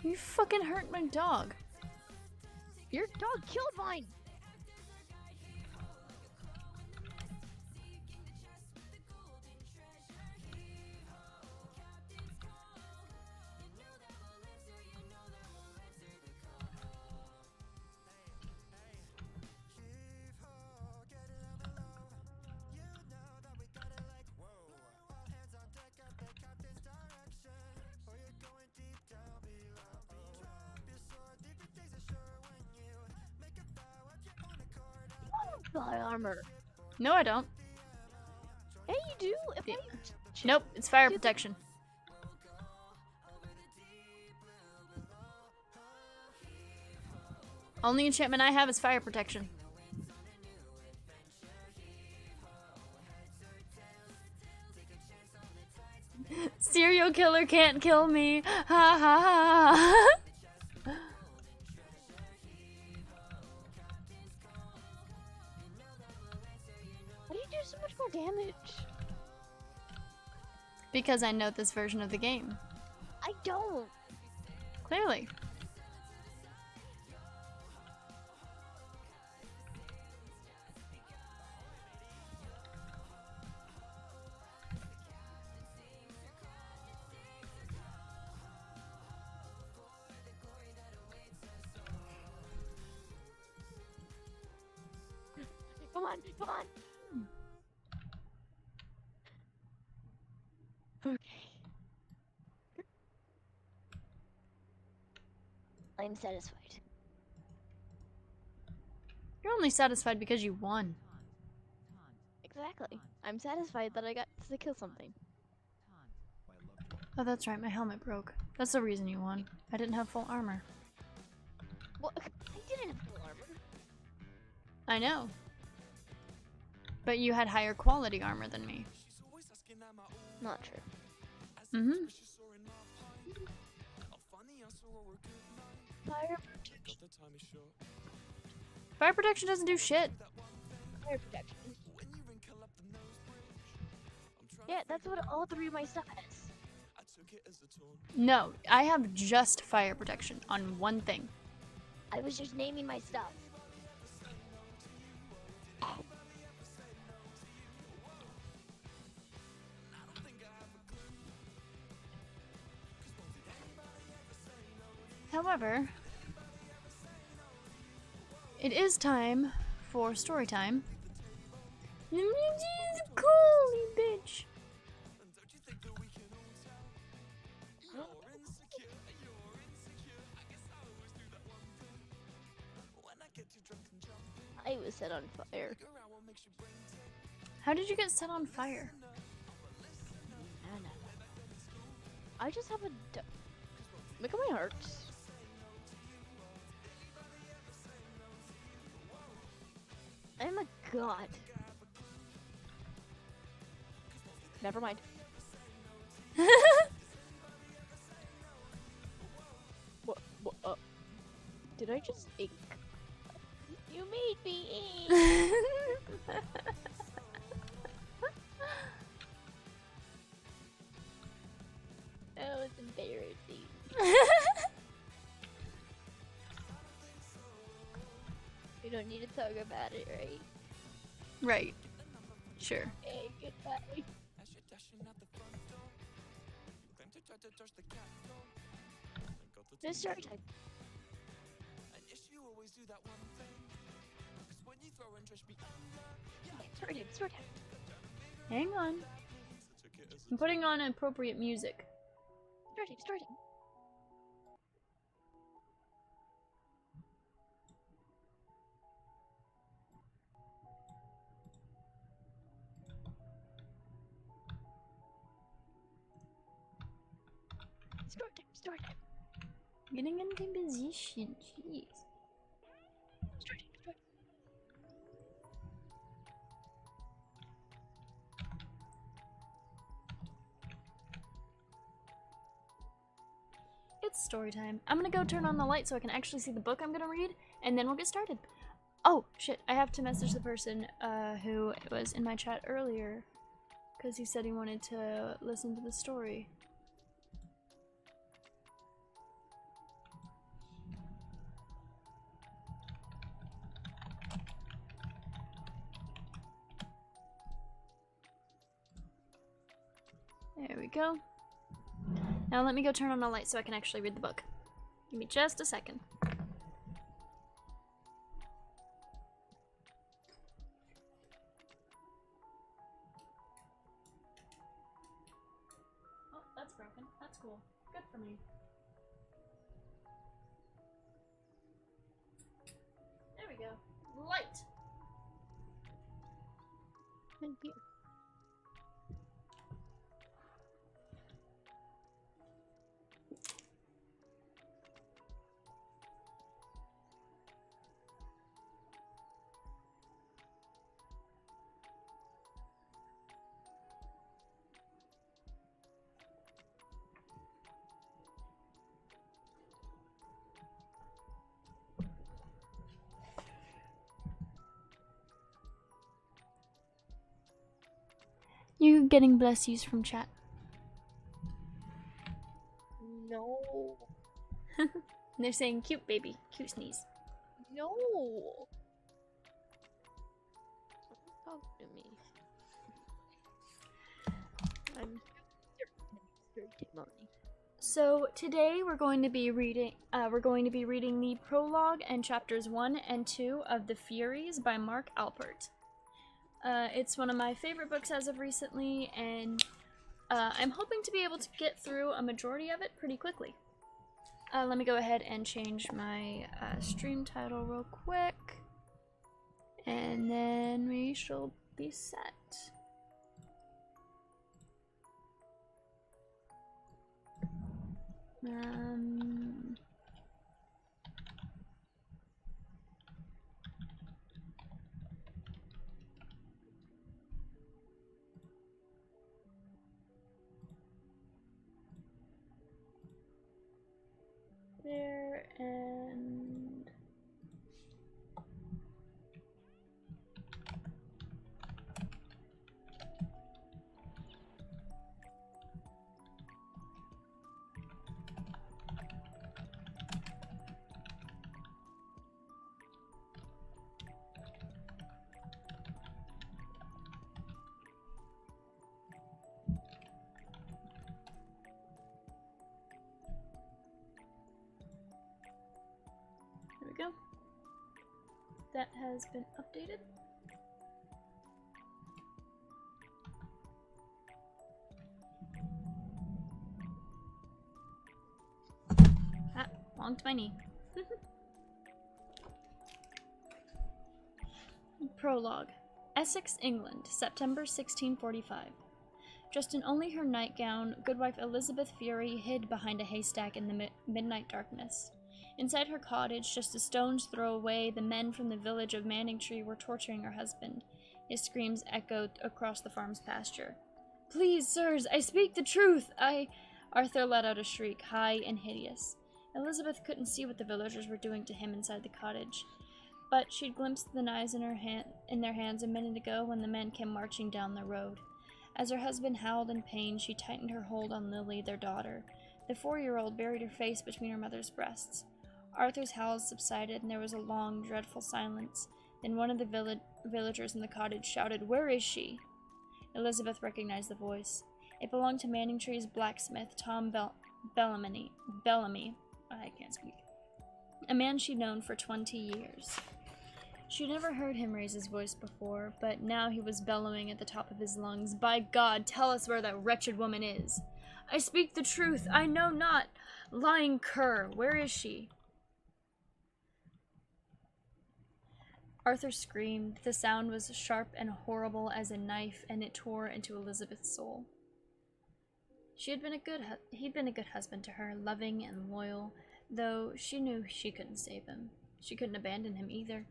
You fucking hurt my dog. Your dog killed mine! Armor. No, I don't. Hey, you do. If I Nope, it's fire protection. Only enchantment I have is fire protection. Serial killer can't kill me. Ha ha ha. Why do you do so much more damage? Because I know this version of the game. I don't. Clearly. Come on, come on. Okay. I'm satisfied. You're only satisfied because you won. Exactly. I'm satisfied that I got to kill something. Oh, that's right, my helmet broke. That's the reason you won. I didn't have full armor. What? I didn't have full armor. I know. But you had higher quality armor than me. Not true. Mm-hmm. Fire protection. Fire protection doesn't do shit. Fire protection. Yeah, that's what all three of my stuff has. No, I have just fire protection on one thing. I was just naming my stuff. However, it is time for story time. Holy bitch. I was set on fire. How did you get set on fire? I don't know. I just have a. Look at my hearts. I'm a god. Never mind. What? Did I just ink? You made me ink. That was embarrassing. We don't need to talk about it, right? Right. Sure. Okay, goodbye. It's story time. Story time. Hang on. I'm putting on appropriate music. Story time. Story time. Getting into position, jeez. Story time. It's story time. I'm gonna go turn on the light so I can actually see the book I'm gonna read, and then we'll get started. Oh, shit, I have to message the person who was in my chat earlier, because he said he wanted to listen to the story. There we go. Now let me go turn on a light so I can actually read the book. Give me just a second. Oh, that's broken. That's cool. Good for me. There we go. Light! Thank you. You getting bless yous from chat? No. They're saying cute baby, cute sneeze. No. Don't talk to me. I'm money. So today we're going to be reading the prologue and chapters 1 and 2 of The Furies by Mark Alpert. It's one of my favorite books as of recently, and I'm hoping to be able to get through a majority of it pretty quickly. Let me go ahead and change my stream title real quick, and then we shall be set. There and there we go. That has been updated. Ah, wonked my knee. Prologue. Essex, England, September 1645. Dressed in only her nightgown, Goodwife Elizabeth Fury hid behind a haystack in the midnight darkness. Inside her cottage, just a stone's throw away, the men from the village of Manningtree were torturing her husband. His screams echoed across the farm's pasture. "Please, sirs, I speak the truth! Arthur let out a shriek, high and hideous. Elizabeth couldn't see what the villagers were doing to him inside the cottage, but she'd glimpsed the knives in their hands a minute ago when the men came marching down the road. As her husband howled in pain, she tightened her hold on Lily, their daughter. The 4-year-old buried her face between her mother's breasts. Arthur's howls subsided, and there was a long, dreadful silence. Then one of the villagers in the cottage shouted, "Where is she?" Elizabeth recognized the voice. It belonged to Manningtree's blacksmith, Tom Bellamy. I can't speak. A man she'd known for 20 years. She'd never heard him raise his voice before, but now he was bellowing at the top of his lungs, "By God, tell us where that wretched woman is!" "I speak the truth, I know not! Lying cur, where is she?" Arthur screamed. The sound was sharp and horrible as a knife, and it tore into Elizabeth's soul. He'd been a good husband to her, loving and loyal, though she knew she couldn't save him. She couldn't abandon him either.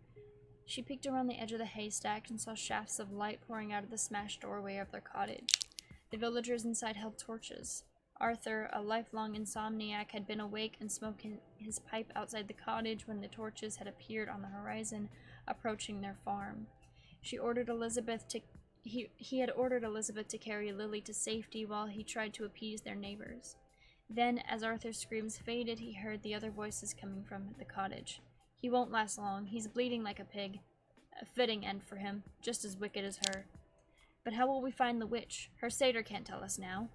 She peeked around the edge of the haystack and saw shafts of light pouring out of the smashed doorway of their cottage. The villagers inside held torches. Arthur, a lifelong insomniac, had been awake and smoking his pipe outside the cottage when the torches had appeared on the horizon, approaching their farm. He had ordered Elizabeth to carry Lily to safety while he tried to appease their neighbors. Then, as Arthur's screams faded, he heard the other voices coming from the cottage. "He won't last long. He's bleeding like a pig. A fitting end for him, just as wicked as her. But how will we find the witch? Her satyr can't tell us now."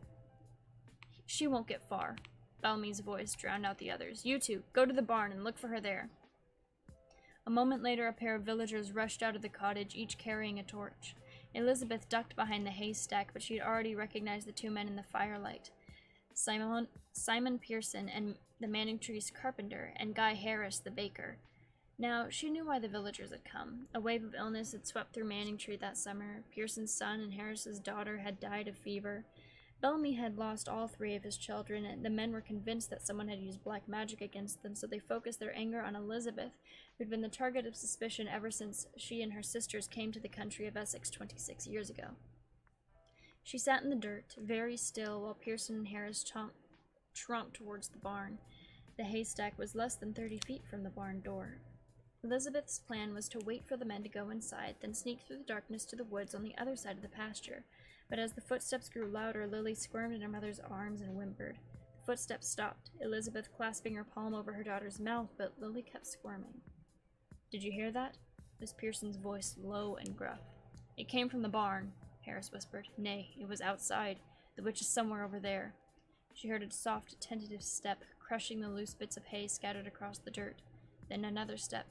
She won't get far. Bellamy's voice drowned out the others. You two, go to the barn and look for her there. A moment later, a pair of villagers rushed out of the cottage, each carrying a torch. Elizabeth ducked behind the haystack, but she had already recognized the two men in the firelight. Simon Pearson and the Manningtree's carpenter, and Guy Harris, the baker. Now, she knew why the villagers had come. A wave of illness had swept through Manningtree that summer. Pearson's son and Harris's daughter had died of fever. Bellamy had lost all three of his children, and the men were convinced that someone had used black magic against them, so they focused their anger on Elizabeth, who'd been the target of suspicion ever since she and her sisters came to the country of Essex 26 years ago. She sat in the dirt, very still, while Pearson and Harris tromped towards the barn. The haystack was less than 30 feet from the barn door. Elizabeth's plan was to wait for the men to go inside, then sneak through the darkness to the woods on the other side of the pasture. But as the footsteps grew louder, Lily squirmed in her mother's arms and whimpered. The footsteps stopped, Elizabeth clasping her palm over her daughter's mouth, but Lily kept squirming. Did you hear that? Miss Pearson's voice, low and gruff. It came from the barn, Harris whispered. Nay, it was outside. The witch is somewhere over there. She heard a soft, tentative step, crushing the loose bits of hay scattered across the dirt. Then another step.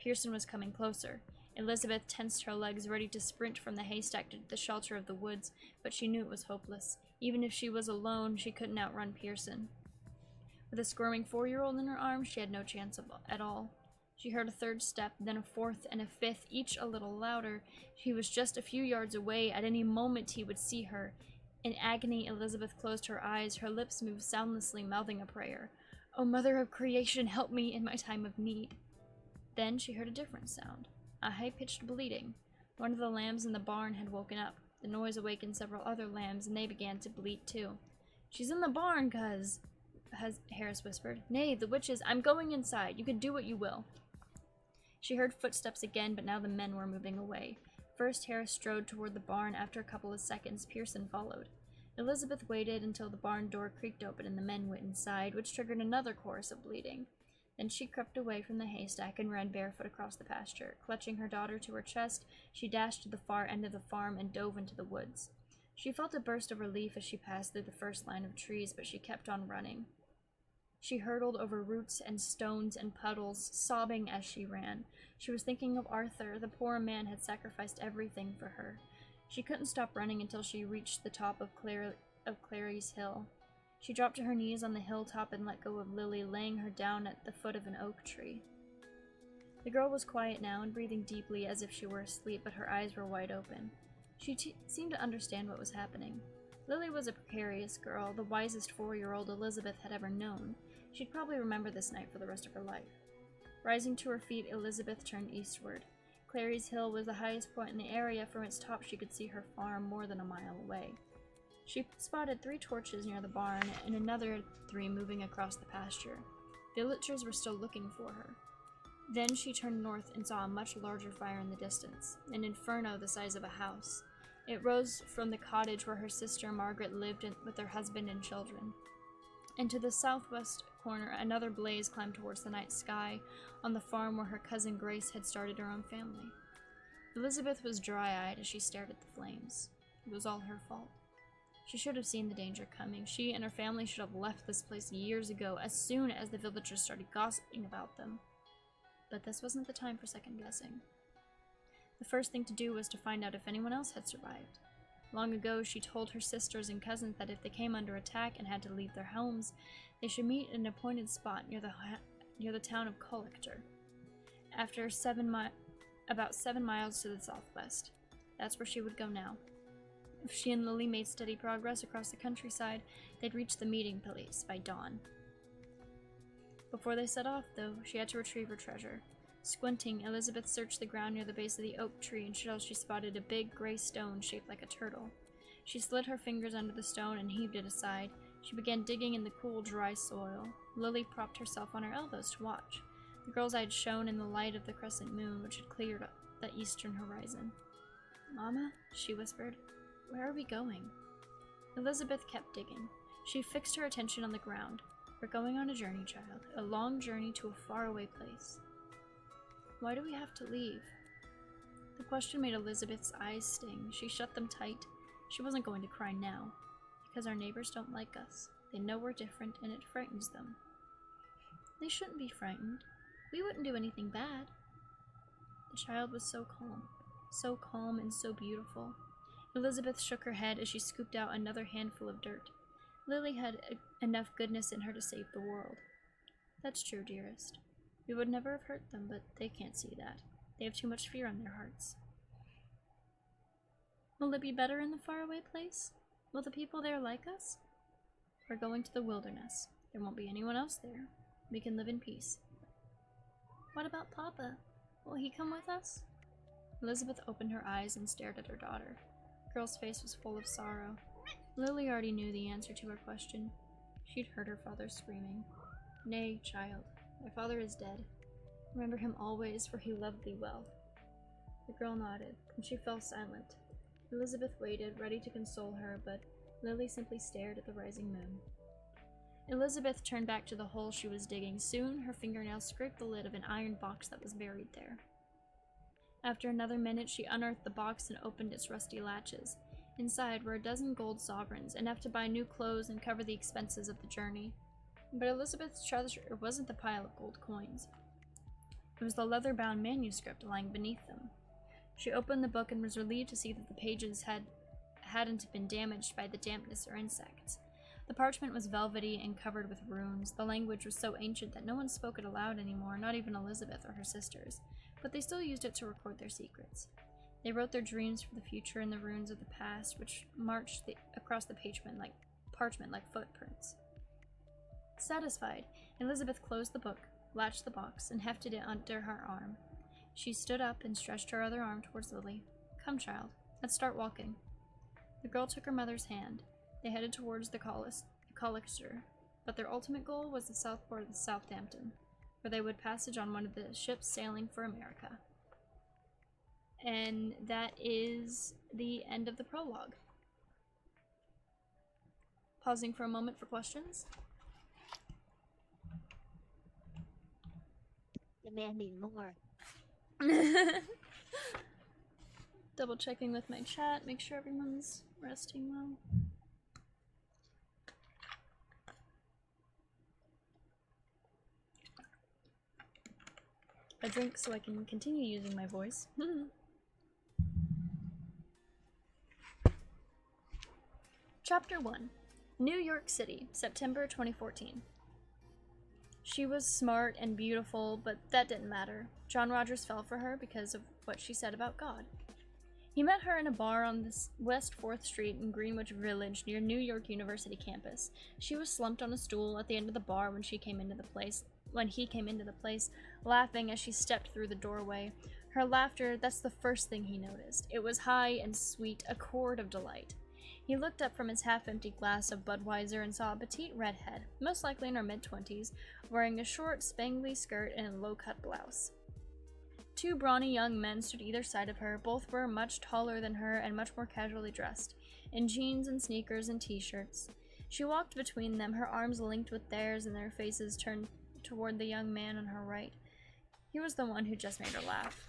Pearson was coming closer. Elizabeth tensed her legs, ready to sprint from the haystack to the shelter of the woods, but she knew it was hopeless. Even if she was alone, she couldn't outrun Pearson. With a squirming 4-year-old in her arms, she had no chance at all. She heard a third step, then a fourth and a fifth, each a little louder. He was just a few yards away. At any moment he would see her. In agony, Elizabeth closed her eyes. Her lips moved soundlessly, mouthing a prayer. "O Mother of Creation, help me in my time of need." Then she heard a different sound. A high-pitched bleating. One of the lambs in the barn had woken up. The noise awakened several other lambs, and they began to bleat too. "She's in the barn, cuz," Harris whispered. "Nay, the witches, I'm going inside. You can do what you will." She heard footsteps again, but now the men were moving away. First, Harris strode toward the barn. After a couple of seconds, Pearson followed. Elizabeth waited until the barn door creaked open and the men went inside, which triggered another chorus of bleating. Then she crept away from the haystack and ran barefoot across the pasture. Clutching her daughter to her chest, she dashed to the far end of the farm and dove into the woods. She felt a burst of relief as she passed through the first line of trees, but she kept on running. She hurtled over roots and stones and puddles, sobbing as she ran. She was thinking of Arthur. The poor man had sacrificed everything for her. She couldn't stop running until she reached the top of Clary's Hill. She dropped to her knees on the hilltop and let go of Lily, laying her down at the foot of an oak tree. The girl was quiet now and breathing deeply as if she were asleep, but her eyes were wide open. She seemed to understand what was happening. Lily was a precarious girl, the wisest 4-year-old Elizabeth had ever known. She'd probably remember this night for the rest of her life. Rising to her feet, Elizabeth turned eastward. Clary's Hill was the highest point in the area. From its top she could see her farm more than a mile away. She spotted 3 torches near the barn and another 3 moving across the pasture. Villagers were still looking for her. Then she turned north and saw a much larger fire in the distance, an inferno the size of a house. It rose from the cottage where her sister Margaret lived with her husband and children. And to the southwest corner, another blaze climbed towards the night sky on the farm where her cousin Grace had started her own family. Elizabeth was dry-eyed as she stared at the flames. It was all her fault. She should have seen the danger coming. She and her family should have left this place years ago, as soon as the villagers started gossiping about them. But this wasn't the time for second-guessing. The first thing to do was to find out if anyone else had survived. Long ago, she told her sisters and cousins that if they came under attack and had to leave their homes, they should meet in an appointed spot near the town of Collector, about 7 miles to the southwest. That's where she would go now. If she and Lily made steady progress across the countryside, they'd reach the meeting place by dawn. Before they set off, though, she had to retrieve her treasure. Squinting, Elizabeth searched the ground near the base of the oak tree until she spotted a big gray stone shaped like a turtle. She slid her fingers under the stone and heaved it aside. She began digging in the cool, dry soil. Lily propped herself on her elbows to watch. The girl's eyes shone in the light of the crescent moon, which had cleared up the eastern horizon. "Mama," she whispered, "where are we going?" Elizabeth kept digging. She fixed her attention on the ground. "We're going on a journey, child. A long journey to a faraway place." "Why do we have to leave?" The question made Elizabeth's eyes sting. She shut them tight. She wasn't going to cry now. "Because our neighbors don't like us." They know we're different, and it frightens them. They shouldn't be frightened. We wouldn't do anything bad. The child was so calm and so beautiful. Elizabeth shook her head as she scooped out another handful of dirt. Lily had enough goodness in her to save the world. That's true, dearest. We would never have hurt them, but they can't see that. They have too much fear on their hearts. Will it be better in the faraway place? Will the people there like us? We're going to the wilderness. There won't be anyone else there. We can live in peace. What about Papa? Will he come with us? Elizabeth opened her eyes and stared at her daughter. The girl's face was full of sorrow. Lily already knew the answer to her question. She'd heard her father screaming. Nay, child, thy father is dead. Remember him always, for he loved thee well. The girl nodded, and she fell silent. Elizabeth waited, ready to console her, but Lily simply stared at the rising moon. Elizabeth turned back to the hole she was digging. Soon, her fingernails scraped the lid of an iron box that was buried there. After another minute, she unearthed the box and opened its rusty latches. Inside were a dozen gold sovereigns, enough to buy new clothes and cover the expenses of the journey. But Elizabeth's treasure wasn't the pile of gold coins. It was the leather-bound manuscript lying beneath them. She opened the book and was relieved to see that the pages hadn't been damaged by the dampness or insects. The parchment was velvety and covered with runes. The language was so ancient that no one spoke it aloud anymore, not even Elizabeth or her sisters, but they still used it to record their secrets. They wrote their dreams for the future in the runes of the past, which marched across the parchment like footprints. Satisfied, Elizabeth closed the book, latched the box, and hefted it under her arm. She stood up and stretched her other arm towards Lily. Come, child, let's start walking. The girl took her mother's hand. They headed towards the Collister, but their ultimate goal was the southport of Southampton, where they would passage on one of the ships sailing for America. And that is the end of the prologue. Pausing for a moment for questions. Demanding more. Double checking with my chat, make sure everyone's resting well. A drink so I can continue using my voice. Chapter 1. New York City, September 2014. She was smart and beautiful, but that didn't matter. John Rogers fell for her because of what she said about God. He met her in a bar on the West 4th Street in Greenwich Village near New York University campus. She was slumped on a stool at the end of the bar when he came into the place, laughing as she stepped through the doorway. Her laughter, that's the first thing he noticed. It was high and sweet, a chord of delight. He looked up from his half-empty glass of Budweiser and saw a petite redhead, most likely in her mid-20s, wearing a short, spangly skirt and a low-cut blouse. Two brawny young men stood either side of her. Both were much taller than her and much more casually dressed, in jeans and sneakers and t-shirts. She walked between them, her arms linked with theirs and their faces turned toward the young man on her right. He was the one who just made her laugh.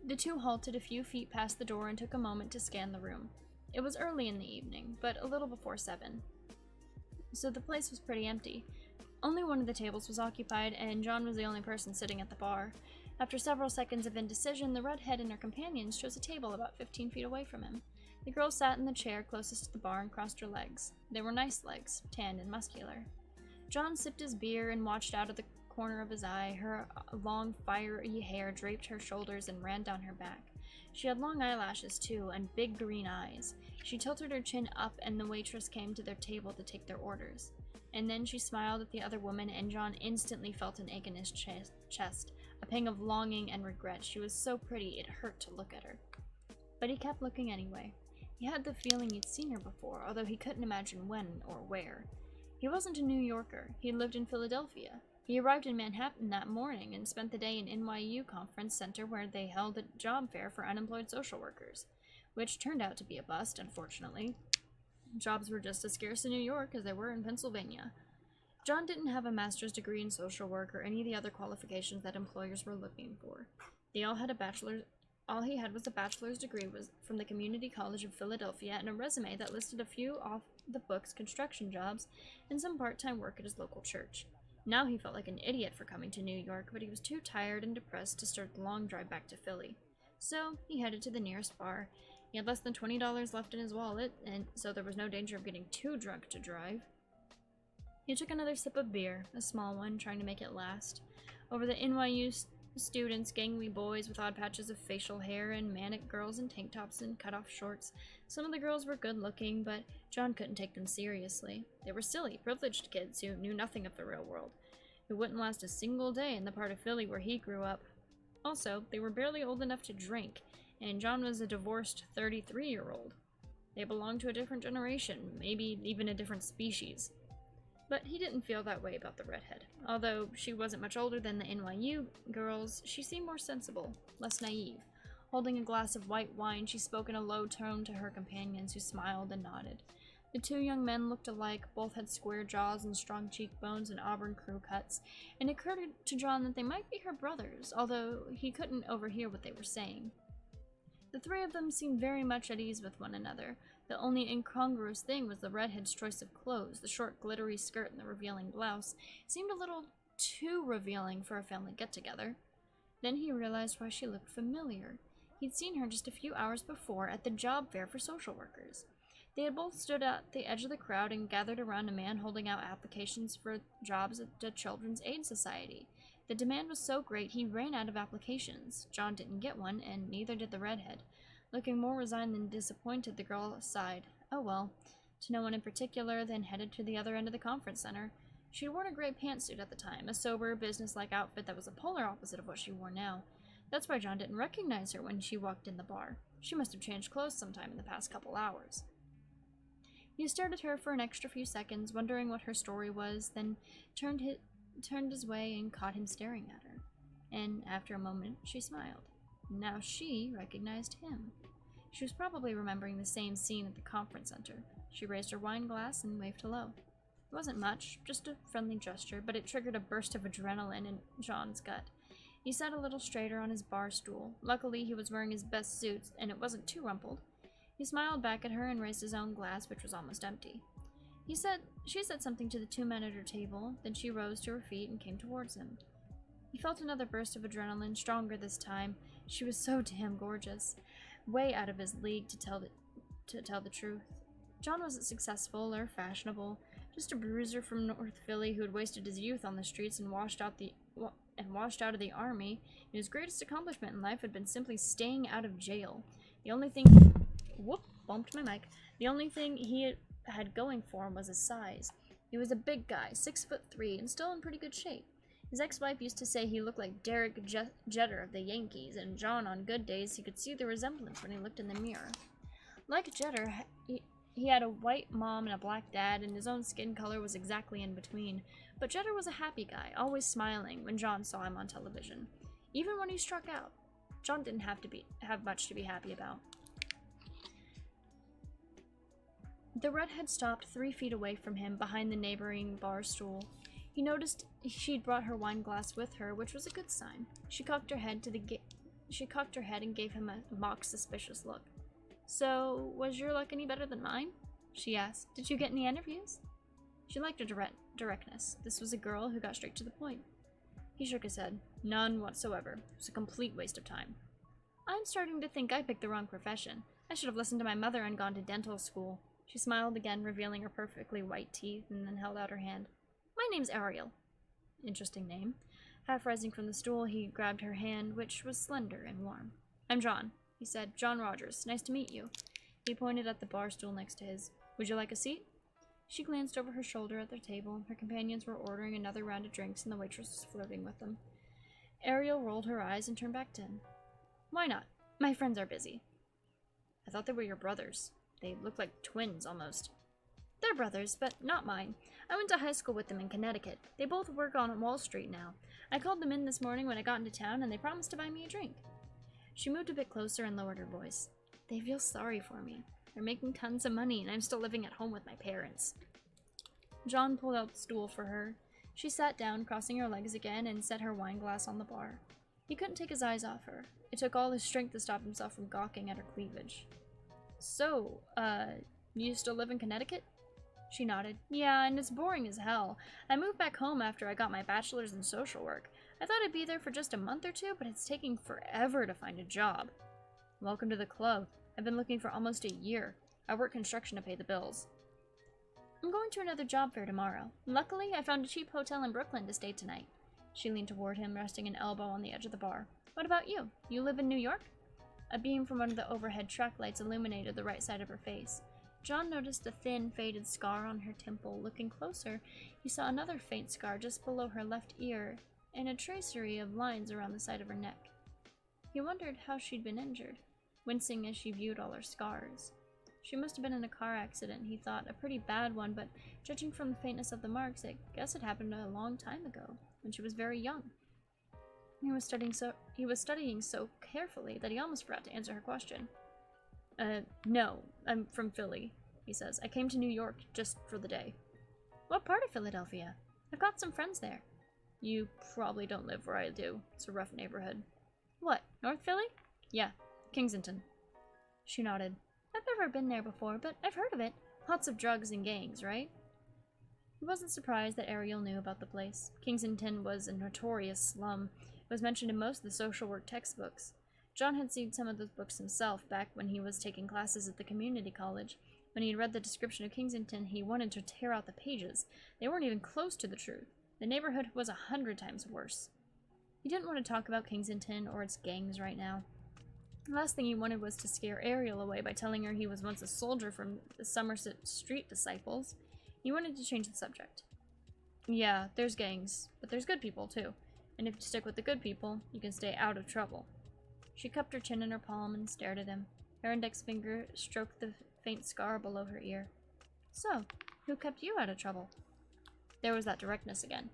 The two halted a few feet past the door and took a moment to scan the room. It was early in the evening, but a little before 7, so the place was pretty empty. Only one of the tables was occupied, and John was the only person sitting at the bar. After several seconds of indecision, the redhead and her companions chose a table about 15 feet away from him. The girl sat in the chair closest to the bar and crossed her legs. They were nice legs, tanned and muscular. John sipped his beer and watched out of the corner of his eye. Her long, fiery hair draped her shoulders and ran down her back. She had long eyelashes, too, and big green eyes. She tilted her chin up, and the waitress came to their table to take their orders. And then she smiled at the other woman, and John instantly felt an ache in his chest, a pang of longing and regret. She was so pretty, it hurt to look at her. But he kept looking anyway. He had the feeling he'd seen her before, although he couldn't imagine when or where. He wasn't a New Yorker. He lived in Philadelphia. He arrived in Manhattan that morning and spent the day in NYU Conference Center where they held a job fair for unemployed social workers, which turned out to be a bust, unfortunately. Jobs were just as scarce in New York as they were in Pennsylvania. John didn't have a master's degree in social work or any of the other qualifications that employers were looking for. All he had was a bachelor's degree from the Community College of Philadelphia and a resume that listed a few the books, construction jobs, and some part-time work at his local church. Now he felt like an idiot for coming to New York, but he was too tired and depressed to start the long drive back to Philly. So he headed to the nearest bar. He had less than $20 left in his wallet, and so there was no danger of getting too drunk to drive. He took another sip of beer, a small one, trying to make it last. Over the NYU students, gangly boys with odd patches of facial hair, and manic girls in tank tops and cut-off shorts. Some of the girls were good-looking, but John couldn't take them seriously. They were silly, privileged kids who knew nothing of the real world, who wouldn't last a single day in the part of Philly where he grew up. Also, they were barely old enough to drink, and John was a divorced 33-year-old. They belonged to a different generation, maybe even a different species. But he didn't feel that way about the redhead. Although she wasn't much older than the NYU girls, she seemed more sensible, less naive. Holding a glass of white wine, she spoke in a low tone to her companions, who smiled and nodded. The two young men looked alike, both had square jaws and strong cheekbones and auburn crew cuts, and it occurred to John that they might be her brothers, although he couldn't overhear what they were saying. The three of them seemed very much at ease with one another. The only incongruous thing was the redhead's choice of clothes. The short, glittery skirt and the revealing blouse seemed a little too revealing for a family get-together. Then he realized why she looked familiar. He'd seen her just a few hours before at the job fair for social workers. They had both stood at the edge of the crowd and gathered around a man holding out applications for jobs at the Children's Aid Society. The demand was so great he ran out of applications. John didn't get one, and neither did the redhead. Looking more resigned than disappointed, the girl sighed. Oh well. To no one in particular, then headed to the other end of the conference center. She'd worn a gray pantsuit at the time, a sober, businesslike outfit that was the polar opposite of what she wore now. That's why John didn't recognize her when she walked in the bar. She must have changed clothes sometime in the past couple hours. He stared at her for an extra few seconds, wondering what her story was, then turned his way and caught him staring at her. And after a moment, she smiled. Now she recognized him. She was probably remembering the same scene at the conference center. She raised her wine glass and waved hello. It wasn't much, just a friendly gesture, but it triggered a burst of adrenaline in John's gut. He sat a little straighter on his bar stool. Luckily, he was wearing his best suit, and it wasn't too rumpled. He smiled back at her and raised his own glass, which was almost empty. She said something to the two men at her table, then she rose to her feet and came towards him. He felt another burst of adrenaline, stronger this time. She was so damn gorgeous. Way out of his league, to tell the truth. John wasn't successful or fashionable, just a bruiser from North Philly who had wasted his youth on the streets and washed out of the army. And his greatest accomplishment in life had been simply staying out of jail. The only thing bumped my mic. The only thing he had going for him was his size. He was a big guy, 6'3", and still in pretty good shape. His ex-wife used to say he looked like Derek Jeter of the Yankees, and John, on good days, he could see the resemblance when he looked in the mirror. Like Jeter, he had a white mom and a black dad, and his own skin color was exactly in between. But Jeter was a happy guy, always smiling when John saw him on television. Even when he struck out, John didn't have much to be happy about. The redhead stopped 3 feet away from him, behind the neighboring bar stool. He noticed she'd brought her wine glass with her, which was a good sign. She cocked her head and gave him a mock suspicious look. So, was your luck any better than mine? She asked. Did you get any interviews? She liked her directness. This was a girl who got straight to the point. He shook his head. None whatsoever. It was a complete waste of time. I'm starting to think I picked the wrong profession. I should have listened to my mother and gone to dental school. She smiled again, revealing her perfectly white teeth, and then held out her hand. My name's Ariel. Interesting name. Half rising from the stool, he grabbed her hand, which was slender and warm. I'm John, he said. John Rogers. Nice to meet you. He pointed at the bar stool next to his. Would you like a seat? She glanced over her shoulder at their table. Her companions were ordering another round of drinks, and the waitress was flirting with them. Ariel rolled her eyes and turned back to him. Why not? My friends are busy. I thought they were your brothers. They look like twins, almost. They're brothers, but not mine. I went to high school with them in Connecticut. They both work on Wall Street now. I called them in this morning when I got into town, and they promised to buy me a drink. She moved a bit closer and lowered her voice. They feel sorry for me. They're making tons of money, and I'm still living at home with my parents. John pulled out the stool for her. She sat down, crossing her legs again, and set her wine glass on the bar. He couldn't take his eyes off her. It took all his strength to stop himself from gawking at her cleavage. So, you still live in Connecticut? She nodded. Yeah, and it's boring as hell. I moved back home after I got my bachelor's in social work. I thought I'd be there for just a month or two, but it's taking forever to find a job. Welcome to the club. I've been looking for almost a year. I work construction to pay the bills. I'm going to another job fair tomorrow. Luckily, I found a cheap hotel in Brooklyn to stay tonight. She leaned toward him, resting an elbow on the edge of the bar. What about you? You live in New York? A beam from one of the overhead track lights illuminated the right side of her face. John noticed a thin, faded scar on her temple. Looking closer, he saw another faint scar just below her left ear, and a tracery of lines around the side of her neck. He wondered how she'd been injured, wincing as she viewed all her scars. She must have been in a car accident, he thought, a pretty bad one, but judging from the faintness of the marks, I guess it happened a long time ago, when she was very young. He was studying so carefully that he almost forgot to answer her question. No, I'm from Philly, he says. I came to New York just for the day. What part of Philadelphia? I've got some friends there. You probably don't live where I do. It's a rough neighborhood. What, North Philly? Yeah, Kensington. She nodded. I've never been there before, but I've heard of it. Lots of drugs and gangs, right? He wasn't surprised that Ariel knew about the place. Kensington was a notorious slum. It was mentioned in most of the social work textbooks. John had seen some of those books himself back when he was taking classes at the community college. When he had read the description of Kensington, he wanted to tear out the pages. They weren't even close to the truth. The neighborhood was 100 times worse. He didn't want to talk about Kensington or its gangs right now. The last thing he wanted was to scare Ariel away by telling her he was once a soldier from the Somerset Street Disciples. He wanted to change the subject. Yeah, there's gangs, but there's good people too. And if you stick with the good people, you can stay out of trouble. She cupped her chin in her palm and stared at him. Her index finger stroked the faint scar below her ear. So, who kept you out of trouble? There was that directness again.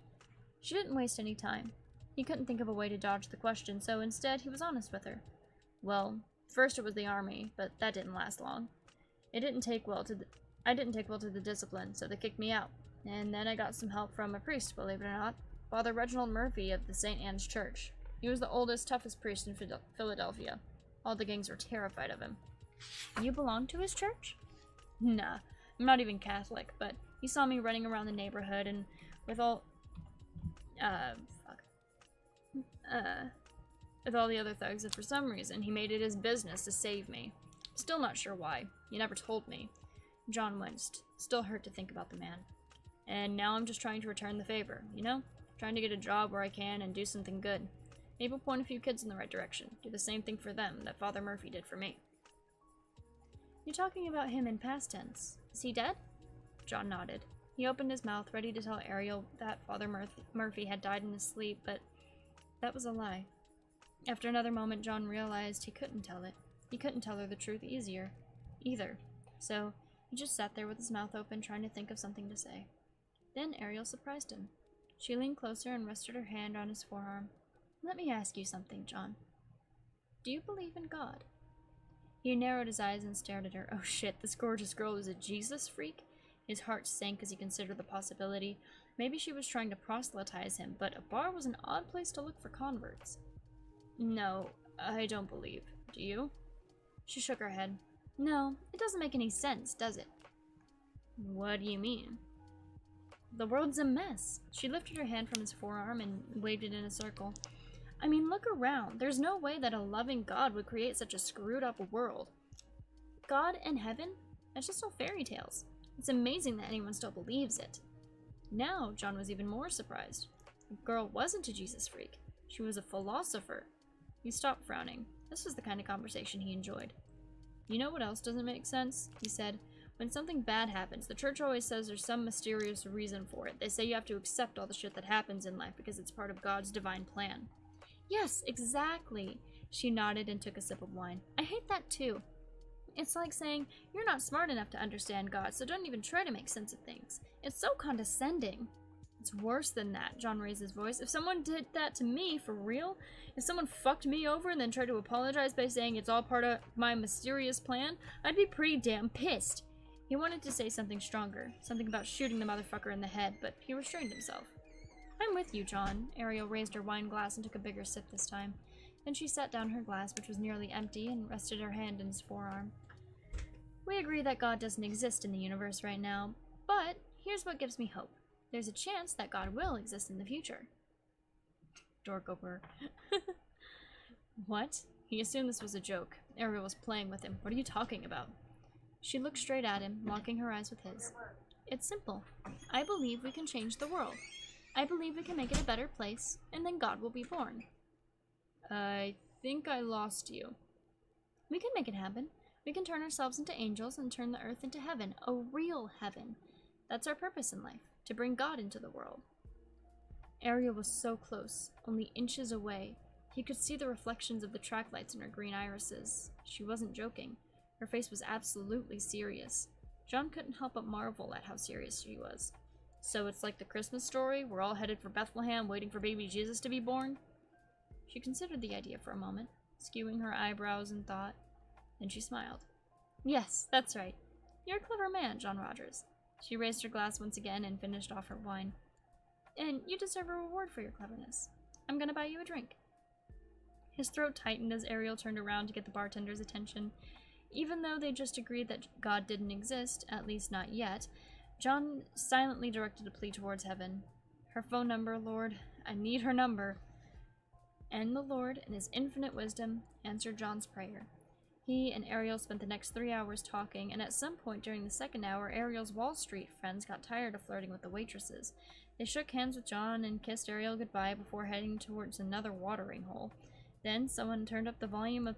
She didn't waste any time. He couldn't think of a way to dodge the question, so instead he was honest with her. Well, first it was the army, but that didn't last long. I didn't take well to the discipline, so they kicked me out. And then I got some help from a priest, believe it or not. Father Reginald Murphy of the St. Anne's Church. He was the oldest, toughest priest in Philadelphia. All the gangs were terrified of him. You belong to his church? Nah, I'm not even Catholic, but he saw me running around the neighborhood and with all the other thugs, and for some reason he made it his business to save me. Still not sure why. He never told me. John winced. Still hurt to think about the man. And now I'm just trying to return the favor, you know? Trying to get a job where I can and do something good. Maybe point a few kids in the right direction. Do the same thing for them that Father Murphy did for me. You're talking about him in past tense. Is he dead? John nodded. He opened his mouth, ready to tell Ariel that Father Murphy had died in his sleep, but that was a lie. After another moment, John realized he couldn't tell it. He couldn't tell her the truth either. So he just sat there with his mouth open, trying to think of something to say. Then Ariel surprised him. She leaned closer and rested her hand on his forearm. Let me ask you something, John. Do you believe in God? He narrowed his eyes and stared at her. Oh shit, this gorgeous girl is a Jesus freak? His heart sank as he considered the possibility. Maybe she was trying to proselytize him, but a bar was an odd place to look for converts. No, I don't believe. Do you? She shook her head. No, it doesn't make any sense, does it? What do you mean? The world's a mess. She lifted her hand from his forearm and waved it in a circle. I mean, look around. There's no way that a loving God would create such a screwed up world. God and heaven? That's just all fairy tales. It's amazing that anyone still believes it. Now, John was even more surprised. The girl wasn't a Jesus freak. She was a philosopher. He stopped frowning. This was the kind of conversation he enjoyed. You know what else doesn't make sense? He said. When something bad happens, the church always says there's some mysterious reason for it. They say you have to accept all the shit that happens in life because it's part of God's divine plan. Yes, exactly. She nodded and took a sip of wine. I hate that too. It's like saying, you're not smart enough to understand God, so don't even try to make sense of things. It's so condescending. It's worse than that, John raised his voice. If someone did that to me, for real, if someone fucked me over and then tried to apologize by saying it's all part of my mysterious plan, I'd be pretty damn pissed. He wanted to say something stronger, something about shooting the motherfucker in the head, but he restrained himself. I'm with you, John. Ariel raised her wine glass and took a bigger sip this time. Then she set down her glass, which was nearly empty, and rested her hand in his forearm. We agree that God doesn't exist in the universe right now, But here's what gives me hope. There's a chance that God will exist in the future. Dork over. What? He assumed this was a joke. Ariel was playing with him. What are you talking about? She looked straight at him, locking her eyes with his. It's simple. I believe we can change the world. I believe we can make it a better place, and then God will be born. I think I lost you. We can make it happen. We can turn ourselves into angels and turn the earth into heaven, a real heaven. That's our purpose in life, to bring God into the world. Ariel was so close, only inches away. He could see the reflections of the track lights in her green irises. She wasn't joking. Her face was absolutely serious. John couldn't help but marvel at how serious she was. So it's like the Christmas story? We're all headed for Bethlehem, waiting for baby Jesus to be born? She considered the idea for a moment, skewing her eyebrows in thought. Then she smiled. Yes, that's right. You're a clever man, John Rogers. She raised her glass once again and finished off her wine. And you deserve a reward for your cleverness. I'm gonna buy you a drink. His throat tightened as Ariel turned around to get the bartender's attention. Even though they just agreed that God didn't exist, at least not yet, John silently directed a plea towards heaven. Her phone number, Lord. I need her number. And the Lord, in his infinite wisdom, answered John's prayer. He and Ariel spent the next 3 hours talking, and at some point during the second hour, Ariel's Wall Street friends got tired of flirting with the waitresses. They shook hands with John and kissed Ariel goodbye before heading towards another watering hole. Then someone turned up the volume of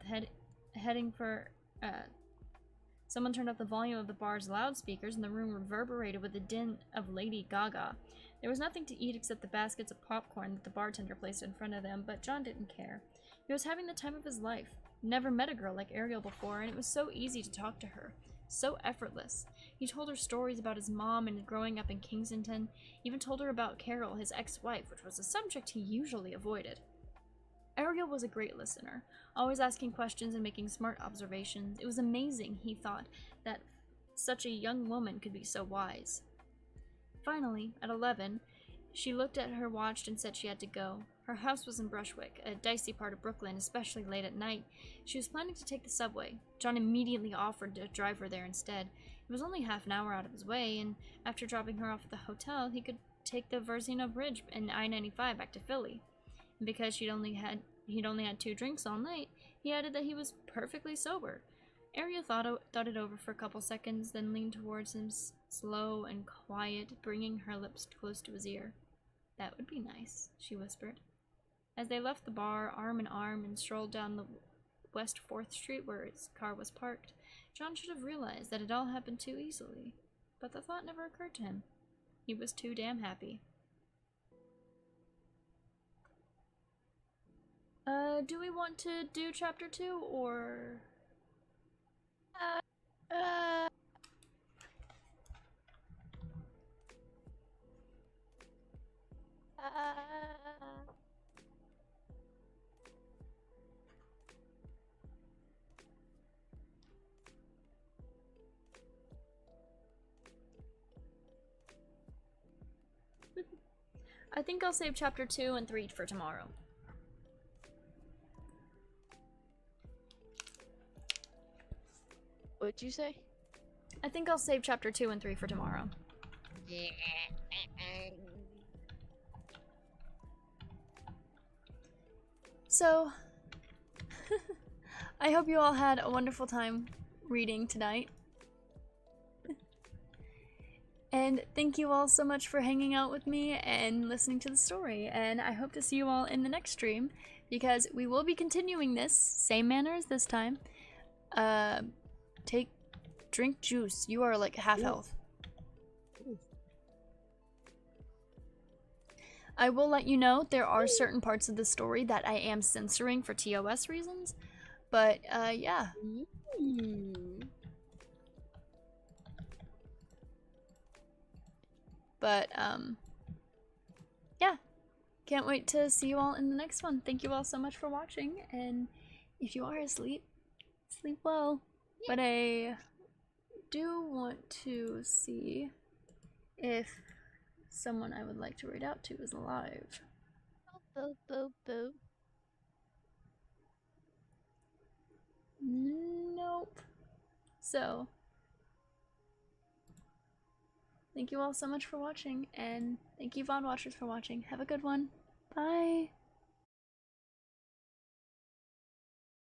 Someone turned up the volume of the bar's loudspeakers, and the room reverberated with the din of Lady Gaga. There was nothing to eat except the baskets of popcorn that the bartender placed in front of them, but John didn't care. He was having the time of his life. Never met a girl like Ariel before, and it was so easy to talk to her. So effortless. He told her stories about his mom and growing up in Kensington, even told her about Carol, his ex-wife, which was a subject he usually avoided. Ariel was a great listener, always asking questions and making smart observations. It was amazing, he thought, that such a young woman could be so wise. Finally, at 11, she looked at her watch and said she had to go. Her house was in Brushwick, a dicey part of Brooklyn, especially late at night. She was planning to take the subway. John immediately offered to drive her there instead. It was only half an hour out of his way, and after dropping her off at the hotel, he could take the Verzino Bridge and I-95 back to Philly. And because he'd only had 2 drinks all night, he added that he was perfectly sober. Ariel thought it over for a couple seconds, then leaned towards him, slow and quiet, bringing her lips close to his ear. That would be nice, she whispered. As they left the bar, arm in arm, and strolled down the West 4th Street where his car was parked, John should have realized that it all happened too easily. But the thought never occurred to him. He was too damn happy. Do we want to do chapter 2, or... I think I'll save chapter 2 and 3 for tomorrow. What'd you say? I think I'll save chapter 2 and 3 for tomorrow. So, I hope you all had a wonderful time reading tonight. And thank you all so much for hanging out with me and listening to the story. And I hope to see you all in the next stream, because we will be continuing this, same manner as this time. Drink juice. You are like half health. I will let you know there are certain parts of the story that I am censoring for TOS reasons, but yeah. But yeah. Can't wait to see you all in the next one. Thank you all so much for watching, and if you are asleep, sleep well. But I do want to see if someone I would like to read out to is alive. Boo, boo, boo. Nope. So, Thank you all so much for watching, and thank you VOD watchers for watching. Have a good one. Bye!